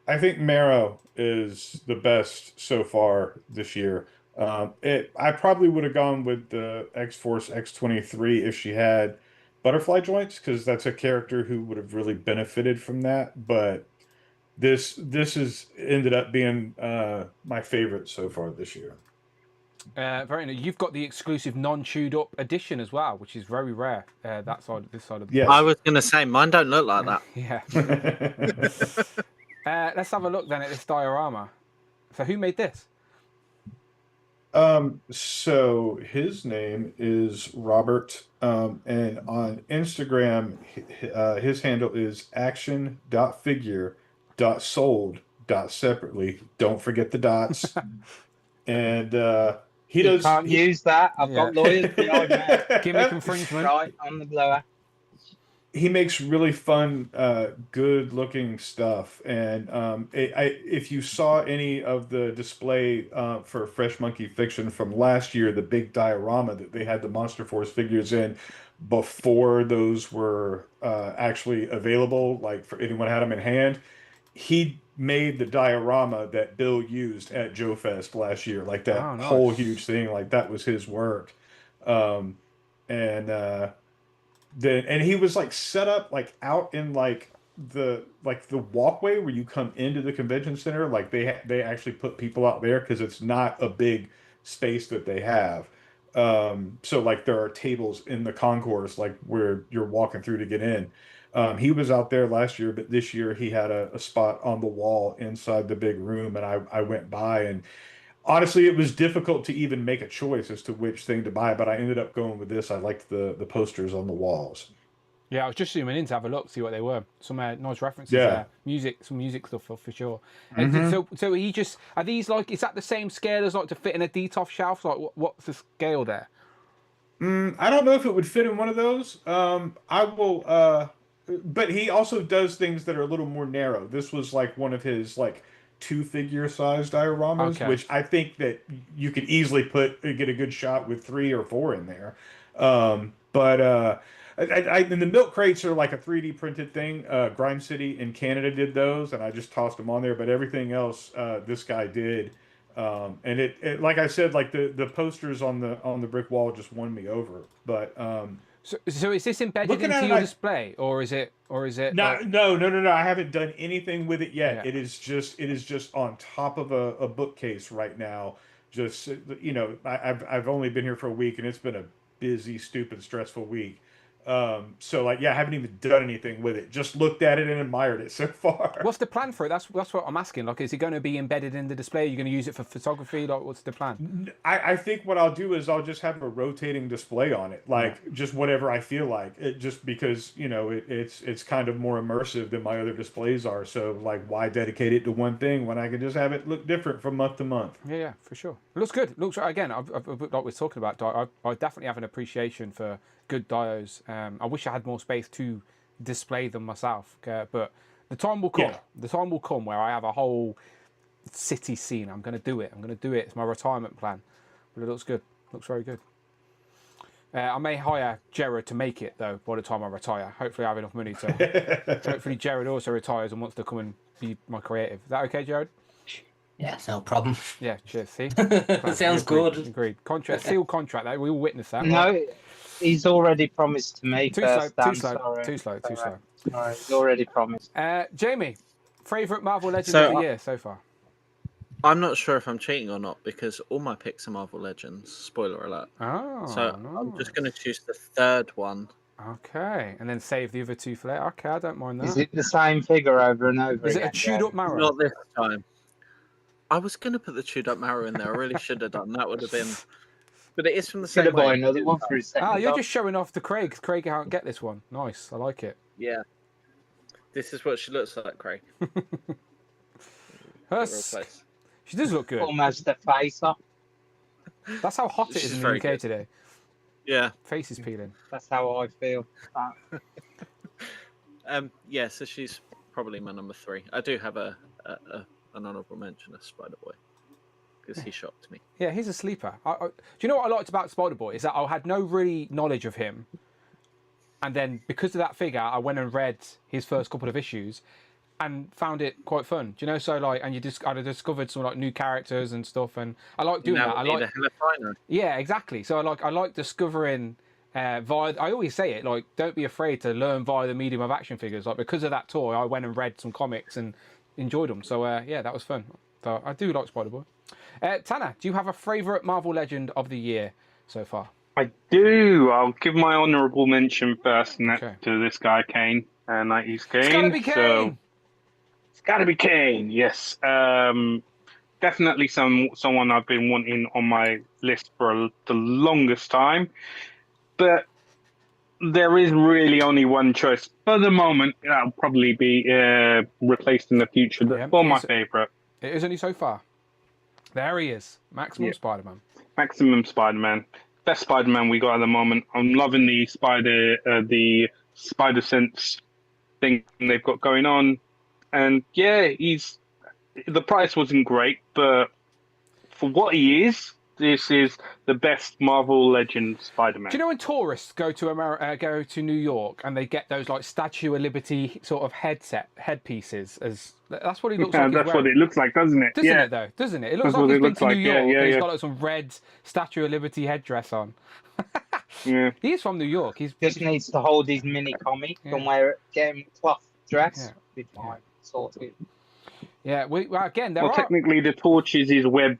I think Marrow is the best so far this year. I probably would have gone with the X-Force X-23 if she had butterfly joints, because that's a character who would have really benefited from that. But this has ended up being my favorite so far this year. Very nice. You've got the exclusive non-chewed up edition as well, which is very rare. This side of the Yes. I was going to say mine don't look like that. Yeah. Let's have a look then at this diorama. So who made this? So his name is Robert, and on Instagram, his handle is action.figure.sold.separately. Don't forget the dots. And he You does. can't use that. I've got lawyers behind me. Gimmick infringement. Right on the blower. He makes really fun, good-looking stuff. And if you saw any of the display for Fresh Monkey Fiction from last year, the big diorama that they had the Monster Force figures in before those were actually available, like for anyone had them in hand, he made the diorama that Bill used at Joe Fest last year, like that Oh, nice. whole huge thing, like that was his work. And and he was like set up like out in like the walkway where you come into the convention center. Like they actually put people out there because it's not a big space that they have. So like there are tables in the concourse like where you're walking through to get in. He was out there last year, but this year he had a spot on the wall inside the big room, and I went by, and honestly, it was difficult to even make a choice as to which thing to buy, but I ended up going with this. I liked the posters on the walls. Yeah, I was just zooming in to have a look, see what they were. Some nice references Yeah. there. Some music stuff for sure. Mhm. So he just, are these like, is that the same scale as like to fit in a Detolf shelf? Like what's the scale there? I don't know if it would fit in one of those. I will, but he also does things that are a little more narrow. This was like one of his like 2 figure sized dioramas, Okay. which I think that you could easily get a good shot with 3 or 4 in there. But and the milk crates are like a 3D printed thing. Grime City in Canada did those, and I just tossed them on there. But everything else, this guy did. And it like I said, like the posters on the brick wall just won me over. But So is this embedded looking into at it, your display, or is it no, like... no. I haven't done anything with it yet. Yeah. It is just on top of a bookcase right now. Just I've only been here for a week, and it's been a busy, stupid, stressful week. So like yeah, I haven't even done anything with it. Just looked at it and admired it so far. What's the plan for it? That's what I'm asking. Like, is it going to be embedded in the display? Are you going to use it for photography? Like, what's the plan? I think what I'll do is I'll just have a rotating display on it, like just whatever I feel like. It just because it's kind of more immersive than my other displays are. So like, why dedicate it to one thing when I can just have it look different from month to month? Yeah, for sure. It looks good. Looks again. Like we're talking about, I definitely have an appreciation for good dios. I wish I had more space to display them myself, but the time will come. Yeah. The time will come where I have a whole city scene. I'm going to do it. It's my retirement plan. But it looks good. Looks very good. I may hire Jared to make it though by the time I retire. Hopefully I have enough money to. Hopefully Jared also retires and wants to come and be my creative. Is that okay, Jared? Yeah, it's no problem. Yeah, cheers. See, Sounds good. Agreed. Contract, sealed contract. Though we all witness that. No, Right? he's already promised to me Too first. slow. Dan, Too slow. sorry. Too slow. Too slow. All right, he's already promised. Jamie, favorite Marvel Legend So, of the year so far? I'm not sure if I'm cheating or not because all my picks are Marvel Legends. Spoiler alert. Oh, So I'm just going to choose the third one. Okay, and then save the other two for later. Okay, I don't mind that. Is it the same figure over and over Is again? it a chewed up marrow? Not this time. I was going to put the chewed up marrow in there. I really should have done. That would have been. But it is from the Should same have bought way. another one for his second. You're dog. just showing off to Craig. Craig can't get this one. Nice, I like it. Yeah. This is what she looks like, Craig. She does look good. Almost a face off. That's how hot it is She's in the very UK good. today. Yeah. Face is peeling. That's how I feel. Yeah, so she's probably my number 3. I do have a an honourable mention of Spider Boy because he shocked me. Yeah, he's a sleeper. Do you know what I liked about Spider Boy is that I had no really knowledge of him, and then because of that figure, I went and read his first couple of issues, and found it quite fun. Do you know? So like, and I discovered some like new characters and stuff, and I like doing that. I like. Yeah, exactly. So I like discovering. I always say it, like, don't be afraid to learn via the medium of action figures. Like, because of that toy, I went and read some comics and enjoyed them. So, yeah, that was fun. So, I do like Spider-Boy. Tanner, do you have a favourite Marvel Legend of the year so far? I do. I'll give my honourable mention first, and that's to this guy, Kane, 90s Kane. It's gotta be Kane! So, it's gotta be Kane, yes. Definitely someone I've been wanting on my list for the longest time. But there is really only one choice. For the moment, that'll probably be replaced in the future for my favourite. It is only so far. There he is. Maximum Spider-Man. Maximum Spider-Man. Best Spider-Man we got at the moment. I'm loving the Spider Sense thing they've got going on. And yeah, the price wasn't great, but for what he is, this is the best Marvel Legend Spider-Man. Do you know when tourists go to New York and they get those like Statue of Liberty sort of headpieces? That's what he looks like. That's what it looks like, doesn't it? Doesn't it though? Doesn't it? It looks like he's been to New York and he's got like some red Statue of Liberty headdress on. Yeah, he's from New York. He just needs to hold his mini comic and get him a cloth dress. Sorted. Yeah, again, technically the torch is his web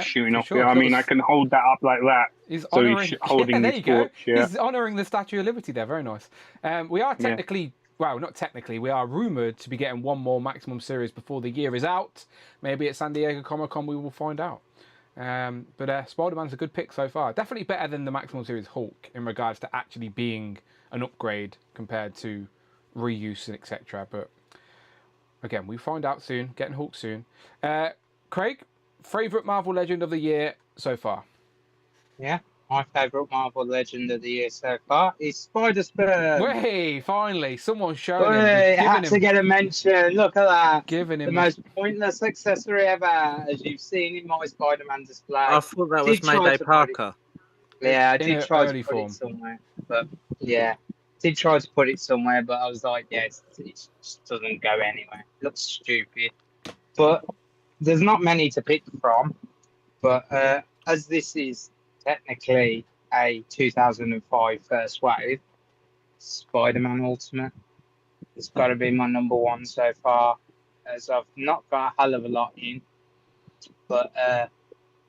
shooting off. Sure. I mean, I can hold that up like that. He's holding there his you go. torch. Yeah. He's honouring the Statue of Liberty there. Very nice. We are technically, well, not technically, we are rumoured to be getting one more Maximum series before the year is out. Maybe at San Diego Comic-Con we will find out. But Spider-Man's a good pick so far. Definitely better than the Maximum series Hulk in regards to actually being an upgrade compared to reuse and etc. But again, we find out soon. Getting Hulk soon. Craig, favourite Marvel Legend of the year so far? Yeah, my favourite Marvel Legend of the year so far is Spider-Spurn. Way, finally, someone's showing him. Had to get a mention. Look at that. Giving him the most pointless accessory ever, as you've seen in my Spider-Man display. I thought that was Mayday Parker. Yeah, I did try to put it somewhere, but did try to put it somewhere, but I was like, it just doesn't go anywhere. It looks stupid, but there's not many to pick from. But as this is technically a 2005 first wave, Spider-Man Ultimate, it's got to be my number one so far, as I've not got a hell of a lot in, but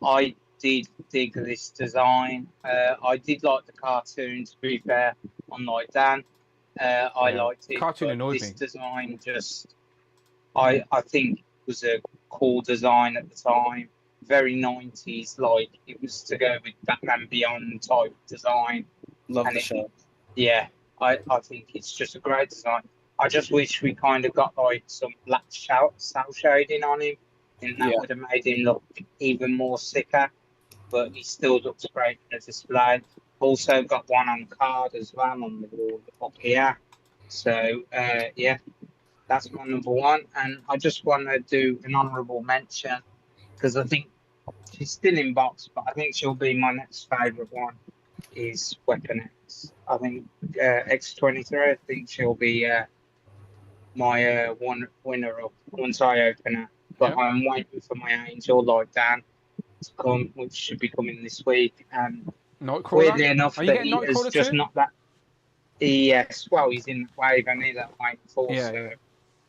I did dig this design. I did like the cartoon, to be fair, unlike Dan. I liked it. Cartoon annoyed this me. Design I think was a cool design at the time. Very 90s, like it was to go with Batman Beyond type design. Love the show. Yeah, I think it's just a great design. I just wish we kind of got like some black cell shading on him, and that would have made him look even more sicker. But he still looks great in the display. Also got one on card as well on the wall up here. So that's my number one. And I just want to do an honourable mention because I think she's still in box, but I think she'll be my next favourite one. Is Weapon X. I think X23. I think she'll be my one winner up once I open her. But I'm waiting for my Angel like Dan to come, which should be coming this week. And weirdly enough, that he is just not that. Yes, well, he's in the wave. I need that waiting for. Yeah. So.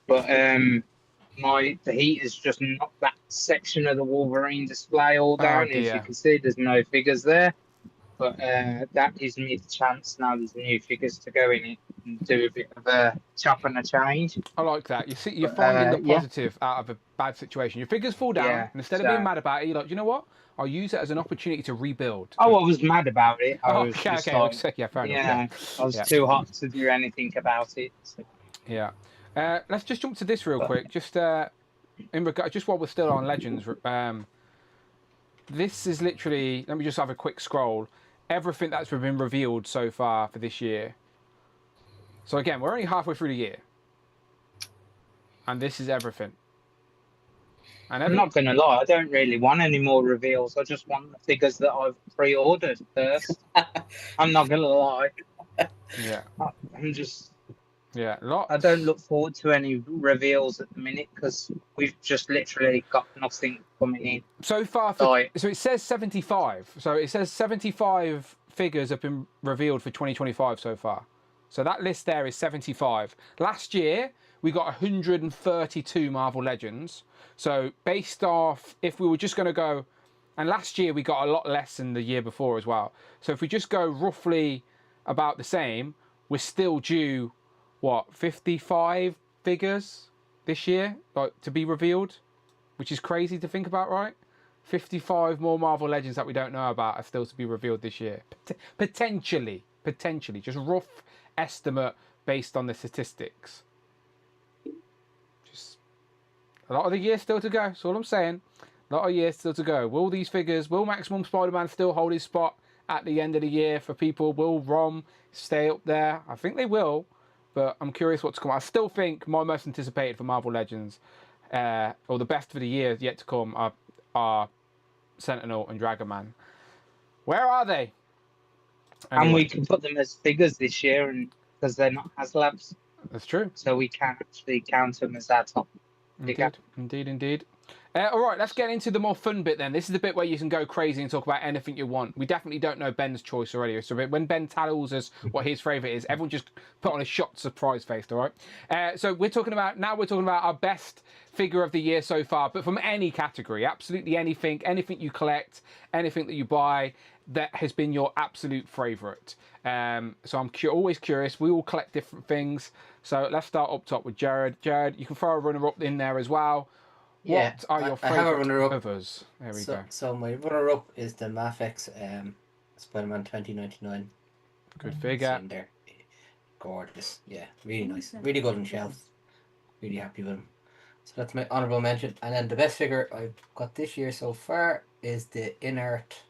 But the heat is just not that section of the Wolverine display all down. As you can see, there's no figures there. But that gives me the chance now. There's new figures to go in it and do a bit of a chop and a change. I like that. You're finding the positive out of a bad situation. Your figures fall down, and instead of being mad about it, you're like, you know what? I'll use it as an opportunity to rebuild. Oh, I was mad about it. I was fair enough. I was too hot to do anything about it. So. Yeah. Let's just jump to this real quick. Just in regard, just while we're still on Legends, this is literally. Let me just have a quick scroll. Everything that's been revealed so far for this year. So again, we're only halfway through the year, and this is everything. I'm not going to lie, I don't really want any more reveals. I just want the figures that I've pre-ordered first. I'm not going to lie. Yeah. I'm just. Yeah, lots. I don't look forward to any reveals at the minute because we've just literally got nothing coming in. So far, so it says 75. So it says 75 figures have been revealed for 2025 so far. So that list there is 75. Last year, we got 132 Marvel Legends. So based off, if we were just going to go, and last year we got a lot less than the year before as well. So if we just go roughly about the same, we're still due, what, 55 figures this year, like, to be revealed, which is crazy to think about, right? 55 more Marvel Legends that we don't know about are still to be revealed this year. Potentially, just rough estimate based on the statistics. Just a lot of the year still to go. That's all I'm saying. A lot of years still to go. Will these figures, will Maximum Spider-Man still hold his spot at the end of the year for people? Will Rom stay up there? I think they will, but I'm curious what's come. I still think my most anticipated for Marvel Legends, or the best for the year yet to come, are Sentinel and Dragon Man. Where are they? Anyway. And we can put them as figures this year, and because they're not HasLabs. That's true. So we can actually count them as our top figure. Indeed. All right, let's get into the more fun bit then. This is the bit where you can go crazy and talk about anything you want. We definitely don't know Ben's choice already. So when Ben tells us what his favourite is, everyone just put on a shocked surprise face, all right? So we're talking about our best figure of the year so far, but from any category, absolutely anything you collect, anything that you buy that has been your absolute favourite. So I'm always curious. We all collect different things. So let's start up top with Jared. Jared, you can throw a runner-up in there as well. Yeah, what are your favourite covers? There we go. So my runner-up is the Mafex Spider-Man 2099. Good figure. In there. Gorgeous. Yeah, really nice. Really good on shelves. Really happy with him. So that's my honourable mention. And then the best figure I've got this year so far is the inert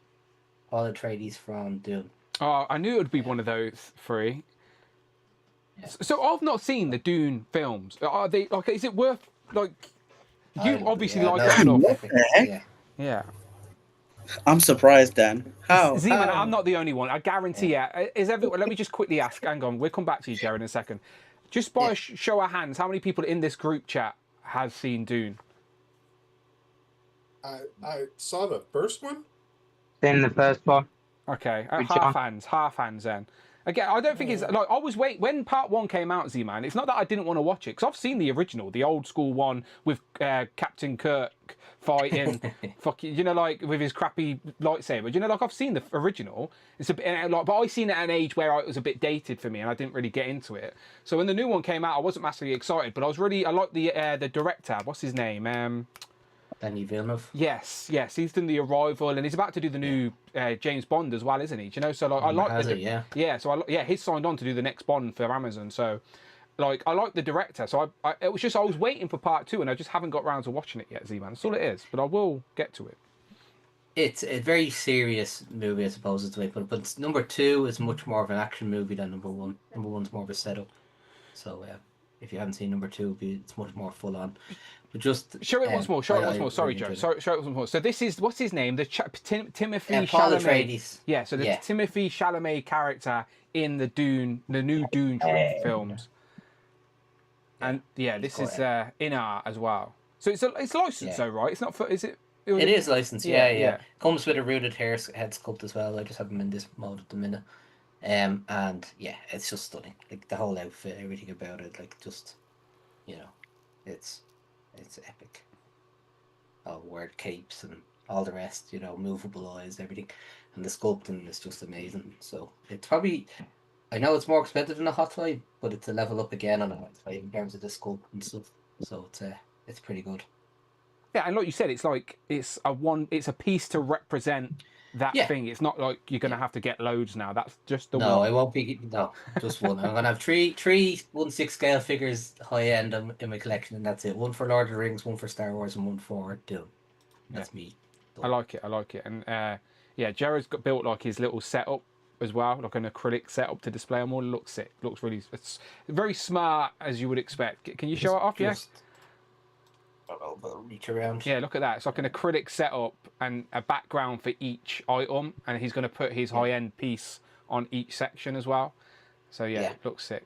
All Atreides from Dune. Oh, I knew it would be one of those three. Yeah. So I've not seen the Dune films. Are they like? Is it worth like? You obviously like them. What the heck? Yeah. I'm surprised, Dan. How? Z-Man, I'm not the only one. I guarantee. Yeah. Is everyone? Let me just quickly ask. Hang on, we'll come back to you, Jared, in a second. Just by a show of hands, how many people in this group chat has seen Dune? I saw the first one. Then the first one. Okay, half hands then. Again, I don't think it's like I was waiting when part one came out, Z-Man. It's not that I didn't want to watch it because I've seen the original, the old school one with Captain Kirk fighting, fucking, you know, like with his crappy lightsaber. You know, like I've seen the original. It's a bit like, but I seen it at an age where it was a bit dated for me, and I didn't really get into it. So when the new one came out, I wasn't massively excited, but I liked the director. What's his name? Danny Villeneuve. Yes, he's done The Arrival, and he's about to do the new James Bond as well, isn't he? Do you know, so like I like so he's signed on to do the next Bond for Amazon. So, like I like the director. So it was just I was waiting for part 2, and I just haven't got round to watching it yet, Z-Man. That's all it is, but I will get to it. It's a very serious movie, I suppose is the way to put it. But number 2 is much more of an action movie than number 1. Number 1's more of a setup. So if you haven't seen number 2, it's much more full on. But just show it once more. Sorry, Joe. Show it once more. So this is what's his name? The Timothy Paul Chalamet. Atreides. Yeah. So the Timothy Chalamet character in the new Dune films. And this is in art as well. So it's licensed though, right? It's not for. Is it? It is licensed. Yeah. Comes with a rooted head sculpt as well. I just have him in this mode at the minute. And it's just stunning. Like the whole outfit, everything about it, like just, it's epic. All word capes and all the rest, movable eyes, everything, and the sculpting is just amazing. So it's probably, I know it's more expensive than a Hot Toy, but it's a level up again on a Hot Toy in terms of the sculpt and stuff. So it's pretty good. Yeah, and like you said, it's a piece to represent that thing. It's not like you're gonna have to get loads now. That's just the one. No, I won't be. No, just one. I'm gonna have three 1/6 scale figures high end in my collection, and that's it. One for Lord of the Rings, one for Star Wars, and one for Dune. That's me. I like it, and Jared's got built like his little setup as well, like an acrylic setup to display them all. It looks sick. Looks really, it's very smart as you would expect. Can you show it off? Yes. little bit of reach around. Yeah, look at that. It's like an acrylic setup and a background for each item, and he's going to put his high-end piece on each section as well. So yeah, it looks sick.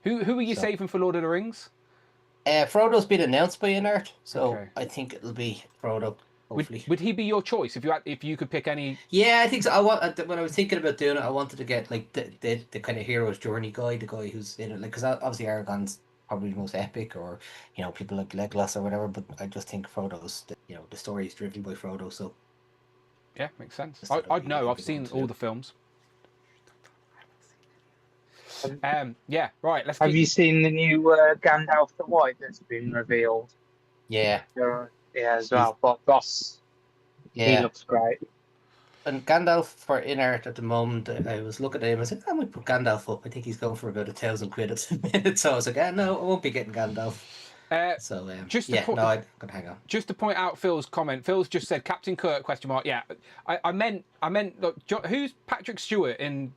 Who are you saving for Lord of the Rings? Frodo's been announced by InArt, so I think it'll be Frodo. Hopefully. Would he be your choice if you could pick any? Yeah, I think so. When I was thinking about doing it, I wanted to get like the kind of hero's journey guy, the guy who's in it, like because obviously Aragorn's probably the most epic, or people like Legolas or whatever. But I just think Frodo's the story is driven by Frodo, so yeah, makes sense. I'd know. I've seen all the films. Yeah, right. Have you seen the new Gandalf the White that's been revealed? Yeah. Yeah, as well. But Boss, he looks great. And Gandalf for InArt at the moment, I was looking at him. I said, I might put Gandalf up. I think he's going for about 1,000 quid at the minute. So I was like, no, I won't be getting Gandalf. I'm gonna hang on. Just to point out Phil's comment. Phil's just said Captain Kirk ? Yeah, I meant. Look, who's Patrick Stewart in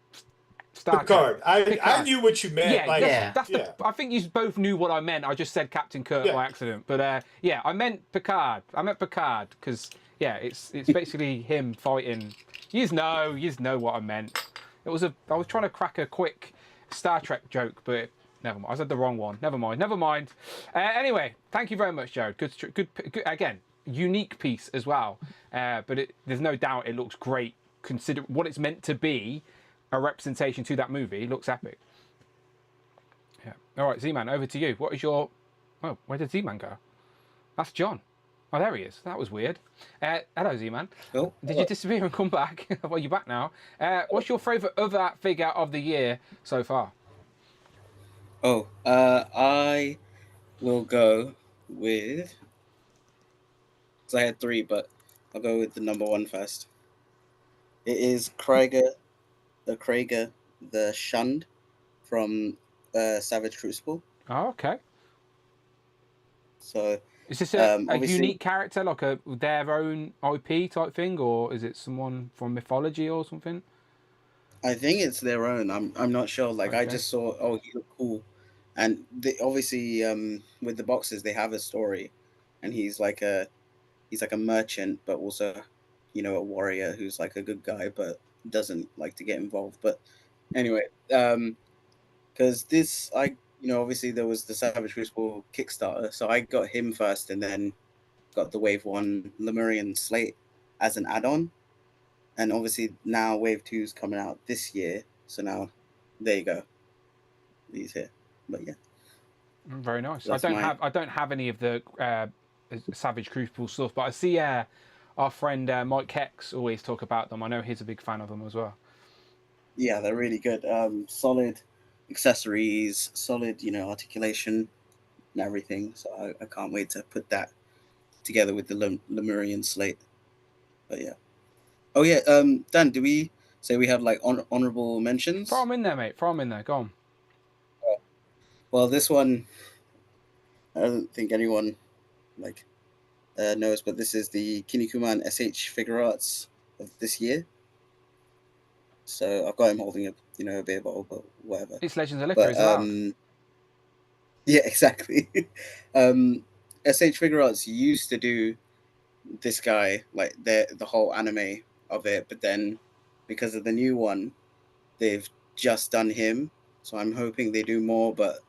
Star Trek? I knew what you meant. I think you both knew what I meant. I just said Captain Kirk by accident. But I meant Picard. I meant Picard because it's basically him fighting. You know what I meant. I was trying to crack a quick Star Trek joke, but never mind. I said the wrong one. Never mind. Anyway, thank you very much, Jared. Good. Again, unique piece as well. But there's no doubt it looks great. Consider what it's meant to be. A representation to that movie. It looks epic. Yeah. All right, Z-Man, over to you. What is your... Oh, where did Z-Man go? That's John. Oh, there he is. That was weird. Hello, Z-Man. Oh. Did you disappear and come back? Well, you're back now. What's your favourite other figure of the year so far? I will go with... Because I had 3, but I'll go with the number 1 first. It is Krieger the Shunned from Savage Crucible. Oh, okay. So is this a unique character, like their own IP type thing, or is it someone from mythology or something? I think it's their own. I'm not sure. Like I just saw, he looked cool, and obviously with the boxes they have a story, and he's like a merchant, but also a warrior who's like a good guy, but doesn't like to get involved. But anyway, because this obviously there was the Savage Crucible Kickstarter, so I got him first and then got the Wave 1 Lemurian Slate as an add-on, and obviously now Wave 2 is coming out this year, so now there you go, he's here. But yeah, very nice. So I don't have any of the Savage Crucible stuff, but I see our friend Mike Hex always talk about them. I know he's a big fan of them as well. Yeah, they're really good. Solid accessories, solid, articulation and everything. So I can't wait to put that together with the Lemurian Slate. But yeah. Oh yeah, Dan, do we say we have like honorable mentions? Throw them in there, mate. Throw them in there. Go on. Well, this one, I don't think anyone knows, but this is the Kinnikuman SH Figure Arts of this year. So I've got him holding a beer bottle, but whatever. It's Legends of Liquor as well. Yeah, exactly. SH Figure Arts used to do this guy, like the whole anime of it, but then because of the new one, they've just done him. So I'm hoping they do more, but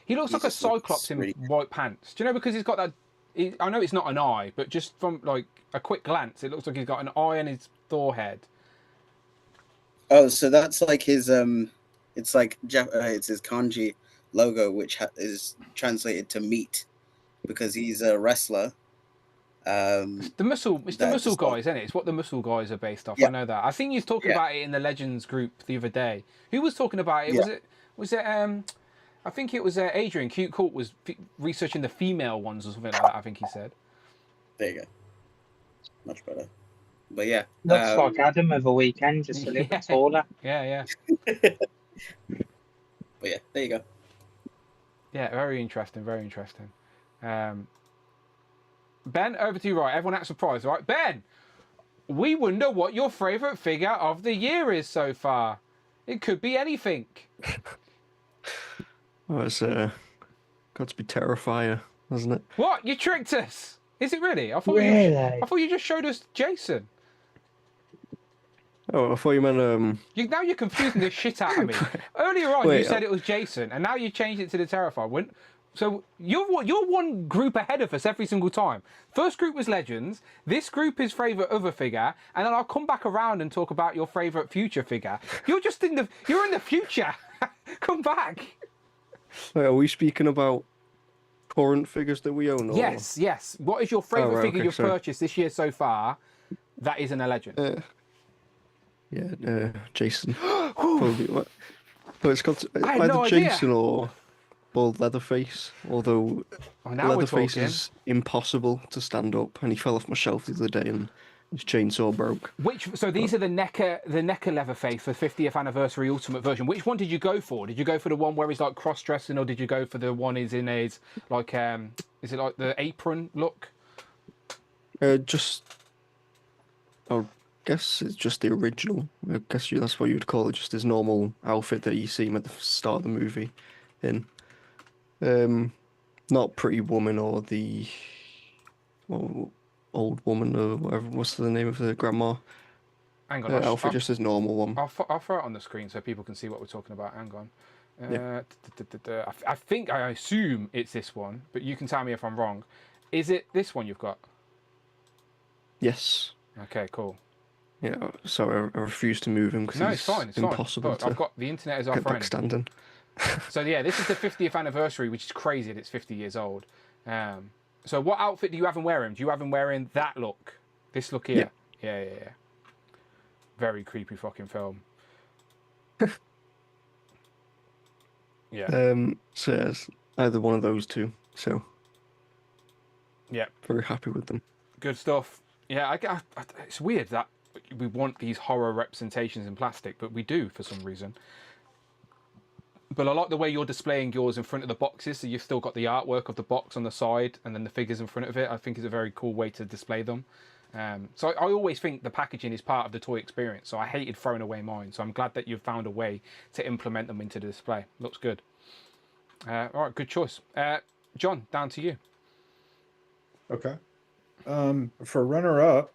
he looks like a Cyclops in white pants. Do you know, because he's got that... I know it's not an eye, but just from like a quick glance, it looks like he's got an eye on his Thor head. Oh, so that's like his it's like it's his kanji logo, which is translated to meat, because he's a wrestler. It's the muscle guys, isn't it? It's what the muscle guys are based off. Yeah. I know that. I think you was talking about it in the Legends group the other day. Who was talking about it? Yeah. Was it I think it was Adrian Cute Court was researching the female ones or something like that. I think he said. There you go. Much better. But yeah, looks like Adam of a weekend, just a little bit taller. Yeah. But yeah, there you go. Yeah, very interesting. Very interesting. Ben, over to you. Right, everyone acts surprised. Right, Ben. We wonder what your favourite figure of the year is so far. It could be anything. Well, it's got to be Terrifier. hasn't it? What? You tricked us? Is it really? I thought Really? I thought you just showed us Jason. Oh, I thought you meant Now you're confusing the shit out of me. Earlier on, you said it was Jason, and now you changed it to the Terrifier. So you're one group ahead of us every single time. First group was Legends. This group is favourite other figure, and then I'll come back around and talk about your favourite future figure. You're in the future. Come back. Wait, are we speaking about current figures that we own? Or... Yes. What is your favourite figure you've purchased this year so far that isn't a Legend? Jason. Probably. What? But it's got either no Jason or Leatherface. Although Leatherface is impossible to stand up, and he fell off my shelf the other day, and his chainsaw broke. So these are the NECA Leatherface for 50th anniversary Ultimate version. Which one did you go for? Did you go for the one where he's like cross dressing, or did you go for the one is in his like is it like the apron look? I guess it's just the original. I guess that's what you'd call it, just his normal outfit that you see him at the start of the movie in. Not Pretty Woman or the Old Woman or whatever. What's the name of the grandma? Hang on, outfit, just his normal one. I'll throw it on the screen so people can see what we're talking about. Hang on. I assume it's this one, but you can tell me if I'm wrong. Is it this one you've got? Yes. Okay, cool. Yeah, so I refuse to move him because it's fine. It's impossible fine. I've got the internet as our get friend. back standing. So yeah, this is the 50th anniversary, which is crazy that it's 50 years old. So what outfit do you have him wearing? Do you have him wearing that look? This look here? Yeah. Very creepy fucking film. Yeah. So yeah, it's either one of those two. So yeah, very happy with them. Good stuff. Yeah, it's weird that we want these horror representations in plastic, but we do for some reason. But I like the way you're displaying yours in front of the boxes, so you've still got the artwork of the box on the side and then the figures in front of it. I think it's a very cool way to display them. So I always think the packaging is part of the toy experience, so I hated throwing away mine. So I'm glad that you've found a way to implement them into the display. Looks good. All right, good choice. John, down to you. Okay. For runner-up,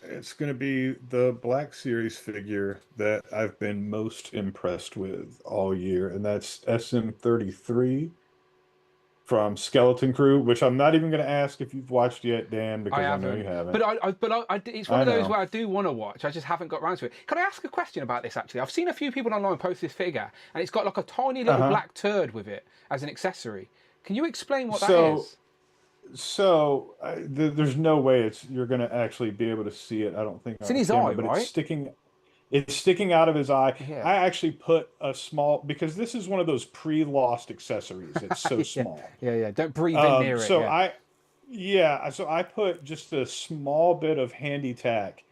it's going to be the Black Series figure that I've been most impressed with all year, and that's SM33 from Skeleton Crew, which I'm not even going to ask if you've watched yet, Dan, because I know you haven't. But it's one of those where I do want to watch. I just haven't got around to it. Can I ask a question about this, actually? I've seen a few people online post this figure, and it's got like a tiny little black turd with it as an accessory. Can you explain what that is? So there's no way you're going to actually be able to see it. I don't think it's in his eye, but right? It's sticking out of his eye. Yeah. I actually put a small, because this is one of those pre-lost accessories. It's so small. Yeah. Don't breathe in near it. So I put just a small bit of handy tack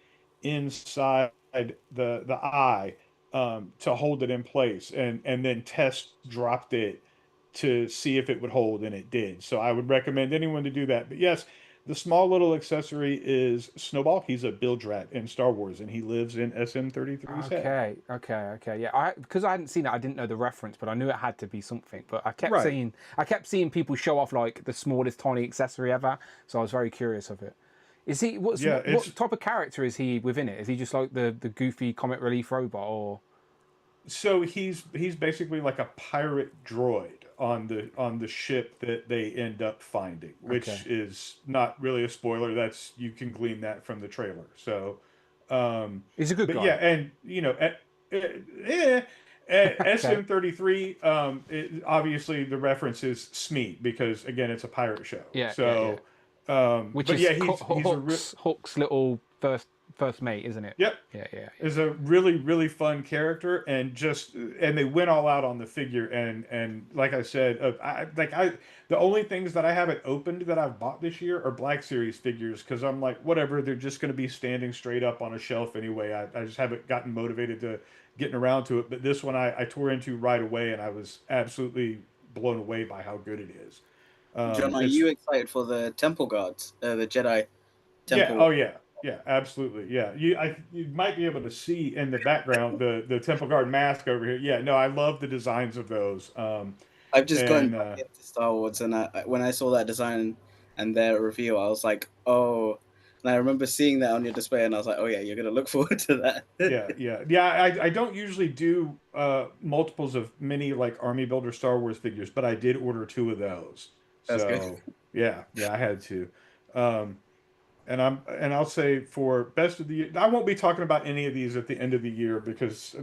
inside the eye to hold it in place, and then test dropped it to see if it would hold, and it did. So I would recommend anyone to do that. But yes, the small little accessory is Snowball. He's a bilge rat in Star Wars, and he lives in SM33's head. Okay. Yeah, because I hadn't seen it, I didn't know the reference, but I knew it had to be something. But I kept seeing people show off like the smallest tiny accessory ever, so I was very curious of it. Is he what type of character is he within it? Is he just like the goofy comic relief robot, or? So he's basically like a pirate droid on the ship that they end up finding, which is not really a spoiler. You can glean that from the trailer. So he's a good guy. Yeah, and SM33. Obviously the reference is Smeat, because again it's a pirate show. Yeah. So which is Hook's little first mate, isn't it? Yep. Yeah. Is a really, really fun character, and they went all out on the figure, and like I said, the only things that I haven't opened that I've bought this year are Black Series figures, because I'm like, whatever, they're just going to be standing straight up on a shelf anyway. I just haven't gotten motivated to getting around to it, but this one I tore into right away, and I was absolutely blown away by how good it is. John, are you excited for the Temple Guards, the Jedi Temple? Yeah. Oh yeah. Yeah, absolutely. Yeah, you might be able to see in the background the Temple Guard mask over here. Yeah, no, I love the designs of those. I've just gone And back into Star Wars, and when I saw that design and their reveal, I was like, oh. And I remember seeing that on your display, and I was like, oh yeah, you're gonna look forward to that. yeah. I don't usually do multiples of mini like Army Builder Star Wars figures, but I did order 2 of those. That's good. So yeah, I had to. And I'll say for best of the year, I won't be talking about any of these at the end of the year because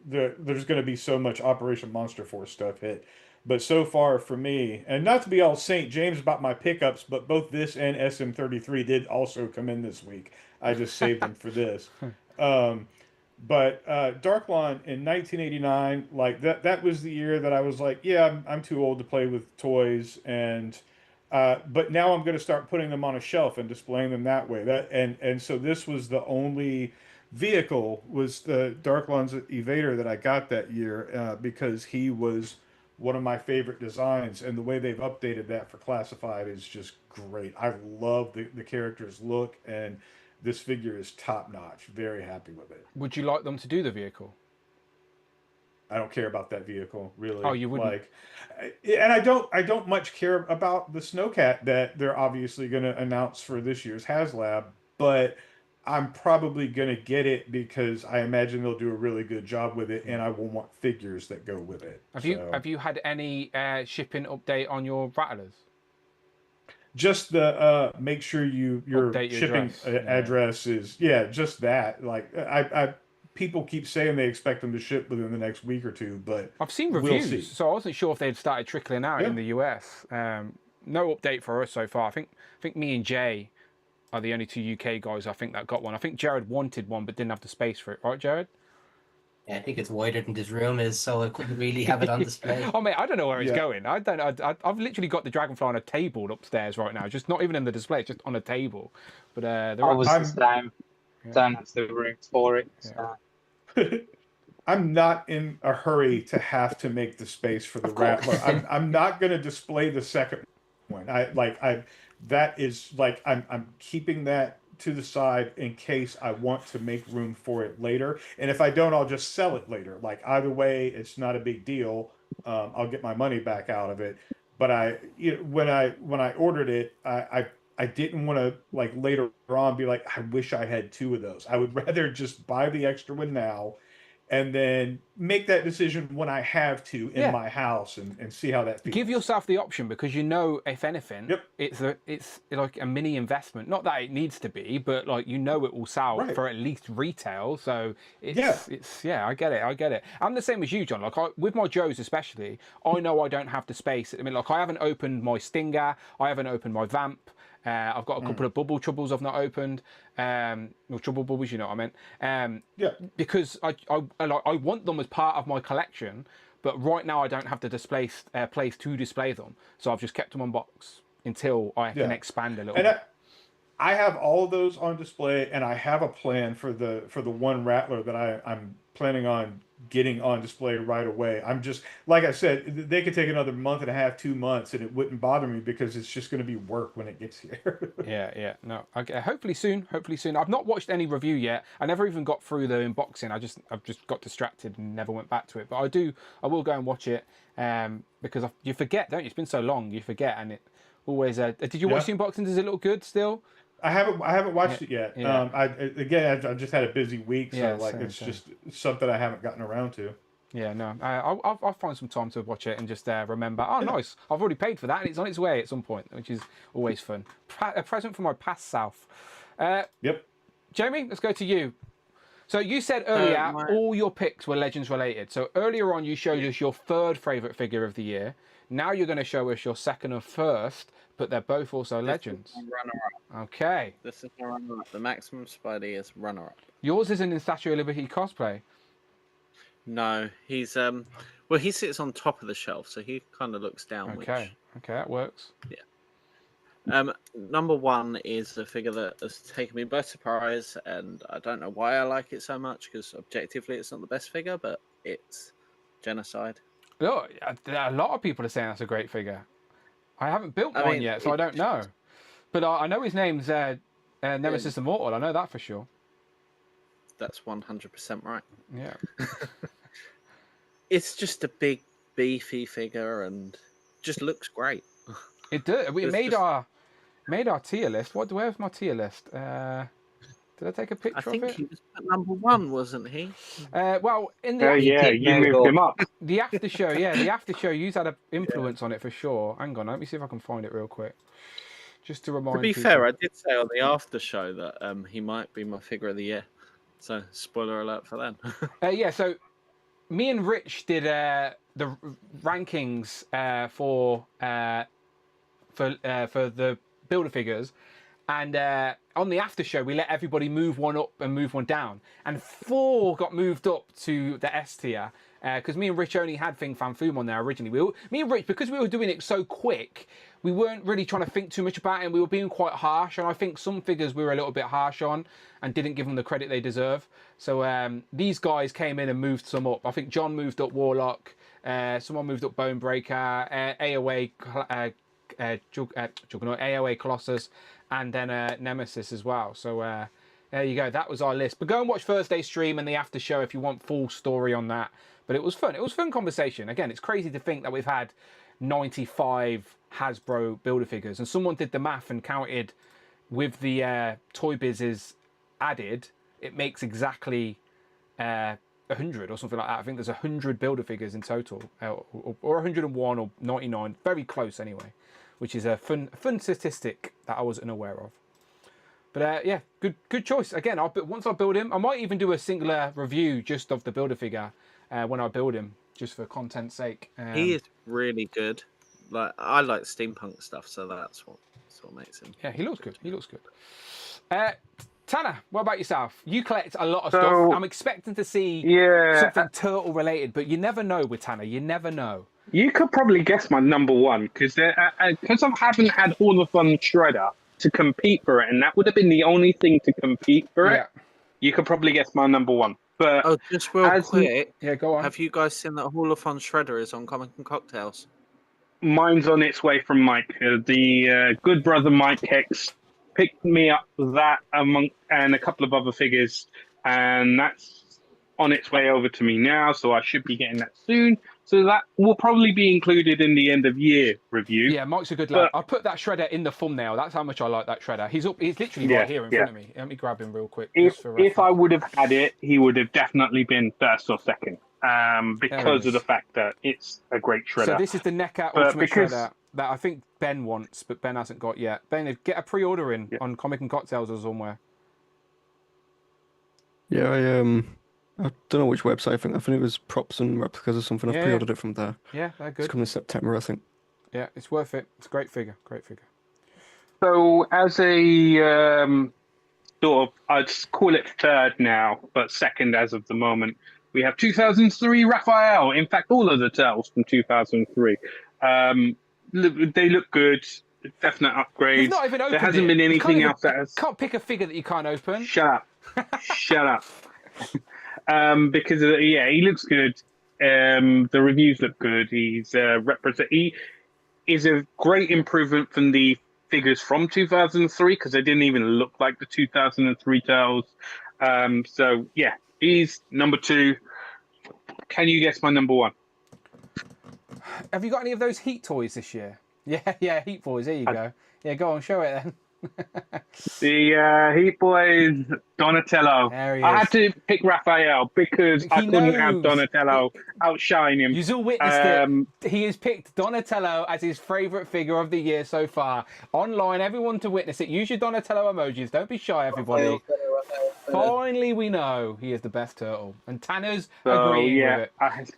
there's going to be so much Operation Monster Force stuff hit. But so far for me, and not to be all St. James about my pickups, but both this and SM33 did also come in this week. I just saved them for this. But Dark Lawn in 1989, like that was the year that I was like, yeah, I'm too old to play with toys, and but now I'm going to start putting them on a shelf and displaying them that way. And so this was the only vehicle, was the Dark Lawn's Evader that I got that year because he was one of my favorite designs, and the way they've updated that for classified is just great. I love the character's look, and this figure is top notch. Very happy with it. Would you like them to do the vehicle? I don't care about that vehicle, really. Oh, you wouldn't? Like, and I don't much care about the Snowcat that they're obviously going to announce for this year's HasLab, but I'm probably going to get it because I imagine they'll do a really good job with it, and I will want figures that go with it. Have you had any shipping update on your rattlers? Just the make sure your shipping address. address is just that. Like I people keep saying they expect them to ship within the next week or 2, but I've seen we'll reviews, see. so I wasn't sure if they'd started trickling out in the US. No update for us so far. I think me and Jay are the only 2 UK guys I think that got one. I think Jared wanted one but didn't have the space for it, right, Jared? Yeah, I think it's wider than this room is, so I couldn't really have it on display. Oh mate, I don't know where it's going. I've literally got the Dragonfly on a table upstairs right now, just not even in the display, it's just on a table. But I was the same. Don't have the room for it. So. I'm not in a hurry to have to make the space for the Rattler. I'm not going to display the second one. That is like I'm keeping that to the side in case I want to make room for it later. And if I don't, I'll just sell it later. Like either way, it's not a big deal. I'll get my money back out of it. But when I ordered it, I didn't want to like later on be like, I wish I had 2 of those. I would rather just buy the extra one now and then make that decision when I have to in my house and see how that feels. Give yourself the option, because if anything, it's like a mini investment. Not that it needs to be, but like it will sell for at least retail. So it's I get it. I'm the same as you, John. Like with my Joes especially, I know I don't have the space. I mean, like I haven't opened my Stinger, I haven't opened my Vamp. I've got a couple of Bubble Troubles I've not opened, or Trouble Bubbles, you know what I meant? Because I want them as part of my collection, but right now I don't have the place to display them, so I've just kept them on box until I can expand a little bit. I have all of those on display, and I have a plan for the one Rattler that I'm planning on getting on display right away. I'm just, like I said, they could take another month and a half, 2 months, and it wouldn't bother me because it's just going to be work when it gets here. No. Okay, hopefully soon. I've not watched any review yet. I never even got through the unboxing. I've just got distracted and never went back to it. But I will go and watch it because you forget, don't you? It's been so long, you forget, and it always. Did you watch the unboxing? Does it look good still? I haven't watched it yet. I've just had a busy week, so it's just something I haven't gotten around to. Yeah, no, I'll find some time to watch it and just remember. Oh, nice! I've already paid for that, and it's on its way at some point, which is always fun. A present for my past self. Jamie, let's go to you. So you said earlier all your picks were Legends related. So earlier on you showed us your 3rd favourite figure of the year. Now you're going to show us your 2nd and 1st, but they're both also Legends. Okay. This is my runner-up. The Maximum Spidey is runner-up. Yours isn't in Statue of Liberty cosplay. No, he's he sits on top of the shelf, so he kind of looks down. Okay, that works. Yeah. Number 1 is a figure that has taken me by surprise, and I don't know why I like it so much, because objectively it's not the best figure, but it's Genocide. Look, a lot of people are saying that's a great figure. I haven't built one yet, so I don't know. But I know his name's Nemesis Immortal. I know that for sure. That's 100% right. Yeah. It's just a big beefy figure and just looks great. It does. We It's made just- our tier list. Where's my tier list? Did I take a picture I think of it? he was at #1, wasn't he? Well, in the Yeah, you moved him up. the after show, the after show, you had an influence on it for sure. Hang on, let me see if I can find it real quick, just to remind. To be people. fair, I did say on the after show that he might be my figure of the year. So spoiler alert for them. Yeah, so me and Rich did the rankings for the Builder figures, and on the after show we let everybody move one up and move one down, and 4 got moved up to the S tier because me and Rich only had Fing Fan Foom on there originally. Me and Rich, because we were doing it so quick, we weren't really trying to think too much about it, and we were being quite harsh, and I think some figures we were a little bit harsh on and didn't give them the credit they deserve. So these guys came in and moved some up. I think John moved up Warlock, someone moved up Bonebreaker, AOA Juggernaut, AOA Colossus, and then Nemesis as well. So there you go. That was our list. But go and watch Thursday's stream and the after show if you want full story on that. But it was fun. It was fun conversation. Again, it's crazy to think that we've had 95 Hasbro Builder figures, and someone did the math and counted with the Toy Biz's added, it makes exactly 100 or something like that. I think there's 100 Builder figures in total, or 101 or 99, very close anyway, which is a fun statistic that I wasn't aware of. But yeah, good choice. Again, once I build him, I might even do a singular review just of the Builder figure when I build him, just for content's sake. He is really good. Like I like steampunk stuff, so that's what makes him. Yeah, he looks good. He looks good. Tanner, what about yourself? You collect a lot of So, stuff. I'm expecting to see something turtle related, but you never know with Tanner. You never know. You could probably guess my #1 because I haven't had all of Fun Shredder to compete for it, and that would have been the only thing to compete for it. You could probably guess my #1. But just real quick, go on. Have you guys seen that Hall of Fun Shredder is on Comic and Cocktails? Mine's on its way from Mike. The good brother Mike Hex picked me up that and a couple of other figures, and that's on its way over to me now. So I should be getting that soon. So that will probably be included in the end of year review. Yeah, Mike's a good lad. I'll put that shredder in the thumbnail. That's how much I like that shredder. He's literally right here in front of me. Let me grab him real quick. If I would have had it, he would have definitely been first or second. Because of the fact that it's a great shredder. So this is the NECA Ultimate Shredder that I think Ben wants, but Ben hasn't got yet. Ben, get a pre-order in on Comic and Cocktails or somewhere. Yeah, I don't know which website. I think it was Props and Replicas or something. I've pre-ordered it from there. Yeah, they're good. It's coming in September, I think. Yeah, it's worth it. It's a great figure. Great figure. So as a sort of, I'd call it third now, but second as of the moment, we have 2003 Raphael. In fact, all of the Turtles from 2003. They look good. Definite upgrades. You've not even opened there hasn't been anything else that has... Can't pick a figure that you can't open. Shut up. Shut up. Because he looks good. The reviews look good. He is a great improvement from the figures from 2003 because they didn't even look like the 2003 Turtles. So yeah, he's #2. Can you guess my #1? Have you got any of those Heat toys this year? Yeah, Heat Boys. There you go. Yeah, go on, show it then. The Heat Boys, Donatello. There he is. I had to pick Raphael because I couldn't have Donatello outshine him. You all witnessed it. He has picked Donatello as his favourite figure of the year so far. Online, everyone to witness it. Use your Donatello emojis. Don't be shy, everybody. Finally, we know he is the best turtle. And Tanner's agreeing with it.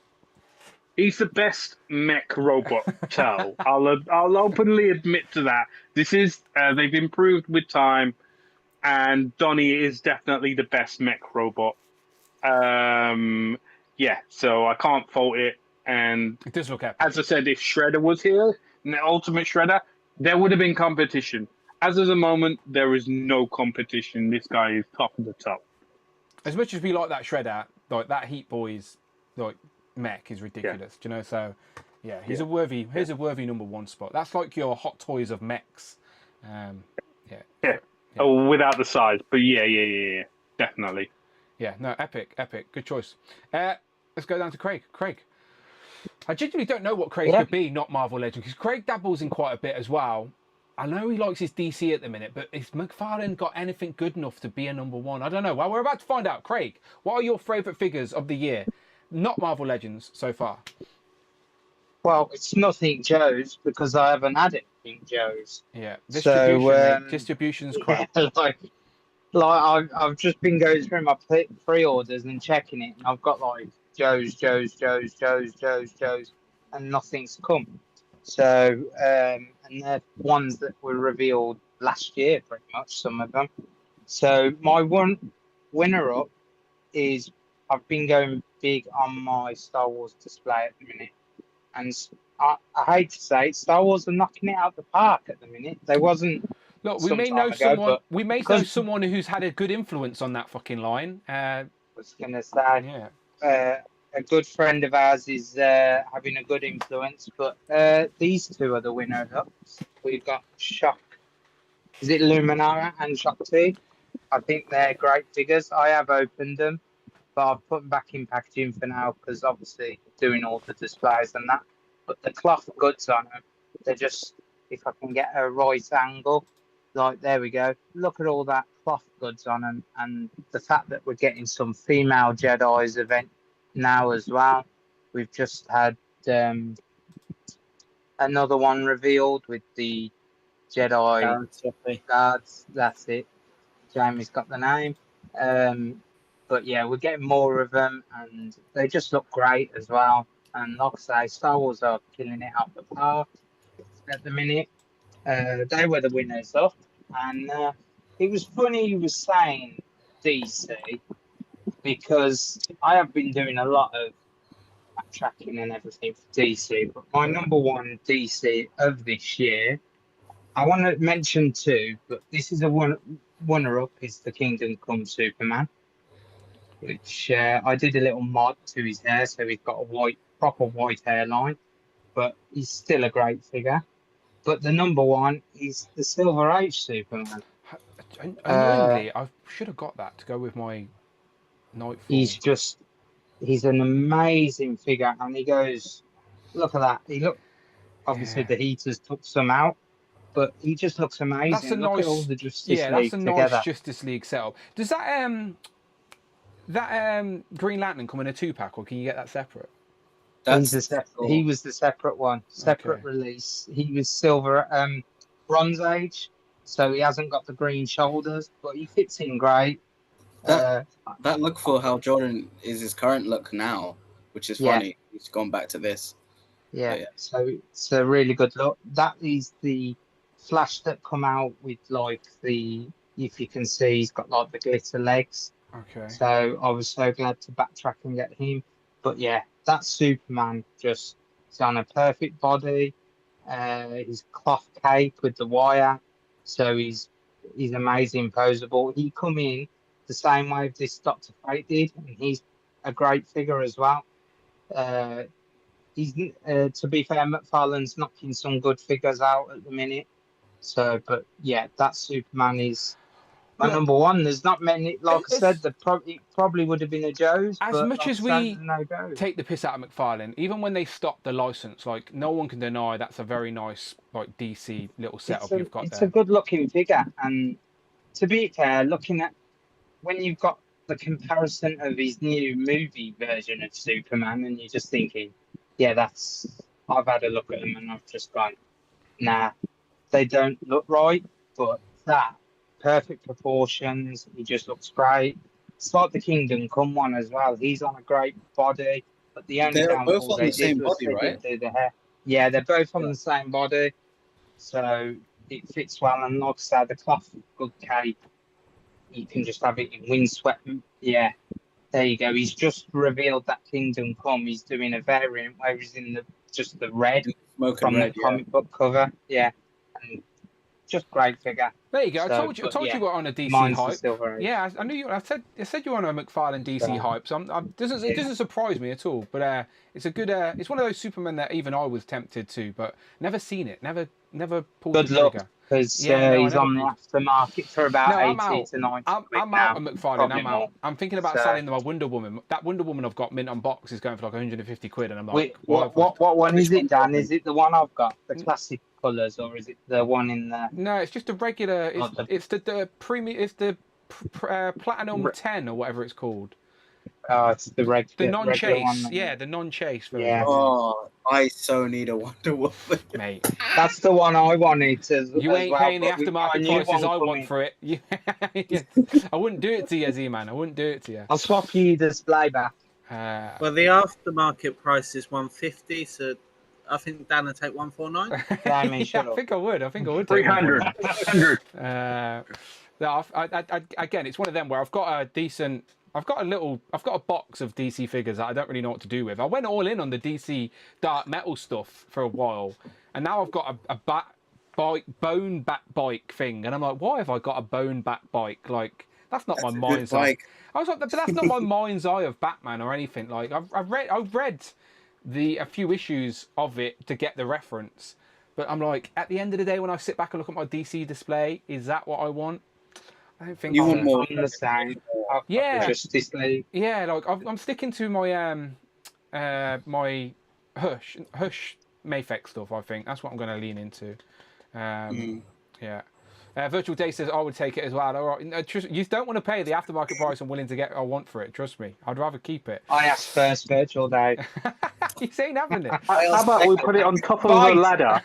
He's the best mech robot turtle. I'll openly admit to that. This is they've improved with time, and Donnie is definitely the best mech robot. Yeah, so I can't fault it. And it does look epic. As I said, if Shredder was here, the Ultimate Shredder, there would have been competition. As of the moment, there is no competition. This guy is top of the top. As much as we like that Shredder, like that Heat Boys, like mech is ridiculous. Do you know? So yeah, he's a worthy #1 spot. That's like your Hot Toys of mechs. Yeah. Oh, without the size, but yeah, definitely. Yeah, no, epic. Good choice. Let's go down to Craig. Craig, I genuinely don't know what Craig could be, not Marvel Legends, because Craig dabbles in quite a bit as well. I know he likes his DC at the minute, but has McFarlane got anything good enough to be a #1? I don't know. Well, we're about to find out. Craig, what are your favourite figures of the year? Not Marvel Legends so far. Well, it's nothing Joe's because I haven't had anything Joe's. Yeah, distribution, so, mate. Distribution's crap. Yeah, I've just been going through my pre-orders and checking it, and I've got like Joe's, and nothing's come. So, and they're ones that were revealed last year, pretty much, some of them. So my one winner up is I've been going big on my Star Wars display at the minute. And I hate to say it, Star Wars are knocking it out the park at the minute. They wasn't. Look, we may know someone. We may know someone who's had a good influence on that fucking line. I was gonna say, a good friend of ours is having a good influence, but these two are the winners. We've got Shock. Is it Luminara and Shock T? I think they're great figures. I have opened them, but I've put them back in packaging for now because obviously doing all the displays and that. But the cloth goods on them, they're just, if I can get a right angle, like there we go. Look at all that cloth goods on them, and the fact that we're getting some female Jedi's event now as well. We've just had another one revealed with the Jedi guards. That's it. Jamie's got the name. But yeah, we're getting more of them, and they just look great as well. And like I say, Star Wars are killing it out the park at the minute. They were the winners up, and it was funny he was saying DC because I have been doing a lot of backtracking and everything for DC. But my #1 DC of this year, I want to mention two, but this is a runner-up is the Kingdom Come Superman, which I did a little mod to his hair, so he's got a proper white hairline, but he's still a great figure. But the #1 is the Silver Age Superman. Annoyingly, I should have got that to go with my Nightfall. He's an amazing figure, and he goes, look at that. Obviously the heaters took some out, but he just looks amazing. That's a look nice, at all the Justice yeah, League that's a together. nice Justice League setup. Does that Green Lantern come in a 2-pack, or can you get that separate? He was the separate one, separate release. He was Silver, Bronze Age, so he hasn't got the green shoulders, but he fits in great. That look for Hal Jordan is his current look now, which is funny. Yeah. He's gone back to this. Yeah, so it's a really good look. That is the Flash that come out with like if you can see, he's got like the glitter legs. Okay. So I was so glad to backtrack and get him. But yeah, that Superman he's on a perfect body. His cloth cape with the wire, so he's amazing, posable. He come in the same way this Dr. Fate did, and he's a great figure as well. He's to be fair, McFarlane's knocking some good figures out at the minute. So, but yeah, that Superman is my #1. There's not many, like I said, it probably would have been a Joe's. As but much like as we no take the piss out of McFarlane, even when they stopped the license, like no one can deny that's a very nice like DC little setup you've got there. It's a good looking figure, and to be fair, looking at when you've got the comparison of his new movie version of Superman, and you're just thinking, yeah, I've had a look at them and I've just gone, nah, they don't look right, but that perfect proportions, he just looks great. It's like the Kingdom Come one as well. He's on a great body, but the only they're both downfall on the same body, they right? didn't do the hair. Yeah, they're both on the same body, so it fits well. And like I said, the cloth good cape, you can just have it in windswept. Yeah, there you go. He's just revealed that Kingdom Come. He's doing a variant where he's in just the red from the comic book cover. Yeah, and just great figure. There you go. I told you you were on a DC hype. Yeah, I knew you. I said you were on a McFarlane DC hype. So it doesn't surprise me at all. But it's a good. It's one of those Supermen that even I was tempted to, but never seen it. Never pulled the trigger. because he's on the aftermarket for about 80 to 90 quid I'm now. out of McFarlane. Probably I'm out. more. I'm thinking about So- selling my Wonder Woman. That Wonder Woman I've got mint on box is going for like 150 quid, and I'm like, Wait, what one is it, Dan? Is it the one I've got, the classic colours, or is it the one in the? No, it's just a regular. It's the premium. It's the Platinum 10 or whatever it's called. Oh, it's the regular. The non-chase. one. Yeah, the non-chase version. Yeah. Oh, I so need a Wonder Woman. Mate. That's the one I wanted to. You ain't paying the but we've got a aftermarket new prices one I want coming. for it. I wouldn't do it to you, Z-Man. I wouldn't do it to you. I'll swap you the display back. Well, the aftermarket price is 150, so I think Dan will take 149. Yeah, I mean, Yeah, I think I would. I think I would. 300. 300. No, again, it's one of them where I've got a box of DC figures that I don't really know what to do with. I went all in on the DC dark metal stuff for a while, and now I've got a bone bat bike thing, and I'm like, why have I got a bone bat bike? Like, that's not my mind's eye. I was like, but that's not my mind's eye of Batman or anything. Like, I've read a few issues of it to get the reference, but I'm like, at the end of the day, when I sit back and look at my DC display, is that what I want? I don't think You so. want more on the same. Yeah, Justice League. yeah. Like I'm sticking to my my Hush Mayfek stuff. I think that's what I'm going to lean into. Yeah. Virtual Day says I would take it as well. All right, no, you don't want to pay the aftermarket price I'm willing to get. I want for it. Trust me. I'd rather keep it. I asked first Virtual Day. He's ain't having it. How about we put it on top of a ladder?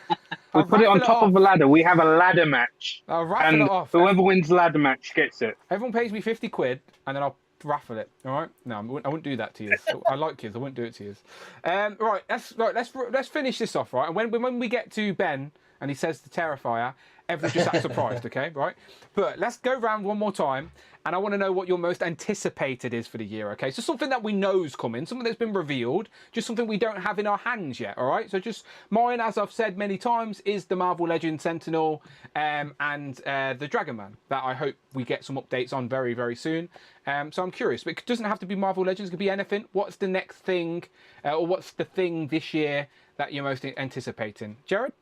We put it on top of a ladder. We have a ladder match. I'll raffle and it off. whoever wins the ladder match gets it. Everyone pays me 50 quid, and then I'll raffle it. All right? No, I wouldn't do that to you. I like you. I wouldn't do it to you. Right. Let's finish this off. Right. And when we get to Ben and he says the Terrifier, everyone just acts surprised. Okay. Right. But let's go round one more time, and I want to know what your most anticipated is for the year. Okay. So something that we know is coming, something that's been revealed, just something we don't have in our hands yet. All right. So just mine, as I've said many times, is the Marvel Legends Sentinel and the Dragon Man that I hope we get some updates on very, very soon. So I'm curious, but it doesn't have to be Marvel Legends. It could be anything. What's the next thing, or what's the thing this year that you're most anticipating, Jared?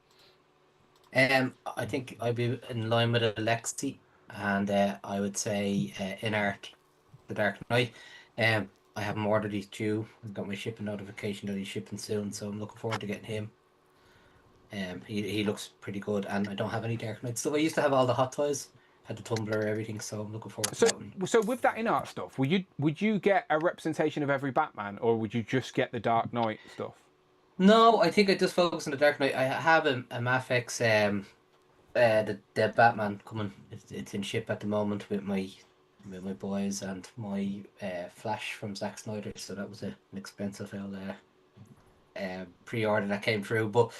I think I'd be in line with Alexi, and I would say in art, the Dark Knight. I haven't ordered these due. I've got my shipping notification that he's shipping soon, so I'm looking forward to getting him. He looks pretty good, and I don't have any Dark Knight stuff. I used to have all the Hot Toys, had the Tumblr, everything, so I'm looking forward to that one. So with that in art stuff, would you get a representation of every Batman, or would you just get the Dark Knight stuff? No, I think I just focus on the Dark Knight. I have a Mafex, the Batman coming. It's in ship at the moment with my boys and my Flash from Zack Snyder. So that was an expensive pre-order that came through. But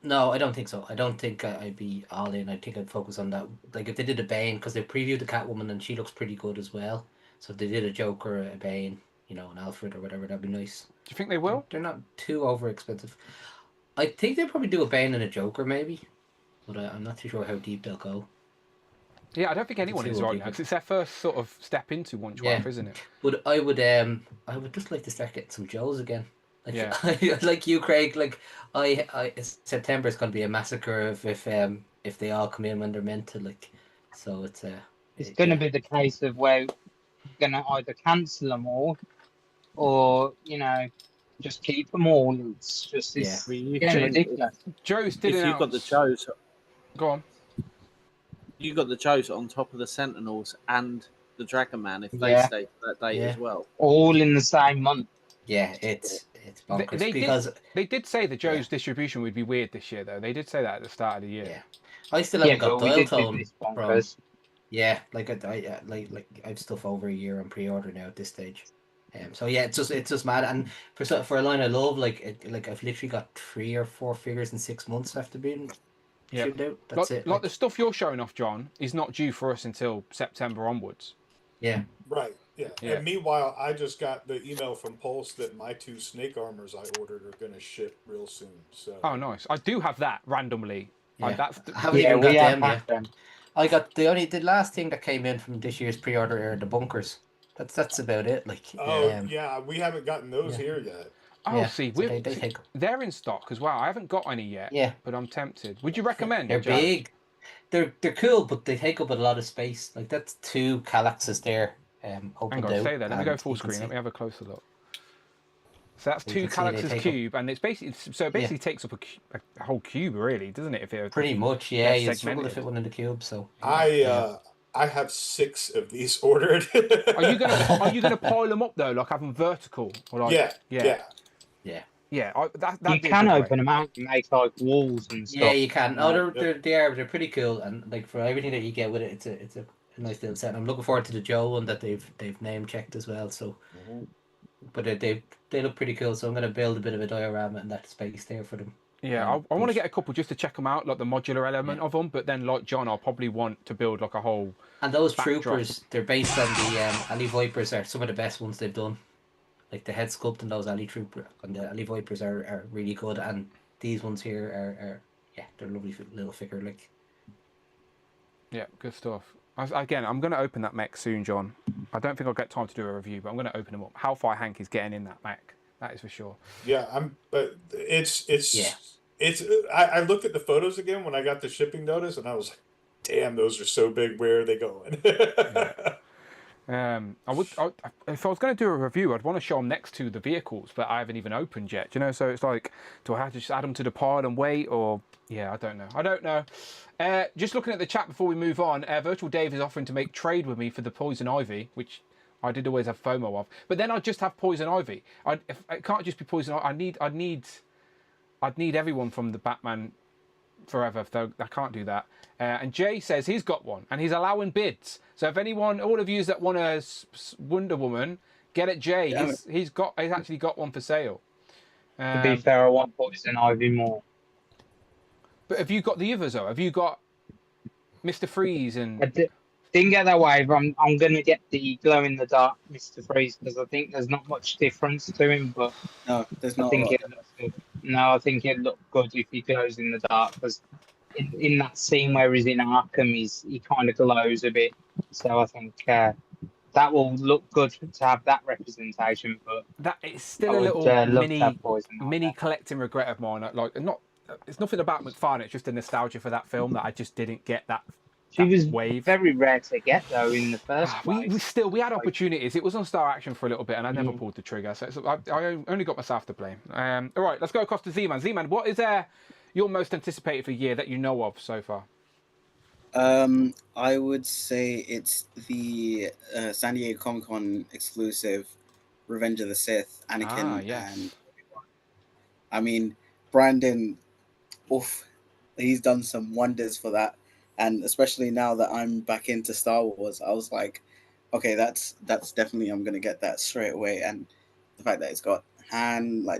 no, I don't think so. I don't think I'd be all in. I think I'd focus on that. Like if they did a Bane, because they previewed the Catwoman and she looks pretty good as well. So if they did a Joker, a Bane, an Alfred or whatever, that'd be nice. Do you think they will? They're not too over expensive. I think they'll probably do a Bane and a Joker maybe, but I'm not too sure how deep they'll go. Yeah, I don't think anyone is right now because it's their first sort of step into one twelve, isn't it? But I would just like to start getting some Joes again. Like, yeah. Like you, Craig. Like September is going to be a massacre if they all come in when they're meant to. Like, so it's going to be the case of where we're going to either cancel them all, or just keep them all. It's just this ridiculous. Joe's did if you've got the Joes, go on. You got the Joes on top of the Sentinels and the Dragon Man if they stay for that date as well. All in the same month. Yeah, it's bonkers they did say the Joe's distribution would be weird this year though. They did say that at the start of the year. Yeah. I still haven't got Dial Tone from. Yeah, like I've stuff over a year on pre-order now at this stage. So yeah, it's just mad. And for a line I love, like I've literally got 3 or 4 figures in 6 months after being shipped out. That's it. Like the stuff you're showing off, John, is not due for us until September onwards. Yeah. Right. Yeah. And meanwhile, I just got the email from Pulse that my 2 snake armors I ordered are going to ship real soon. So. Oh, nice. I do have that randomly. Yeah. I haven't even got them yet. I got the last thing that came in from this year's pre-order are the bunkers. That's about it. Like. Yeah, we haven't gotten those here yet. Oh, see, they're in stock as well. I haven't got any yet. Yeah. But I'm tempted. Would you recommend? They're big. They're cool, but they take up a lot of space. Like that's 2 Kallaxes there, opened Hang on, out. stay there. Let me go and full you can screen. Let see- me have a closer look. So that's you 2 can see they Kallax's take up- cube, and it's basically takes up a whole cube, really, doesn't it? If it Pretty much, yeah. they're You struggle to segmented. fit one in the cube, so I have 6 of these ordered. Are you gonna pile them up though, like have them vertical, or like yeah. You can open them out and make like walls and stuff. Yeah, you can. Oh, they're pretty cool, and like for everything that you get with it, it's a nice little set. And I'm looking forward to the Joe one that they've name checked as well. So, but they look pretty cool. So I'm gonna build a bit of a diorama in that space there for them. Yeah, I want to get a couple just to check them out, like the modular element of them. But then, like John, I'll probably want to build like a whole. And those backdrop. troopers, they're based on the Alley Vipers. Are some of the best ones they've done. Like the head sculpt and those Alley Trooper and the Alley Vipers are really good, and these ones here are they're lovely little figure. Like, yeah, good stuff. Again, I'm going to open that mech soon, John. I don't think I'll get time to do a review, but I'm going to open them up. Hellfire Hank is getting in that mech. That is for sure. Yeah, but it's I looked at the photos again when I got the shipping notice, and I was like, damn, those are so big. Where are they going? If I was going to do a review, I'd want to show them next to the vehicles, but I haven't even opened yet. You know, so it's like, do I have to just add them to the pile and wait, or I don't know. Just looking at the chat before we move on, Virtual Dave is offering to make trade with me for the Poison Ivy, which I did always have FOMO of. But then I'd just have Poison Ivy. It can't just be Poison Ivy. I'd need everyone from the Batman Forever, though I can't do that. And Jay says he's got one, and he's allowing bids. So if anyone, all of you that want a Wonder Woman, get at Jay. Yeah. He's actually got one for sale. To be fair, I want Poison Ivy more. But have you got the others though? Have you got Mr. Freeze and? Didn't get that wave. I'm gonna get the glow in the dark Mr. Freeze because I think there's not much difference to him, but no, there's I not. think it looks good. No, I think it'd look good if he glows in the dark because in that scene where he's in Arkham, he kind of glows a bit. So I think that will look good to have that representation. But that it's still a little mini like collecting regret of mine. Like it's nothing about McFarlane. It's just a nostalgia for that film that I just didn't get that. She was wave. very rare to get though in the first place. We had opportunities. It was on Star Action for a little bit, and I never pulled the trigger. So I only got myself to blame. All right, let's go across to Z-Man. Z-Man, what is your most anticipated for year that you know of so far? I would say it's the San Diego Comic-Con exclusive Revenge of the Sith, Anakin. And I mean, Brandon, he's done some wonders for that. And especially now that I'm back into Star Wars, I was like, okay, that's definitely, I'm going to get that straight away. And the fact that it's got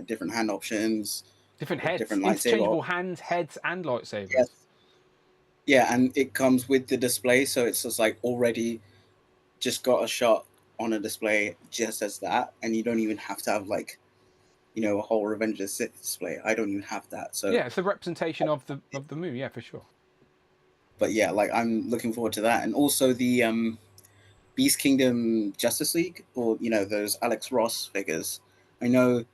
different hand options. Different heads, different interchangeable hands, heads, and lightsabers. Yes. Yeah, and it comes with the display, so it's just like already just got a shot on a display just as that, and you don't even have to have a whole Revenge of the Sith display. I don't even have that. So yeah, it's a representation of the movie, yeah, for sure. But yeah, I'm looking forward to that, and also the Beast Kingdom Justice League, or those Alex Ross figures. I know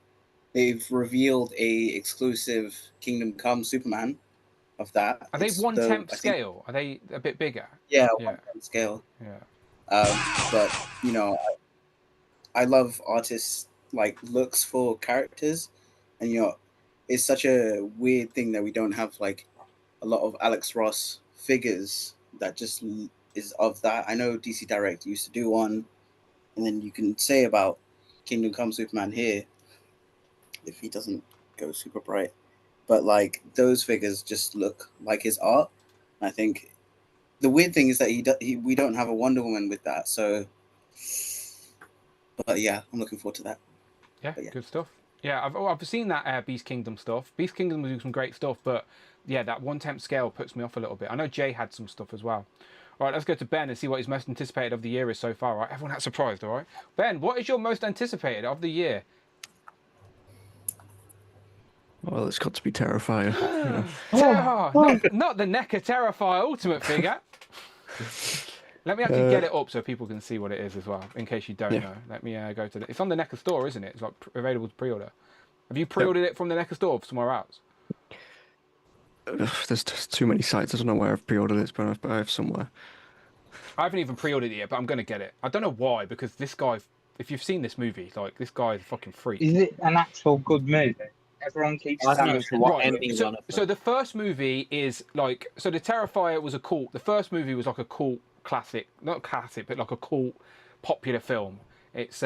they've revealed a exclusive Kingdom Come Superman of that. Are they 1/10 scale? Are they a bit bigger? Yeah, 1/10 scale. Yeah. But I love artists looks for characters, and it's such a weird thing that we don't have a lot of Alex Ross figures that just is of that. I know DC Direct used to do one, and then you can say about Kingdom Come Superman here if he doesn't go super bright, but those figures just look like his art. And I think the weird thing is that we don't have a Wonder Woman with that. So, but yeah, I'm looking forward to that. Yeah, good stuff. Yeah, I've seen that Beast Kingdom stuff. Beast Kingdom do some great stuff, but yeah, that 1/10 scale puts me off a little bit. I know Jay had some stuff as well. All right, let's go to Ben and see what his most anticipated of the year is so far. All right, everyone that's surprised. All right, Ben, what is your most anticipated of the year? Well, it's got to be Terrifier. Not the NECA Terrifier Ultimate figure. Let me actually get it up so people can see what it is as well, in case you don't know. Let me go to it's on the NECA store, isn't it? It's available to pre-order. Have you pre-ordered it from the NECA store or somewhere else? There's just too many sites. I don't know where I've pre-ordered it, but I have somewhere. I haven't even pre-ordered it yet, but I'm gonna get it. I don't know why, because this guy, if you've seen this movie, like this guy is a fucking freak. Is it an actual good movie? Everyone keeps telling us So the first movie is like, so the Terrifier was a cult. The first movie was like a cult classic, not classic, but like a cult popular film. It's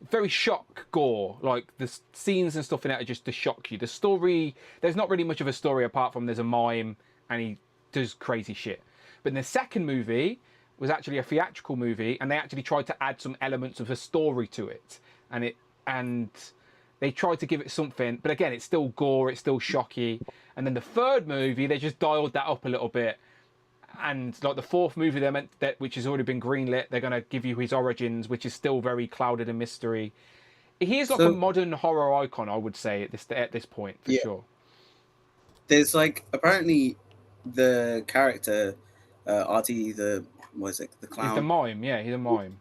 very shock gore, like the scenes and stuff in it are just to shock you. The story, there's not really much of a story apart from there's a mime and he does crazy shit. But the second movie was actually a theatrical movie, and they actually tried to add some elements of a story to it, and they tried to give it something, but again, it's still gore, it's still shocky. And then the third movie, they just dialed that up a little bit. And like the fourth movie, they meant that, which has already been greenlit, they're going to give you his origins, which is still very clouded in mystery. He is like a modern horror icon, I would say, at this point, for sure. There's like, apparently the character, Artie, the clown? He's the mime, yeah, he's a mime.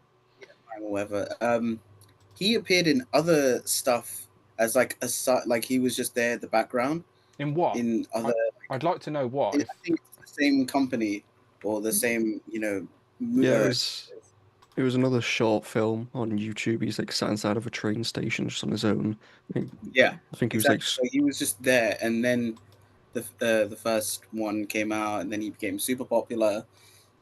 Or whatever. He appeared in other stuff as like he was just there in the background. In what? In other. I'd like to know what. I think it's the same company or the same, Yeah, it was another short film on YouTube. He's like sat inside of a train station just on his own. I think he was like. So he was just there, and then the first one came out, and then he became super popular,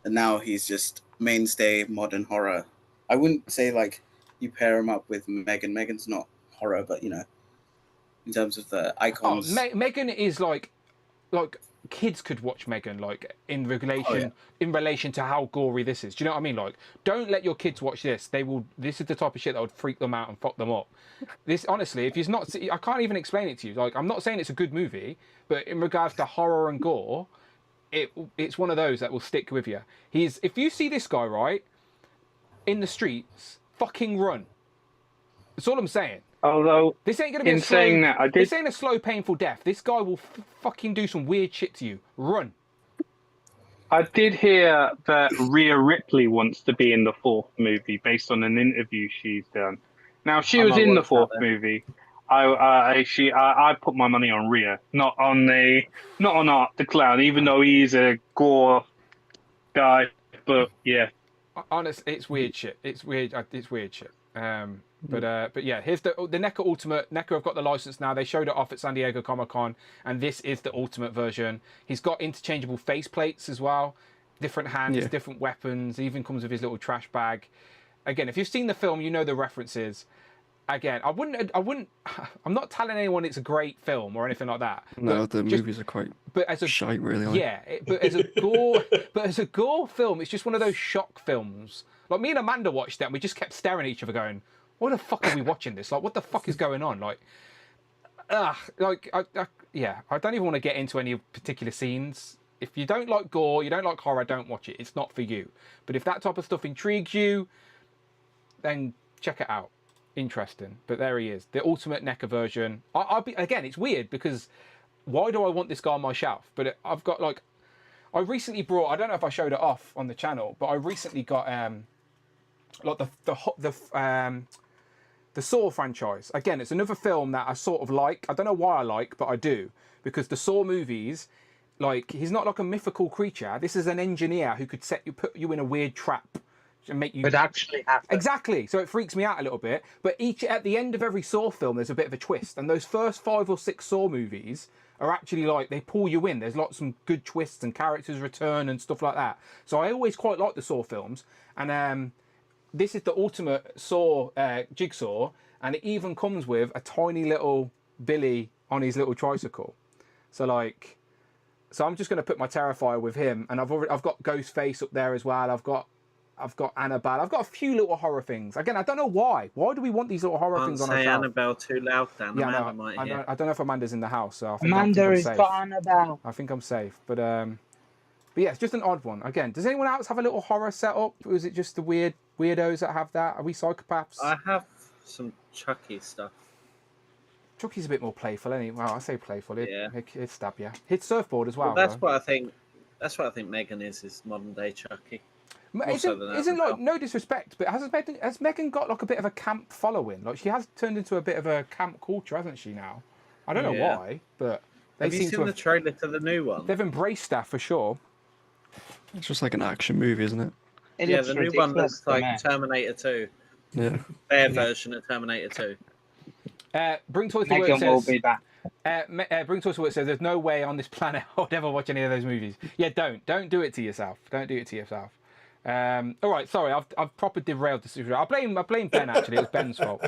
and now he's just mainstay modern horror. I wouldn't say like you pair him up with Megan. Megan's not horror, but in terms of the icons. Megan is like kids could watch Megan, like in relation to how gory this is. Do you know what I mean? Like, don't let your kids watch this. This is the type of shit that would freak them out and fuck them up. This, honestly, if you're not, I can't even explain it to you. Like, I'm not saying it's a good movie, but in regards to horror and gore, it's one of those that will stick with you. If you see this guy, right, in the streets, fucking run. That's all I'm saying. Although, this ain't gonna be this ain't a slow, painful death. This guy will fucking do some weird shit to you. Run. I did hear that Rhea Ripley wants to be in the fourth movie based on an interview she's done. Now, she was in the fourth movie. I put my money on Rhea, not on Art the Clown, even though he's a gore guy. But yeah, honestly, it's weird shit. It's weird. It's weird shit. But yeah, here's the NECA Ultimate. NECA have got the license now. They showed it off at San Diego Comic-Con, and this is the Ultimate version. He's got interchangeable faceplates as well, different hands, different weapons. He even comes with his little trash bag. Again, if you've seen the film, you know the references. Again, I'm not telling anyone it's a great film or anything like that. No, the movies are quite shite, really. But as a gore film, it's just one of those shock films. Like, me and Amanda watched that, and we just kept staring at each other going, why the fuck are we watching this? Like, what the fuck is going on? Like, I don't even want to get into any particular scenes. If you don't like gore, you don't like horror, don't watch it. It's not for you. But if that type of stuff intrigues you, then check it out. Interesting. But there he is, the Ultimate NECA version. Again, it's weird because why do I want this guy on my shelf? But I've got like, I recently brought, I don't know if I showed it off on the channel, but I recently got like the Saw franchise. Again, it's another film that I sort of like. I don't know why I like, but I do. Because the Saw movies, like, he's not like a mythical creature. This is an engineer who could put you in a weird trap and make you... Could actually happen. Exactly. So it freaks me out a little bit. But at the end of every Saw film, there's a bit of a twist. And those first 5 or 6 Saw movies are actually like, they pull you in. There's lots of good twists and characters return and stuff like that. So I always quite like the Saw films. And this is the Ultimate Saw jigsaw, and it even comes with a tiny little Billy on his little tricycle. So I'm just going to put my Terrifier with him, and I've got Ghostface up there as well. I've got Annabelle. I've got a few little horror things. Again, I don't know why. Why do we want these little horror things on our shelf? shelf? Annabelle too loud, Dan. Yeah, Amanda might hear. I don't know if Amanda's in the house, so I think Amanda I'm has safe. got Annabelle. I think I'm safe, but yeah, it's just an odd one. Again, does anyone else have a little horror setup, or is it just the weirdos that have that? Are we psychopaths? I have some Chucky stuff. Chucky's a bit more playful, anyway. Well, I say playful. He'd stab you. Hit surfboard as well. That's what I think. That's what I think Megan is modern day Chucky. Isn't like, no disrespect, but has Megan got like a bit of a camp following? Like, she has turned into a bit of a camp culture, hasn't she? Now, I don't know why, but They Have you seem seen to the have, trailer to the new one? they've embraced that for sure. It's just like an action movie, isn't it? It Yeah, looks the new one ridiculous looks to like me. Terminator 2. Yeah. Their version of Terminator 2. Bring Toys to Work Megan will says. be back. Bring Toys to Work says there's no way on this planet I'll ever watch any of those movies. Yeah, don't do it to yourself. Don't do it to yourself. All right, sorry, I've proper derailed the situation. I blame Ben actually. It was Ben's fault.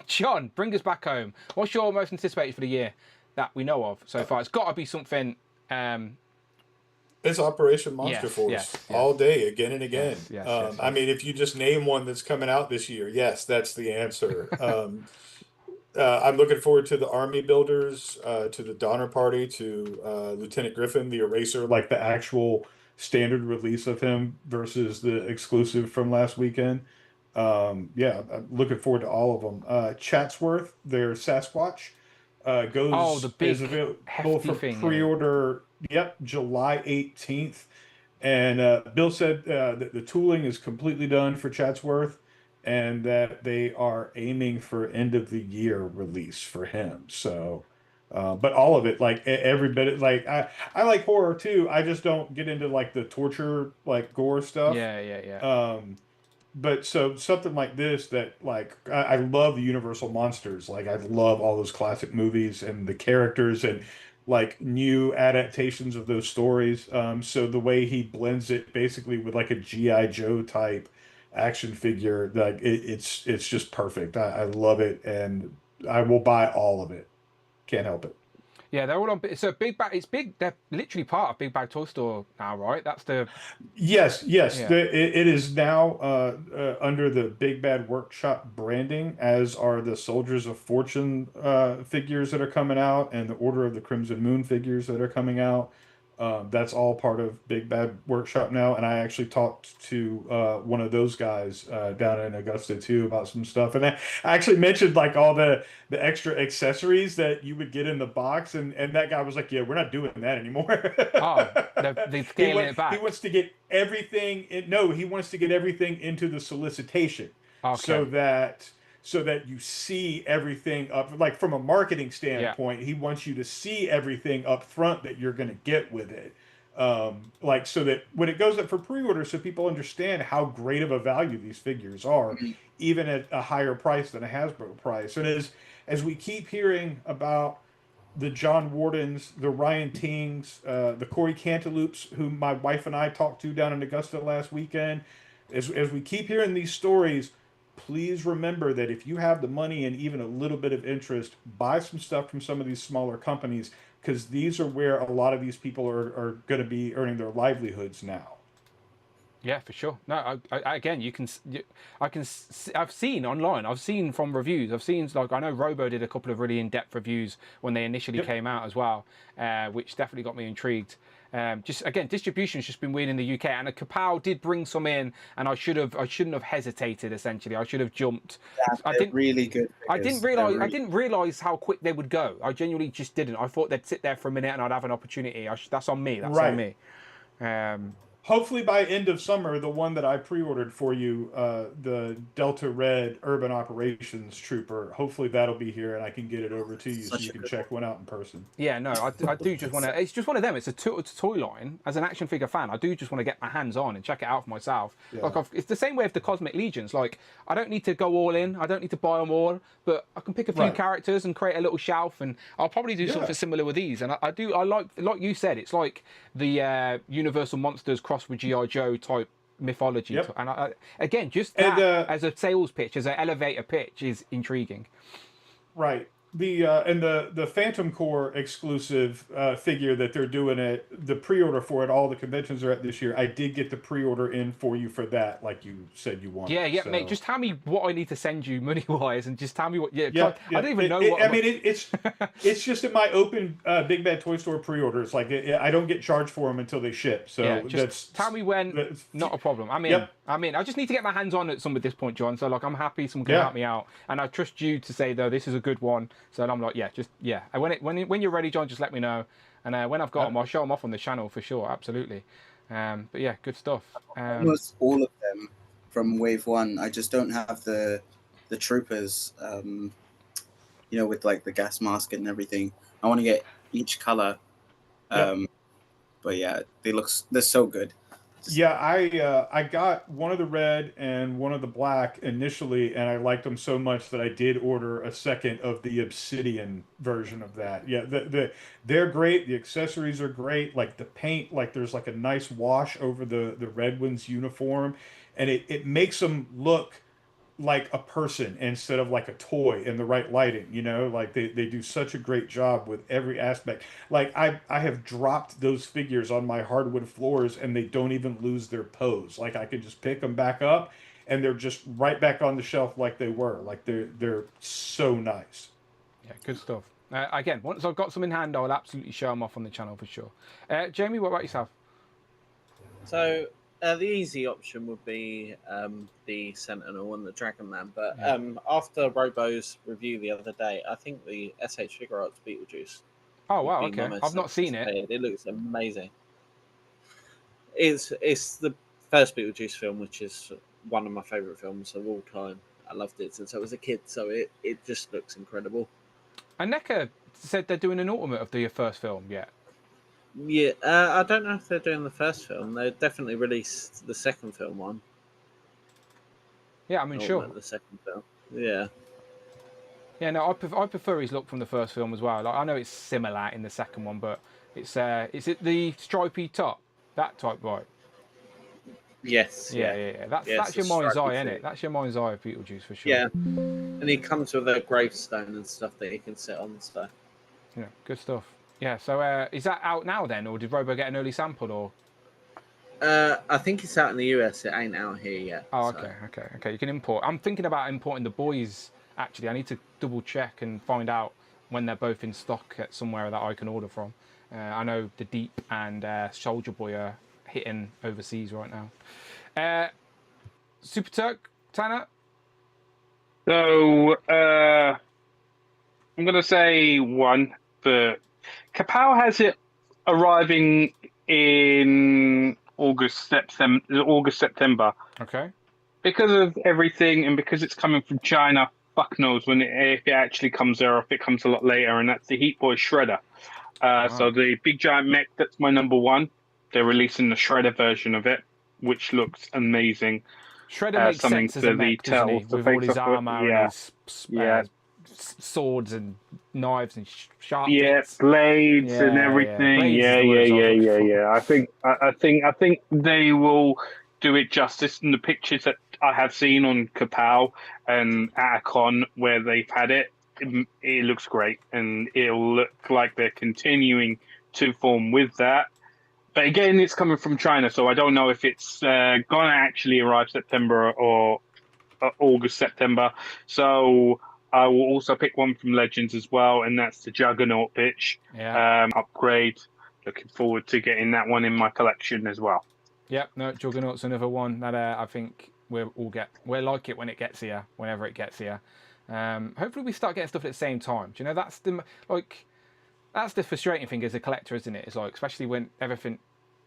John, bring us back home. What's your most anticipated for the year that we know of so far? It's got to be something. It's Operation Monster Force yes. all day, again and again. Yes. I mean, if you just name one that's coming out this year, yes, that's the answer. I'm looking forward to the Army Builders, to the Donner Party, to Lieutenant Griffin, the Eraser, like the actual standard release of him versus the exclusive from last weekend. Yeah, I'm looking forward to all of them. Chatsworth, their Sasquatch, goes the big is available hefty for thing, yeah. pre-order. Yep, July 18th. And Bill said that the tooling is completely done for Chatsworth, and that they are aiming for end of the year release for him. So, but all of it, like every bit, like I like horror too. I just don't get into like the torture, like gore stuff. Yeah. But so something like this that like I love the Universal monsters. Like I love all those classic movies and the characters and like new adaptations of those stories. So the way he blends it basically with like a G.I. Joe type action figure, like it's just perfect. I love it, and I will buy all of it. Can't help it. Yeah, they're all on. So Big Bag. It's big. They're literally part of Big Bag Toy Store now, right? That's the. Yes. Yeah. It is now under the Big Bad Workshop branding, as are the Soldiers of Fortune figures that are coming out, and the Order of the Crimson Moon figures that are coming out. That's all part of Big Bad Workshop now, and I actually talked to one of those guys down in Augusta too about some stuff, and I actually mentioned like all the extra accessories that you would get in the box, and that guy was like, "Yeah, we're not doing that anymore." Oh, they're scaling it back. He wants to get everything. No, he wants to get everything into the solicitation, so that you see everything up, like from a marketing standpoint. He wants you to see everything up front that you're going to get with it, like so that when it goes up for pre-order, so people understand how great of a value these figures are, even at a higher price than a Hasbro price. And as we keep hearing about the John Wardens, the Ryan Tings, the Corey Cantaloops, who my wife and I talked to down in Augusta last weekend, as we keep hearing these stories, please remember that if you have the money and even a little bit of interest, buy some stuff from some of these smaller companies, because these are where a lot of these people are going to be earning their livelihoods now. Yeah, for sure. No, again, I've seen online. I've seen from reviews. I've seen like I know Robo did a couple of really in-depth reviews when they initially came out as well, which definitely got me intrigued. Just again, distribution's just been weird in the UK, and Kapow did bring some in, and I shouldn't have hesitated. Essentially, I should have jumped. Yeah, they're really good. I didn't realize how quick they would go. I genuinely just didn't. I thought they'd sit there for a minute and I'd have an opportunity. That's on me. That's on me. Hopefully by end of summer, the one that I pre-ordered for you, the Delta Red Urban Operations Trooper, hopefully that'll be here and I can get it over to you so you can check one out in person. Yeah, no, I do just want to. It's just one of them. It's a toy line. As an action figure fan, I do just want to get my hands on and check it out for myself. Yeah. Like it's the same way with the Cosmic Legions. Like I don't need to go all in. I don't need to buy them all, but I can pick a few characters and create a little shelf. And I'll probably do something similar with these. And I like you said, it's like the Universal Monsters cross with G.I. Joe type mythology. And again, just that as a sales pitch, as an elevator pitch, is intriguing. Right. The Phantom Core exclusive figure that they're doing the pre-order for at all the conventions are at this year. I did get the pre-order in for you for that, like you said you wanted. Yeah, so. mate. Just tell me what I need to send you money wise, and just tell me what. I don't even know what. I mean, it's just in my open Big Bad Toy Store pre-orders. Like I don't get charged for them until they ship. So just tell me when. Not a problem. I mean, I just need to get my hands on at some at this point, John. So like, I'm happy someone can help me out, and I trust you to say though this is a good one. So I'm like, And when you're ready, John, just let me know. And when I've got them, I'll show them off on the channel for sure. Absolutely. But yeah, good stuff. Almost all of them from Wave 1. I just don't have the troopers, with like the gas mask and everything. I want to get each color. But yeah, they're so good. Yeah, I got one of the red and one of the black initially, and I liked them so much that I did order a second of the obsidian version of that. Yeah, they're great. The accessories are great. Like the paint, like there's like a nice wash over the Red Wings uniform, and it makes them look like a person instead of like a toy in the right lighting, like they do such a great job with every aspect. Like I have dropped those figures on my hardwood floors and they don't even lose their pose. Like I can just pick them back up and they're just right back on the shelf like they were. Like they're so nice. Yeah, good stuff. Again, once I've got some in hand, I'll absolutely show them off on the channel for sure. Jamie, what about yourself? So the easy option would be the Sentinel and the Dragon Man, but after Robo's review the other day, I think the SH Figure Arts Beetlejuice. Oh wow, okay. I've not seen it. It looks amazing. It's the first Beetlejuice film, which is one of my favourite films of all time. I loved it since I was a kid, so it just looks incredible. And NECA said they're doing an ultimate of the first film yet. Yeah, I don't know if they're doing the first film. They definitely released the second film one. Yeah, I mean, sure. The second film. Yeah. Yeah, no, I prefer his look from the first film as well. Like I know it's similar in the second one, but it's is it the stripy top, that type, right? Yes. Yeah. That's your mind's eye, isn't it? That's your mind's eye of Beetlejuice for sure. Yeah, and he comes with a gravestone and stuff that he can sit on. So. Yeah, good stuff. Yeah, so is that out now then, or did Robo get an early sample, or? I think it's out in the US. It ain't out here yet. Oh, okay. You can import. I'm thinking about importing the boys. Actually, I need to double check and find out when they're both in stock at somewhere that I can order from. I know the Deep and Soldier Boy are hitting overseas right now. Super Turk, Tanner? So, I'm going to say one, but Kapow has it arriving in August, September. Okay. Because of everything and because it's coming from China, fuck knows if it actually comes there or if it comes a lot later, and that's the Heat Boy Shredder. So the big giant mech, that's my number one. They're releasing the Shredder version of it, which looks amazing. Shredder makes sense as a mech, doesn't he? With all his armor and his swords and knives and sharp bits. Blades and everything. Yeah. I think they will do it justice in the pictures that I have seen on Kapow and at a con where they've had it. It looks great, and it'll look like they're continuing to form with that. But again, it's coming from China, so I don't know if it's going to actually arrive September or August, September. So I will also pick one from Legends as well, and that's the Juggernaut pitch upgrade. Looking forward to getting that one in my collection as well. Yep, no, Juggernaut's another one that I think we'll like it when it gets here, whenever it gets here. Hopefully we start getting stuff at the same time. Do you know, that's the frustrating thing as a collector, isn't it? It's like, especially when everything,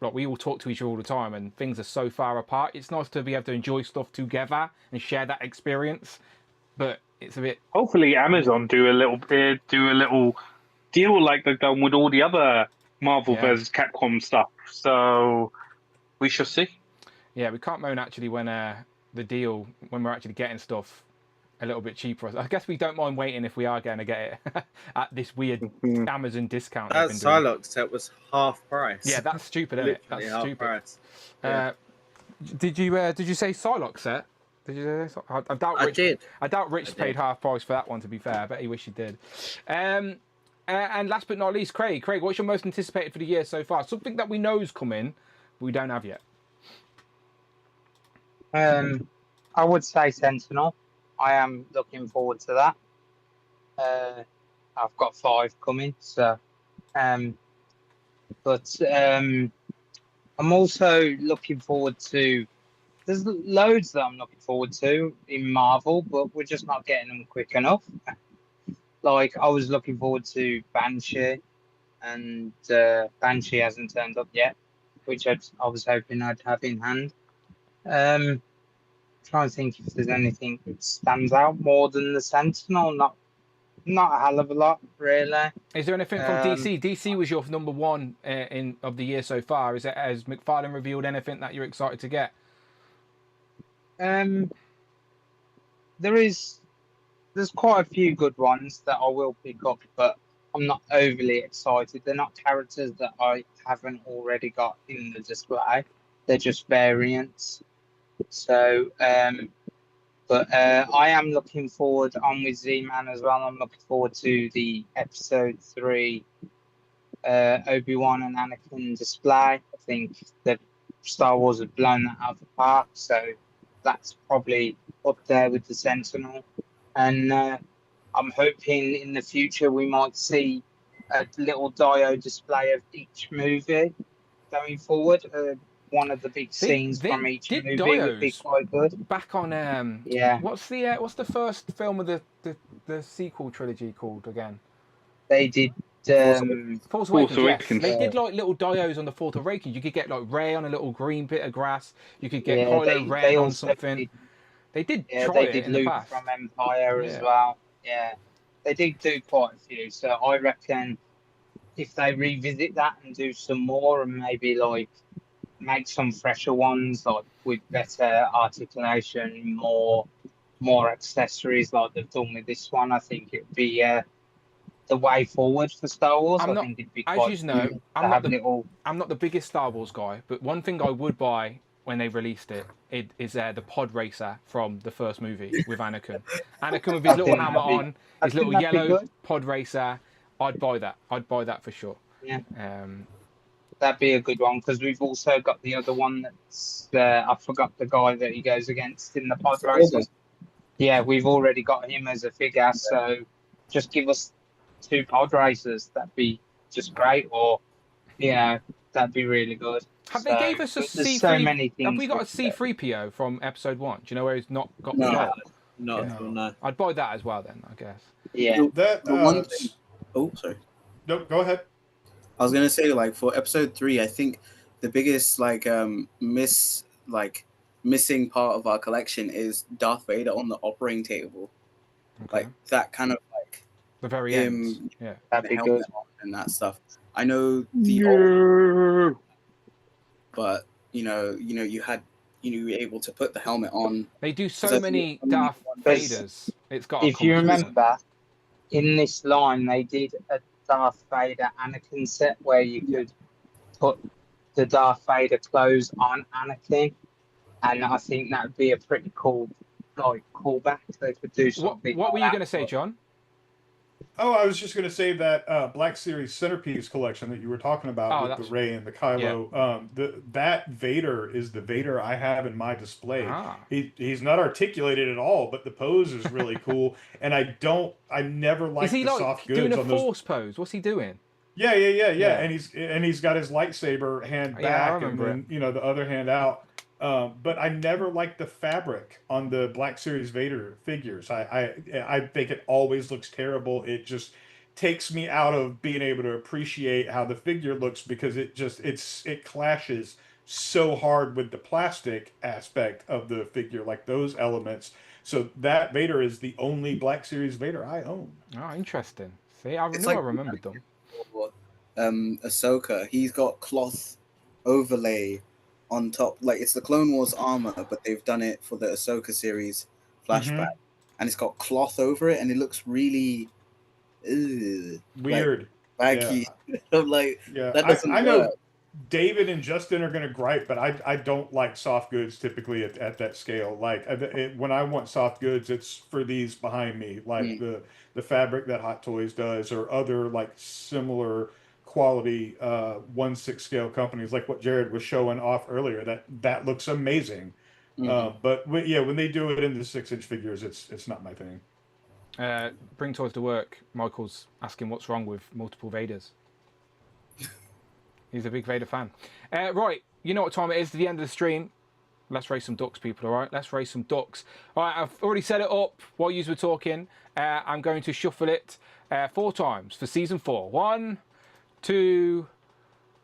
like we all talk to each other all the time and things are so far apart. It's nice to be able to enjoy stuff together and share that experience. But it's a bit. Hopefully, Amazon do a little deal like they've done with all the other Marvel versus Capcom stuff. So we shall see. Yeah, we can't moan actually when when we're actually getting stuff a little bit cheaper. I guess we don't mind waiting if we are going to get it at this weird Amazon discount. That Psylocke set was half price. Yeah, that's stupid, isn't it? That's half stupid. Price. Did you say Psylocke set? Did you say? I doubt. I did. I doubt Rich paid half price for that one. To be fair, I bet he wished he did. And last but not least, Craig, what's your most anticipated for the year so far? Something that we know is coming, but we don't have yet. I would say Sentinel. I am looking forward to that. I've got 5 coming, so but I'm also looking forward to. There's loads that I'm looking forward to in Marvel, but we're just not getting them quick enough. Like I was looking forward to Banshee, and Banshee hasn't turned up yet, which I was hoping I'd have in hand. Trying to think if there's anything that stands out more than the Sentinel. Not not a hell of a lot, really. Is there anything from DC? DC was your number one of the year so far. Has McFarlane revealed anything that you're excited to get? There's quite a few good ones that I will pick up, but I'm not overly excited. They're not characters that I haven't already got in the display. They're just variants. So, but I am looking forward on with Z-Man as well. I'm looking forward to the episode 3 Obi-Wan and Anakin display. I think that Star Wars have blown that out of the park, so that's probably up there with the Sentinel. And I'm hoping in the future we might see a little Dio display of each movie going forward. One of the big scenes from each movie would be quite good. Back on yeah. What's the first film of the sequel trilogy called again? They did Force Awakens. Yes. They did like little dios on the Force Awakens. You could get like Rey on a little green bit of grass. You could get Kylo Ren on something. They did try it in Luke the past. from Empire as well. Yeah, they did do quite a few. So I reckon if they revisit that and do some more and maybe like make some fresher ones like with better articulation, more accessories like they've done with this one, I think it'd be the way forward for Star Wars. I think it'd be quite as you know, I'm not the biggest Star Wars guy, but one thing I would buy when they released it is the pod racer from the first movie with Anakin. Anakin with his little hammer on, his little yellow pod racer. I'd buy that. I'd buy that for sure. Yeah. That'd be a good one because we've also got the other one that's I forgot the guy that he goes against in the pod races. Yeah, we've already got him as a figure, so just give us 2 pod racers. That'd be just great. Or that'd be really good. They gave us a C3? So many things. Have we got a C3PO from episode 1? Do you know where he's not got no, the dot? No. I'd buy that as well then, I guess. Yeah. The one thing. Oh, sorry. No, go ahead. I was gonna say, like, for episode 3, I think the biggest missing part of our collection is Darth Vader on the operating table. Okay. Like that kind of like the very end. Yeah, that'd be good and that stuff. I know the old, but you were able to put the helmet on. They do so many Darth Vaders. It's got. If you remember, in this line, they did a Darth Vader Anakin set where you could put the Darth Vader clothes on Anakin, and I think that would be a pretty cool callback. They could do something. What were you going to say, John? Oh, I was just going to say that Black Series centerpiece collection that you were talking about with the Rey and the Kylo. Yeah. That Vader is the Vader I have in my display. He's not articulated at all, but the pose is really cool. And I never liked the soft goods doing a on those. Force pose? What's he doing? Yeah. And he's got his lightsaber hand back, and then the other hand out. But I never liked the fabric on the Black Series Vader figures. I think it always looks terrible. It just takes me out of being able to appreciate how the figure looks because it clashes so hard with the plastic aspect of the figure, like those elements. So that Vader is the only Black Series Vader I own. Oh, interesting. See, I remembered them. Ahsoka, he's got cloth overlay on top, like it's the Clone Wars armor, but they've done it for the Ahsoka series flashback, and it's got cloth over it, and it looks really weird, like, baggy. Yeah. I'm like, that doesn't I know work. David and Justin are going to gripe, but I don't like soft goods typically at that scale. Like when I want soft goods, it's for these behind me, like the fabric that Hot Toys does, or other like similar quality 1/6 scale companies, like what Jared was showing off earlier. That looks amazing. But when they do it in the 6-inch figures, it's not my thing. Bring toys to work. Michael's asking what's wrong with multiple Vaders. He's a big Vader fan. Right, you know what time it is, to the end of the stream. Let's race some ducks, people, all right? Let's race some ducks. All right, I've already set it up while you were talking. I'm going to shuffle it 4 times for season 4. 1, 2,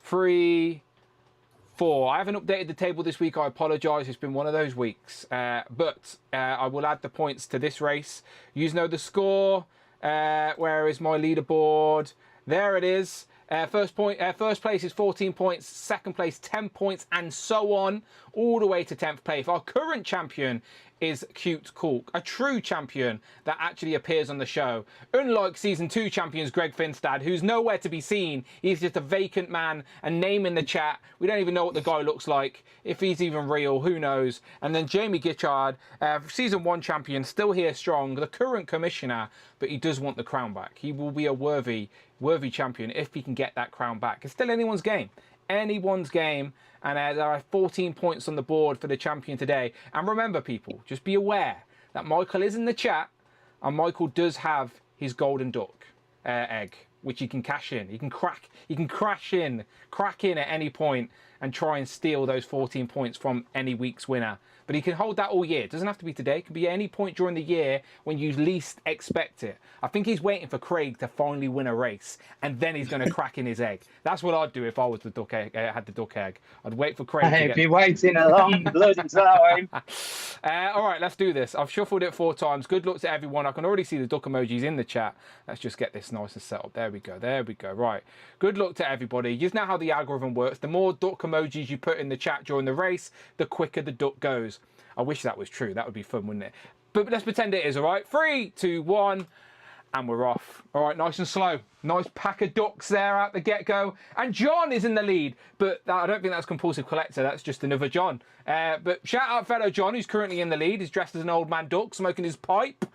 3, 4. I haven't updated the table this week. I apologise. It's been one of those weeks. But I will add the points to this race. You know the score. Where is my leaderboard? There it is. First place is 14 points, second place 10 points, and so on, all the way to 10th place. Our current champion is Cute Cork, a true champion that actually appears on the show. Unlike Season 2 champions Greg Finstad, who's nowhere to be seen. He's just a vacant man, a name in the chat. We don't even know what the guy looks like. If he's even real, who knows? And then Jamie Gitchard, Season 1 champion, still here strong, the current commissioner, but he does want the crown back. He will be a worthy champion if he can get that crown back. It's still anyone's game. Anyone's game. And there are 14 points on the board for the champion today. And remember, people, just be aware that Michael is in the chat, and Michael does have his golden duck egg, which he can cash in. He can crack in at any point and try and steal those 14 points from any week's winner. But he can hold that all year. It doesn't have to be today. It can be at any point during the year when you least expect it. I think he's waiting for Craig to finally win a race, and then he's going to crack in his egg. That's what I'd do if I was the duck egg, had the duck egg. I'd wait for Craig. I'd be waiting a long bloody time. All right, let's do this. I've shuffled it 4 times. Good luck to everyone. I can already see the duck emojis in the chat. Let's just get this nice and set up. There we go. There we go. Right. Good luck to everybody. You know how the algorithm works. The more duck emojis you put in the chat during the race, the quicker the duck goes. I wish that was true. That would be fun, wouldn't it? But let's pretend it is, all right? 3, 2, 1, and we're off. All right, nice and slow. Nice pack of ducks there at the get-go. And John is in the lead, but I don't think that's Compulsive Collector. That's just another John. But shout out fellow John, who's currently in the lead. He's dressed as an old man duck, smoking his pipe.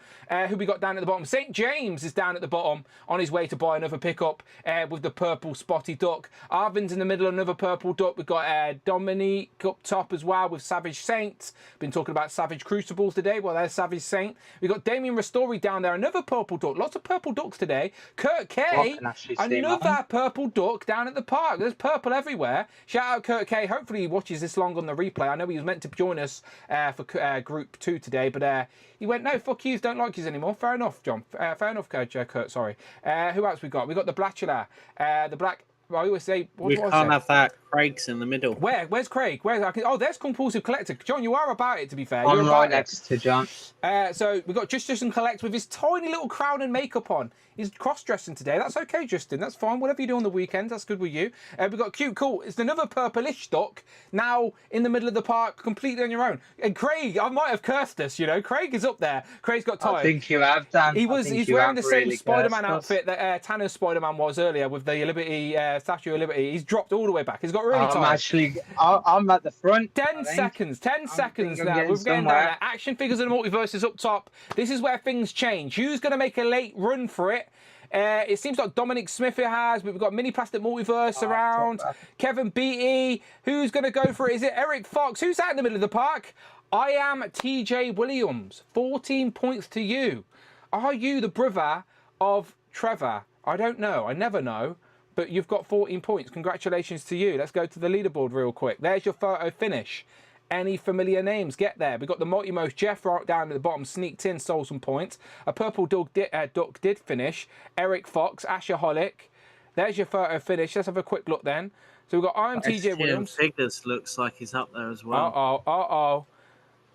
Who we got down at the bottom? St. James is down at the bottom on his way to buy another pickup with the purple spotty duck. Arvin's in the middle, another purple duck. We've got Dominique up top as well with Savage Saint. Been talking about Savage Crucibles today. Well, there's Savage Saint. We've got Damien Ristori down there, another purple duck. Lots of purple ducks today. Kurt K, another purple duck down at the park. There's purple everywhere. Shout out Kurt K. Hopefully he watches this long on the replay. I know he was meant to join us for Group 2 today, but he went, no, fuck yous, don't like yous anymore. Fair enough, John. Fair enough, Kurt, sorry. Who else we got? We got the Blatchula, the Black... I always say... We can't have that. Craig's in the middle. Where's Craig? Oh, there's Compulsive Collector. John, you are about it, to be fair. I'm right next to John. So we've got Justin Collect with his tiny little crown and makeup on. He's cross-dressing today. That's okay, Justin. That's fine. Whatever you do on the weekend, that's good with you. We've got Cute Cool. It's another purplish duck now in the middle of the park, completely on your own. And Craig, I might have cursed us, you know. Craig is up there. Craig's got tired. I think you have, Dan. He's wearing the same Spider-Man outfit that Tanner's Spider-Man was earlier with the Liberty Statue of Liberty. He's dropped all the way back. He's got really tired. I'm at the front. 10 seconds now. We're getting down there. Action Figures and the Multiverse is up top. This is where things change. Who's going to make a late run for it? It seems like Dominic Smith it has, but we've got Mini Plastic Multiverse around. Kevin Beatty. Who's going to go for it? Is it Eric Fox? Who's out in the middle of the park? I am TJ Williams. 14 points to you. Are you the brother of Trevor? I don't know. I never know. But you've got 14 points. Congratulations to you. Let's go to the leaderboard real quick. There's your photo finish. Any familiar names? Get there. We've got the Multimost Jeff right down at the bottom. Sneaked in, stole some points. A purple duck did finish. Eric Fox, Asherholic. There's your photo finish. Let's have a quick look then. So we've got I'm TJ Williams. Figures looks like he's up there as well. Uh-oh.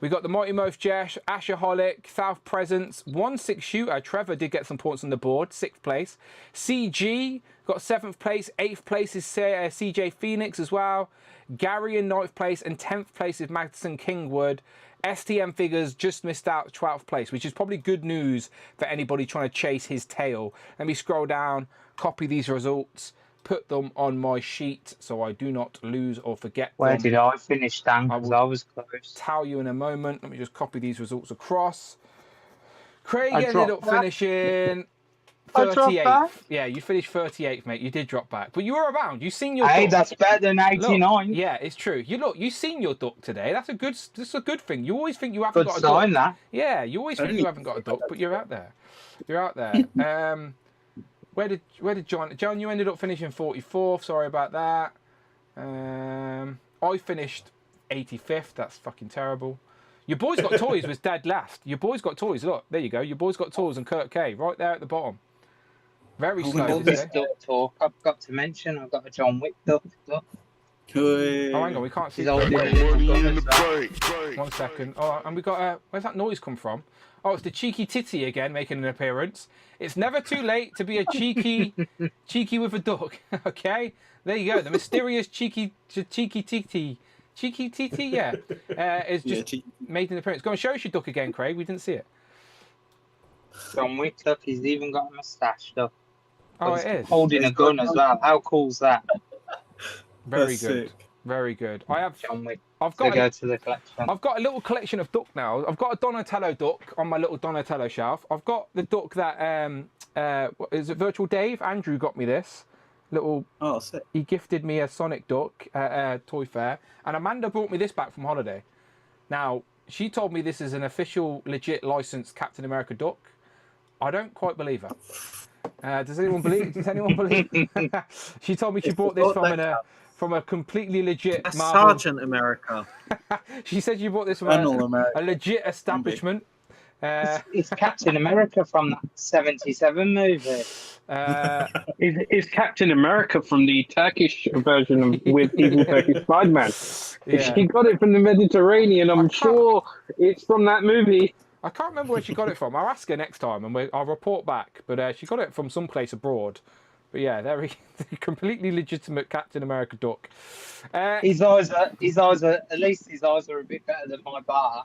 We got the Multimost Jesh, Asherholic, South Presence, 1-6 shooter. Trevor did get some points on the board, 6th place. CG got 7th place. 8th place is CJ Phoenix as well. Gary in 9th place, and 10th place is Madison Kingwood. STM Figures just missed out 12th place, which is probably good news for anybody trying to chase his tail. Let me scroll down, copy these results, put them on my sheet so I do not lose or forget them. Where did I finish, Dan? Because I was close. Tell you in a moment. Let me just copy these results across. Craig ended up finishing 38th. Yeah, you finished 38th, mate. You did drop back, but you were around. You seen your. Hey, duck. that's better than 89. Look, yeah, it's true. You seen your duck today. That's a good thing. You always think you haven't got a sign, duck. that. Yeah, you always think you haven't got a duck, but you're out there. You're out there. Where did John? John, you ended up finishing 44th. Sorry about that. I finished 85th. That's fucking terrible. Your boys got toys was dead last. Your boys got toys. Look, there you go. Your boys got toys and Kurt K right there at the bottom. Very slow. I've got to mention I've got a John Wick duck. Oh, hang on, we can't see. He's holding it. 1 second. Oh, and we got where's that noise come from? Oh, it's the cheeky titty again making an appearance. It's never too late to be a cheeky with a duck. Okay, there you go. The mysterious cheeky titty. Cheeky titty, yeah. Is just made an appearance. Go and show us your duck again, Craig. We didn't see it. John Wick, look, he's even got a moustache, though. Oh, it is. Holding a gun as well. How cool's that? Very good. Very good. John Wick. I've got go to the collection. I've got a little collection of duck now. I've got a Donatello duck on my little Donatello shelf. I've got the duck that what is it, Virtual Dave? Andrew got me this little. Oh, sick. He gifted me a Sonic duck toy fair, and Amanda brought me this back from holiday. Now she told me this is an official, legit, licensed Captain America duck. I don't quite believe her. Does anyone believe? Does anyone believe? She told me she bought this from a completely legit Marvel. Sergeant America. She said you bought this from a legit establishment. It's Captain America from that 77 movie. Is Captain America from the Turkish version of with Evil Turkish Spider-Man? Yeah. She got it from the Mediterranean. I'm sure it's from that movie. I can't remember where she got it from. I'll ask her next time and I'll report back. But she got it from someplace abroad. But yeah, they're completely legitimate Captain America duck. His eyes are at least his eyes are a bit better than my bar.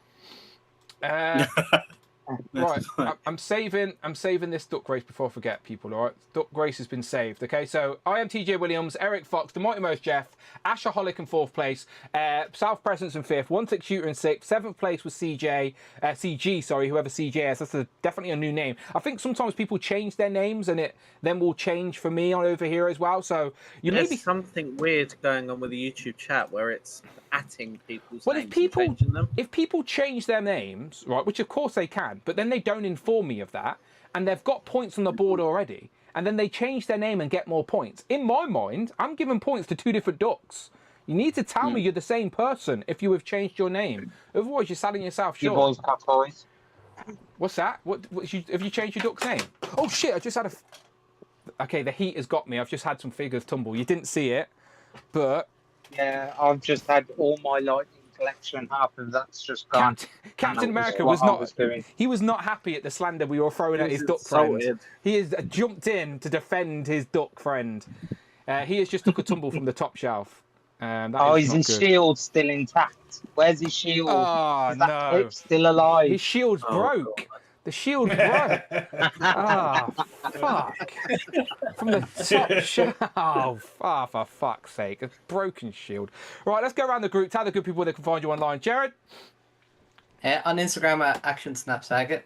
Right, I'm saving this duck race before I forget, people. All right, duck race has been saved. Okay, so I am TJ Williams, Eric Fox, the Mighty Most Jeff, Ashaholic in 4th place, South Presence in 5th, One Tick Shooter in 6th, 7th place was CG, sorry, whoever CJ is. That's definitely a new name. I think sometimes people change their names and it then will change for me on over here as well. So There's something weird going on with the YouTube chat where it's atting people's names and changing them. If people change their names, right, which of course they can, but then they don't inform me of that, and they've got points on the board already, and then they change their name and get more points. In my mind, I'm giving points to 2 different ducks. You need to tell me you're the same person if you have changed your name. Otherwise, you're selling yourself short. Your boys got toys. What's that? Have you changed your duck's name? Oh shit! I just had Okay, the heat has got me. I've just had some figures tumble. You didn't see it, but yeah, I've just had all my lightning collection. Half of that's just gone. Captain America was not. He was not happy at the slander we were throwing at his duck friend. He has jumped in to defend his duck friend. He has just took a tumble from the top shelf. His shield's still intact. Where's his shield? Oh, is that hip still alive? His shield's broke. God. The shield broke. Fuck. From the top shelf. Oh, for fuck's sake. A broken shield. Right, let's go around the group. Tell the good people where they can find you online. Jared? On Instagram at ActionSnapSaggot.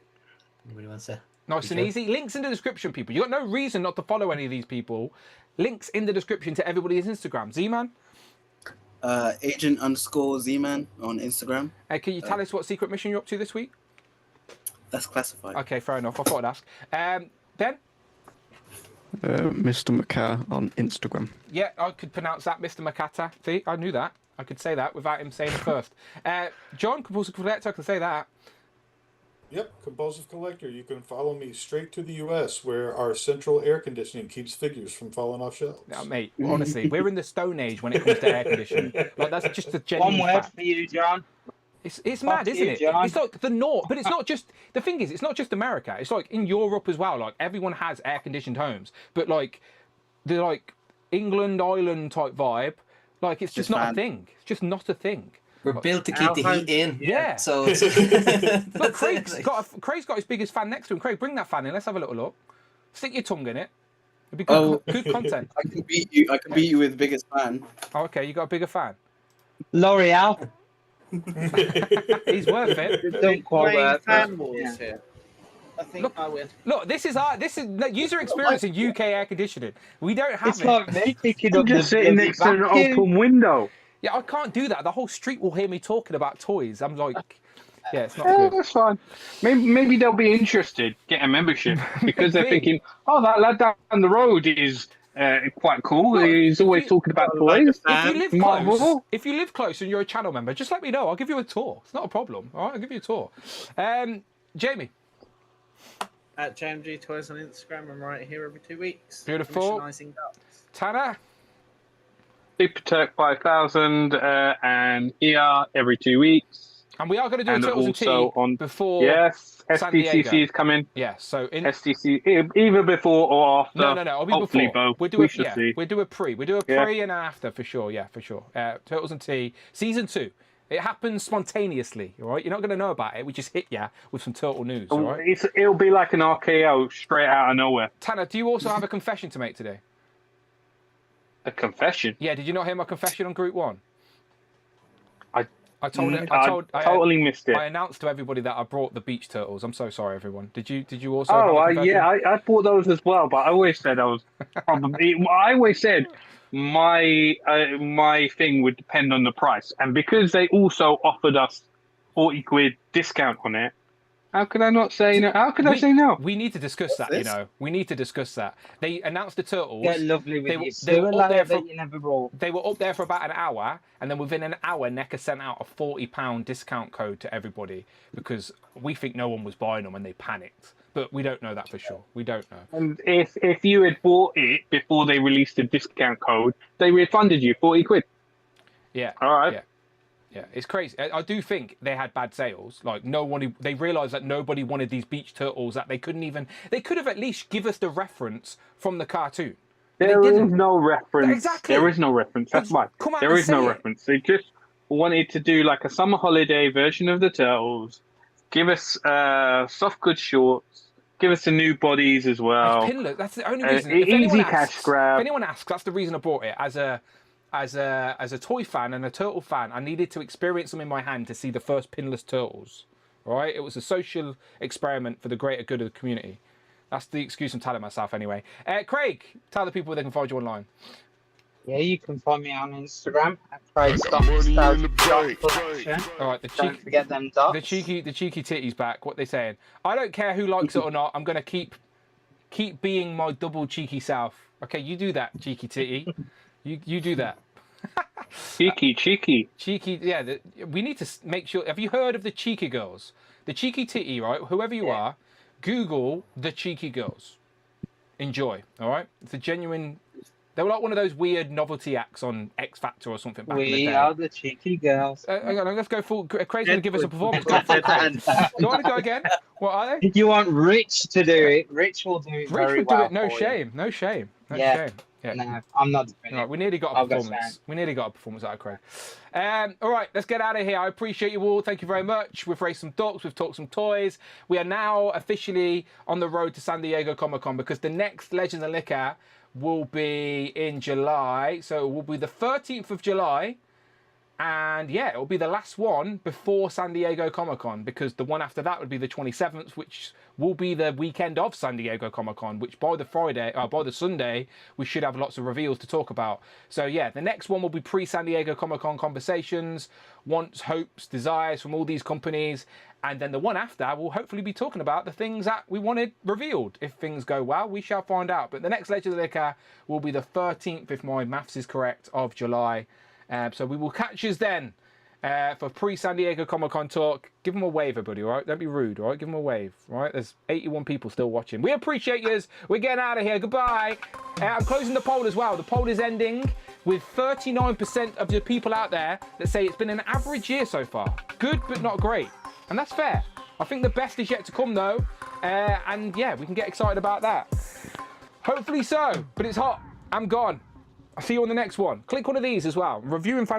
Anybody wants to? Nice and easy. Links in the description, people. You've got no reason not to follow any of these people. Links in the description to everybody's Instagram. Z-Man? Agent_Z-Man on Instagram. Can you tell us what secret mission you're up to this week? That's classified. Okay, fair enough. I thought I'd ask. Ben? Mr. McCarr on Instagram. Yeah, I could pronounce that, Mr. Makata. See, I knew that. I could say that without him saying it first. John, Compulsive Collector, I can say that. Yep, Compulsive Collector. You can follow me straight to the US where our central air conditioning keeps figures from falling off shelves. Now, mate, honestly, we're in the Stone Age when it comes to air conditioning. Like, that's just a genuine One word fact. for you, John. It's mad, isn't it? John. It's like the North, but it's not just, the thing is, it's not just America. It's like in Europe as well. Like, everyone has air-conditioned homes. But, like, the, like, England, Ireland type vibe, like, it's just not a thing. It's just not a thing. We're built to keep the heat in. Yeah. So look, Craig's got his biggest fan next to him. Craig, bring that fan in. Let's have a little look. Stick your tongue in it. It'd be good, good content. I can beat you. I can beat you with biggest fan. Oh, okay, you got a bigger fan. L'Oreal. He's worth it. Don't quite work. Fan wars here. I think I win. Look, this is user experience in UK air conditioning. We don't have it's like me picking I'm up just sitting next to an open window. Yeah, I can't do that. The whole street will hear me talking about toys. I'm like, yeah, it's not good. That's fine. Maybe they'll be interested, get a membership, because they're thinking, oh, that lad down the road is quite cool. Look, he's always talking about toys. If you live close and you're a channel member, just let me know. I'll give you a tour. It's not a problem. All right, I'll give you a tour. Jamie? At JMG Toys on Instagram. I'm right here every 2 weeks. Beautiful. Commissionising ducks. Tanner? Super Turk 5000, and here every 2 weeks. And we are going to do a And Turtles and Tea also before SDCC San Diego. is coming. Yeah, so in SDC either before or after. No. It'll be Hopefully before. both. We'll do We a shall see. We'll do a pre. We'll do a Yeah. pre and an after for sure. Yeah, for sure. Turtles and Tea season 2. It happens spontaneously. All right, you're not going to know about it. We just hit you with some turtle news. All right. It'll be like an RKO straight out of nowhere. Tanner, do you also have a confession to make today? A confession? Yeah. Did you not hear my confession on Group 1? I totally missed it. I announced to everybody that I brought the beach turtles. I'm so sorry, everyone. Did you also? Oh, have a confession? I bought those as well, but I always said I was probably. I always said my thing would depend on the price, and because they also offered us 40 quid discount on it, how could I not say no? How could I say no? We need to discuss that. You know, we need to discuss that. They announced the turtles. Get lovely with you. They were up there for, you never brought. They were up there for about an hour, and then within an hour, NECA sent out a £40 discount code to everybody because we think no one was buying them and they panicked. But we don't know that for sure. We don't know. And if you had bought it before they released the discount code, they refunded you 40 quid. Yeah. All right. Yeah, it's crazy. I do think they had bad sales. Like they realised that nobody wanted these beach turtles. That they could have at least give us the reference from the cartoon. There is no reference. Exactly. There is no reference. That's why. Come out There and is no say it. reference. They just wanted to do like a summer holiday version of the turtles. Give us soft goods shorts. Give us the new bodies as well. Pinlet. That's the only reason. Easy cash grab. If anyone asks, that's the reason I bought it. As a toy fan and a turtle fan, I needed to experience them in my hand to see the first pinless turtles. Right? It was a social experiment for the greater good of the community. That's the excuse I'm telling myself anyway. Craig, tell the people where they can find you online. Yeah, you can find me on Instagram at Craig.collection. All right, Don't forget them dots. The cheeky titty's back. What they saying? I don't care who likes it or not. I'm gonna keep being my double cheeky self. Okay, you do that, cheeky titty. You do that. Cheeky. Yeah, we need to make sure. Have you heard of the cheeky girls? The cheeky titty, right? Whoever you are, Google the cheeky girls. Enjoy. All right, it's a genuine. They were like one of those weird novelty acts on X Factor or something back in the day. We are the cheeky girls. Hang on, let's go full. Craig's going to give us a performance. Go on, go again. What are they? You want Rich to do it. Rich will do it very well. No shame. Yeah. No, I'm not doing right, we nearly got a performance. We nearly got a performance out of Craig. All right, let's get out of here. I appreciate you all. Thank you very much. We've raised some ducks. We've talked some toys. We are now officially on the road to San Diego Comic-Con because the next Legends of Liquor will be in July. So it will be the 13th of July. And yeah, it will be the last one before San Diego Comic-Con because the one after that would be the 27th, which will be the weekend of San Diego Comic-Con, which by the Sunday, we should have lots of reveals to talk about. So yeah, the next one will be pre-San Diego Comic-Con conversations, wants, hopes, desires from all these companies. And then the one after will hopefully be talking about the things that we wanted revealed. If things go well, we shall find out. But the next Legend of Liquor will be the 13th, if my maths is correct, of July. So we will catch you then for pre-San Diego Comic-Con talk. Give them a wave, everybody, all right? Don't be rude, all right? Give them a wave, all right? There's 81 people still watching. We appreciate yous. We're getting out of here. Goodbye. I'm closing the poll as well. The poll is ending with 39% of the people out there that say it's been an average year so far. Good, but not great. And that's fair. I think the best is yet to come, though. And yeah, we can get excited about that. Hopefully so, but it's hot. I'm gone. I'll see you on the next one. Click one of these as well. Reviewing